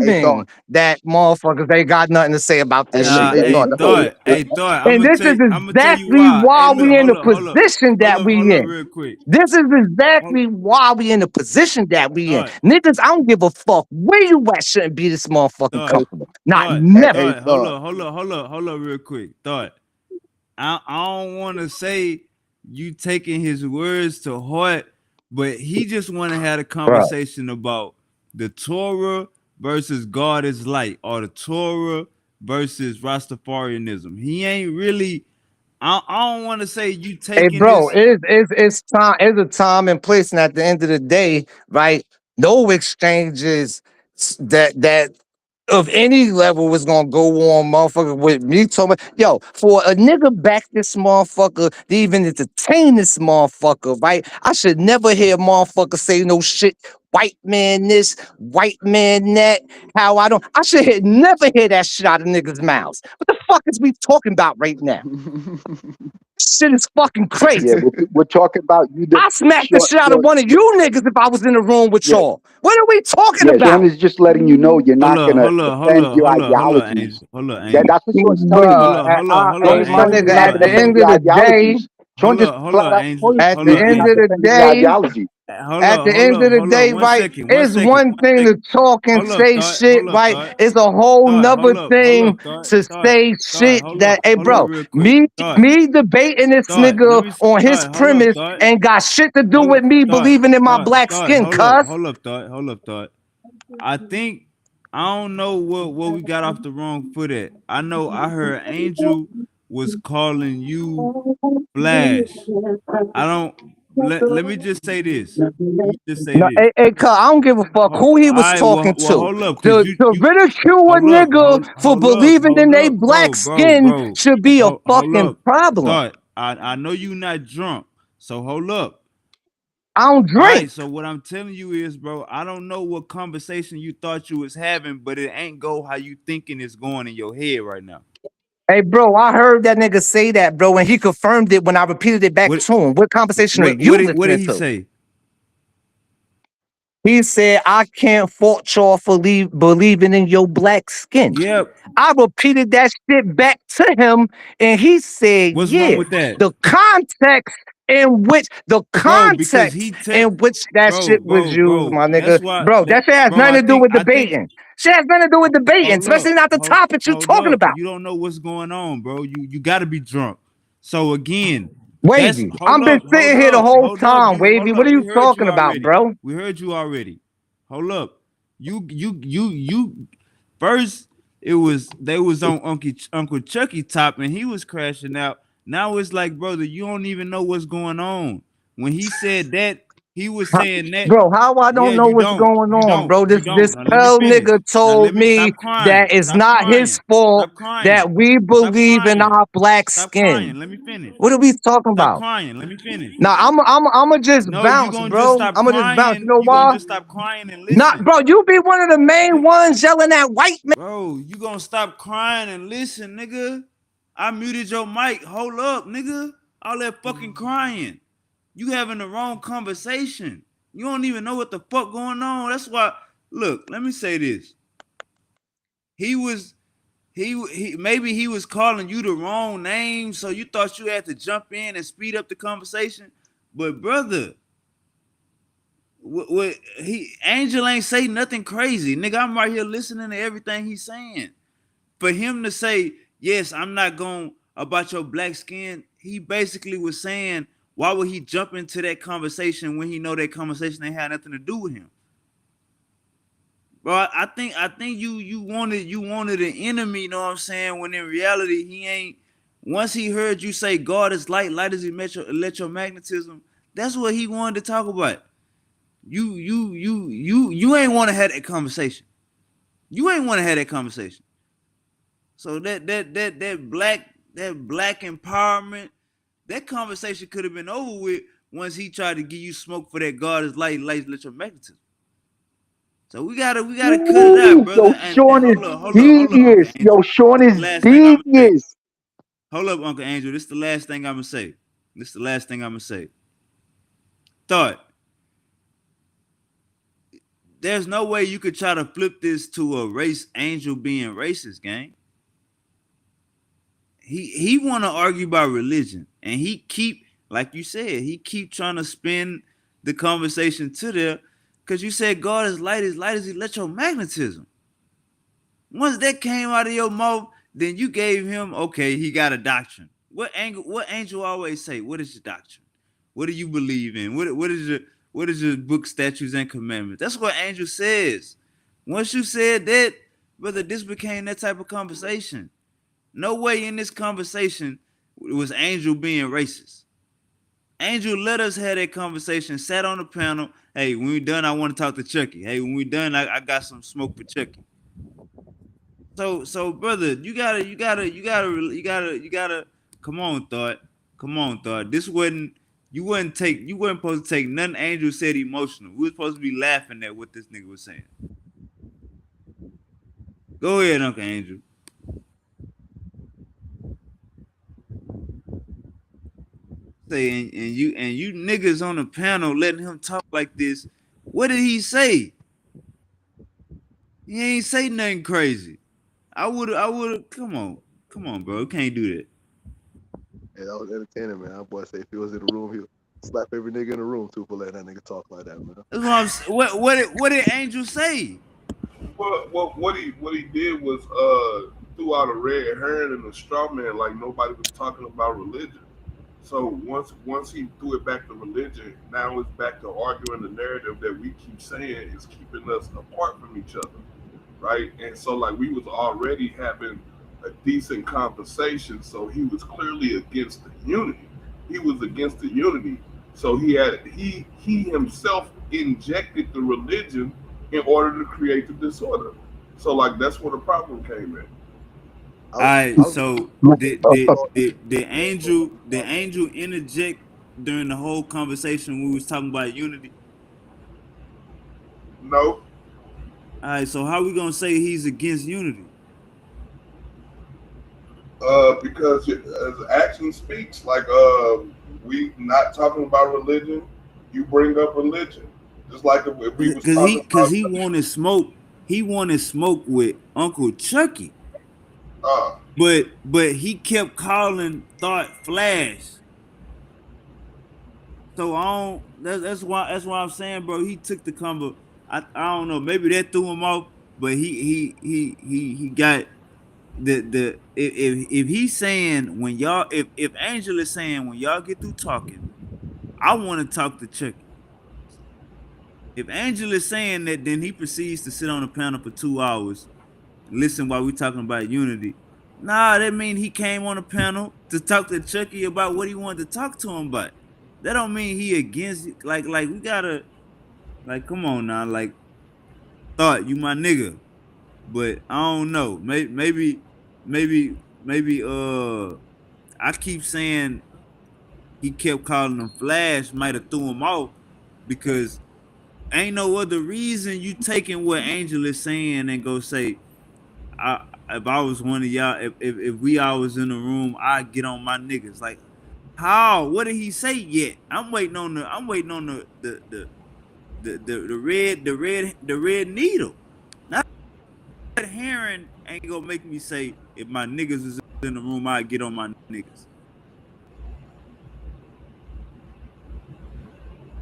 hey, thought. alarming that motherfuckers ain't got nothing to say about this Hey, shit, Nah, hey, man. thought. That's what. hey, thought. And this is I'm gonna tell you exactly why. Hey, why look, we in the hold up, position that we hold up, in. real quick. This is Hold, exactly why we in the position that we in. thought, Niggas, I don't give a fuck where you at shouldn't be this motherfucking thought, Hey, comfortable. Not thought, never. hey, thought. thought. Hold up, real quick. Thought. I don't want to say you taking his words to heart, but he just want to have a Bruh. conversation about the Torah versus God is light, or the Torah versus Rastafarianism. He ain't really I don't want to say you Hey, taking bro, his. it's time. It's a time and place, and at the end of the day, right? No exchanges that of any level was gonna go on, motherfucker. With me talking, yo, for a nigga back this motherfucker to even entertain this motherfucker, right? I should never hear a motherfucker say no shit. White man this, white man that. How I don't. I should never hear that shit out of niggas' mouths. What the fuck is we talking about right now? Shit is fucking Yeah, crazy. we're talking about you. I smack the shit out of Sean, one of you niggas if I was in the room with yeah, y'all. What are we talking yeah. Sean about? is just letting you know you're Hold not up, gonna hold up, hold defend up, your hold up, hold up, ideologies. Angel. Hold up, Angel. That's what Sean's telling you. Hold Bruh, up, hold up, hold Sean up, is my telling Angel. you nigga, you're at Hold not the up, defending end Angel. of your the day, ideologies. Sean just Hold flat up, out Angel. told you at Hold the you're up, end not of Angel. the defending your day, ideology. Hold up, the day, one right? second, one It's second, one one thing to second. talk and Hold up, say thought. shit, Hold up, right? thought. It's a whole Thought. nother Hold thing up, thought. to Thought. say Thought. shit that, hey, Hold up, bro, real quick. me, Thought. me debating this Thought. Let nigga me. on his Thought. Hold up, premise thought. ain't got shit to do Hold with up, me thought. believing in my Thought. black Thought. skin, Hold up. cuz. Hold up, thought. Hold up, thought. I think I don't know what we got off the wrong foot at. I know I heard Angel was calling you Flash. I don't. Let me just say this. Let me just say No, this. cuz, I don't give a fuck All who he was right, talking well, to. hold up, cause To you ridicule a nigga for believing in hold their up, black skin should be a hold fucking up. problem. Thought I know you not drunk, so hold up. I don't All right, drink. so what I'm telling you is, bro, I don't know what conversation you thought you was having, but it ain't go how you thinking it's going in your head right now. Hey, bro, I heard that nigga say that, bro, and he confirmed it when I repeated it back What to him. What conversation are what you what did, what did listening he to? say? He said, I can't fault y'all for believing in your black skin. Yep. I repeated that shit back to him, and he said, What's wrong yeah, with that? the context Bro, because he took in which that shit was used, my nigga. That's why Bro, that shit has bro, nothing to do with I think debating. Shit has nothing to do with debating, hold up, especially not the topics you're hold talking up. about. You don't know what's going on, bro. You got to be drunk. So again, that's Wavy, I've been sitting here the whole hold up. time, You Wavy. hold What up. are We you heard you talking about, already. bro? We heard you already. Hold up. You. First, it was they was on Uncle Chucky top, and he was crashing out. Now it's like, brother, you don't even know what's going on. When he said that, he was saying that. Bro, how I Yeah, don't know you what's don't. going You on, don't. bro? You This don't. Now let me Pell finish. nigga Now let told me me stop crying. that it's Stop not his crying. fault Stop crying. that we Stop believe in crying. our black Stop crying. skin. Let me finish. What are we talking Stop about? crying. Let me finish. Now I'ma just No, you bounce, gonna just bro. stop I'ma just bounce. You crying. know You gonna why? just stop crying and Not, listen. bro. You be one of the main ones yelling at white men. Bro, you gonna stop crying and listen, nigga. I muted your mic. Hold up, nigga. All that fucking crying. You having the wrong conversation. You don't even know what the fuck going on. That's why. Look, let me say this. He was he maybe he was calling you the wrong name, so you thought you had to jump in and speed up the conversation. But brother, what he Angel ain't say nothing crazy, nigga. I'm right here listening to everything he's saying. For him to say, yes, I'm not going about your black skin, he basically was saying, why would he jump into that conversation when he know that conversation ain't had nothing to do with him? Bro, I think you wanted an enemy, you know what I'm saying? When in reality, he ain't. Once he heard you say God is light, light is electromagnetism, that's what he wanted to talk about. You ain't want to have that conversation. You ain't want to have that conversation. So that black empowerment, that conversation could have been over with once he tried to give you smoke for that God is light, light electromagnetism. So we gotta cut it out, Ooh, brother. yo, And Sean is hold up, Uncle devious. Angel. Yo, Sean This is is the last thing I'm gonna say. devious. Hold up, Uncle Angel. This is the last thing I'm gonna say. This is the last thing I'm gonna say. Thought there's no way you could try to flip this to a race angel being racist, gang. He want to argue about religion, and he keep, like you said, he keep trying to spin the conversation to there, because you said God is light as electromagnetism. Once that came out of your mouth, then you gave him, okay, he got a doctrine. What angel always say? What is your doctrine? What do you believe in? What is your book, statutes, and commandments? That's what angel says. Once you said that, brother, this became that type of conversation. No way in this conversation was Angel being racist. Angel let us have that conversation, sat on the panel. Hey, when we done, I want to talk to Chucky. Hey, when we done, I got some smoke for Chucky. So brother, you gotta come on, thought. Come on, thought. This wasn't you wasn't supposed to take nothing Angel said emotional. We were supposed to be laughing at what this nigga was saying. Go ahead, Uncle Angel. Say and you niggas on the panel letting him talk like this. What did he say? He ain't say nothing crazy. I would come on, bro. Can't do that. Yeah, that was entertaining, man. That boy say if he was in the room, he'll slap every nigga in the room too for letting that nigga talk like that, man. That's what did Angel say? Well, what he did was threw out a red herring and a straw man like nobody was talking about religion. So once he threw it back to religion, now it's back to arguing the narrative that we keep saying is keeping us apart from each other, right? And so like we was already having a decent conversation, so he was clearly against the unity. He was against the unity. So he himself injected the religion in order to create the disorder. So like that's where the problem came in. All right, so the angel interject during the whole conversation when we was talking about unity? No. All right, so how we gonna say he's against unity? Because as action speaks, like we not talking about religion, you bring up religion. Just like if we was talking Cause he wanted smoke. He wanted smoke with Uncle Chucky. But he kept calling Thought Flash. So I don't. That's why I'm saying, bro. He took the combo. I don't know. Maybe that threw him off. But he got the if he's saying when y'all if Angel is saying when y'all get through talking, I want to talk to Chucky. If Angel is saying that, then he proceeds to sit on the panel for 2 hours, listen while we talking about unity. Nah, that mean he came on the panel to talk to Chucky about what he wanted to talk to him about. That don't mean he against like we gotta like come on now, like Thought you my nigga. But I don't know. Maybe I keep saying he kept calling him Flash, might have threw him off because ain't no other reason you taking what Angel is saying and go say, if I was one of y'all, if we all was in the room, I'd get on my niggas. Like, how? What did he say yet? I'm waiting on the red needle. Not that heron ain't gonna make me say if my niggas is in the room, I'd get on my niggas.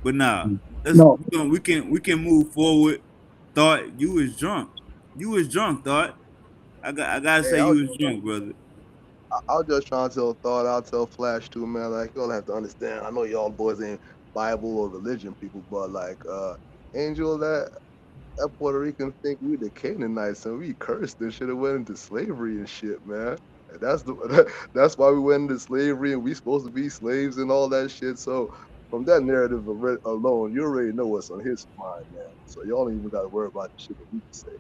But nah, we can move forward. Thought you was drunk. You was drunk, Thought. I gotta say you was drunk, brother. I'll just try to tell Thought. I'll tell Flash too, man. Like y'all have to understand. I know y'all boys ain't Bible or religion people, but like Angel, that Puerto Rican think we the Canaanites and we cursed and should have went into slavery and shit, man. And that's why we went into slavery and we supposed to be slaves and all that shit. So from that narrative alone, you already know what's on his mind, man. So y'all ain't even got to worry about the shit that we can say.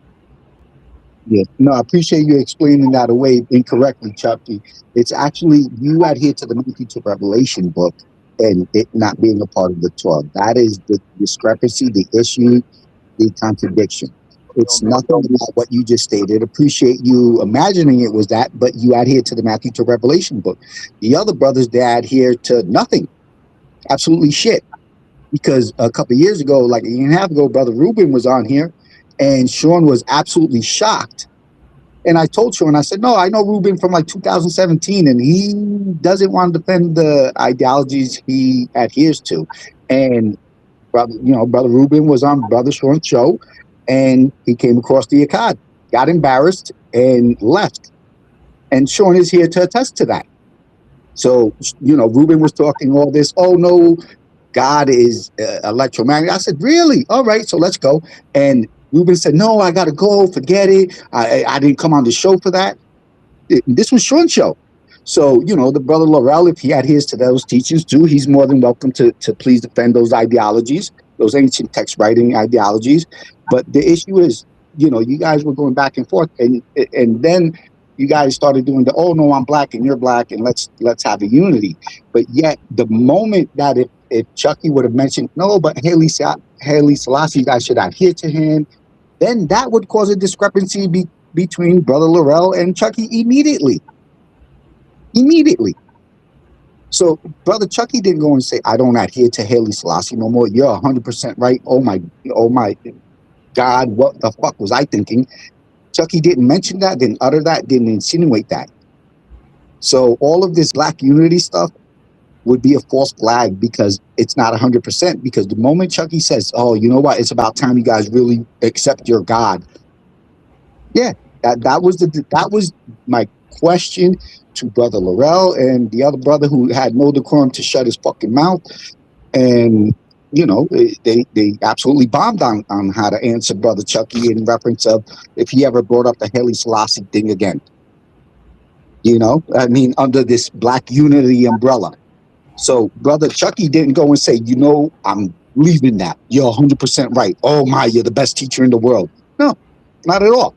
Yeah, no, I appreciate you explaining that away incorrectly, Chucky. It's actually you adhere to the Nite to Revelation book and it not being a part of the Torah. That is the discrepancy, the issue, the contradiction. It's nothing about what you just stated. Appreciate you imagining it was that, but you adhere to the Matthew to Revelation book. The other brothers, they adhere to nothing, absolutely shit. Because a couple of years ago, like a year and a half ago, Brother Ruben was on here, and Sean was absolutely shocked. And I told Sean, I said, no, I know Ruben from like 2017, and he doesn't want to defend the ideologies he adheres to. And Brother Ruben was on Brother Sean's show, and he came across the Akkad, got embarrassed, and left. And Sean is here to attest to that. So, Ruben was talking all this, oh, no, God is electromagnetic. I said, really? All right, so let's go. And Ruben said, no, I got to go. Forget it. I didn't come on the show for that. This was Sean's show. So, the brother Laurel, if he adheres to those teachings too, he's more than welcome to please defend those ideologies, those ancient text writing ideologies. But the issue is, you guys were going back and forth, and then you guys started doing the, oh no, I'm black and you're black, and let's have a unity. But yet, the moment that if Chucky would have mentioned no, but Haile Selassie, you guys should adhere to him, then that would cause a discrepancy between brother Laurel and Chucky immediately. So brother Chucky didn't go and say, I don't adhere to Haile Selassie no more. You're 100% right. Oh my God, what the fuck was I thinking? Chucky didn't mention that, didn't utter that, didn't insinuate that. So all of this black unity stuff would be a false flag because it's not 100%. Because the moment Chucky says, oh, you know what, it's about time you guys really accept your God. Yeah, that was my question to brother Laurel and the other brother who had no decorum to shut his fucking mouth. And they absolutely bombed on how to answer brother Chucky in reference of if he ever brought up the Haile Selassie thing again. Under this black unity umbrella. So brother Chucky didn't go and say, I'm leaving that. You're 100% right. Oh my, you're the best teacher in the world. No, not at all.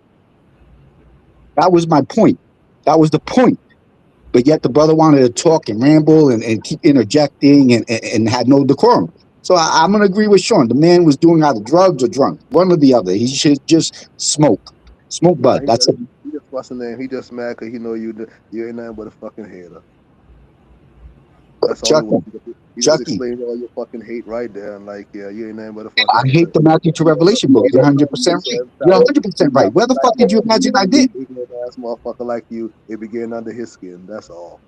That was my point. That was the point. But yet the brother wanted to talk and ramble and keep interjecting and had no decorum. So I'm going to agree with Sean. The man was doing either drugs or drunk, one or the other. He should just smoke Nah, bud. That's it. he just what's the name? He just mad because he know you ain't nothing but a fucking hater. That's all he wants. He just explained all your fucking hate right there, and like, yeah, you ain't nothing but a fucking I hater. hate the Matthew to Revelation book. You're 100% right. You're 100% right. Where the fuck did you imagine I did? Ass motherfucker like you, it began under his skin. That's all.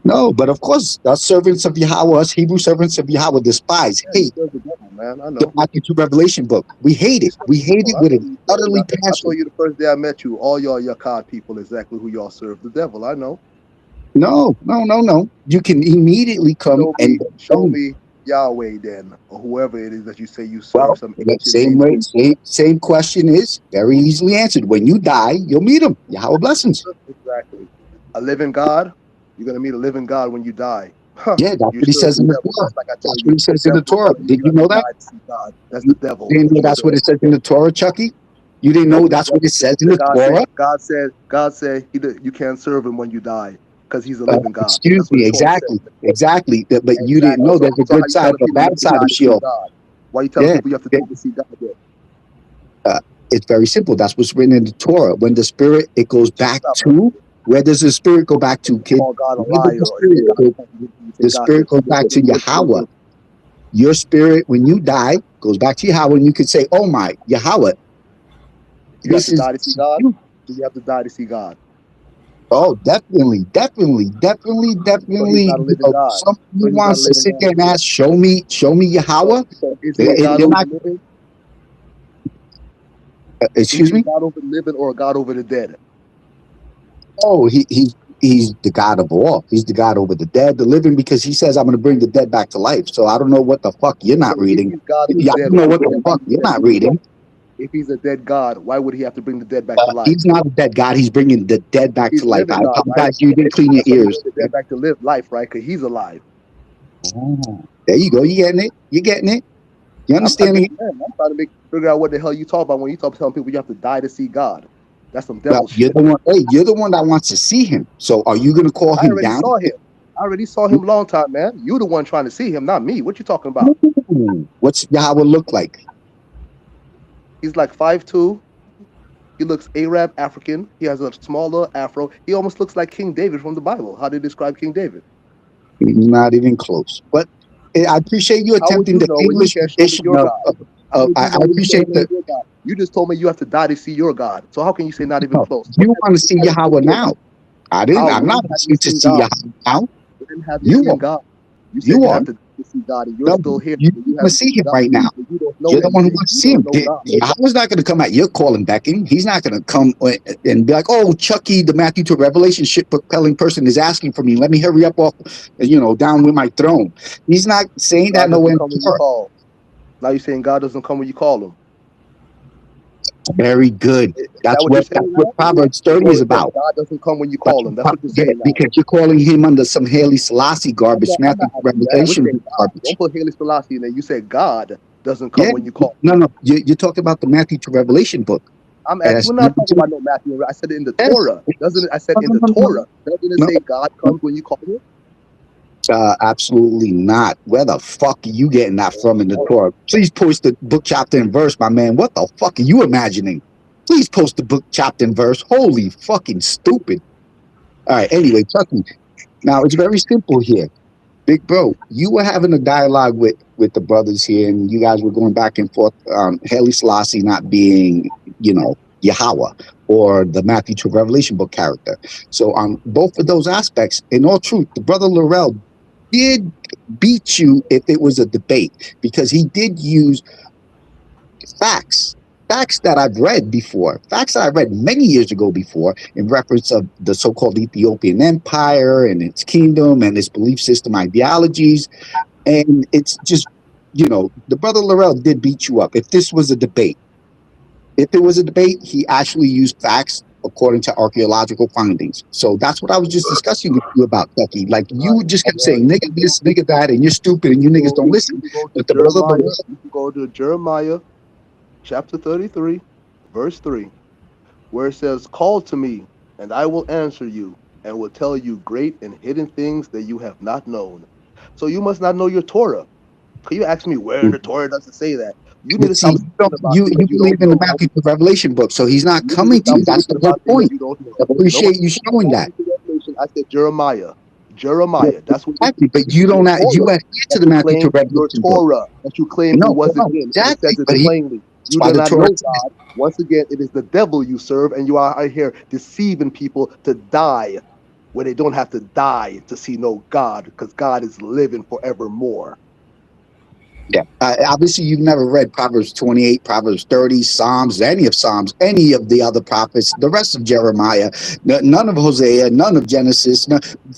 No, but of course, us servants of Yahweh, us Hebrew servants of Yahweh, despise, hate the devil, man. I know. the Matthew to Revelation book. We hate it. We hate it with an utterly passion. I told you the first day I met you, all y'all Yakad people, exactly who y'all serve. The devil, I know. No. You can immediately come show me Yahweh then, or whoever it is that you say you serve. Same question is very easily answered. When you die, you'll meet him. Yahweh blessings. Exactly. A living God, you're gonna meet a living God when you die. Huh. Yeah, that's what he says in the Torah. That's what he says in the Torah. Did you know that? That's the devil. You didn't know that's what it says in the Torah, Chucky? You didn't know that's what it says in the Torah? God said you can't serve him when you die because he's a living God. Excuse me, exactly. But you didn't know there's a good side and a bad side of Sheol. Why are you telling people you have to go to see God then? It's very simple. That's what's written in the Torah. When the spirit, it goes back to, where does the spirit go back to, kid? The spirit goes back to Yahweh. Your spirit, when you die, goes back to Yahweh, and you could say, oh my, Yahweh. You have to die to see God? Do you have to die to see God? Oh, definitely. Somebody wants to sit there and ask, show me Yahweh. Is he a God over the living? Excuse me? God over the living or a God over the dead? Oh, he's the God of all. He's the God over the dead, the living, because he says, I'm going to bring the dead back to life. So I don't know what the fuck you're not reading. I don't know what the fuck you're not reading. If he's a dead God, why would he have to bring the dead back to life? He's not a dead God. He's bringing the dead back to life. I apologize. You didn't clean your ears. The dead back to live life, right? Because he's alive. Oh, there you go. You getting it? You understanding it? I'm trying to figure out what the hell you talk about when you telling people you have to die to see God. That's some devil shit. You're the one that wants to see him. So are you going to call him down? I already saw him long time, man. You the one trying to see him, not me. What you talking about? What's Yahweh look like? He's like 5'2". He looks Arab African. He has a smaller afro. He almost looks like King David from the Bible. How do you describe King David? Not even close. But I appreciate you attempting the English edition of I appreciate that. You just told me you have to die to see your God. So how can you say not even close? You want to see Yahweh now? I'm not asking to see Yahweh now. You want God. You said you have to see God, and you're still here. You want to see him right now. You're the one who wants to see him. Yahweh's not going to come at your calling becking. He's not going to come and be like, "Oh, Chucky, the Matthew to Revelation shit propelling person is asking for me. Let me hurry up off, down with my throne." He's not saying that nowhere. Now you're saying God doesn't come when you call him. Very good. Is that what you're saying That's what now? Proverbs 30 Or is it says about. God doesn't come when you But, call him. That's what you're yeah, saying now. because you're calling him under some Haley Selassie garbage, I'm not Matthew asking that. We're Revelation saying God. garbage. Don't put Haley Selassie in there. You said God doesn't come Yeah, when you call. no. You're talking about the Matthew to Revelation book. And that's We're not nothing talking to- about no Matthew. I said it in the yes. Torah. Doesn't it? I said No, in no, the no, Torah. Doesn't it no, say God no. comes when you call him? Absolutely not. Where the fuck are you getting that from in the Oh, Torah? Please post the book, chapter, and verse, my man. What the fuck are you imagining? Please post the book, chapter, and verse. Holy fucking stupid. All right, anyway, trust me. Now, it's very simple here. Big bro, you were having a dialogue with the brothers here, and you guys were going back and forth. Haley Selassie not being, Yahweh or the Matthew to Revelation book character. So on both of those aspects, in all truth, the brother Laurel did beat you if it was a debate because he did use facts. Facts that I've read before, facts that I read many years ago before in reference of the so-called Ethiopian Empire and its kingdom and its belief system ideologies. And it's just, the brother Laurel did beat you up. If this was a debate, if it was a debate, he actually used facts according to archaeological findings. So that's what I was just discussing with you about, Ducky. Like you just kept saying, nigga this, nigga that, and you're stupid and you niggas don't listen. you can go to But the brother Jeremiah. Laurel, You can go to Jeremiah chapter 33, verse 3, where it says, "Call to me, and I will answer you, and will tell you great and hidden things that you have not known." So you must not know your Torah. Can you ask me where in the Torah does it say that? You need but to see, stop speaking about you things you believe don't in the know. Matthew to Revelation book, so he's not You need to coming to stop you. That's speaking the whole about things point. you don't know. Appreciate Nobody you said showing that. Matthew to Revelation. I said Jeremiah. Yeah, Jeremiah. That's what exactly. But it's you your don't you Torah adhere to that the you Matthew to claim, your Revelation book. Torah that you claim he No, wasn't no, in, and it exactly. says it But plainly. that's You why do the not Torah know says, God. Once again, it is the devil you serve, and you are here deceiving people to die where they don't have to die to see no God, because God is living forevermore. yeah. Obviously, you've never read Proverbs 28, Proverbs 30, Psalms, any of the other prophets, the rest of Jeremiah, none of Hosea, none of Genesis,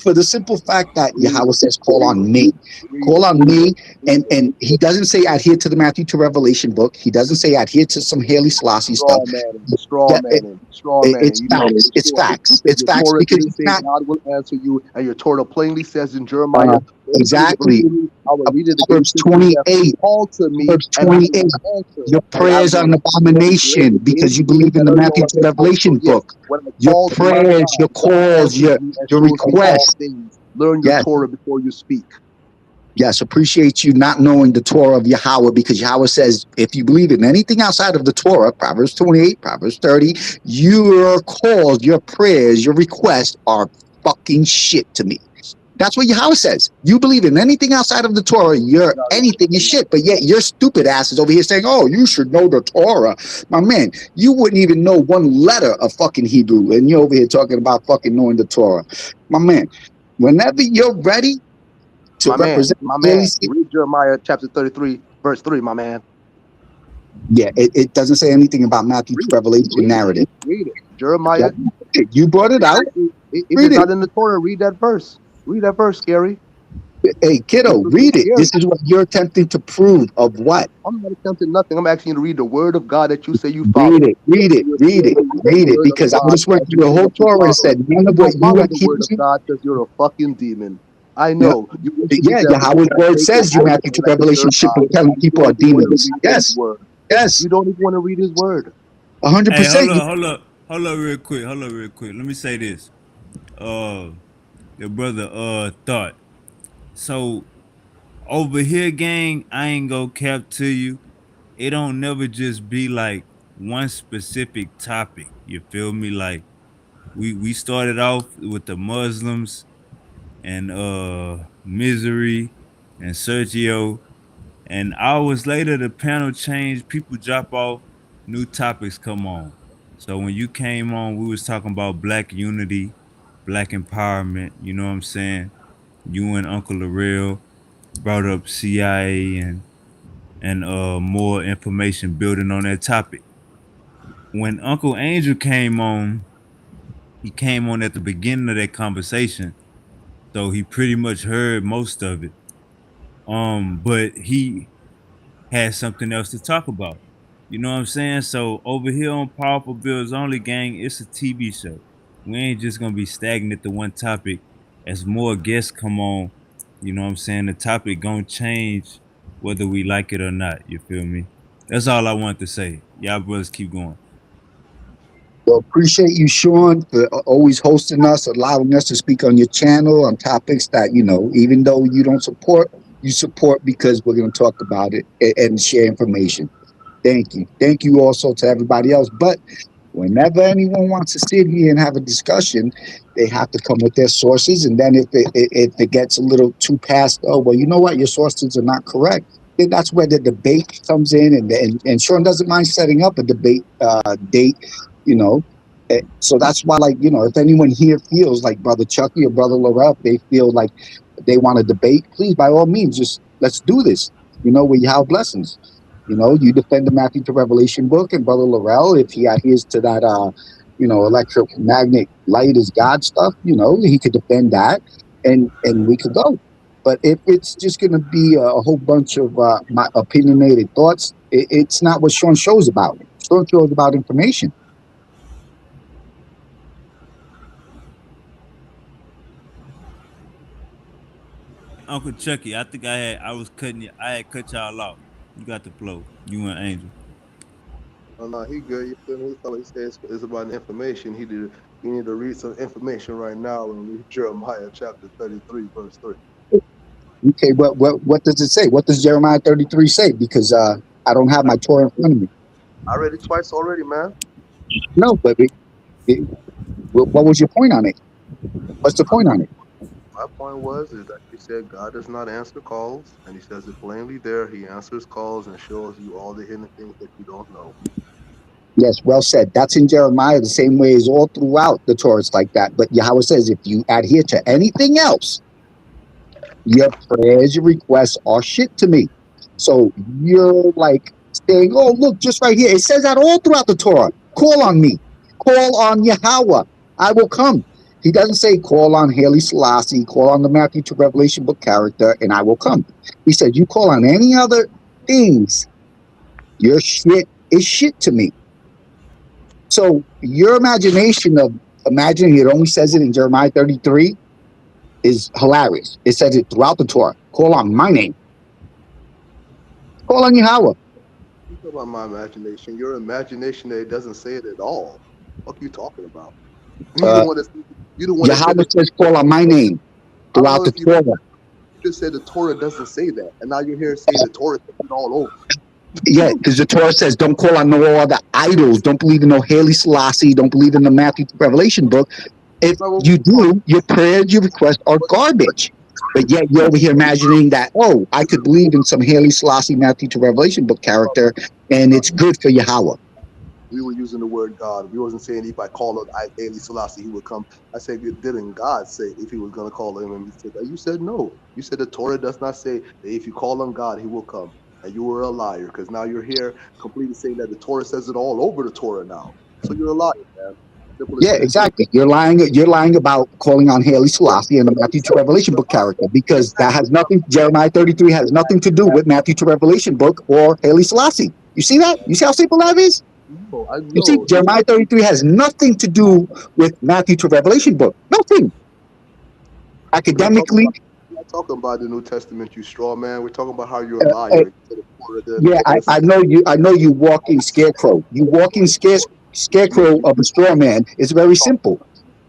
for the simple fact that Read Yahweh it. says, call Read on it. me. Read Call it. on me. Read it. And he doesn't say adhere to the Matthew to Revelation book. He doesn't say adhere to some Haley Selassie stuff. Straw manning, straw Yeah, manning, straw manning. it's You know facts. for It's sure. You facts. said It's your facts Torah because didn't he's say not God will answer you, and your Torah plainly says in Jeremiah, listen exactly. to me. I will read it again Proverbs since you have 28. called to me, Proverbs and I 28. will answer, Your and I prayers are an will show abomination great because you things believe in that the are Matthew known. to Revelation So yes, book. when I Your call to my prayers, God, your God calls, answers your me and your shows me all requests. things. Learn your Yes, Torah before you speak. yes. Appreciate you not knowing the Torah of Yahweh because Yahweh says if you believe in anything outside of the Torah, Proverbs 28, Proverbs 30, your calls, your prayers, your requests are fucking shit to me. That's what Yahweh says. You believe in anything outside of the Torah, your anything is shit. But yet your stupid ass is over here saying, oh, you should know the Torah. My man, you wouldn't even know one letter of fucking Hebrew. And you're over here talking about fucking knowing the Torah. My man, whenever you're ready to represent My clearly, man, read Jeremiah chapter 33, verse 3, my man. yeah, it doesn't say anything about Matthew to Read it. Revelation Read it. narrative. Read it. Jeremiah. You brought it out. If Read it's it. not in the Torah, read that verse. Read that verse, Scary. Hey, This kiddo, was so read it. scary. This is what you're attempting to prove of what? I'm not attempting nothing. I'm asking you to read the word of God that you say you follow. Read it, read it, You will see read it, if you read the read it, word of because I God just went as you through the say whole that you Torah and follow. said none You of what don't you follow are the word of accusing. God because you're a fucking demon. I Yeah, know. You went to the yeah, devil Yahweh's and word take his says you Matthew likeness to and Revelation serve shit God. and telling And you people don't are even want to demons. read his Yes, word. yes, You don't even want to read his word. 100%. You Hold up, real quick. Hold up, real quick. Let me say this. Uh, your brother, thought. So over here, gang, I ain't gonna cap to you. It don't never just be like one specific topic. You feel me? Like we started off with the Muslims and Misery and Sergio, and hours later the panel changed, people drop off, new topics come on. So when you came on, we was talking about black unity, black empowerment, you know what I'm saying? You and Uncle Larrell brought up CIA and more information building on that topic. When Uncle Angel came on, he came on at the beginning of that conversation, so he pretty much heard most of it. But he had something else to talk about. You know what I'm saying? So over here on Powerful Bills Only, gang, it's a TV show. We ain't just gonna be stagnant to one topic. As more guests come on, you know what I'm saying, the topic gonna change whether we like it or not. You feel me? That's all I want to say. Y'all brothers keep going. Well, appreciate you, Sean, for always hosting us, allowing us to speak on your channel on topics that, even though you don't support, you support because we're going to talk about it and share information. Thank you. Thank you also to everybody else. But whenever anyone wants to sit here and have a discussion, they have to come with their sources. And then if it gets a little too past, oh, well, you know what, your sources are not correct, then that's where the debate comes in. And Sean doesn't mind setting up a debate date, you know. So that's why, like, if anyone here feels like Brother Chucky or Brother Laurel, if they feel like they want to debate, please, by all means, just let's do this, where you have blessings. You defend the Matthew to Revelation book, and Brother Laurel, if he adheres to that, electromagnetic light is God stuff, he could defend that, and we could go. But if it's just going to be a whole bunch of my opinionated thoughts, it's not what Sean show's about. Sean show's about information. Uncle Chucky, I think I was cutting you. I had cut y'all off. You got the flow. You and Angel. Oh no, he good. You feel me? He fella, he says it's about information. He need to read some information right now and read Jeremiah chapter 33, verse 3. Okay, what does it say? What does Jeremiah 33 say? Because I don't have my Torah in front of me. I read it twice already, man. No, but what was your point on it? What's the point on it? My point is that he said God does not answer calls, and he says it plainly there. He answers calls and shows you all the hidden things that you don't know. Yes, well said. That's in Jeremiah the same way as all throughout the Torah. It's like that. But Yahweh says if you adhere to anything else, your prayers, your requests are shit to me. So you're like saying, oh, look, just right here. It says that all throughout the Torah. Call on me. Call on Yahweh. I will come. He doesn't say call on Haile Selassie, call on the Matthew to Revelation book character, and I will come. He said, you call on any other things, your shit is shit to me. So your imagination of imagining it only says it in Jeremiah 33 is hilarious. It says it throughout the Torah. Call on my name. Call on Yahweh. You talk about my imagination. Your imagination, it doesn't say it at all. What are you talking about? You don't want to. You don't want to say Yahweh says call on my name throughout the Torah. You just said the Torah doesn't say that, and now you're here saying the Torah says it all over. Yeah, because the Torah says don't call on no other idols. Don't believe in no Haile Selassie. Don't believe in the Matthew to Revelation book. If you do, your prayers, your requests are garbage. But yet you're over here imagining that, oh, I could believe in some Haile Selassie Matthew to Revelation book character, and it's good for Yahweh. We were using the word God. We wasn't saying if I call on Haile Selassie, he would come. I said, didn't God say if he was going to call him? And he said that. You said no. You said the Torah does not say that if you call on God, he will come. And you were a liar because now you're here completely saying that the Torah says it all over the Torah now. So you're a liar, man. Yeah, exactly. You're lying. You're lying about calling on Haile Selassie and the Matthew to Revelation book character because that has nothing. Jeremiah 33 has nothing to do with Matthew to Revelation book or Haile Selassie. You see that? You see how simple that is? You see, Jeremiah 33 has nothing to do with Matthew to Revelation book. Nothing. Academically. We're not talking about the New Testament, you straw man. We're talking about how you're a liar. Yeah, I know you. I know you walking scarecrow. You walking scarecrow of a straw man. It's very simple.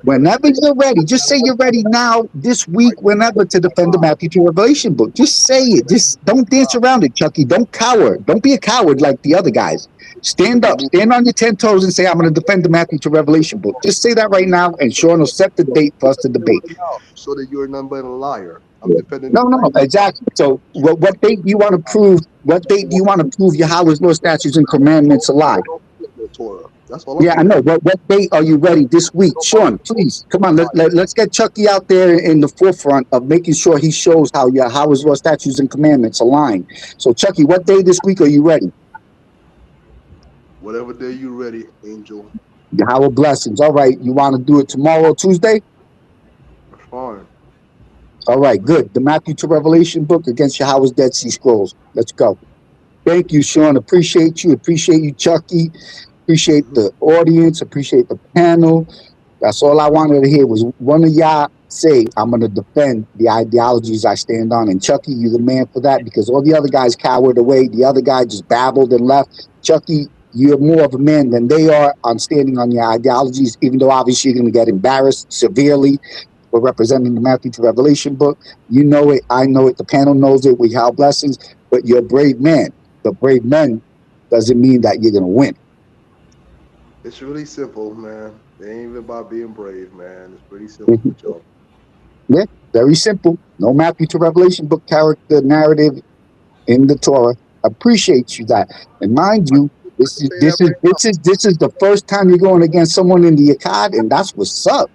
Whenever you're ready, just say you're ready now, this week, whenever, to defend the Matthew to Revelation book. Just say it. Just don't dance around it, Chucky. Don't cower. Don't be a coward like the other guys. Stand up. Stand on your 10 toes and say, I'm going to defend the Matthew to Revelation book. Just say that right now, and Sean will set the date for us to debate. So that you're none but a liar. I'm defending. No, exactly. So what date do you want to prove? What date do you want to prove Yahweh's law, statutes, and commandments are lie? That's all. Yeah, I know. What date are you ready this week? Sean, please, come on. Let's get Chucky out there in the forefront of making sure he shows how Yahweh's law, statutes, and commandments align. So, Chucky, what day this week are you ready? Whatever day you're ready, Angel. Yahweh blessings. All right. You want to do it tomorrow, Tuesday? That's fine. All right, good. The Matthew to Revelation book against Yahweh's Dead Sea Scrolls. Let's go. Thank you, Sean. Appreciate you. Appreciate you, Chucky. Appreciate the audience. Appreciate the panel. That's all I wanted to hear was one of y'all say, I'm going to defend the ideologies I stand on. And Chucky, you're the man for that because all the other guys cowered away. The other guy just babbled and left. Chucky, you're more of a man than they are on standing on your ideologies, even though obviously you're going to get embarrassed severely for representing the Matthew to Revelation book. You know it. I know it. The panel knows it. We have blessings, but you're a brave man. The brave men doesn't mean that you're going to win. It's really simple, man. It ain't even about being brave, man. It's pretty simple with y'all. Yeah, very simple. No Matthew to Revelation book character narrative in the Torah. Appreciate you that. And mind you, this is the first time you're going against someone in the Akkad, and that's what's up.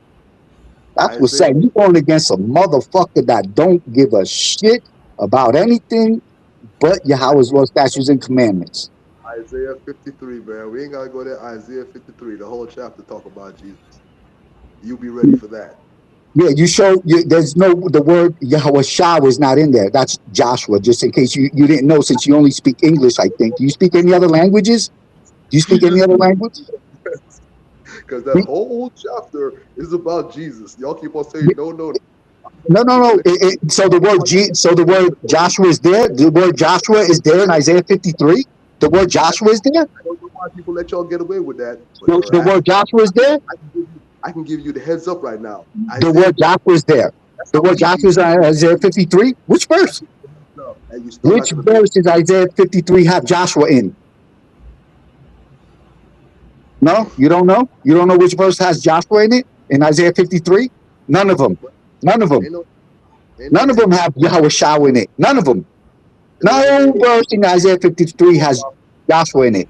That's what's up. You're going against a motherfucker that don't give a shit about anything but Yahweh's law, statutes, and commandments. Isaiah 53, man. We ain't gotta go there. Isaiah 53, the whole chapter talk about Jesus. You be ready for that. Yeah, there's the word Yahweh Shah was not in there. That's Joshua, just in case you didn't know, since you only speak English, I think. Do you speak any other languages? Do you speak any other language? Because that whole chapter is about Jesus. Y'all keep on saying no. No. So the word Joshua is there. The word Joshua is there in Isaiah 53. The word Joshua is there. I don't know why people let y'all get away with that. The word Joshua is there. I can give you the heads up right now. The word Joshua is there. The word Joshua is in Isaiah 53. Which verse? Which verse does Isaiah 53 have Joshua in? No, you don't know? You don't know which verse has Joshua in it in Isaiah 53? None of them. None of them. None of them have Yahweh Shah in it. None of them. No verse in Isaiah 53 has Joshua in it.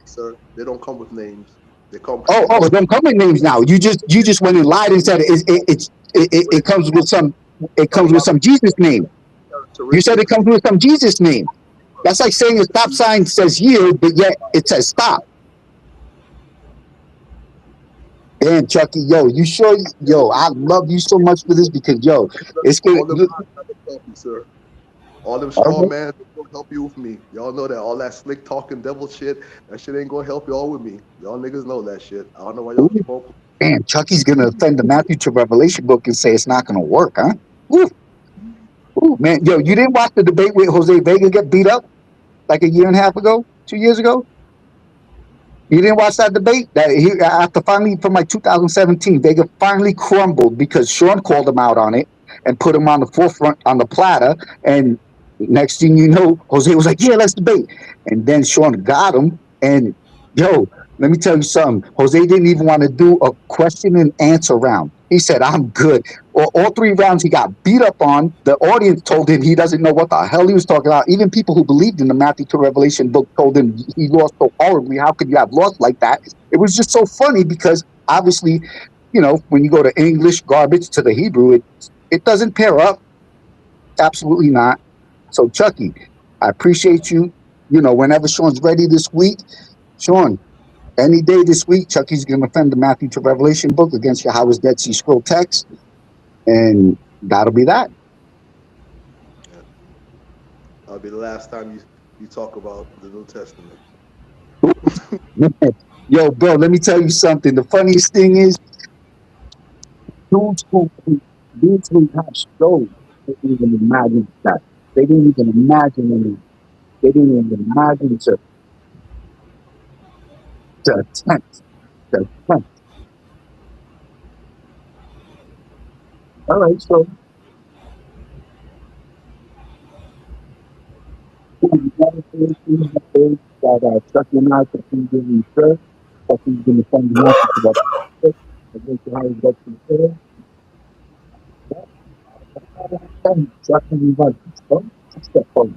Sir, they don't come with names. They come. Oh, don't come with names now. You just went and lied and said it comes with some Jesus name. You said it comes with some Jesus name. That's like saying a stop sign says yield, but yet it says stop. Damn, Chucky, you sure? I love you so much for this because, it's good. Sir. All them strong man gonna help you with me. Y'all know that. All that slick talking devil shit, that shit ain't gonna help y'all with me. Y'all niggas know that shit. I don't know why y'all keep on. Damn, Chucky's gonna offend the Matthew to Revelation book and say it's not gonna work, huh? Ooh, man, you didn't watch the debate with Jose Vega get beat up like a year and a half ago, 2 years ago? You didn't watch that debate? After finally, from like 2017, Vega finally crumbled because Sean called him out on it and put him on the forefront on the platter. And next thing you know, Jose was like, yeah, let's debate. And then Sean got him. And let me tell you something. Jose didn't even want to do a question and answer round. He said, I'm good. All 3 rounds he got beat up on. The audience told him he doesn't know what the hell he was talking about. Even people who believed in the Matthew to Revelation book told him he lost so horribly. How could you have lost like that? It was just so funny because obviously, when you go to English garbage to the Hebrew, it doesn't pair up. Absolutely not. So Chucky, I appreciate you. Whenever Sean's ready this week, Sean, any day this week, Chucky's going to defend the Matthew to Revelation book against Yahweh's Dead Sea Scroll text. And that'll be that. Yeah. That'll be the last time you talk about the New Testament. Yo, bro, let me tell you something. The funniest thing is, dudes who have shows, they didn't even imagine that. They didn't even imagine They didn't even imagine to attempt. All right, so that Chucky and I continue to research. Chucky's going to send the message to us. Against how he gets to the Chucky, we want to step forward.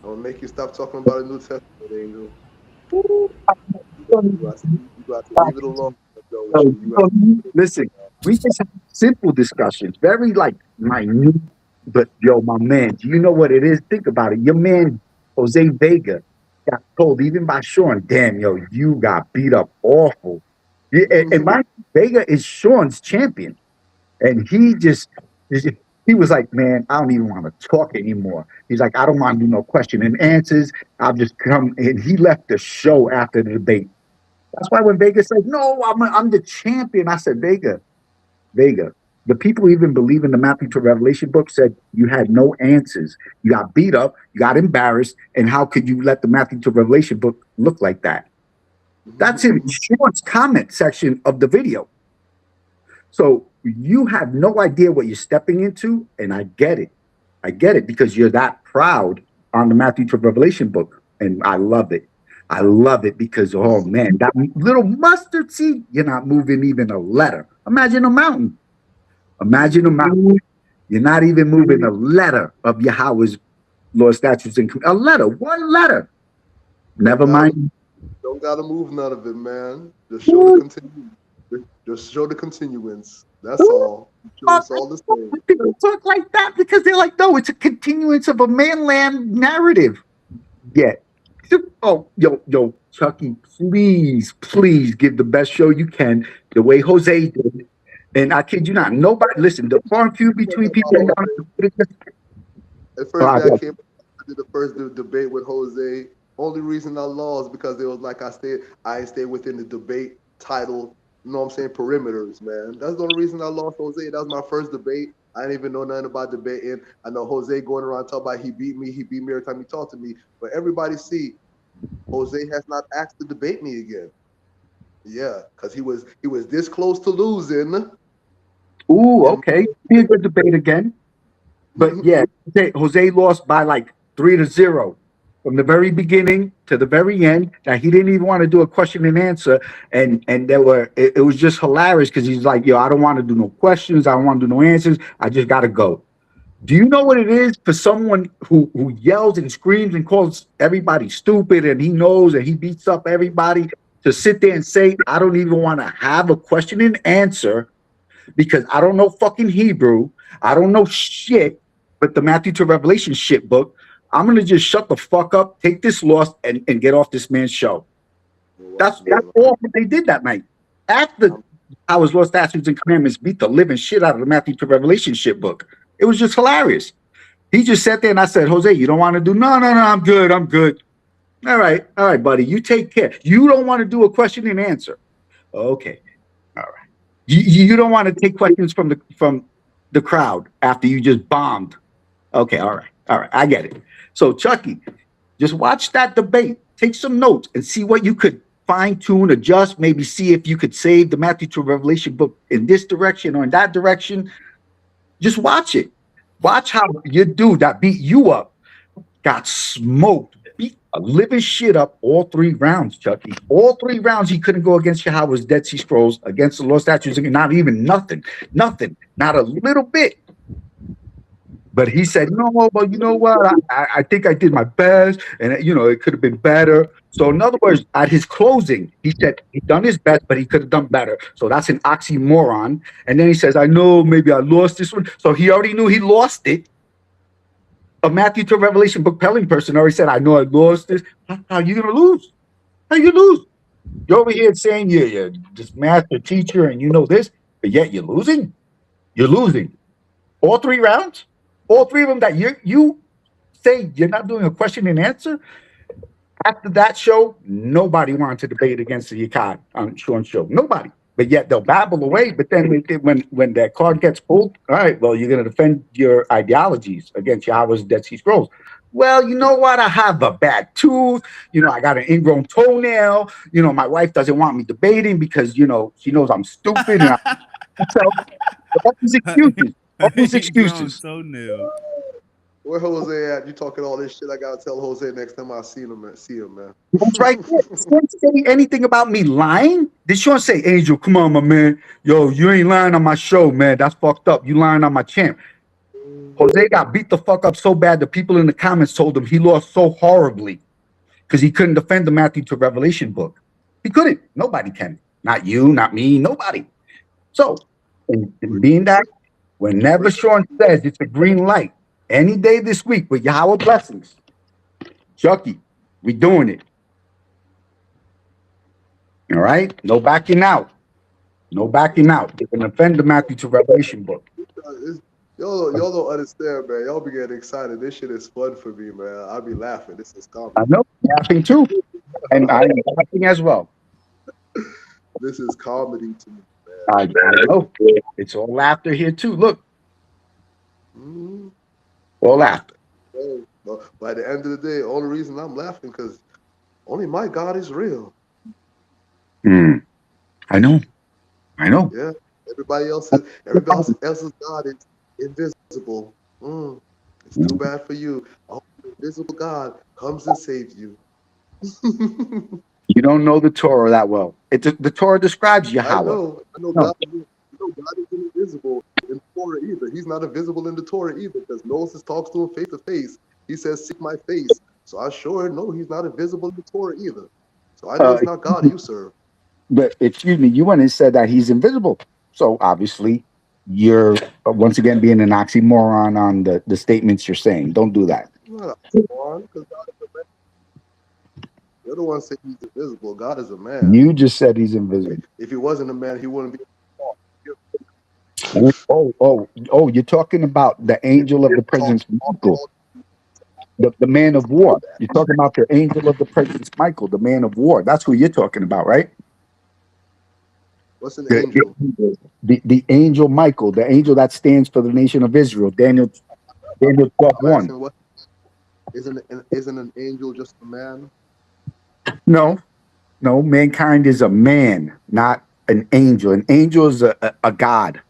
Don't make you stop talking about the New Testament, Angel. You got to leave it alone. Listen, we just have simple discussions, very minute. But my man, do you know what it is? Think about it. Your man Jose Vega got told even by Sean, damn, you got beat up awful. And my Vega is Sean's champion, and he just He was like, man, I don't even want to talk anymore. He's like, I don't want to do no question and answers. I'll just come. And he left the show after the debate. That's why when Vega said, no, I'm the champion, I said, Vega, the people who even believe in the Matthew to Revelation book said you had no answers. You got beat up, you got embarrassed, and how could you let the Matthew to Revelation book look like that? That's in Sean's comment section of the video. So you have no idea what you're stepping into, and I get it. I get it because you're that proud on the Matthew to Revelation book, and I love it. I love it because, oh man, that little mustard seed, you're not moving even a letter. Imagine a mountain. Imagine a mountain. You're not even moving a letter of Yahweh's law, statutes, and a letter, one letter. Never mind. Don't gotta move none of it, man. Just show the continue. Just show the continuance. That's all. It's all the same. People talk like that because they're like, no, it's a continuance of a man-land narrative. Yeah. Oh, yo, Chucky, please give the best show you can, the way Jose did. And I kid you not, nobody, listen, the foreign feud between people. At first, I came, I did the first debate with Jose. Only reason I lost because it was like I ain't stayed within the debate title, you know what I'm saying, perimeters, man. That's the only reason I lost Jose. That was my first debate. I didn't even know nothing about debating. I know Jose going around talking about he beat me every time he talked to me. But everybody see, Jose has not asked to debate me again. Yeah, because he was this close to losing. Ooh, okay. Be a good debate again. But yeah, Jose lost by like 3-0 from the very beginning to the very end. Now he didn't even want to do a question and answer, and it was just hilarious because he's like, yo, I don't want to do no questions, I don't want to do no answers, I just gotta go. Do you know what it is for someone who yells and screams and calls everybody stupid and he knows and he beats up everybody to sit there and say, I don't even want to have a question and answer because I don't know fucking Hebrew, I don't know shit, but the Matthew to Revelation shit book, I'm gonna just shut the fuck up, take this loss, and get off this man's show. That's all they did that night. After Howard's Law, Statutes, and Commandments beat the living shit out of the Matthew to Revelation shit book. It was just hilarious. He just sat there and I said, Jose, you don't want to do? No, I'm good. All right, buddy, you take care. You don't want to do a question and answer. Okay, all right. You don't want to take questions from the crowd after you just bombed. Okay, all right, I get it. So Chucky, just watch that debate, take some notes, and see what you could fine tune, adjust, maybe see if you could save the Matthew to Revelation book in this direction or in that direction. Just watch it. Watch how your dude that beat you up got smoked, beat a living shit up all 3 rounds, Chucky. All 3 rounds he couldn't go against Yahweh's Dead Sea Scrolls, against the Law, Statutes, not even nothing, not a little bit. But he said, no, but you know what? I think I did my best, and it could have been better. So in other words, at his closing, he said he done his best, but he could have done better. So that's an oxymoron. And then he says, I know maybe I lost this one. So he already knew he lost it. A Matthew to Revelation book pelling person already said, I know I lost this. How are you gonna lose? How you lose? You're over here saying you're this master teacher and you know this, but yet you're losing. You're losing. All 3 rounds? All 3 of them that you say you're not doing a question and answer? After that show, nobody wanted to debate against the Yakai on Sean's show. Nobody. But yet they'll babble away. But then when that card gets pulled, all right, well, you're going to defend your ideologies against Yahweh's Dead Sea Scrolls. Well, you know what? I have a bad tooth. I got an ingrown toenail. My wife doesn't want me debating because, she knows I'm stupid. And so all these excuses. All these excuses. Where Jose at? You talking all this shit? I gotta tell Jose next time I see him, man. That's right there. Did Sean say anything about me lying? Did Sean say, Angel, come on, my man. Yo, you ain't lying on my show, man. That's fucked up. You lying on my champ. Jose got beat the fuck up so bad the people in the comments told him he lost so horribly because he couldn't defend the Matthew to Revelation book. He couldn't. Nobody can. Not you, not me, nobody. So, in being that, whenever Sean says it's a green light, any day this week with Yahweh blessings, Chucky, we doing it. All right? No backing out. No backing out. They can offend the Matthew to Revelation book. Y'all don't understand, man. Y'all be getting excited. This shit is fun for me, man. I be laughing. This is I comedy. know, laughing too, and I'm laughing as well. This is comedy to me, I know. It's all laughter here too. Look, man. all laughter. But by the end of the day, only reason I'm laughing because only my God is real. Mm, I know. I know. Yeah. Everybody else's God is invisible. It's too bad for you. I hope the invisible God comes and saves you. You don't know the Torah that well. The Torah describes I Yahweh. know. I know No. God isn't invisible in the Torah either. He's not invisible in the Torah either because Moses talks to him face to face. He says, "Seek my face." So I sure know he's not invisible in the Torah either. So I know Uh, it's not God you serve. but excuse me, you went and said that he's invisible. So obviously, you're once again being an oxymoron on the statements you're saying. Don't do that. Not on, because God is a man. You're the one saying he's invisible. God is a man. You just said he's invisible. If he wasn't a man, he wouldn't be. Oh, you're talking about the angel of the Talk, presence, talk Michael, all the man of war. You're talking about the angel of the presence, Michael, the man of war. That's who you're talking about, right? What's an The, angel? the angel Michael, the angel that stands for the nation of Israel. Daniel 12, I'm 1. asking what isn't an angel just a man? No, no, mankind is a man, not an angel. An angel is a god.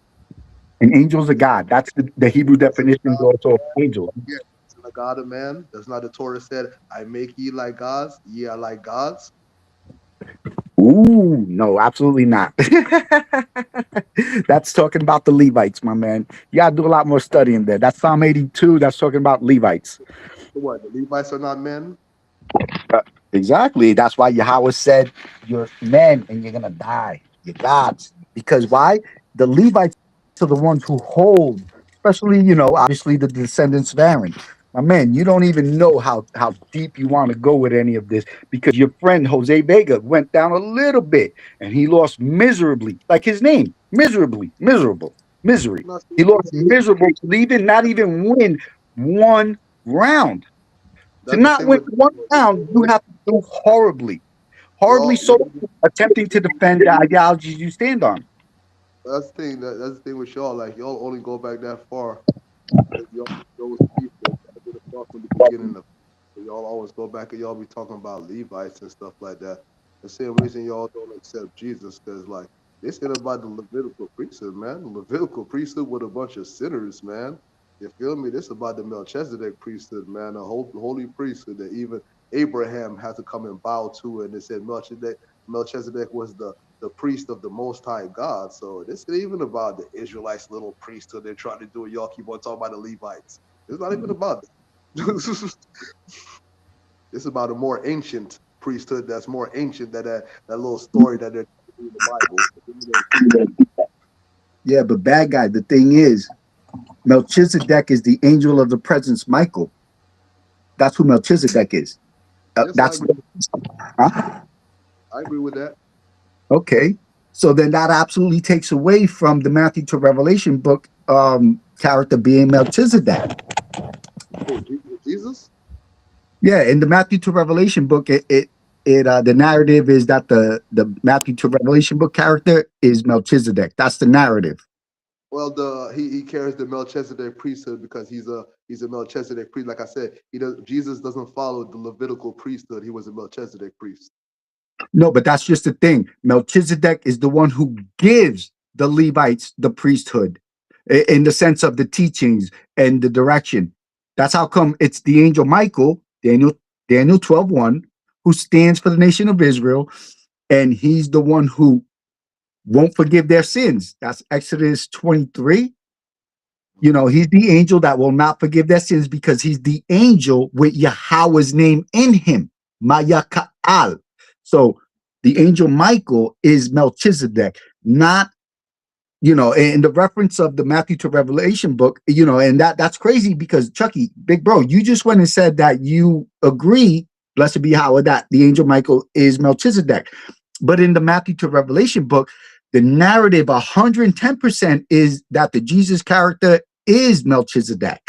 An angel is a god. That's the Hebrew Isn't a definition God also of angel. yeah, isn't a God a man? Does not the Torah said, I make ye like gods, ye are like gods? Ooh, no, absolutely not. That's talking about the Levites, my man. You gotta do a lot more studying there. That's Psalm 82. That's talking about Levites. So what? The Levites are not men? Uh, exactly. That's why Yahweh said, "You're men and you're gonna die. You're gods." Because why? The Levites are the ones who hold, especially obviously the descendants of Aaron. My man, you don't even know how deep you want to go with any of this because your friend Jose Vega went down a little bit and he lost miserably, like his name, miserably, miserable, misery. I'm not He saying lost miserable to even not even win one round. To that's the not thing win with one round, you have to do horribly, horribly y'all. so attempting to defend the ideologies you stand on. That's the thing with y'all. Like y'all only go back that far because y'all those people that did it from the beginning of. Y'all always go back and y'all be talking about Levites and stuff like that. The same reason y'all don't accept Jesus because like this ain't about the Levitical priesthood, man. The Levitical priesthood with a bunch of sinners, man. You feel me? This about the Melchizedek priesthood, man. A holy priesthood that even Abraham had to come and bow to, and they said Melchizedek was the priest of the Most High God. So this ain't even about the Israelites' little priesthood they're trying to do. Y'all keep on talking about the Levites. It's not even about that. It's about a more ancient priesthood that's more ancient than that little story that they're in the Bible. Yeah, but bad guy, the thing is, Melchizedek is the angel of the presence, Michael. That's who Melchizedek is. Yes, That's huh? I agree with that. Okay. So then that absolutely takes away from the Matthew to Revelation book character being Melchizedek. Oh, Jesus? Yeah, in the Matthew to Revelation book, the narrative is that the Matthew to Revelation book character is Melchizedek. That's the narrative. Well, he carries the Melchizedek priesthood because he's a Melchizedek priest. Like I said, Jesus doesn't follow the Levitical priesthood. He was a Melchizedek priest. No, but that's just the thing. Melchizedek is the one who gives the Levites the priesthood in the sense of the teachings and the direction. That's how come it's the angel Michael, Daniel 12:1, who stands for the nation of Israel, and he's the one who won't forgive their sins. That's Exodus 23. He's the angel that will not forgive their sins because he's the angel with Yahweh's name in him, Mayaka'al. So the angel Michael is Melchizedek, not, in the reference of the Matthew to Revelation book, and that's crazy because Chucky, big bro, you just went and said that you agree, blessed be Yahweh, that the angel Michael is Melchizedek. But in the Matthew to Revelation book, the narrative 110% is that the Jesus character is Melchizedek.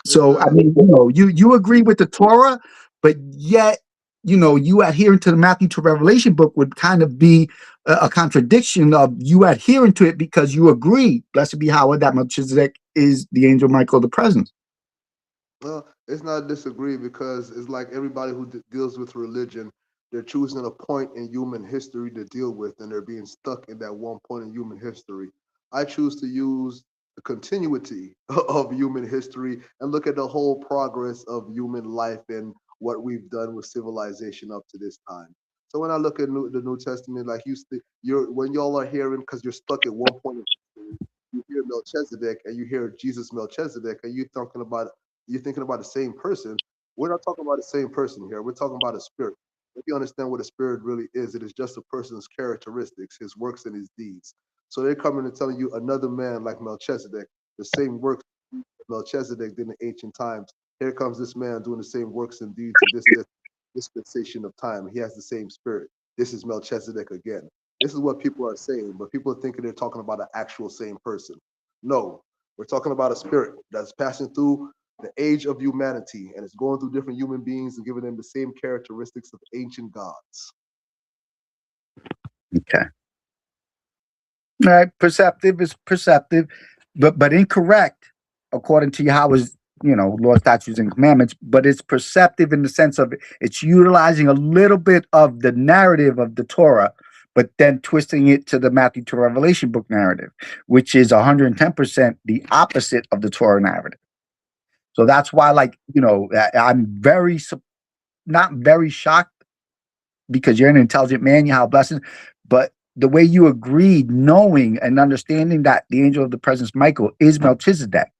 So I mean, you agree with the Torah, but yet, you adhering to the Matthew to Revelation book would kind of be a contradiction of you adhering to it because you agree, blessed be Howard, that Melchizedek is the angel Michael, the presence. Well, it's not disagree because it's like everybody who deals with religion, they're choosing a point in human history to deal with, and they're being stuck in that one point in human history. I choose to use the continuity of human history and look at the whole progress of human life and what we've done with civilization up to this time. So when I look at the New Testament, like you're when y'all are hearing, because you're stuck at one point in history, you hear Melchizedek and you hear Jesus Melchizedek, and you're thinking about the same person. We're not talking about the same person here. We're talking about a spirit. If you understand what a spirit really is, it is just a person's characteristics, his works and his deeds. So they're coming and telling you another man like Melchizedek, the same works Melchizedek did in ancient times. Here comes this man doing the same works and deeds in this dispensation of time. He has the same spirit. This is Melchizedek again. This is what people are saying, but people are thinking they're talking about an actual same person. No, we're talking about a spirit that's passing through the age of humanity, and it's going through different human beings and giving them the same characteristics of ancient gods. Okay. All right, perceptive is perceptive, but incorrect according to Yahweh's, law, statutes, and commandments. But it's perceptive in the sense of it's utilizing a little bit of the narrative of the Torah, but then twisting it to the Matthew to Revelation book narrative, which is 110% the opposite of the Torah narrative. So that's why, I'm not very shocked because you're an intelligent man, you have blessings, but the way you agreed, knowing and understanding that the angel of the presence, Michael, is Melchizedek,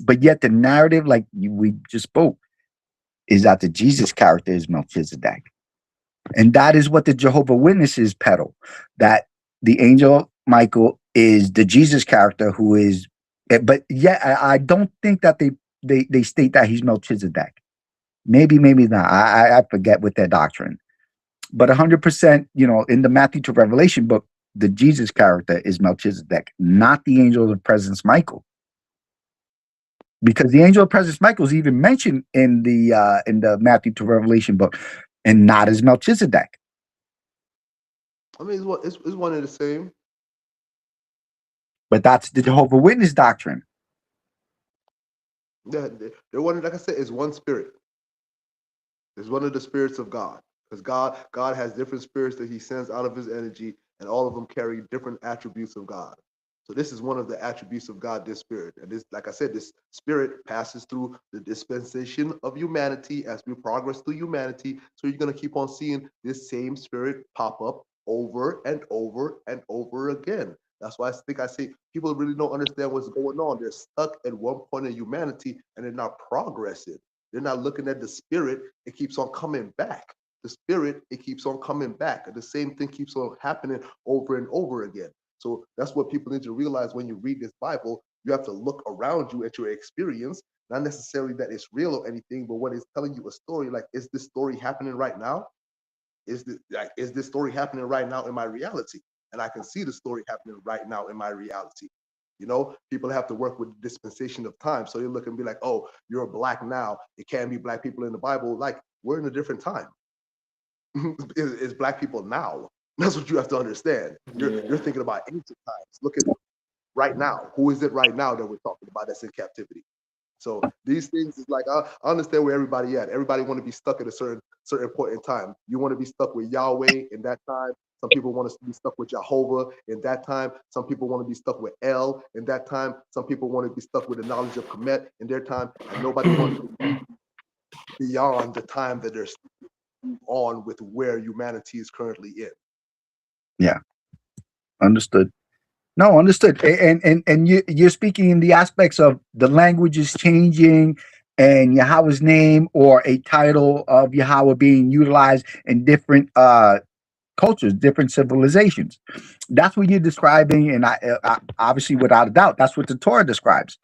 but yet the narrative, like we just spoke, is that the Jesus character is Melchizedek. And that is what the Jehovah Witnesses peddle, that the angel Michael is the Jesus character who is, but yet I don't think that they state that he's Melchizedek. Maybe not. I forget with their doctrine. But 100%, in the Matthew to Revelation book, the Jesus character is Melchizedek, not the angel of the presence Michael. Because the angel of presence Michael is even mentioned in the Matthew to Revelation book, and not as Melchizedek. I mean, it's one and the same. But that's the Jehovah Witness doctrine. Yeah, they're one. Like I said, it's one spirit. It's one of the spirits of God. Because God has different spirits that he sends out of his energy, and all of them carry different attributes of God. So this is one of the attributes of God, this spirit. And this, like I said, this spirit passes through the dispensation of humanity as we progress through humanity. So you're going to keep on seeing this same spirit pop up over and over and over again. That's why I say people really don't understand what's going on. They're stuck at one point in humanity and they're not progressing. They're not looking at the spirit. It keeps on coming back. The spirit, it keeps on coming back. And the same thing keeps on happening over and over again. So that's what people need to realize when you read this Bible. You have to look around you at your experience, not necessarily that it's real or anything, but when it's telling you a story, like, is this story happening right now? Is this story happening right now in my reality? And I can see the story happening right now in my reality. People have to work with the dispensation of time. So they look and be like, oh, you're black now. It can't be black people in the Bible. Like, we're in a different time. It's black people now. That's what you have to understand. You're thinking about ancient times. Look at right now. Who is it right now that we're talking about that's in captivity? So these things is like, I understand where everybody at. Everybody want to be stuck at a certain point in time. You want to be stuck with Yahweh in that time. Some people want to be stuck with Jehovah in that time. Some people want to be stuck with El in that time. Some people want to be stuck with the knowledge of Kemet in their time. And nobody wants to be beyond the time that they're on with where humanity is currently in. Yeah. Understood. No, understood. And you're speaking in the aspects of the language is changing and Yahweh's name or a title of Yahweh being utilized in different cultures, different civilizations. That's what you're describing, and I obviously, without a doubt, that's what the Torah describes.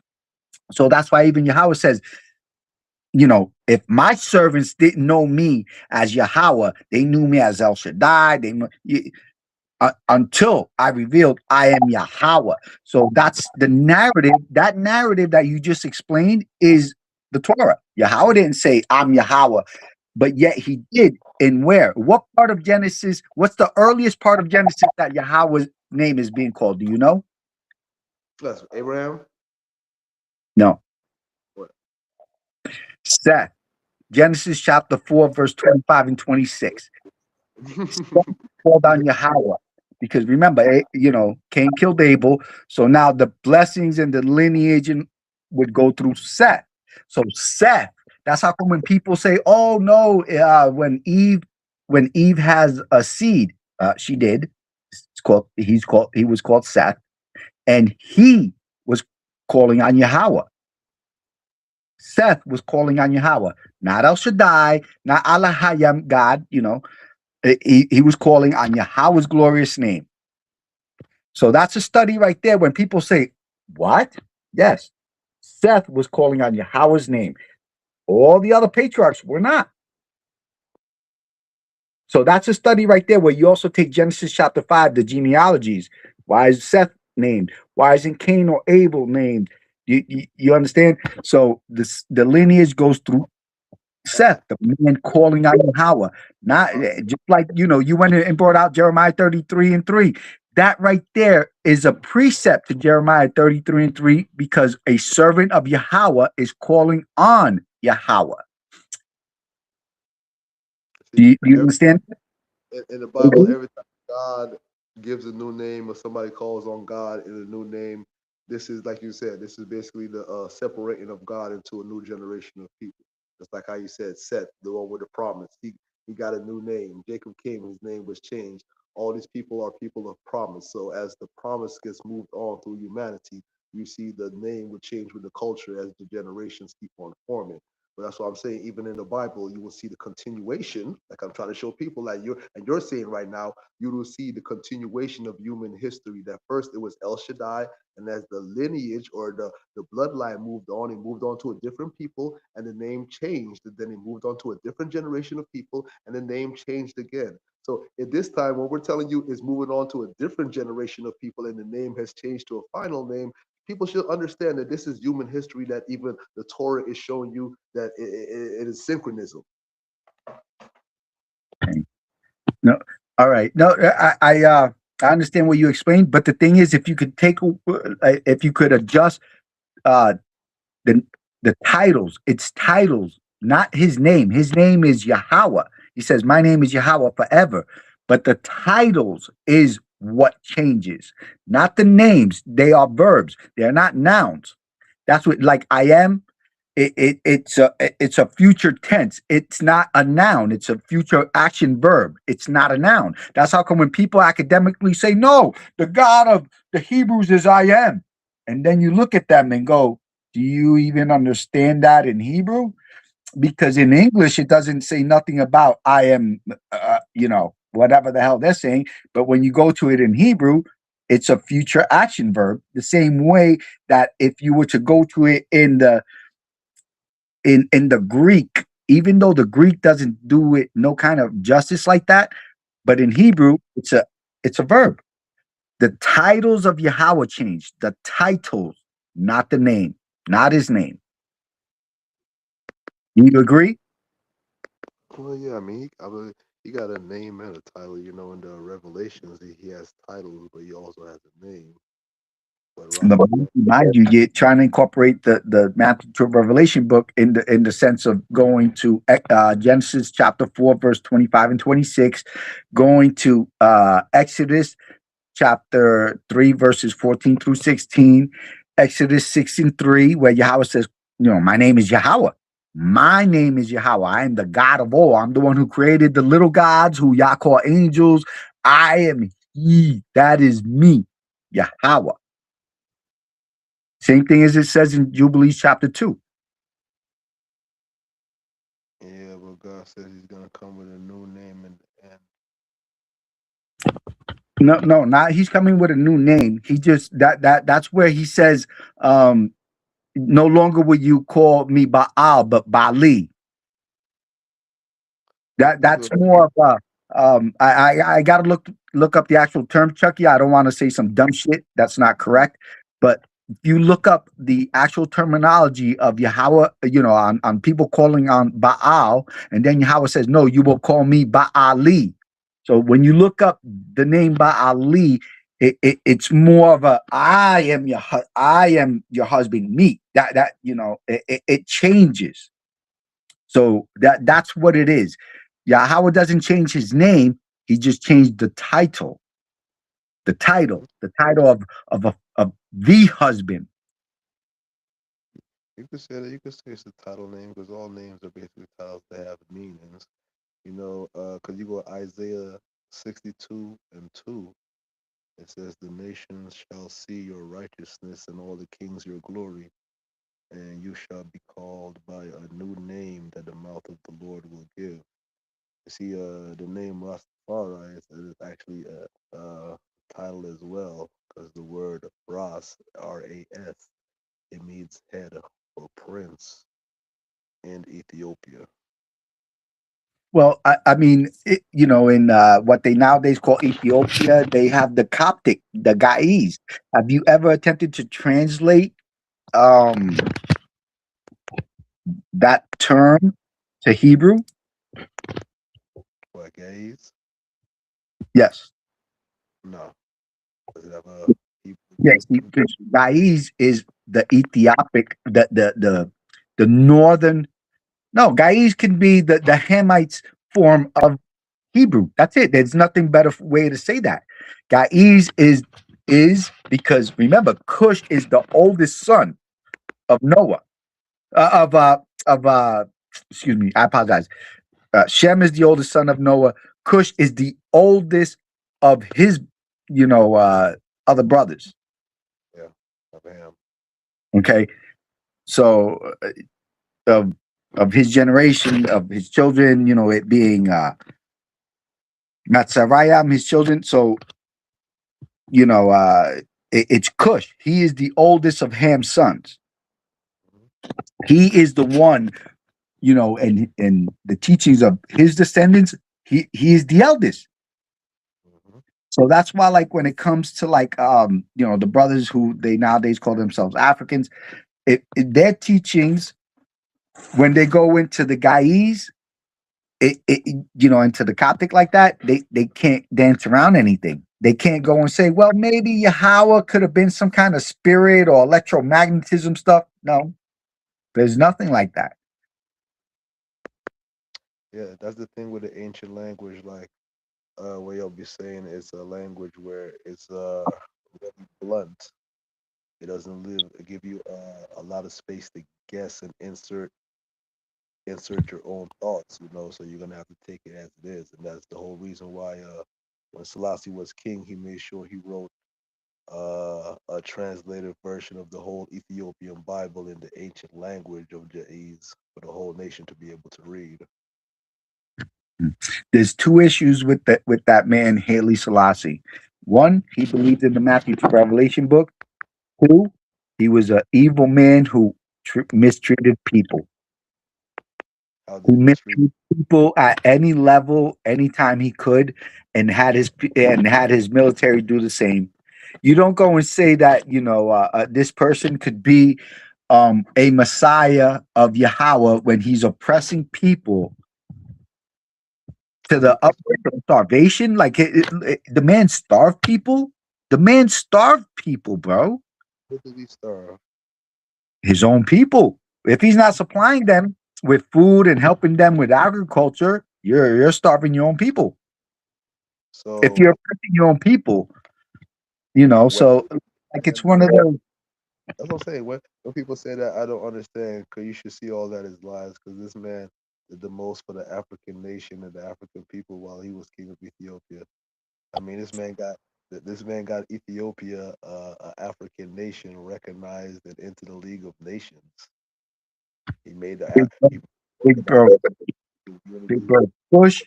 So that's why even Yahweh says, if my servants didn't know me as Yahweh, they knew me as El Shaddai. until I revealed I am Yahweh. So that's the narrative. That narrative that you just explained is the Torah. Yahweh didn't say I'm Yahweh, but yet he did. In where? What part of Genesis? What's the earliest part of Genesis that Yahweh's name is being called? Do you know? That's Abraham. No. What? Seth. Genesis chapter 4, verse 25 and 26. Called on Yahweh. Because remember, Cain killed Abel. So now the blessings and the lineage would go through Seth. So Seth, that's how come when people say, oh no, when Eve has a seed, she did. He was called Seth, and he was calling on Yahweh. Seth was calling on Yahweh, not El Shaddai, not Allah Hayam, God, he was calling on Yahweh's glorious name. So that's a study right there. When people say, what? Yes, Seth was calling on Yahweh's name. All the other patriarchs were not. So that's a study right there where you also take Genesis chapter 5, the genealogies. Why is Seth named? Why isn't Cain or Abel named? You understand? So the lineage goes through Seth, the man calling on Yahweh. Not just like, you went and brought out Jeremiah 33 and 3. That right there is a precept to Jeremiah 33 and 3 because a servant of Yahweh is calling on Yahweh. Do you understand? In the Bible, every time God gives a new name or somebody calls on God in a new name, this is, like you said, this is basically the separating of God into a new generation of people. Just like how you said, Seth, the one with the promise, he got a new name. Jacob came, his name was changed. All these people are people of promise. So as the promise gets moved on through humanity, you see the name would change with the culture as the generations keep on forming. But that's what I'm saying. Even in the Bible, you will see the continuation. Like I'm trying to show people, like you're saying right now, you will see the continuation of human history. That first it was El Shaddai, and as the lineage or the bloodline moved on, it moved on to a different people, and the name changed. And then it moved on to a different generation of people, and the name changed again. So at this time, what we're telling you is moving on to a different generation of people, and the name has changed to a final name. People should understand that this is human history, that even the Torah is showing you that it is synchronism. No, all right. No, I understand what you explained, but the thing is, if you could adjust uh, the titles, it's titles, not his name. His name is Yahweh. He says, "My name is Yahweh forever," but the titles is what changes, not the names. They are verbs. They are not nouns. That's what, like I am. It's a future tense. It's not a noun. It's a future action verb. It's not a noun. That's how come when people academically say, no, the God of the Hebrews is I am. And then you look at them and go, do you even understand that in Hebrew? Because in English, it doesn't say nothing about I am, whatever the hell they're saying. But when you go to it in Hebrew, it's a future action verb, the same way that if you were to go to it in the Greek, even though the Greek doesn't do it no kind of justice like that, but in Hebrew, it's a verb. The titles of Yahweh changed. The titles, not the name, not his name. You agree? Well, yeah, I mean, he got a name and a title. In the Revelations, he has titles, but he also has a name. But right. Mind you, you're trying to incorporate the Matthew to Revelation book in the sense of going to Genesis chapter 4, verse 25 and 26, going to Exodus chapter 3, verses 14 through 16, Exodus 6 and 3, where Yahweh says, my name is Yahweh. My name is Yahweh. I am the God of all. I'm the one who created the little gods who Yah call angels. I am He. That is me, Yahweh. Same thing as it says in Jubilees chapter 2. Yeah, but God says he's going to come with a new name and No, not he's coming with a new name. He just that's where he says, no longer will you call me Baal, but Baali. That's more of I gotta look up the actual term, Chucky. I don't want to say some dumb shit that's not correct, but if you look up the actual terminology of Yahweh, on people calling on Baal, and then Yahweh says, "No, you will call me Baali." So when you look up the name Baali, it's more of a I am your husband, me. It changes. So that's what it is. Yahweh doesn't change his name; he just changed the title. The title of the husband. You could say that. You could say it's a title name because all names are basically titles that have meanings. Because you go Isaiah 62:2. It says, "The nations shall see your righteousness, and all the kings your glory, and you shall be called by a new name that the mouth of the Lord will give." You see, the name Rastafari is actually a title as well, because the word Ras, Ras, it means head or prince in Ethiopia. Well, I mean, in what they nowadays call Ethiopia, they have the Coptic, the Gais. Have you ever attempted to translate um, that term to Hebrew? What, gays? Yes. No. Does it have a Yes, because Gais is the Ethiopic, the northern. No, Gais can be the Hamites form of Hebrew. That's it. There's nothing better way to say that. Gais is because remember, Cush is the oldest son of Noah. Of excuse me, I apologize. Shem is the oldest son of Noah. Cush is the oldest of his, other brothers. Yeah, of Ham. Okay, so of his generation, of his children, it being Natsarayam, his children. So it's Cush. He is the oldest of Ham's sons. He is the one, and the teachings of his descendants. He is the eldest. So that's why, like, when it comes to like, the brothers who they nowadays call themselves Africans, their teachings when they go into the Gais, into the Coptic like that, they can't dance around anything. They can't go and say, well, maybe Yahweh could have been some kind of spirit or electromagnetism stuff. No, there's nothing like that. Yeah, that's the thing with the ancient language. Like, what you'll be saying, it's a language where it's really blunt. It doesn't give you a lot of space to guess and insert your own thoughts. So you're gonna have to take it as it is, and that's the whole reason why when Selassie was king, he made sure he wrote a translated version of the whole Ethiopian Bible in the ancient language of Jais for the whole nation to be able to read. There's two issues with that man Haile Selassie. One, he believed in the Matthew to Revelation book. Two, he was an evil man who mistreated people. Who mistreated people at any level, anytime he could, and had his military do the same. You don't go and say that this person could be a messiah of Yahweh when he's oppressing people to the upwards of starvation. Like the man starved people. The man starved people, bro. Who did he starve? His own people. If he's not supplying them with food and helping them with agriculture, you're starving your own people. So if you're oppressing your own people, so like it's one of those. That's what I'm saying. When people say that, I don't understand. Because you should see all that as lies. Because this man did the most for the African nation and the African people while he was king of Ethiopia. I mean, this man got Ethiopia, an African nation, recognized and into the League of Nations. He made the he Big bro, big bro. Kush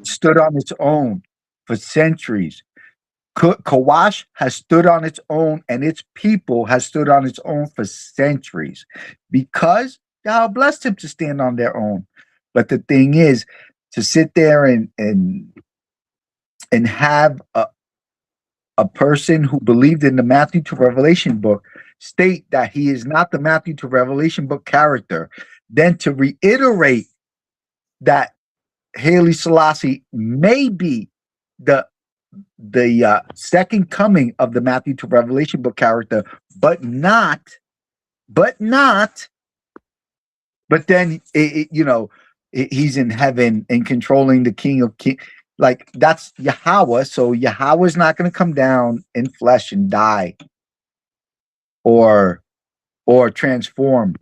stood on its own for centuries. Kawash has stood on its own, and its people has stood on its own for centuries because God blessed him to stand on their own. But the thing is, to sit there and have a person who believed in the Matthew to Revelation book state that he is not the Matthew to Revelation book character, then to reiterate that Haile Selassie may be the second coming of the Matthew to Revelation book character, but not, but then he's in heaven and controlling the King of King. Like that's Yahweh, so Yahweh's not going to come down in flesh and die or transform.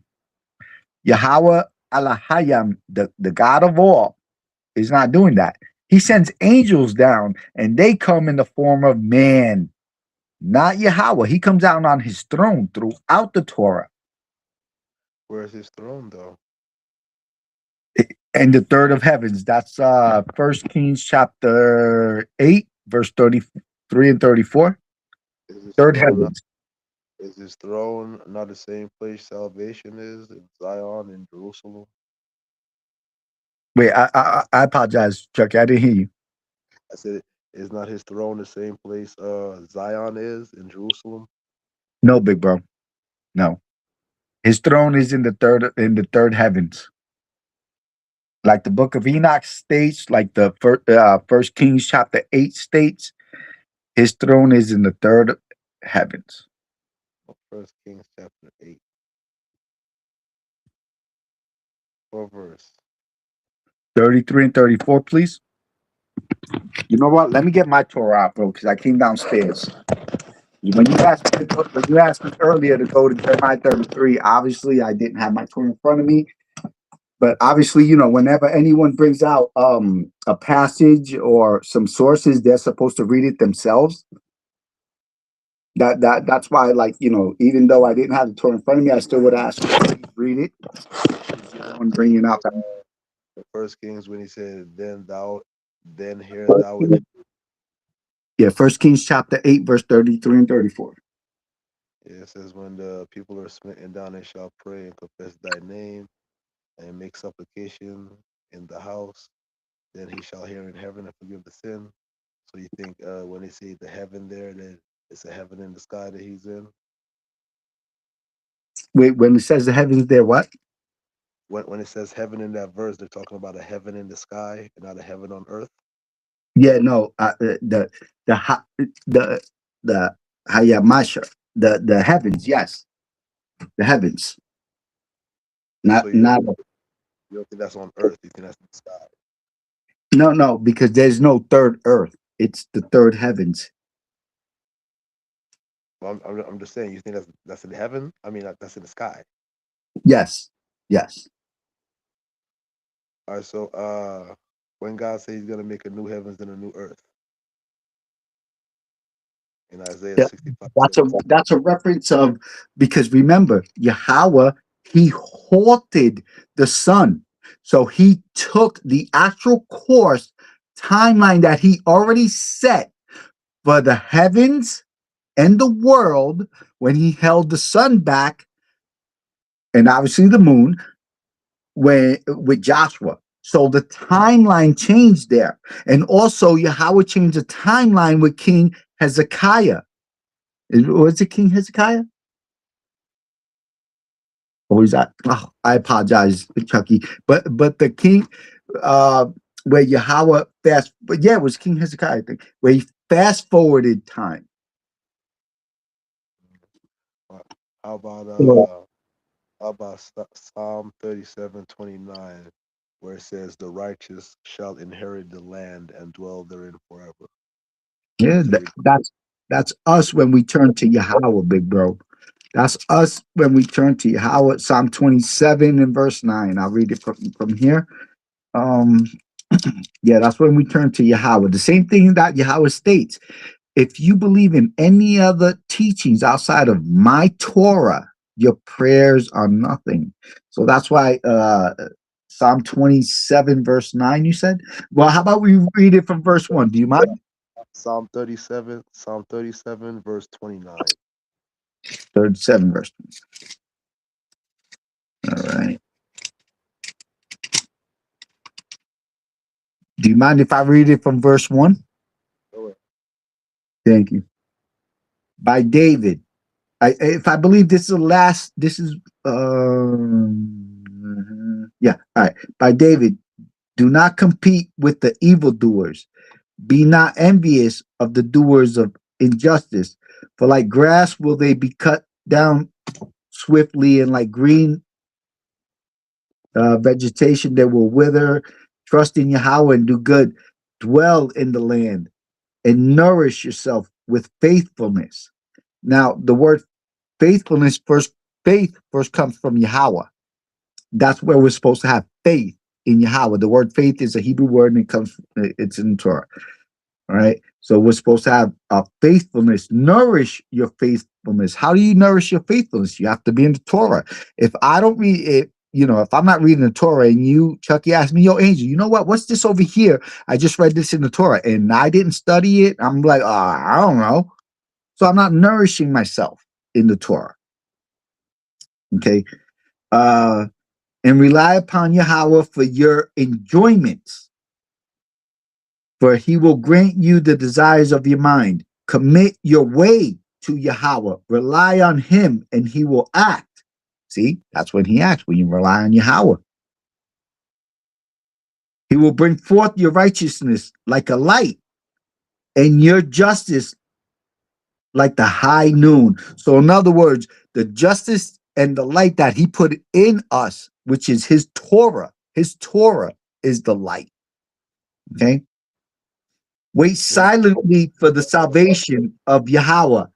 Yahweh Alahayam, the God of all, is not doing that. He sends angels down and they come in the form of man, not Yahweh. He comes down on his throne throughout the Torah. Where's his throne, though? And the third of heavens. That's First Kings chapter 8, verse 33 and 34. Third heavens. Is his throne not the same place salvation is in Zion in Jerusalem? Wait, I apologize, Chucky. I didn't hear you. I said, is not his throne the same place Zion is in Jerusalem? No, big bro. No. His throne is in the third heavens. Like the book of Enoch states, like the First Kings chapter 8 states, his throne is in the third heavens. First Kings chapter 8. What verse? 33 and 34, please. You know what? Let me get my Torah out, bro, because I came downstairs. When you asked me earlier to go to Jeremiah 33, obviously I didn't have my Torah in front of me. But obviously, whenever anyone brings out a passage or some sources, they're supposed to read it themselves. That's why, even though I didn't have the Torah in front of me, I still would ask you to read it. You're the one bringing out that. The First Kings when he said, then hear thou it. Yeah, First Kings chapter 8, verse 33 and 34. Yeah, it says, when the people are smitten down, they shall pray and confess thy name and make supplication in the house. Then he shall hear in heaven and forgive the sin. So you think when they say the heaven there, that it's a heaven in the sky that he's in? Wait, when it says the heavens there, what? When it says heaven in that verse, they're talking about a heaven in the sky and not a heaven on earth. Yeah, no, the Hayamasha, the heavens, yes, the heavens, So not. you don't think that's on earth? You think that's in the sky? No, because there's no third earth. It's the third heavens. Well, I'm just saying. You think that's in heaven? I mean, that's in the sky. Yes. All right. So when God says He's gonna make a new heavens and a new earth in Isaiah 65, That's a reference of, because remember, Yahweh, he halted the sun. So he took the actual course timeline that he already set for the heavens and the world when he held the sun back, and obviously the moon, with Joshua. So the timeline changed there. And also Yahweh changed the timeline with King Hezekiah. Was it King Hezekiah? Or is that? Oh, I apologize, Chucky. But the king, where Yahweh but yeah, it was King Hezekiah, I think, where he fast forwarded time. how about Psalm 37:29, where it says, "The righteous shall inherit the land and dwell therein forever." Yeah, that's us when we turn to Yahweh, big bro. That's us when we turn to Yahweh. Psalm 27 and verse 9. I'll read it from here. Um, yeah, that's when we turn to Yahweh. The same thing that Yahweh states. If you believe in any other teachings outside of my Torah, your prayers are nothing. So that's why Psalm 27, verse 9, you said? Well, how about we read it from verse 1? Do you mind? Psalm 37, verse 29. 37 verse. All right. Do you mind if I read it from verse 1? Thank you. By David. If I believe this is the last, this is, yeah, all right. By David, do not compete with the evildoers. Be not envious of the doers of injustice, for like grass will they be cut down swiftly, and like green vegetation that will wither. Trust in Yahweh and do good. Dwell in the land and nourish yourself with faithfulness. Now, the word faithfulness first, faith first comes from Yahweh. That's where we're supposed to have faith in Yahweh. The word faith is a Hebrew word and it's in Torah. All right. So we're supposed to have a faithfulness, nourish your faithfulness. How do you nourish your faithfulness? You have to be in the Torah. If I don't read it, if I'm not reading the Torah and you, Chucky, ask me, yo, Angel, you know what? What's this over here? I just read this in the Torah and I didn't study it. I'm like, I don't know. So I'm not nourishing myself in the Torah. Okay. And rely upon Yahweh for your enjoyments, for he will grant you the desires of your mind. Commit your way to Yahweh. Rely on him and he will act. See, that's when he acts, when you rely on Yahweh. He will bring forth your righteousness like a light and your justice like the high noon. So in other words, the justice and the light that he put in us, which is his Torah is the light. Okay. Wait silently for the salvation of Yahweh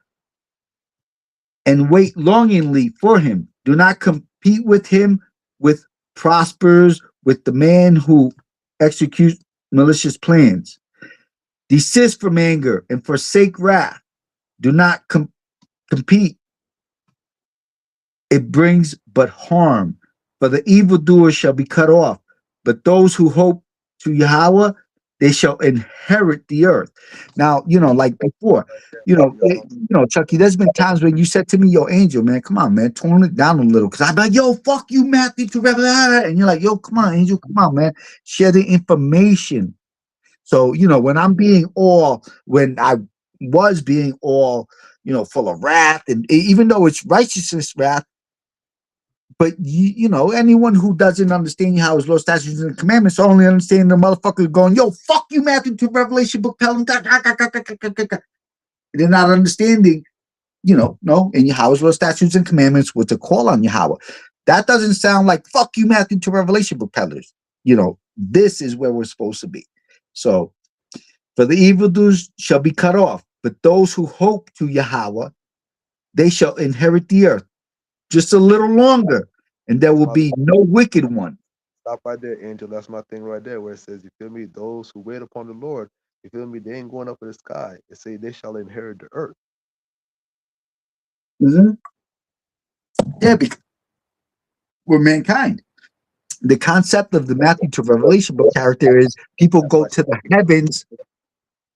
and wait longingly for him. Do not compete with him with prosperers, with the man who executes malicious plans. Desist from anger and forsake wrath. Do not compete. It brings but harm. For the evildoer shall be cut off, but those who hope to Yahweh, they shall inherit the earth. Now, like before, Chucky, there's been times when you said to me, yo, Angel, man, come on, man, tone it down a little. Because I'd be like, yo, fuck you, Matthew, to revel. And you're like, yo, come on, Angel, come on, man. Share the information. So, when when I was being all, full of wrath, and even though it's righteousness wrath, but anyone who doesn't understand how his law, statutes, and commandments only understand the motherfucker going, yo, fuck you, Matthew to Revelation book, tell them. They're not understanding, no, in Yahweh's law, statutes, and commandments with the call on Yahweh. That doesn't sound like fuck you, Matthew to Revelation book peddlers. This is where we're supposed to be. So, for the evildoers shall be cut off, but those who hope to Yahweh, they shall inherit the earth. Just a little longer, and there will be no wicked one. Stop right there, Angel. That's my thing right there, where it says, you feel me? Those who wait upon the Lord, you feel me? They ain't going up in the sky. It say they shall inherit the earth. Mm-hmm. Yeah, because we're mankind. The concept of the Matthew to Revelation book character is people go to the heavens.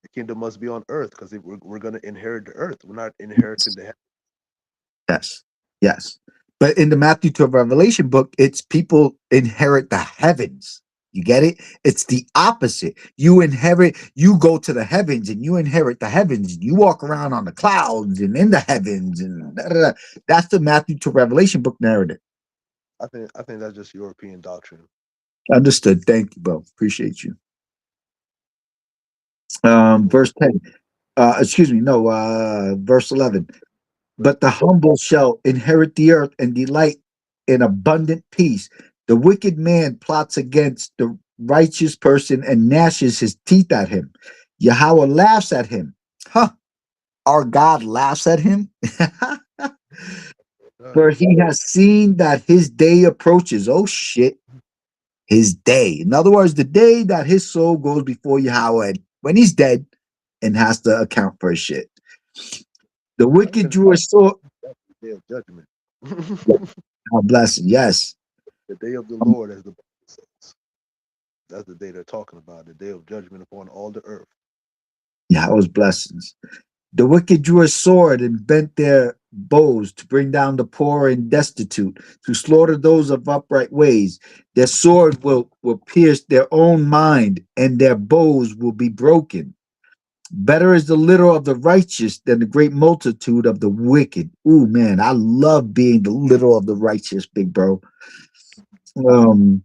The kingdom must be on earth because we're going to inherit the earth. We're not inheriting the heavens. Yes. But in the Matthew to Revelation book, it's people inherit the heavens. You get it? It's the opposite. You go to the heavens and you inherit the heavens. And you walk around on the clouds and in the heavens. And that's the Matthew to Revelation book narrative. I think that's just European doctrine. Understood. Thank you, bro. Appreciate you. Verse 10. Verse 11. But the humble shall inherit the earth and delight in abundant peace. The wicked man plots against the righteous person and gnashes his teeth at him. Yahweh laughs at him. Huh. Our God laughs at him. For he has seen that his day approaches. Oh shit. His day. In other words, the day that his soul goes before Yahweh when he's dead and has to account for his shit. The wicked drew a sword. The day of judgment. God bless him. Yes. The day of the Lord, as the Bible says. That's the day they're talking about, the day of judgment upon all the earth. Yahweh's blessings. The wicked drew a sword and bent their bows to bring down the poor and destitute, to slaughter those of upright ways. Their sword will pierce their own mind, and their bows will be broken. Better is the little of the righteous than the great multitude of the wicked. Ooh, man, I love being the little of the righteous, big bro. Um,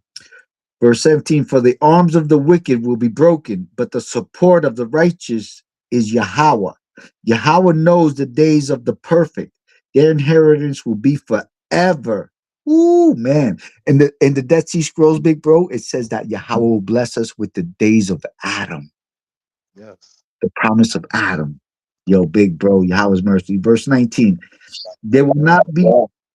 Verse 17, for the arms of the wicked will be broken, but the support of the righteous is Yahweh. Yahweh knows the days of the perfect. Their inheritance will be forever. Ooh, man. In the Dead Sea Scrolls, big bro, it says that Yahweh will bless us with the days of Adam, Yes. the promise of Adam. Yo, big bro, Yahweh's mercy. Verse 19, they will Yeah. not be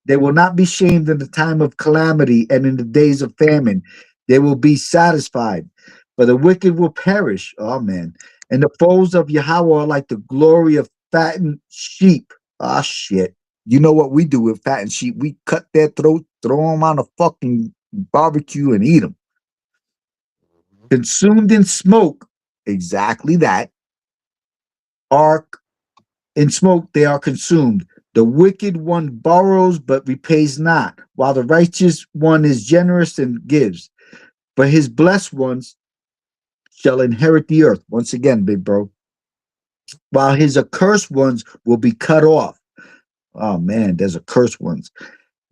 they will not be shamed in the time of calamity and in the days of famine. They will be satisfied. For the wicked will perish. Oh man. And the foes of Yahweh are like the glory of fattened sheep. Ah shit. You know what we do with fattened sheep? We cut their throat, throw them on a fucking barbecue and eat them. Consumed in smoke. Exactly that. Are in smoke they are consumed. The wicked one borrows but repays not, while the righteous one is generous and gives. For his blessed ones shall inherit the earth. Once again, big bro. While his accursed ones will be cut off. Oh man, there's accursed ones.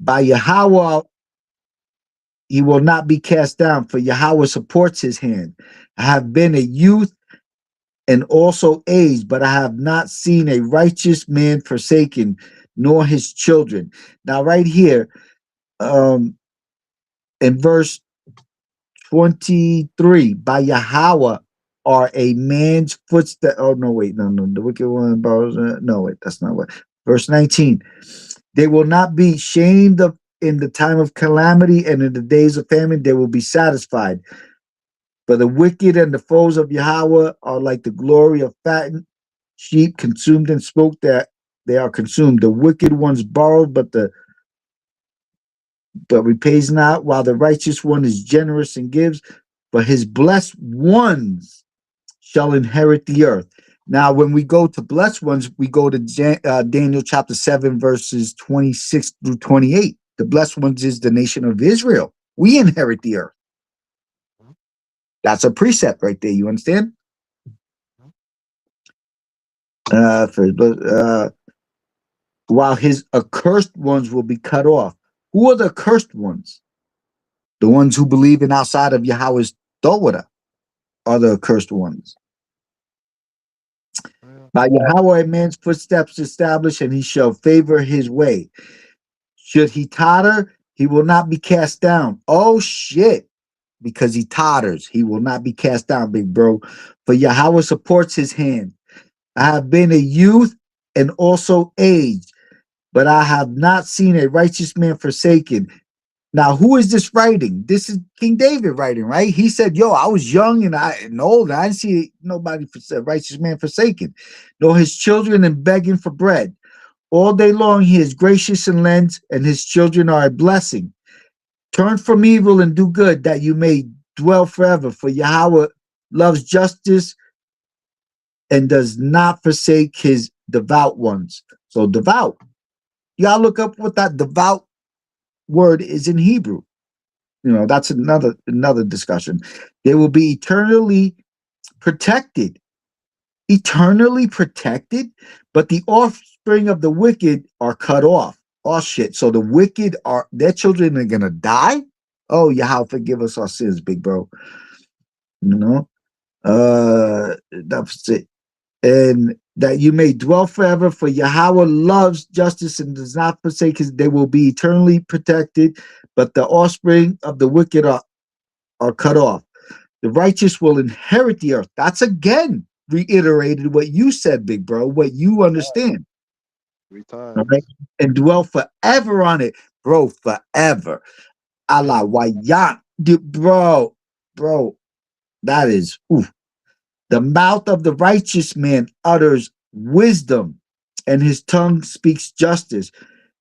By Yahweh he will not be cast down, for Yahweh supports his hand. I have been a youth and also aged, but I have not seen a righteous man forsaken, nor his children. Now, right here, in verse 23, by Yahweh are a man's footstep. Oh, no, wait, no, the wicked one borrows. No, wait, that's not what. Verse 19, they will not be shamed of in the time of calamity, and in the days of famine, they will be satisfied. For the wicked and the foes of Yahweh are like the glory of fattened sheep consumed in smoke that they are consumed. The wicked ones borrow, but repays not, while the righteous one is generous and gives. But his blessed ones shall inherit the earth. Now, when we go to blessed ones, we go to Daniel chapter 7, verses 26 through 28. The blessed ones is the nation of Israel. We inherit the earth. That's a precept right there. You understand? While his accursed ones will be cut off. Who are the accursed ones? The ones who believe in outside of Yahweh's Torah are the accursed ones. By Yahweh a man's footsteps established, and he shall favor his way. Should he totter, he will not be cast down. Oh shit. Because he totters, he will not be cast down, big bro. For Yahweh supports his hand. I have been a youth and also aged, but I have not seen a righteous man forsaken. Now, who is this writing? This is King David writing, right? He said, yo, I was young and old. I didn't see nobody, a righteous man forsaken, nor his children and begging for bread. All day long he is gracious and lends, and his children are a blessing. Turn from evil and do good, that you may dwell forever. For Yahweh loves justice and does not forsake his devout ones. So devout. You gotta look up what that devout word is in Hebrew. You know, that's another discussion. They will be eternally protected. Eternally protected, but the offspring of the wicked are cut off. Oh shit. So the wicked are their children are gonna die? Oh, Yahweh, forgive us our sins, big bro. You know? That's it. And that you may dwell forever, for Yahweh loves justice and does not forsake his. They will be eternally protected, but the offspring of the wicked are cut off. The righteous will inherit the earth. That's again reiterated what you said, big bro, what you understand. 3 times. All right? And dwell forever on it, bro, forever. Allah, wayat, bro, that is, oof. The mouth of the righteous man utters wisdom, and his tongue speaks justice.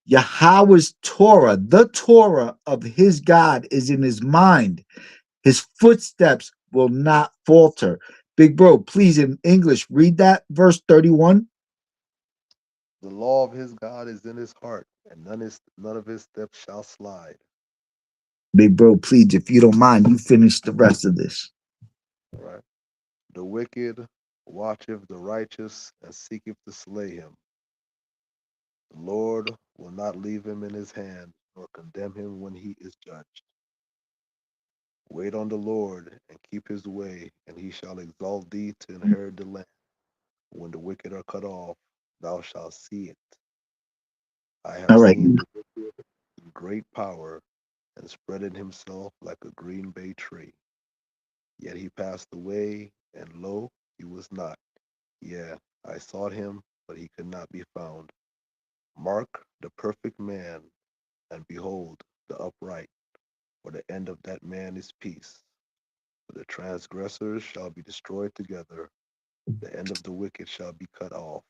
Yahweh's Torah, the Torah of his God, is in his mind. His footsteps will not falter. Big bro, please, in English, read that verse 31. The law of his God is in his heart, and none of his steps shall slide. Big bro, please, if you don't mind, you finish the rest of this. All right. The wicked watcheth the righteous and seeketh to slay him. The Lord will not leave him in his hand, nor condemn him when he is judged. Wait on the Lord and keep his way, and he shall exalt thee to inherit the land. When the wicked are cut off, thou shalt see it. I have All right. seen the wicked in great power, and spreading himself like a green bay tree. Yet he passed away, and lo, he was not. Yeah, I sought him, but he could not be found. Mark the perfect man, and behold the upright, for the end of that man is peace. For the transgressors shall be destroyed together, the end of the wicked shall be cut off.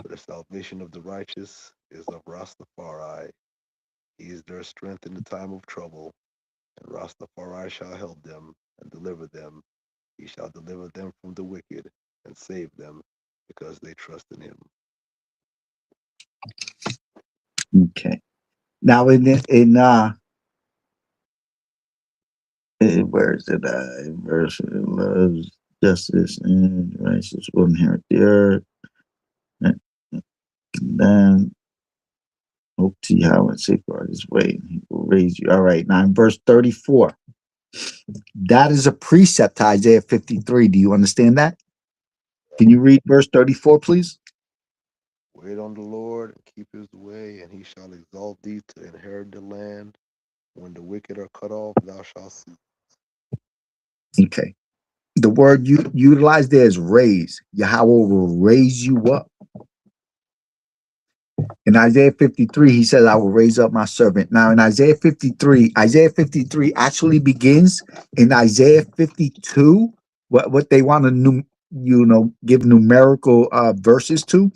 For the salvation of the righteous is of Rastafari. He is their strength in the time of trouble, and Rastafari shall help them and deliver them. He shall deliver them from the wicked and save them, because they trust in him. Okay. Now where is it? Verse loves justice and righteous will inherit the earth. And then hope to how and safeguard his way. He will raise you. All right. Now in verse 34. That is a precept to Isaiah 53. Do you understand that? Can you read verse 34, please? Wait on the Lord and keep his way, and he shall exalt thee to inherit the land. When the wicked are cut off, thou shalt see. Okay. The word you utilize there is raise. Yahweh will raise you up. In Isaiah 53, he says, I will raise up my servant. Now, in Isaiah 53 actually begins in Isaiah 52, what they want to give numerical verses to.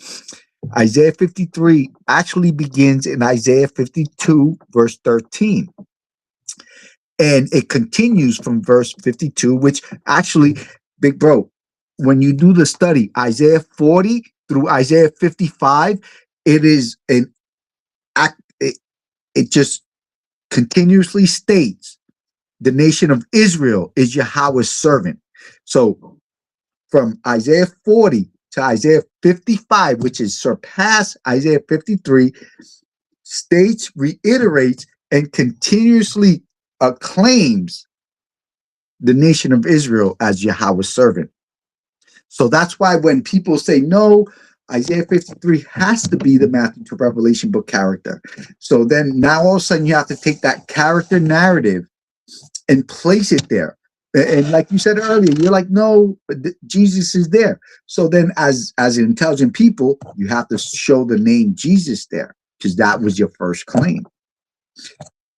Isaiah 53 actually begins in Isaiah 52, verse 13. And it continues from verse 52, which actually, big bro, when you do the study, Isaiah 40 through Isaiah 55, it is an act, it just continuously states the nation of Israel is Yahweh's servant. So from Isaiah 40 to Isaiah 55, which is surpassed Isaiah 53, states, reiterates, and continuously acclaims the nation of Israel as Yahweh's servant. So that's why when people say no, Isaiah 53 has to be the Matthew to Revelation book character. So then now all of a sudden you have to take that character narrative and place it there. And like you said earlier, you're like, no, Jesus is there. So then as intelligent people, you have to show the name Jesus there because that was your first claim.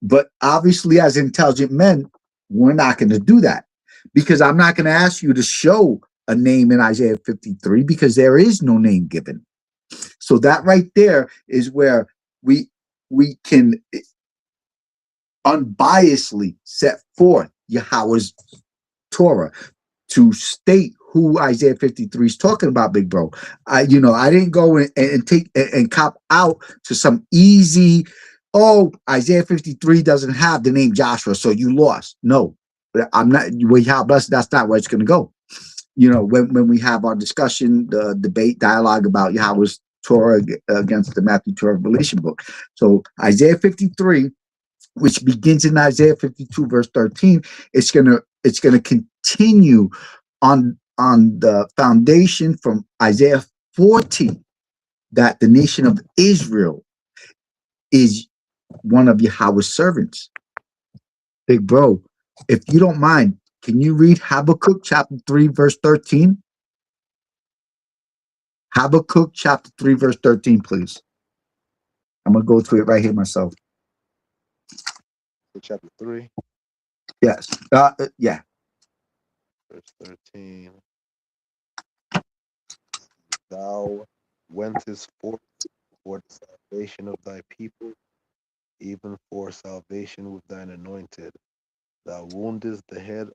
But obviously, as intelligent men, we're not going to do that because I'm not going to ask you to show a name in Isaiah 53 because there is no name given. So that right there is where we can unbiasedly set forth Yahweh's Torah to state who Isaiah 53 is talking about, big bro. I didn't go and take and cop out to some easy, oh, Isaiah 53 doesn't have the name Joshua, so you lost. No, I'm not, we have blessed, that's not where it's going to go. When we have our discussion, the debate, dialogue about Yahweh's Torah against the Matthew Torah Revelation book. So Isaiah 53, which begins in Isaiah 52, verse 13, it's gonna continue on the foundation from Isaiah 40 that the nation of Israel is one of Yahweh's servants. Big bro, if you don't mind, can you read Habakkuk chapter 3, verse 13? Habakkuk chapter 3, verse 13, please. I'm gonna go to it right here myself. Chapter 3. Yes. Yeah. Verse 13. Thou wentest forth for the salvation of thy people, even for salvation with thine anointed. Thou woundest the head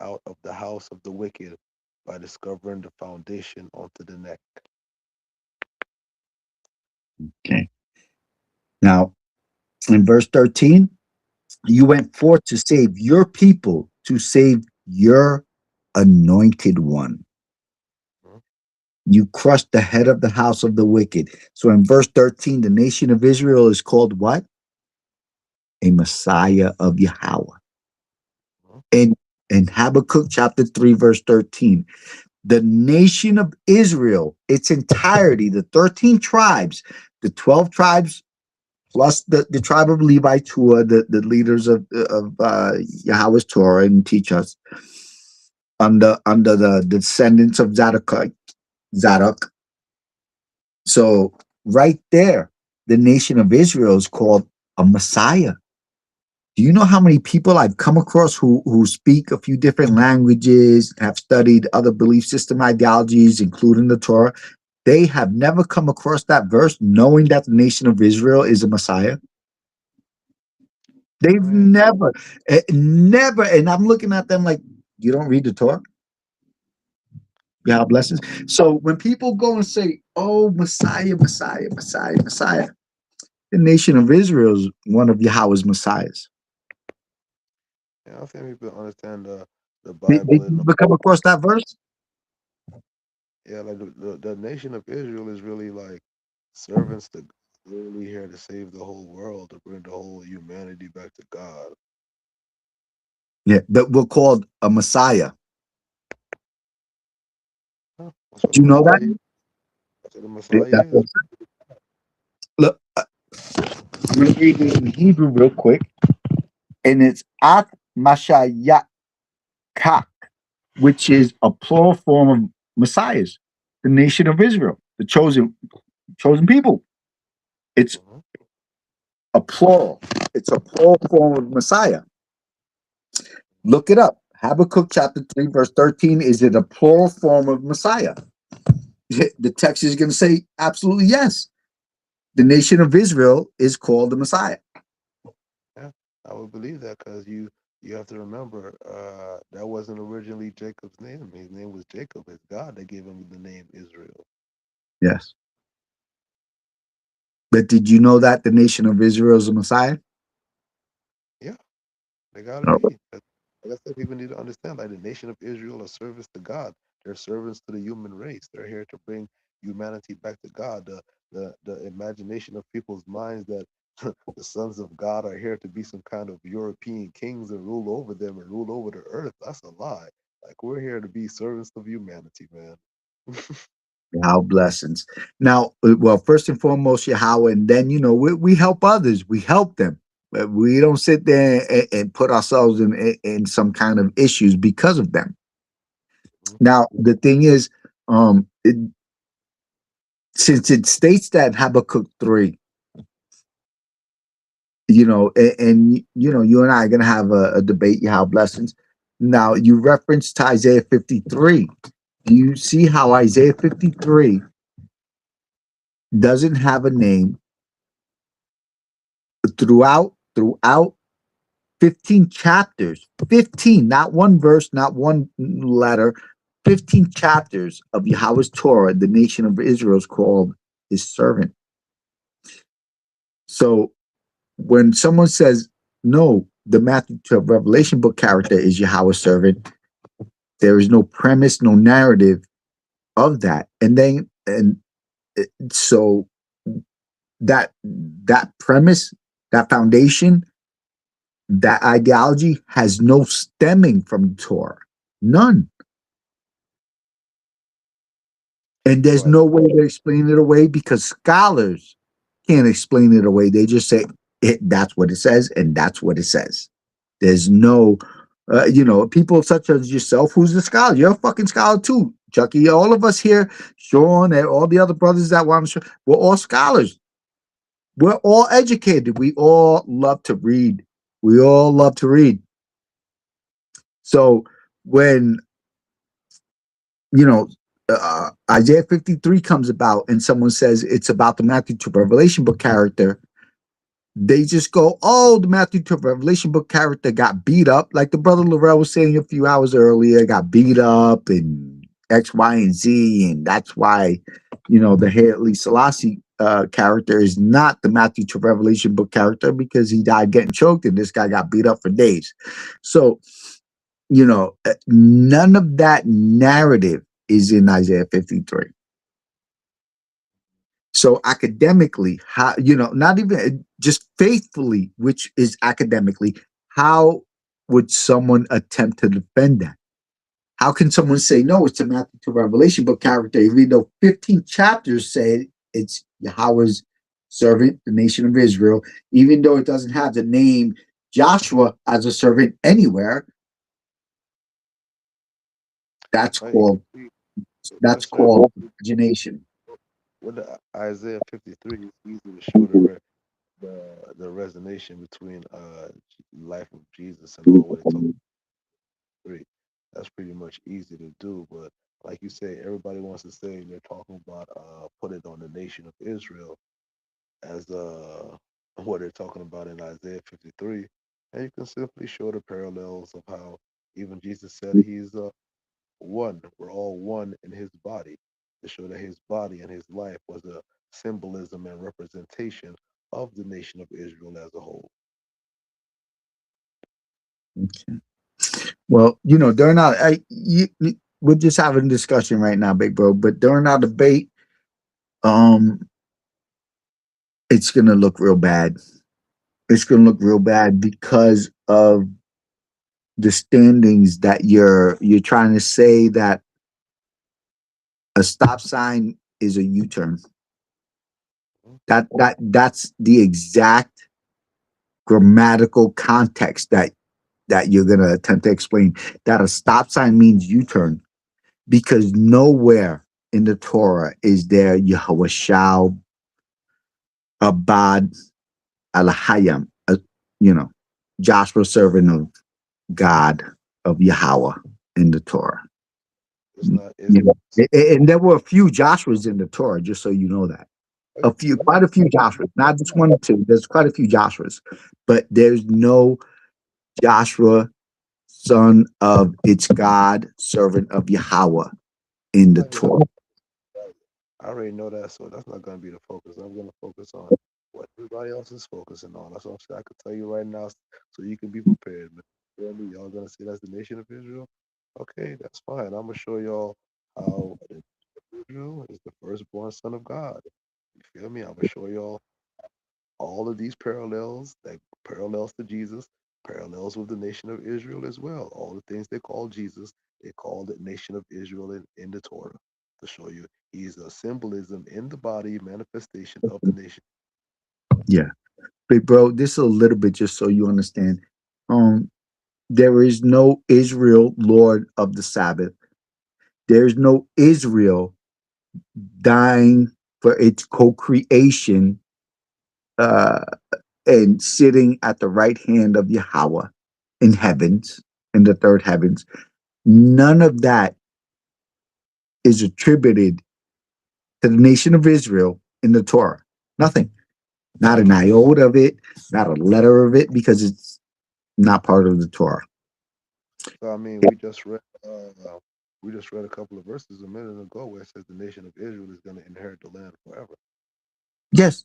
out of the house of the wicked by discovering the foundation onto the neck. Okay. Now, in verse 13, you went forth to save your people, to save your anointed one. You crushed the head of the house of the wicked. So in verse 13, the nation of Israel is called what? A Messiah of Yahweh. In Habakkuk chapter 3, verse 13, the nation of Israel, its entirety, the 13 tribes, the 12 tribes, plus the tribe of Levites, who are the leaders of Yahweh's Torah and teach us, under the descendants of Zadok. So right there, the nation of Israel is called a Messiah. Do you know how many people I've come across who speak a few different languages, have studied other belief system ideologies, including the Torah? They have never come across that verse knowing that the nation of Israel is a Messiah. They've never, never. And I'm looking at them like, you don't read the Torah? God blessings. So when people go and say, oh, Messiah, Messiah, Messiah, Messiah, the nation of Israel is one of Yahweh's Messiahs. Yeah, I think people understand the They Bible and never come across that verse? yeah, like the nation of Israel is really like servants to God. They're really here to save the whole world, to bring the whole humanity back to God. Yeah, that we're called a Messiah. Huh, that's what Do the you know that? Messiah is. That's what the Messiah That's is. what, look, I'm going to read it in Hebrew real quick. And it's At Mashayakak, which is a plural form of Messiahs, the nation of Israel, the chosen people. It's a plural. It's a plural form of Messiah. Look it up. Habakkuk chapter 3, verse 13. Is it a plural form of Messiah? The text is going to say absolutely yes. The nation of Israel is called the Messiah. Yeah, I would believe that because you have to remember that wasn't originally Jacob's name. His name was Jacob. It's God that gave him the name Israel. Yes. But did you know that the nation of Israel is a Messiah? Yeah, they gotta No. be. Like I said, people need to understand like the nation of Israel are servants to God. They're servants to the human race. They're here to bring humanity back to God. The imagination of people's minds that the sons of God are here to be some kind of European kings and rule over them and rule over the earth. That's a lie. Like we're here to be servants of humanity, man. Yahweh blessings. Now, well, first and foremost, Yahweh, and then, we help others. We help them. We don't sit there and put ourselves in some kind of issues because of them. Now, the thing is, since it states that in Habakkuk 3, and you and I are going to have a debate, Yahweh blessings. Now, you referenced to Isaiah 53. Do you see how Isaiah 53 doesn't have a name throughout 15 chapters, 15, not one verse, not one letter, 15 chapters of Yahweh's Torah, the nation of Israel is called his servant. So when someone says, no, the Matthew 12 Revelation book character is Yahweh's servant, there is no premise, no narrative of that. So that premise, that foundation, that ideology has no stemming from Torah. None. And there's no way to explain it away because scholars can't explain it away. They just say that's what it says, and that's what it says. There's no, people such as yourself, who's a scholar. You're a fucking scholar too, Chucky. All of us here, Sean, and all the other brothers that want to show, we're all scholars. We're all educated. We all love to read. We all love to read. So when Isaiah 53 comes about and someone says it's about the Matthew to Revelation book character, they just go, oh, the Matthew to Revelation book character got beat up. Like the brother Laurel was saying a few hours earlier, got beat up and X, Y, and Z. And that's why, the Haile Selassie character is not the Matthew to Revelation book character because he died getting choked and this guy got beat up for days. So, none of that narrative is in Isaiah 53. So academically, how, not even just faithfully, which is academically, how would someone attempt to defend that? How can someone say, no, it's a Matthew to Revelation book character, even though 15 chapters say it's Yahweh's servant, the nation of Israel, even though it doesn't have the name Joshua as a servant anywhere? That's called imagination. With the Isaiah 53, it's easy to show the resonation between life of Jesus and all what it talks about. That's pretty much easy to do, but like you say, everybody wants to say they're talking about put it on the nation of Israel as what they're talking about in Isaiah 53, and you can simply show the parallels of how even Jesus said he's one. We're all one in his body, to show that his body and his life was a symbolism and representation of the nation of Israel as a whole. Okay. Well, during our, we're just having a discussion right now, big bro. But during our debate, it's gonna look real bad. It's gonna look real bad because of the standings that you're trying to say that a stop sign is a U-turn. That's the exact grammatical context that you're gonna attempt to explain. That a stop sign means U-turn, because nowhere in the Torah is there Yahweh shall abad al-Hayam, Joshua servant of God, of Yahweh in the Torah. And there were a few Joshuas in the Torah, just so you know that. Quite a few Joshuas, not just one or two. There's quite a few Joshuas, but there's no Joshua, son of its God, servant of Yahweh in the Torah. I already know that, so that's not going to be the focus. I'm going to focus on what everybody else is focusing on. That's what I'm saying. I can tell you right now, so you can be prepared, man. You feel me? Y'all going to see that's the nation of Israel? Okay, that's fine. I'm going to show y'all how Israel is the firstborn son of God. You feel me? I'm going to show y'all all of these parallels, that parallels to Jesus, parallels with the nation of Israel as well. All the things they call Jesus, they call the nation of Israel in the Torah, to show you he's a symbolism in the body, manifestation of the nation. Yeah. Big bro, this is a little bit just so you understand. There is no Israel Lord of the Sabbath. There's no Israel dying for its co-creation and sitting at the right hand of Yahweh in heavens, in the third heavens. None of that is attributed to the nation of Israel in the Torah. Nothing. Not an iota of it, not a letter of it, because it's not part of the Torah. So I mean, we just read a couple of verses a minute ago where it says the nation of Israel is going to inherit the land forever. Yes,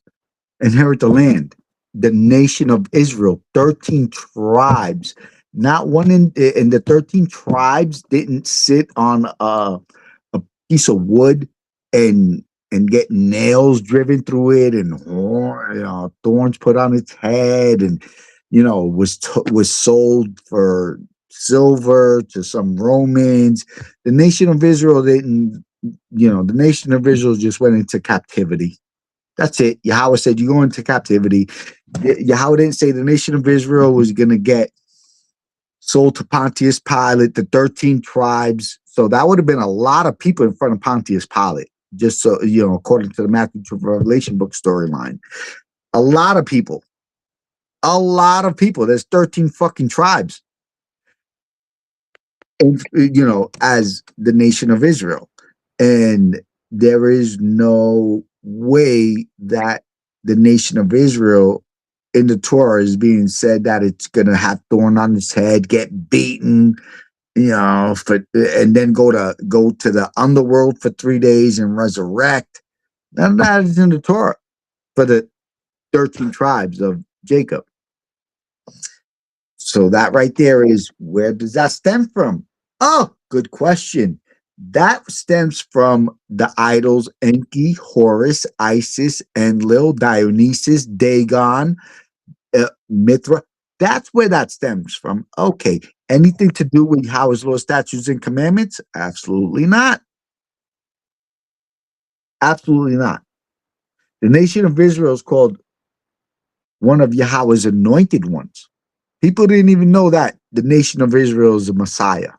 inherit the land. The nation of Israel, 13 tribes, not one in the 13 tribes didn't sit on a piece of wood and get nails driven through it and thorns put on its head, and was sold for silver to some Romans. The nation of Israel didn't. The nation of Israel just went into captivity. That's it. Yahweh said, you go into captivity. Yahweh didn't say the nation of Israel was going to get sold to Pontius Pilate, the 13 tribes. So that would have been a lot of people in front of Pontius Pilate, just so, according to the Matthew to Revelation book storyline. A lot of people. A lot of people. There's 13 fucking tribes, and, as the nation of Israel. And there is no way that the nation of Israel in the Torah is being said that it's going to have thorn on its head, get beaten, and then go to the underworld for 3 days and resurrect. None of that is in the Torah. for the 13 tribes of Jacob. So that right there is, where does that stem from? Oh, good question. That stems from the idols Enki, Horus, Isis, Enlil, Dionysus, Dagon, Mithra. That's where that stems from. Okay. Anything to do with Yahweh's law, statutes, and commandments? Absolutely not. Absolutely not. The nation of Israel is called one of Yahweh's anointed ones. People didn't even know that the nation of Israel is a Messiah.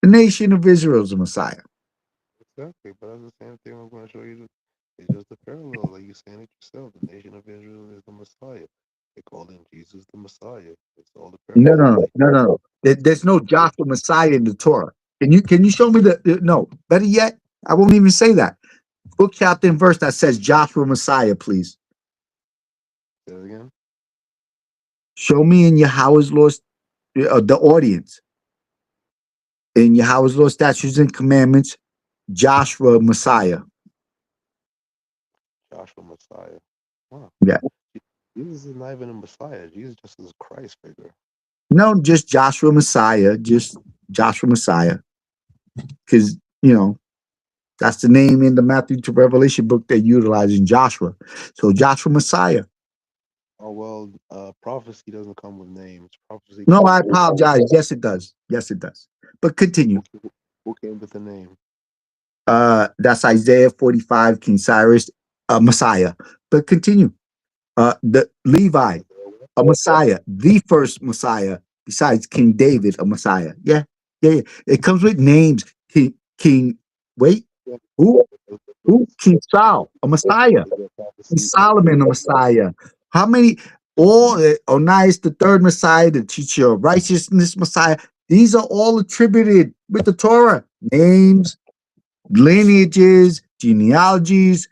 The nation of Israel is a Messiah. Exactly, but that's the same thing I'm going to show you. It's just a parallel, like you're saying it yourself. The nation of Israel is the Messiah. They call him Jesus the Messiah. It's all the No, parallel. no, no, no, no. There's no Joshua Messiah in the Torah. Can you show me no, better yet, I won't even say that. Book, chapter, and verse that says Joshua Messiah, please. Say it again. Show me in Yahweh's laws, the audience, in Yahweh's law, statutes, and commandments, Joshua Messiah. Joshua Messiah. Wow. Yeah. Jesus is not even a Messiah. Jesus just is a Christ figure. No, just Joshua Messiah. Just Joshua Messiah. Because, that's the name in the Matthew to Revelation book they utilize in Joshua. So Joshua Messiah. Oh well, prophecy doesn't come with names. Prophecy. No, I apologize. Yes, it does. Yes, it does. But continue. Who came with the name? That's Isaiah 45, King Cyrus, Messiah. But continue. The Levi, a Messiah, the first Messiah, besides King David, a Messiah. Yeah. It comes with names. Wait, who? King Saul, a Messiah. King Solomon, a Messiah. How many? All Onias, the third Messiah, the teacher of righteousness, Messiah. These are all attributed with the Torah. Names, lineages, genealogies.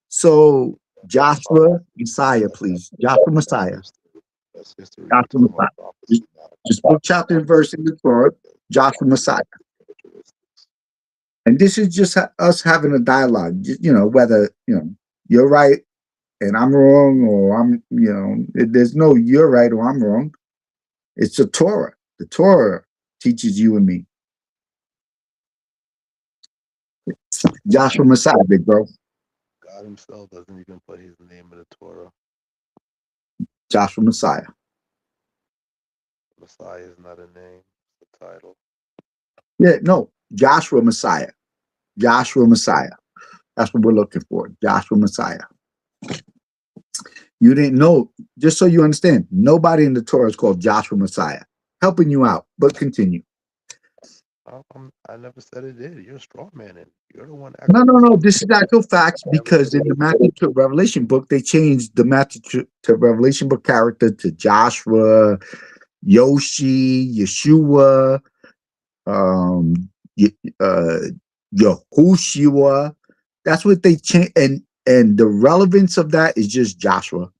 So Joshua Messiah, please. Joshua Messiah. That's history. Joshua Messiah. Just book, chapter, and verse in the Torah. Joshua Messiah. And this is just us having a dialogue. Whether you're right and I'm wrong, or there's no you're right or I'm wrong. It's the Torah. The Torah teaches you and me. Joshua Messiah, big bro. God himself doesn't even put his name in the Torah. Joshua Messiah. Messiah is not a name, it's a title. Yeah, no, Joshua Messiah. Joshua Messiah. That's what we're looking for. Joshua Messiah. You didn't know, just so you understand, nobody in the Torah is called Joshua Messiah. Helping you out, but continue. I never said it did. You're a straw man. You're the one. No. This is actual facts, because in the Matthew to Revelation book, they changed the Matthew to Revelation book character to Joshua, Yoshi, Yeshua, Yahushua. That's what they changed, and the relevance of that is just Joshua,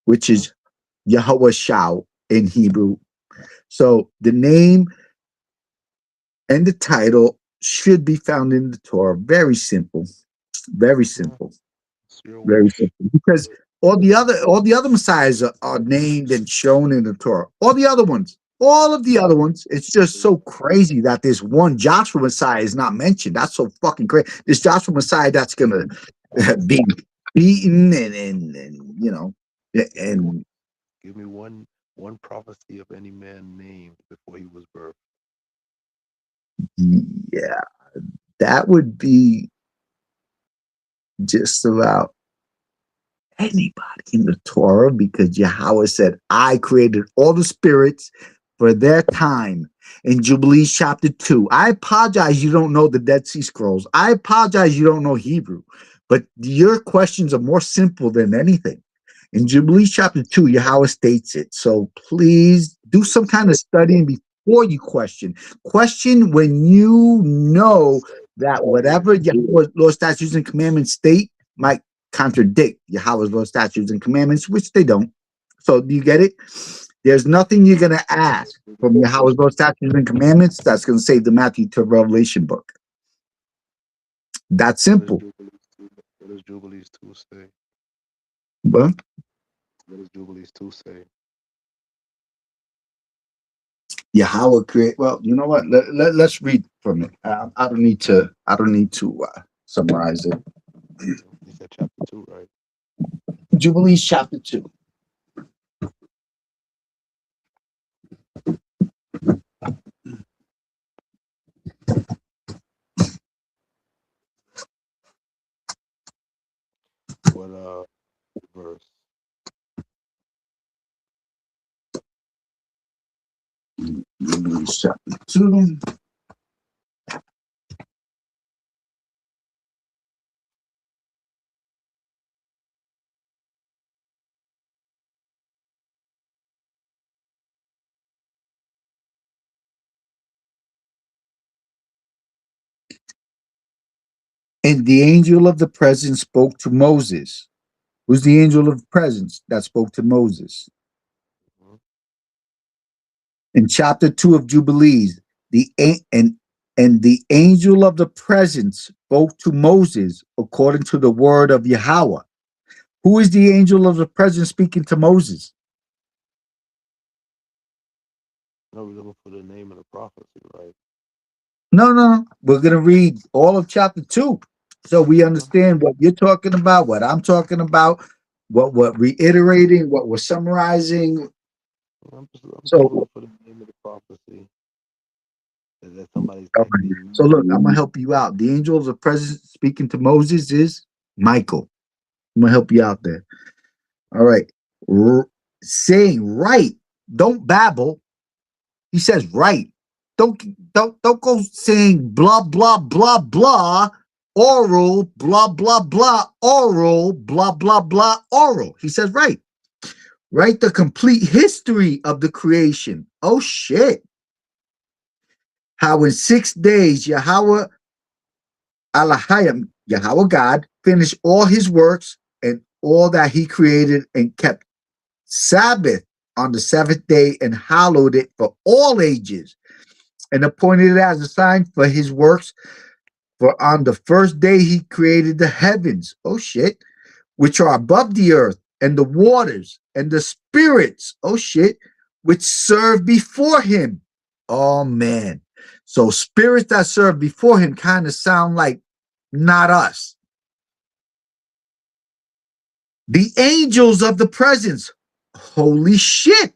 which is Yahweh Shao in Hebrew. So the name and the title should be found in the Torah. Very simple. Very simple. Very simple. Because all the other messiahs are named and shown in the Torah. All of the other ones. It's just so crazy that this one Joshua Messiah is not mentioned. That's so fucking crazy. This Joshua Messiah that's gonna be beaten and give me one prophecy of any man named before he was birthed. Yeah, that would be just about anybody in the Torah, because Yahweh said, I created all the spirits for their time in Jubilees chapter 2. I apologize you don't know the Dead Sea Scrolls. I apologize you don't know Hebrew, but your questions are more simple than anything. In Jubilees chapter 2, Yahweh states it. So please do some kind of studying before you question. Question when you know that whatever Yahweh's law, statutes, and commandments state might contradict Yahweh's law, statutes, and commandments, which they don't. So do you get it? There's nothing you're going to ask from Yahweh's law, statutes, and commandments that's going to save the Matthew to Revelation book. That's simple. What does Jubilees 2 say? But What does Jubilees 2 say? Yahweh create. Well, you know what? Let's read from it. I don't need to. I don't need to summarize it. You said chapter 2, right? Jubilees chapter 2. What verse? Jubilees chapter 2. And the angel of the presence spoke to Moses. Who's the angel of the presence that spoke to Moses? In chapter 2 of Jubilees, and the angel of the presence spoke to Moses according to the word of Yahweh. Who is the angel of the presence speaking to Moses? No, we're looking for the name of the prophecy, right? No. We're going to read all of chapter 2 so we understand what you're talking about, what I'm talking about, what we're reiterating, what we're summarizing. I'm just So, looking for the name of the prophecy. That somebody's all like right. So look, I'm going to help you out. The angel of the presence speaking to Moses is Michael. I'm going to help you out there. All right. Saying right. Don't babble. He says right. Don't go saying blah blah blah blah oral blah blah blah oral blah blah blah oral. He says right. Write the complete history of the creation. Oh shit. How in 6 days Yahweh Elohim, Yahweh God, finished all his works and all that he created and kept Sabbath on the seventh day and hallowed it for all ages and appointed it as a sign for his works. For on the first day he created the heavens, oh shit, which are above the earth, and the waters, and the spirits, oh shit, which serve before him. Oh man. So spirits that serve before him kind of sound like not us. The angels of the presence. Holy shit.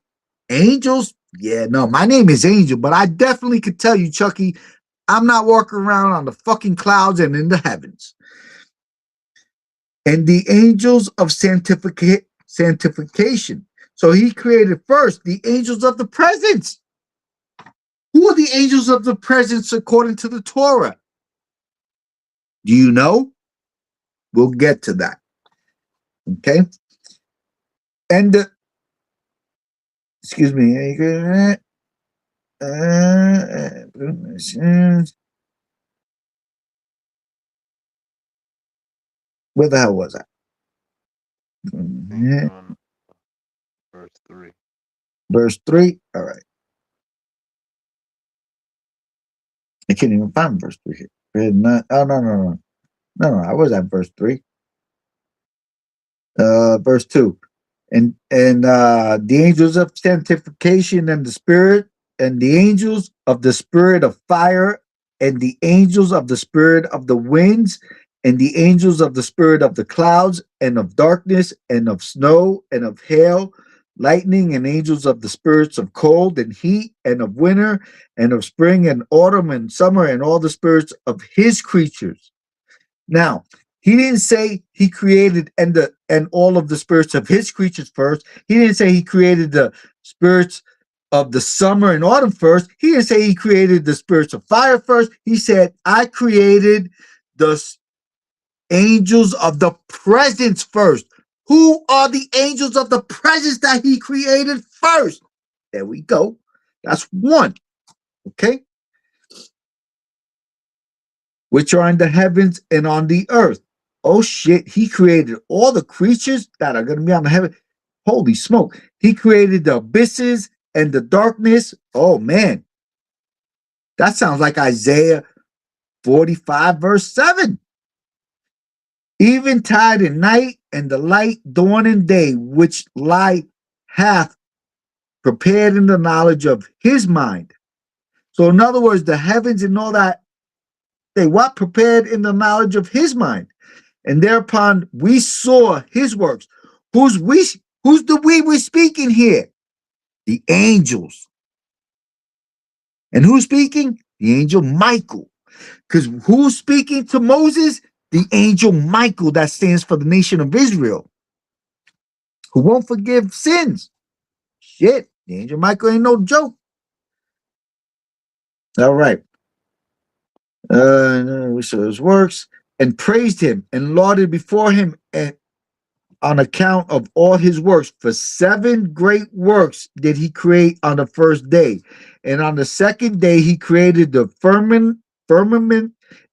Angels? Yeah, no, my name is Angel, but I definitely could tell you, Chucky, I'm not walking around on the fucking clouds and in the heavens. And the angels of sanctification. So he created first the angels of the presence. Who are the angels of the presence according to the Torah? Do you know? We'll get to that. Okay. And excuse me. Where the hell was I? verse 3. Verse 3. All right. I can't even find verse 3 here. Oh, no. No, I was at verse 3. Verse 2. And the angels of sanctification and the spirit, and the angels of the spirit of fire, and the angels of the spirit of the winds, and the angels of the spirit of the clouds, and of darkness, and of snow, and of hail, lightning, and angels of the spirits of cold and heat, and of winter, and of spring and autumn and summer, and all the spirits of his creatures. Now, he didn't say he created and all of the spirits of his creatures first. He didn't say he created the spirits of the summer and autumn first. He didn't say he created the spirits of fire first. He said, I created the angels of the presence first. Who are the angels of the presence that he created first? There we go. That's one. Okay. Which are in the heavens and on the earth. Oh shit, he created all the creatures that are going to be on the heaven. Holy smoke. He created the abysses and the darkness. Oh man. That sounds like Isaiah 45 verse 7. Eventide and night, and the light, dawn and day, which lie hath prepared in the knowledge of his mind. So in other words, the heavens and all that, they what? Prepared in the knowledge of his mind. And thereupon we saw his works. Who's we? Who's the we we're speaking here? The angels. And who's speaking? The angel Michael. Because who's speaking to Moses? The angel Michael, that stands for the nation of Israel, who won't forgive sins. Shit, the angel Michael ain't no joke. All right. We saw his works and praised him and lauded before him and on account of all his works. For 7 great works did he create on the first day. And on the second day, he created the firmament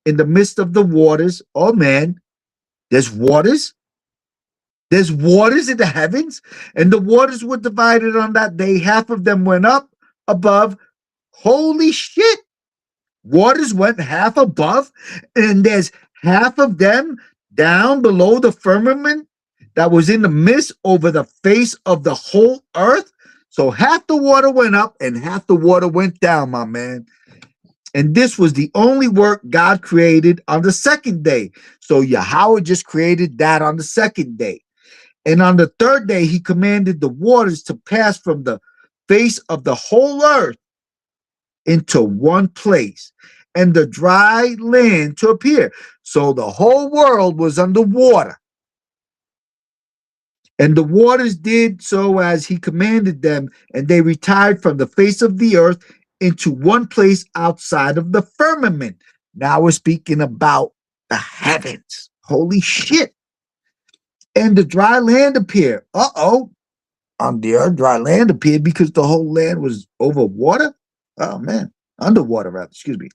in the midst of the waters. Oh, man, there's waters. There's waters in the heavens. And the waters were divided on that day. Half of them went up above. Holy shit. Waters went half above. And there's half of them down below the firmament that was in the midst over the face of the whole earth. So half the water went up and half the water went down, my man. And this was the only work God created on the second day. So Yahweh just created that on the second day. And on the third day, he commanded the waters to pass from the face of the whole earth into one place, and the dry land to appear. So the whole world was under water. And the waters did so as he commanded them, and they retired from the face of the earth into one place outside of the firmament. Now we're speaking about the heavens. Holy shit. And the dry land appeared. Uh-oh. On the earth, dry land appeared because the whole land was over water. Oh, man. Underwater, rather. Excuse me.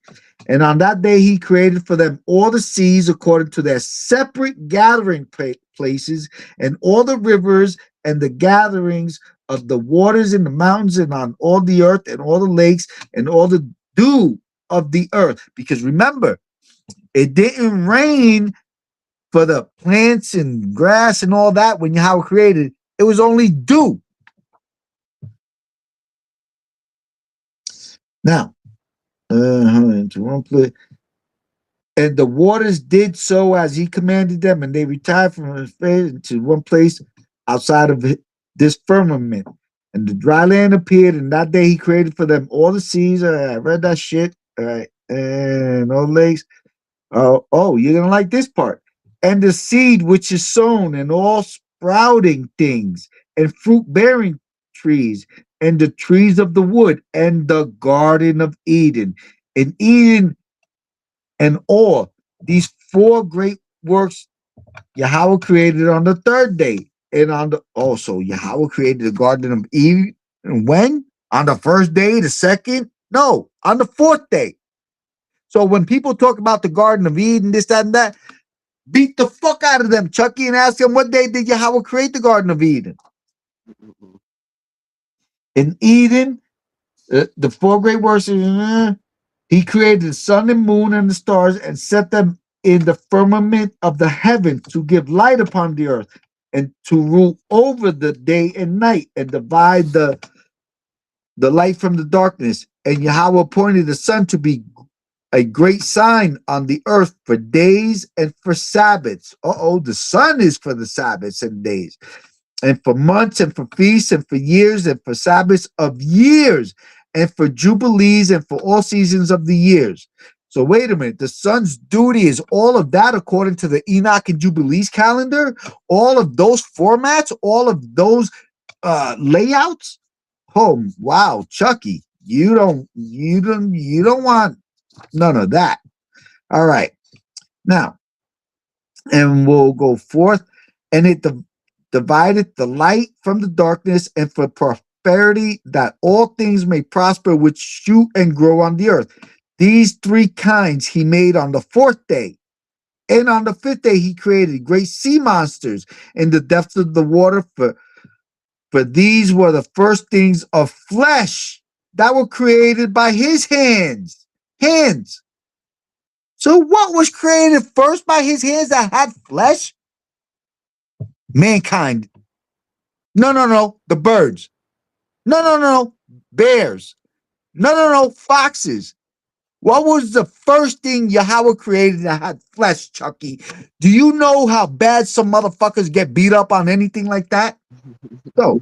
And on that day, he created for them all the seas according to their separate gathering places, and all the rivers and the gatherings of the waters in the mountains and on all the earth and all the lakes and all the dew of the earth. Because remember, it didn't rain for the plants and grass and all that when Yahweh created. It was only dew. Now, into one place. And the waters did so as he commanded them, and they retired from his face into one place outside of this firmament. And the dry land appeared, and that day he created for them all the seas. I read that shit. All right. And all lakes. Oh, you're going to like this part. And the seed which is sown, and all sprouting things, and fruit-bearing trees, and the trees of the wood, and the garden of Eden. And Eden and all these 4 great works Yahweh created on the third day. And on the also Yahweh created the Garden of Eden. And when? On the first day, the second? No, on the 4th day. So when people talk about the Garden of Eden, this, that, and that, beat the fuck out of them, Chucky, and ask them what day did Yahweh create the Garden of Eden? In Eden, the 4 great works, he created the sun and moon and the stars and set them in the firmament of the heavens to give light upon the earth and to rule over the day and night and divide the light from the darkness. And Yahweh appointed the sun to be a great sign on the earth for days and for Sabbaths. The sun is for the Sabbaths and days, and for months and for feasts and for years and for Sabbaths of years and for jubilees and for all seasons of the years. So wait a minute, the sun's duty is all of that according to the Enoch and Jubilees calendar, all of those formats, all of those layouts. Oh wow, Chucky, you don't want none of that. All right, now, and we'll go forth, and it divided the light from the darkness, and for prosperity, that all things may prosper which shoot and grow on the earth. These 3 kinds he made on the 4th day. And on the 5th day he created great sea monsters in the depths of the water, for these were the first things of flesh that were created by his hands. So what was created first by his hands that had flesh? Mankind. No. The birds. No. Bears. No. Foxes. What was the first thing Yahweh created that had flesh, Chucky? Do you know how bad some motherfuckers get beat up on anything like that? So,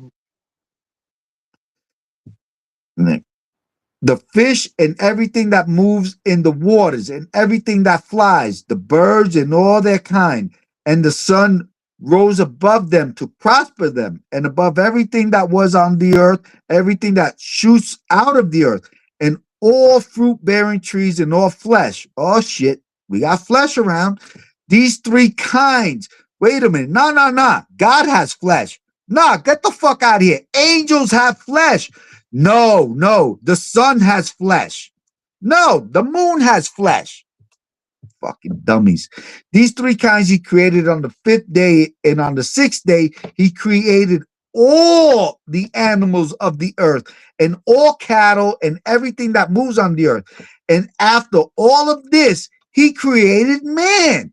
the fish and everything that moves in the waters and everything that flies, the birds and all their kind, and the sun rose above them to prosper them, and above everything that was on the earth, everything that shoots out of the earth, and all fruit bearing trees and all flesh. Oh shit, we got flesh around. These three kinds. Wait a minute. No. God has flesh. Nah, get the fuck out of here. Angels have flesh. No. The sun has flesh. No, the moon has flesh. Fucking dummies. These three kinds he created on the fifth day, and on the sixth day, he created all the animals of the earth and all cattle and everything that moves on the earth. And after all of this, he created man.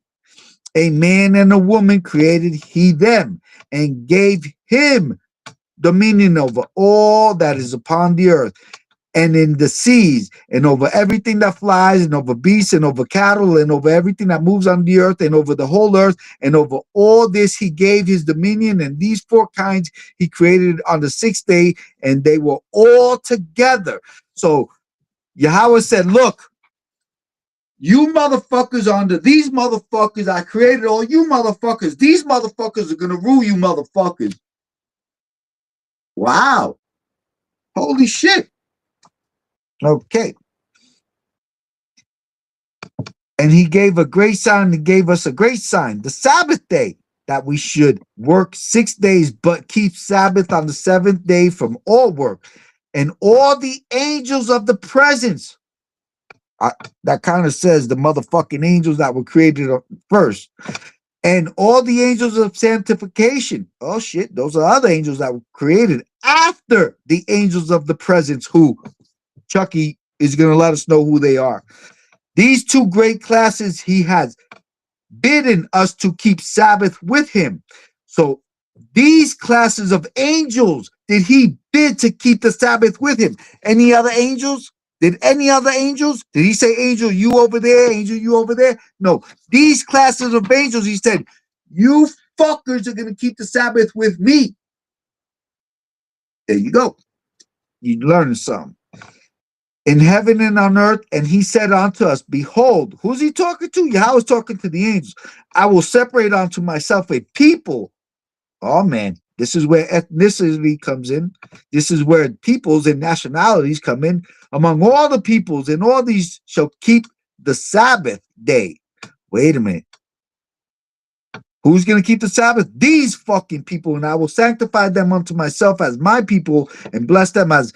A man and a woman created he them and gave him dominion over all that is upon the earth and in the seas and over everything that flies and over beasts and over cattle and over everything that moves on the earth and over the whole earth, and over all this he gave his dominion. And these four kinds he created on the sixth day, and they were all together. So Yahweh said, look, you motherfuckers under these motherfuckers, I created all you motherfuckers. These motherfuckers are going to rule you motherfuckers. Wow. Holy shit. Okay. And he gave a great sign and gave us a great sign, the Sabbath day, that we should work 6 days, but keep Sabbath on the seventh day from all work. And all the angels of the presence, that kind of says the motherfucking angels that were created first. And all the angels of sanctification. Oh shit, those are other angels that were created after the angels of the presence, who Chucky is going to let us know who they are. These two great classes he has bidden us to keep Sabbath with him. So these classes of angels did he bid to keep the Sabbath with him. Any other angels? Did any other angels? Did he say, angel, you over there, angel, you over there? No. These classes of angels, he said, you fuckers are going to keep the Sabbath with me. There you go. You learned something. In heaven and on earth, and he said unto us, behold, who's he talking to? Yahweh's talking to the angels. I will separate unto myself a people. Oh man, this is where ethnicity comes in. This is where peoples and nationalities come in. Among all the peoples, and all these shall keep the Sabbath day. Wait a minute. Who's going to keep the Sabbath? These fucking people, and I will sanctify them unto myself as my people, and bless them as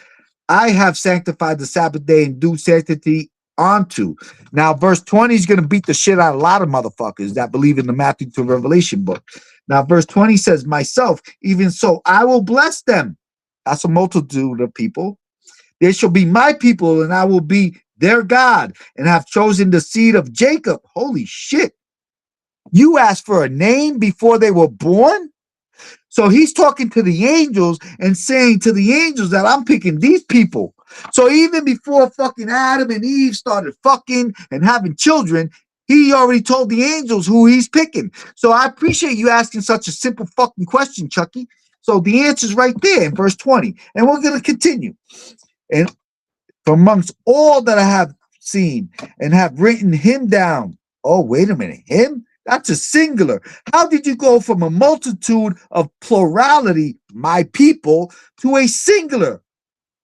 I have sanctified the Sabbath day and due sanctity onto. Now, verse 20 is going to beat the shit out of a lot of motherfuckers that believe in the Matthew to Revelation book. Now, verse 20 says, myself, even so, I will bless them. That's a multitude of people. They shall be my people, and I will be their God, and have chosen the seed of Jacob. Holy shit. You asked for a name before they were born? So he's talking to the angels and saying to the angels that I'm picking these people. So even before fucking Adam and Eve started fucking and having children, he already told the angels who he's picking. So I appreciate you asking such a simple fucking question, Chucky. So the answer's right there in verse 20. And we're going to continue. And from amongst all that I have seen and have written him down. Oh, wait a minute. Him? That's a singular. How did you go from a multitude of plurality, my people, to a singular?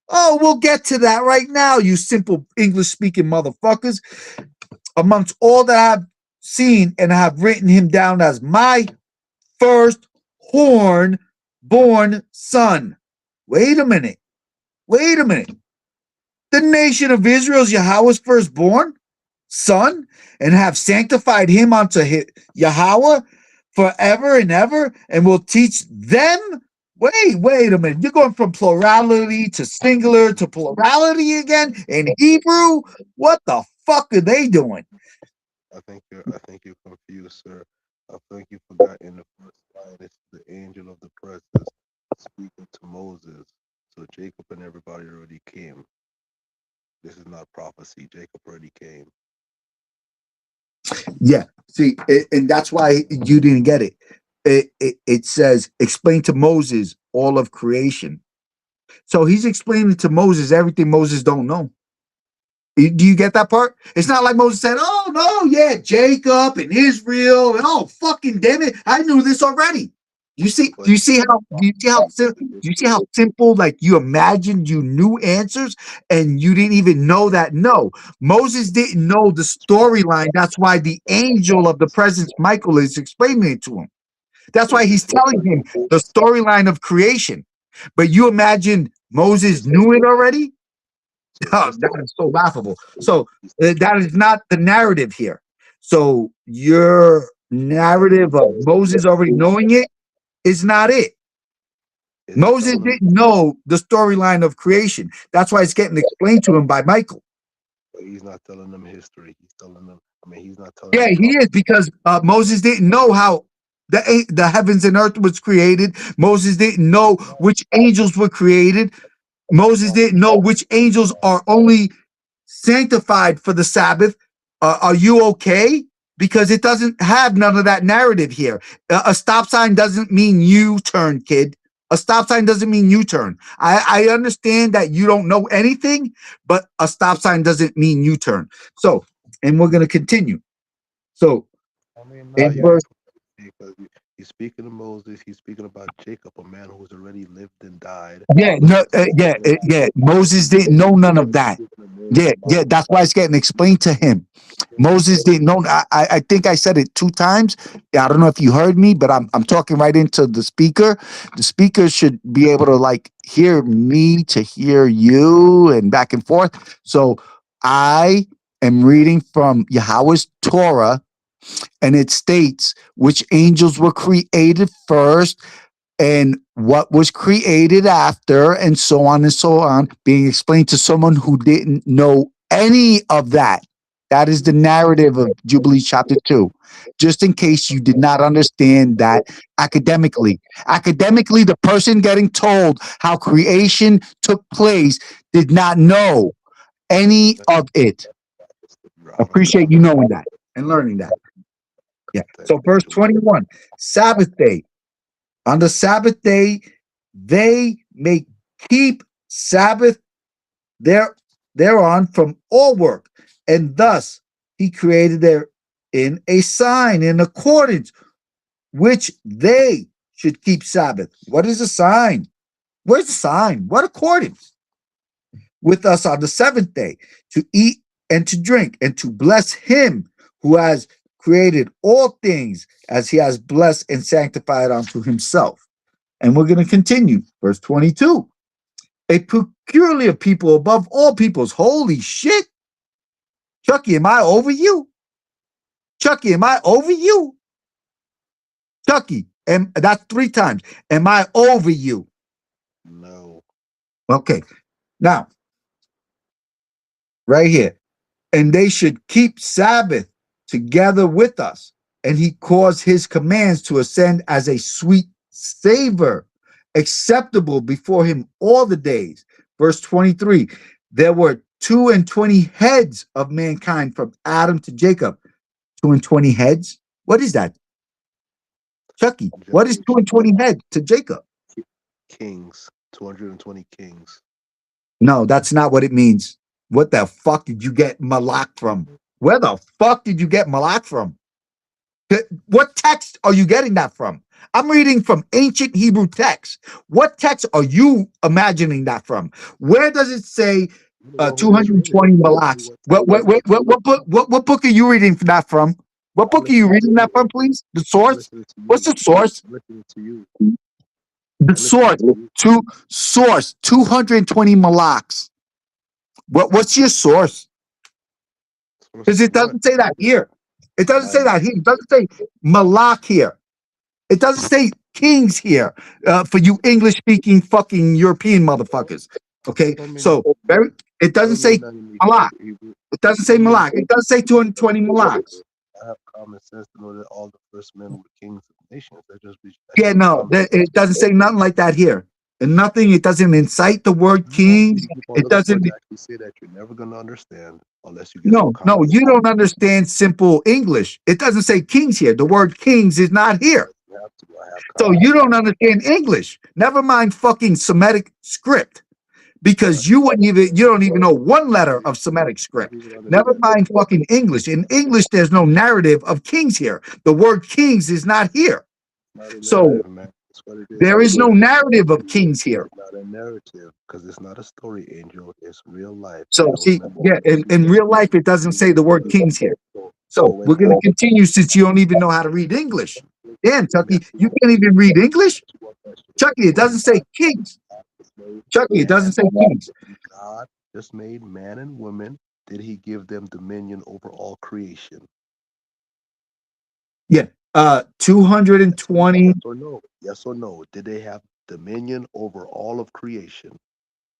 Oh, we'll get to that right now, you simple English-speaking motherfuckers. Amongst all that I've seen and have written him down as my first born son. Wait a minute. Wait a minute. The nation of Israel is Yahweh's firstborn son, and have sanctified him unto Yahweh forever and ever, and will teach them. Wait a minute. You're going from plurality to singular to plurality again in Hebrew? What the fuck are they doing? I think you're confused, sir. I think you forgot in the first line it's the angel of the presence speaking to Moses. So Jacob and everybody already came. This is not prophecy. Jacob already came. Yeah. See, and that's why you didn't get it. It says, explain to Moses all of creation. So he's explaining to Moses everything Moses don't know. Do you get that part? It's not like Moses said, "Oh no, yeah, Jacob and Israel, and oh fucking damn it, I knew this already." You see? Do you see how? Do you see how simple? Like you imagined you knew answers, and you didn't even know that. No, Moses didn't know the storyline. That's why the angel of the presence, Michael, is explaining it to him. That's why he's telling him the storyline of creation. But you imagine Moses knew it already. Oh, that is so laughable. So that is not the narrative here. So your narrative of Moses already knowing it is not it. Moses didn't know the storyline of creation. That's why it's getting explained to him by Michael. But he's not telling them history. He's telling them. I mean, he's not telling Yeah, them he is because Moses didn't know how the heavens and earth was created. Moses didn't know which angels were created. Moses didn't know which angels are only sanctified for the Sabbath. Are you okay? Because it doesn't have none of that narrative here. A stop sign doesn't mean you turn, kid. A stop sign doesn't mean you turn. I understand that you don't know anything, but a stop sign doesn't mean you turn. So, and we're going to continue. So, I mean, in yeah, verse, because he's speaking to Moses. He's speaking about Jacob, a man who's already lived and died. yeah, no, yeah. Moses didn't know none of that. Yeah. That's why it's getting explained to him. Moses didn't know. I think I said it 2 times. I don't know if you heard me, but I'm talking right into the speaker. The speaker should be able to like hear me to hear you and back and forth. So I am reading from Yahweh's Torah, and it states which angels were created first and what was created after, and so on, being explained to someone who didn't know any of that. That is the narrative of Jubilee chapter 2. Just in case you did not understand that academically. Academically, the person getting told how creation took place did not know any of it. Appreciate you knowing that and learning that. Yeah. So verse 21, Sabbath day. On the Sabbath day, they may keep Sabbath thereon from all work. And thus he created therein a sign in accordance which they should keep Sabbath. What is a sign? Where's the sign? What accordance? With us on the seventh day to eat and to drink and to bless him who has created all things as he has blessed and sanctified unto himself. And we're going to continue. Verse 22. A peculiar people above all peoples. Holy shit. Chucky, am I over you? Chucky, am I over you? Chucky, and that's 3 times. Am I over you? No. Okay. Now, right here. And they should keep Sabbath together with us. And he caused his commands to ascend as a sweet savor, acceptable before him all the days. Verse 23, there were 22 heads of mankind from Adam to Jacob. 22 heads? What is that? Chucky, what is 22 heads to Jacob? Kings, 220 kings. No, that's not what it means. What the fuck did you get Malak from? Where the fuck did you get Malak from? What text are you getting that from? I'm reading from ancient Hebrew text. What text are you imagining that from? Where does it say 220 Malaks? What book are you reading that from? What book are you reading that from, please? The source? What's the source? I'm listening to you. The source, 220 Malaks. What's your source? Because it doesn't say that here. It doesn't say that here. It doesn't say Malak here. It doesn't say kings here for you English-speaking fucking European motherfuckers. Okay, so it doesn't say Malak. It doesn't say Malak. It doesn't say 220 Malaks. I have common sense to know that all the first men were kings of nations. That Yeah, should be no, common sense. it doesn't say nothing like that here. And nothing, it doesn't incite the word No, kings. you keep on It looking for it doesn't, to actually say that you're never gonna understand unless you get some no, common sense. you don't understand simple English. It doesn't say kings here. The word kings is not here. You have to. I have So common you sense. don't understand English. Never mind fucking Semitic script. Because you don't even know one letter of Semitic script. Never mind fucking English. In English, there's no narrative of kings here. The word kings is not here. Not a So narrative, man. That's what it is. there is no narrative of kings here. It's not a narrative because it's not a story, Angel. It's real life. So And those see, men yeah, in real life, it doesn't say the word kings here. So So when we're going to continue since you don't even know how to read English. Damn, Chucky, you can't even read English? Chucky, it doesn't say kings. Chucky, it doesn't say kings. God just made man and woman, did he give them dominion over all creation? Yeah, 220. Yes or no? Yes or no? Did they have dominion over all of creation?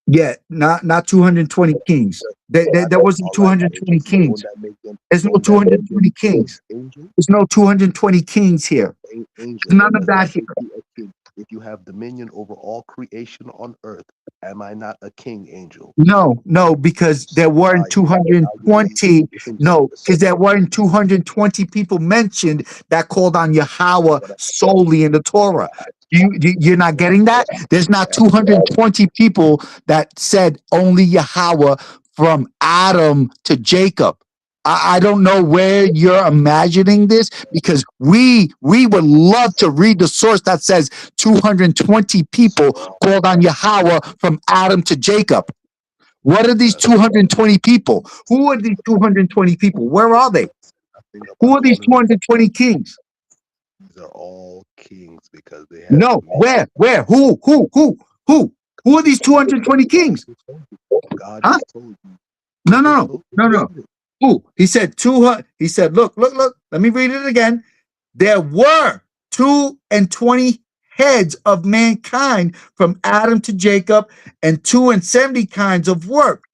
Yeah, not 220 kings. There wasn't All right, 220 Angel. So kings. don't that make them? There's no Don't that make 220 kings. Angel? There's no 220 kings here. Angel, There's none of does that that here. make you a king? If you have dominion over all creation on earth, am I not a king, Angel? No, because there weren't 220. No, because there weren't 220 people mentioned that called on Yahweh solely in the Torah. You're not getting that? There's not 220 people that said only Yahweh from Adam to Jacob. I don't know where you're imagining this because we would love to read the source that says 220 people called on Yahweh from Adam to Jacob. What are these 220 people? Who are these 220 people? Where are they? Who are these 220 kings? These are all kings because they have No, dominion. where? Who? Who are these 220 kings? God Huh? just told you. No. Who? He said 200. He said, look. Let me read it again. There were 220 heads of mankind from Adam to Jacob, and 270 kinds of work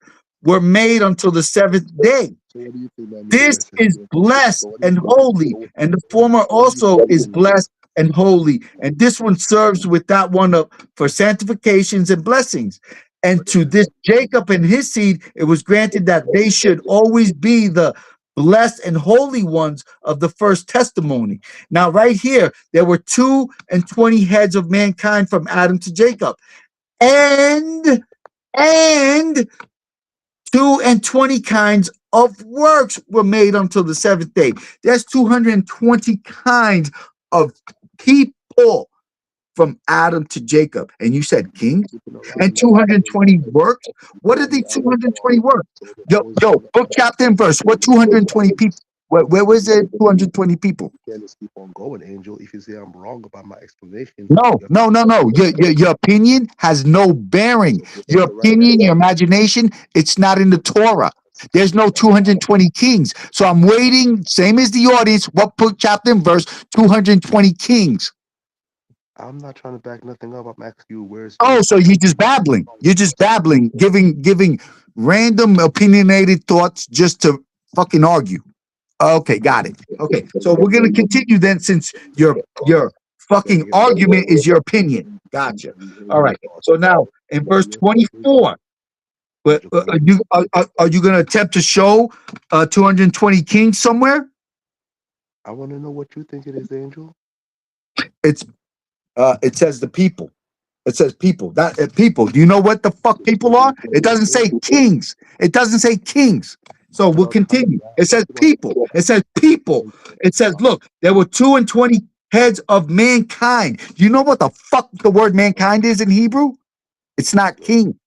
were made until the seventh day. So what do you think that means? This is blessed and holy, and the former also is blessed and holy. And this one serves with that one up for sanctifications and blessings. And to this Jacob and his seed, it was granted that they should always be the blessed and holy ones of the first testimony. Now, right here, there were 220 heads of mankind from Adam to Jacob. And 220 kinds of works were made until the seventh day. There's 220 kinds of people from Adam to Jacob. And you said kings? And 220 works? What are these 220 works? Yo, book, chapter, and verse. What 220 people? Where was it? 220 people. You can't just keep on going, Angel. If you say I'm wrong about my explanation, No. Your opinion has no bearing. Your opinion, your imagination, it's not in the Torah. There's no 220 kings. So I'm waiting, same as the audience, what book, chapter, and verse, 220 kings. I'm not trying to back nothing up. I'm asking you where's. Oh, so you're just babbling. You're just babbling, giving random opinionated thoughts just to fucking argue. Okay, got it. Okay, so we're gonna continue then, since your fucking argument is your opinion. Gotcha. All right. So now in verse 24, but are you gonna attempt to show 220 kings somewhere? I want to know what you think it is, Angel. It says the people. It says people. That people. Do you know what the fuck people are? It doesn't say kings. It doesn't say kings. So we'll continue. It says people. It says people. It says, look, there were 220 heads of mankind. Do you know what the fuck the word mankind is in Hebrew? It's not king.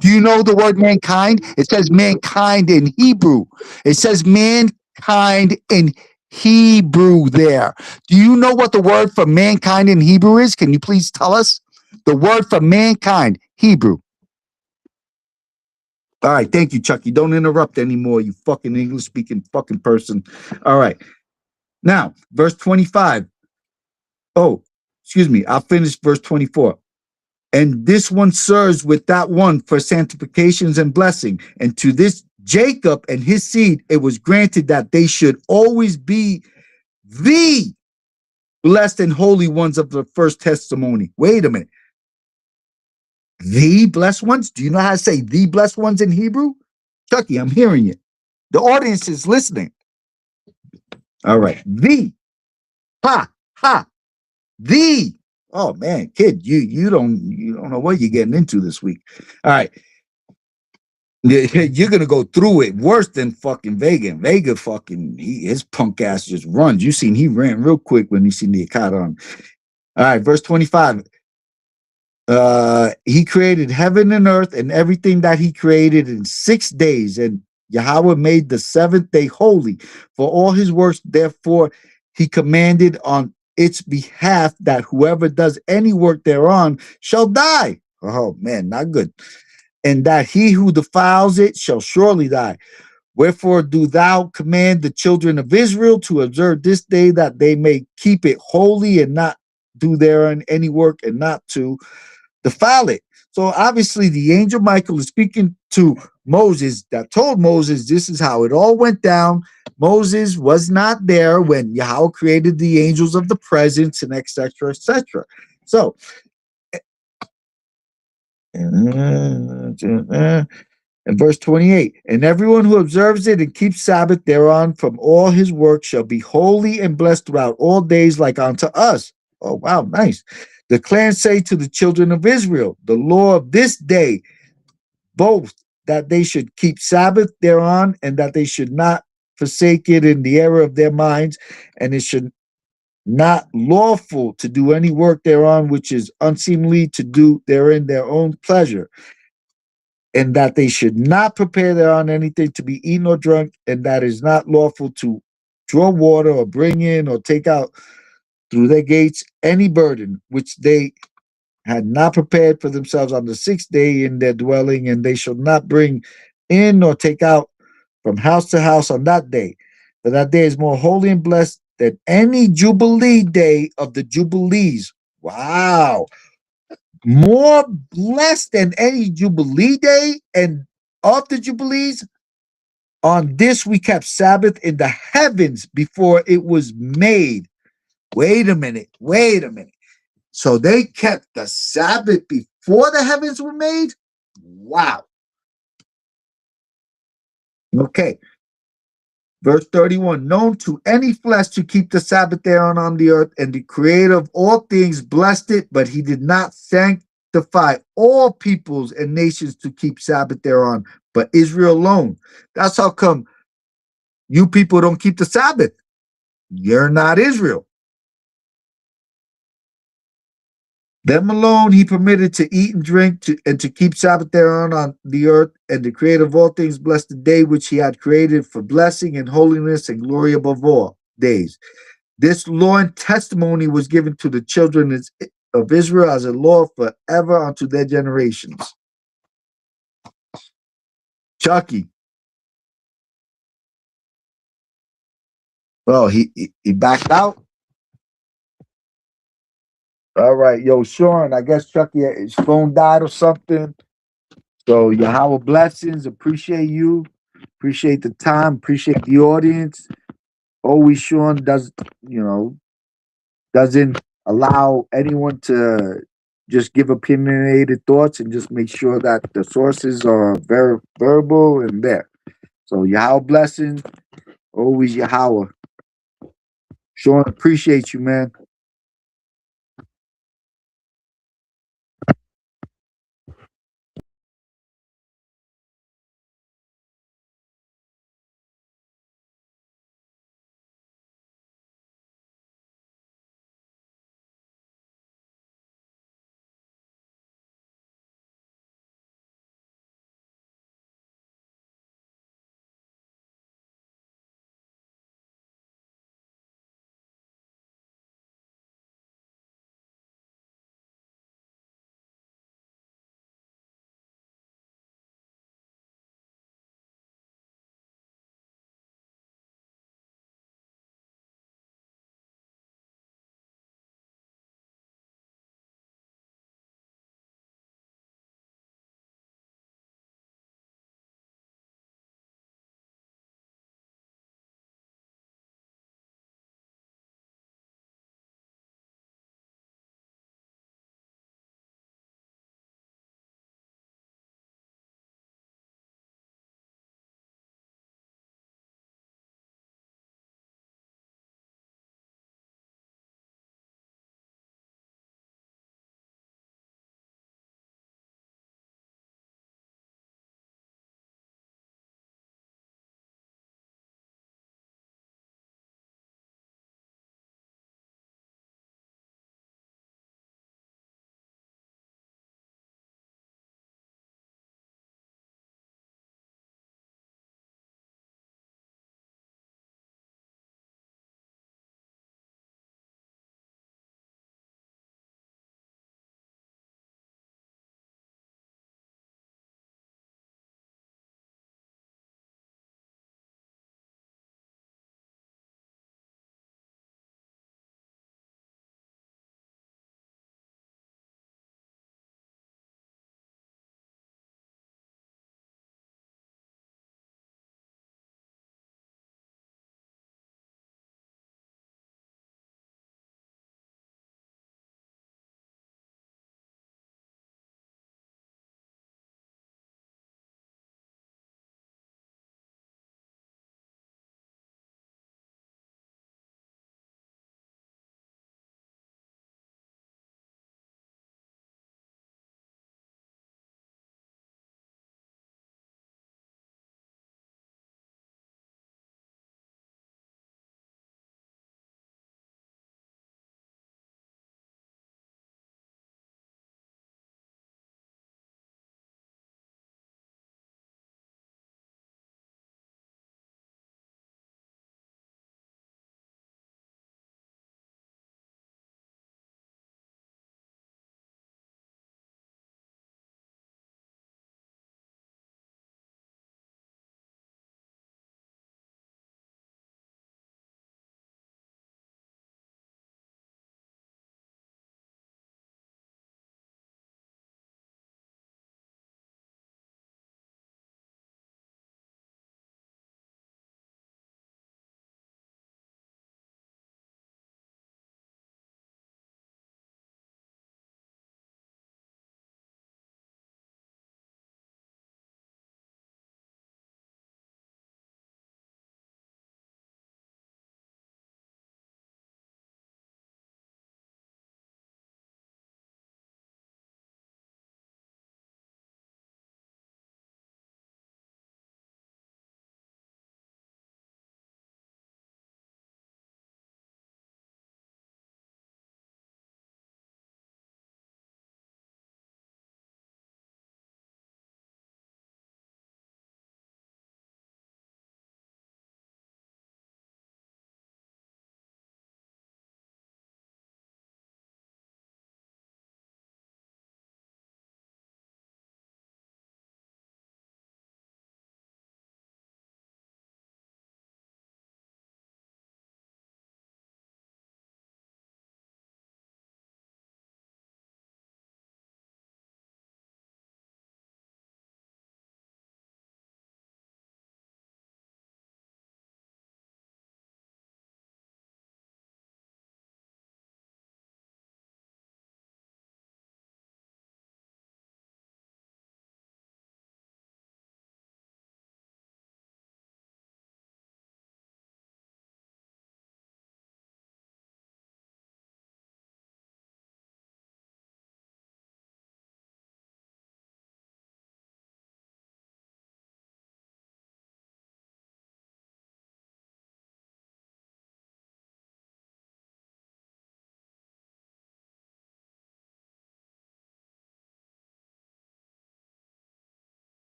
Do you know the word mankind? It says mankind in Hebrew. It says mankind in Hebrew there. Do you know what the word for mankind in Hebrew is? Can you please tell us? The word for mankind, Hebrew. All right, thank you, Chucky. Don't interrupt anymore, you fucking English-speaking fucking person. All right. Now, verse 25. Oh, excuse me. I'll finish verse 24. And this one serves with that one for sanctifications and blessing. And to this Jacob and his seed, it was granted that they should always be the blessed and holy ones of the first testimony. Wait a minute. The blessed ones? Do you know how to say the blessed ones in Hebrew? Chucky, I'm hearing you. The audience is listening. All right. The. Ha. Ha. The. Oh man, kid, you don't know what you're getting into this week. All right. You're gonna go through it worse than fucking Vega. Vega fucking his punk ass just runs. You seen he ran real quick when he seen the Akkad on. All right, verse 25. He created heaven and earth and everything that he created in 6 days, and Yahweh made the seventh day holy for all his works. Therefore, he commanded on its behalf that whoever does any work thereon shall die. Oh man, not good. And that he who defiles it shall surely die. Wherefore do thou command the children of Israel to observe this day, that they may keep it holy and not do therein any work and not to defile it. So obviously the angel Michael is speaking to Moses, that told Moses this is how it all went down. Moses was not there when Yahweh created the angels of the presence and etc. etc. So in verse 28, and everyone who observes it and keeps Sabbath thereon from all his work shall be holy and blessed throughout all days like unto us. Oh, wow, nice. The clan say to the children of Israel, the law of this day, both that they should keep Sabbath thereon and that they should not forsake it in the error of their minds, and it should not lawful to do any work thereon which is unseemly to do therein their own pleasure, and that they should not prepare thereon anything to be eaten or drunk, and that is not lawful to draw water or bring in or take out through their gates any burden which they had not prepared for themselves on the 6th day in their dwelling, and they shall not bring in or take out from house to house on that day. For that day is more holy and blessed than any Jubilee day of the Jubilees. Wow. More blessed than any Jubilee day and of the Jubilees. On this we kept Sabbath in the heavens before it was made. Wait a minute. So they kept the Sabbath before the heavens were made? Wow. Okay. Verse 31, known to any flesh to keep the Sabbath thereon on the earth, and the creator of all things blessed it, but he did not sanctify all peoples and nations to keep Sabbath thereon, but Israel alone. That's how come you people don't keep the Sabbath. You're not Israel. Them alone he permitted to eat and drink and to keep Sabbath thereon on the earth, and the creator of all things blessed the day which he had created for blessing and holiness and glory above all days. This law and testimony was given to the children of Israel as a law forever unto their generations. Chucky. Oh, he backed out? All right, yo, Sean, I guess Chucky, his phone died or something. So Yahweh blessings, appreciate you, appreciate the time, appreciate the audience. Always Sean doesn't allow anyone to just give opinionated thoughts, and just make sure that the sources are very verbal and there. So Yahweh blessings, always Yahweh. Sean, appreciate you, man.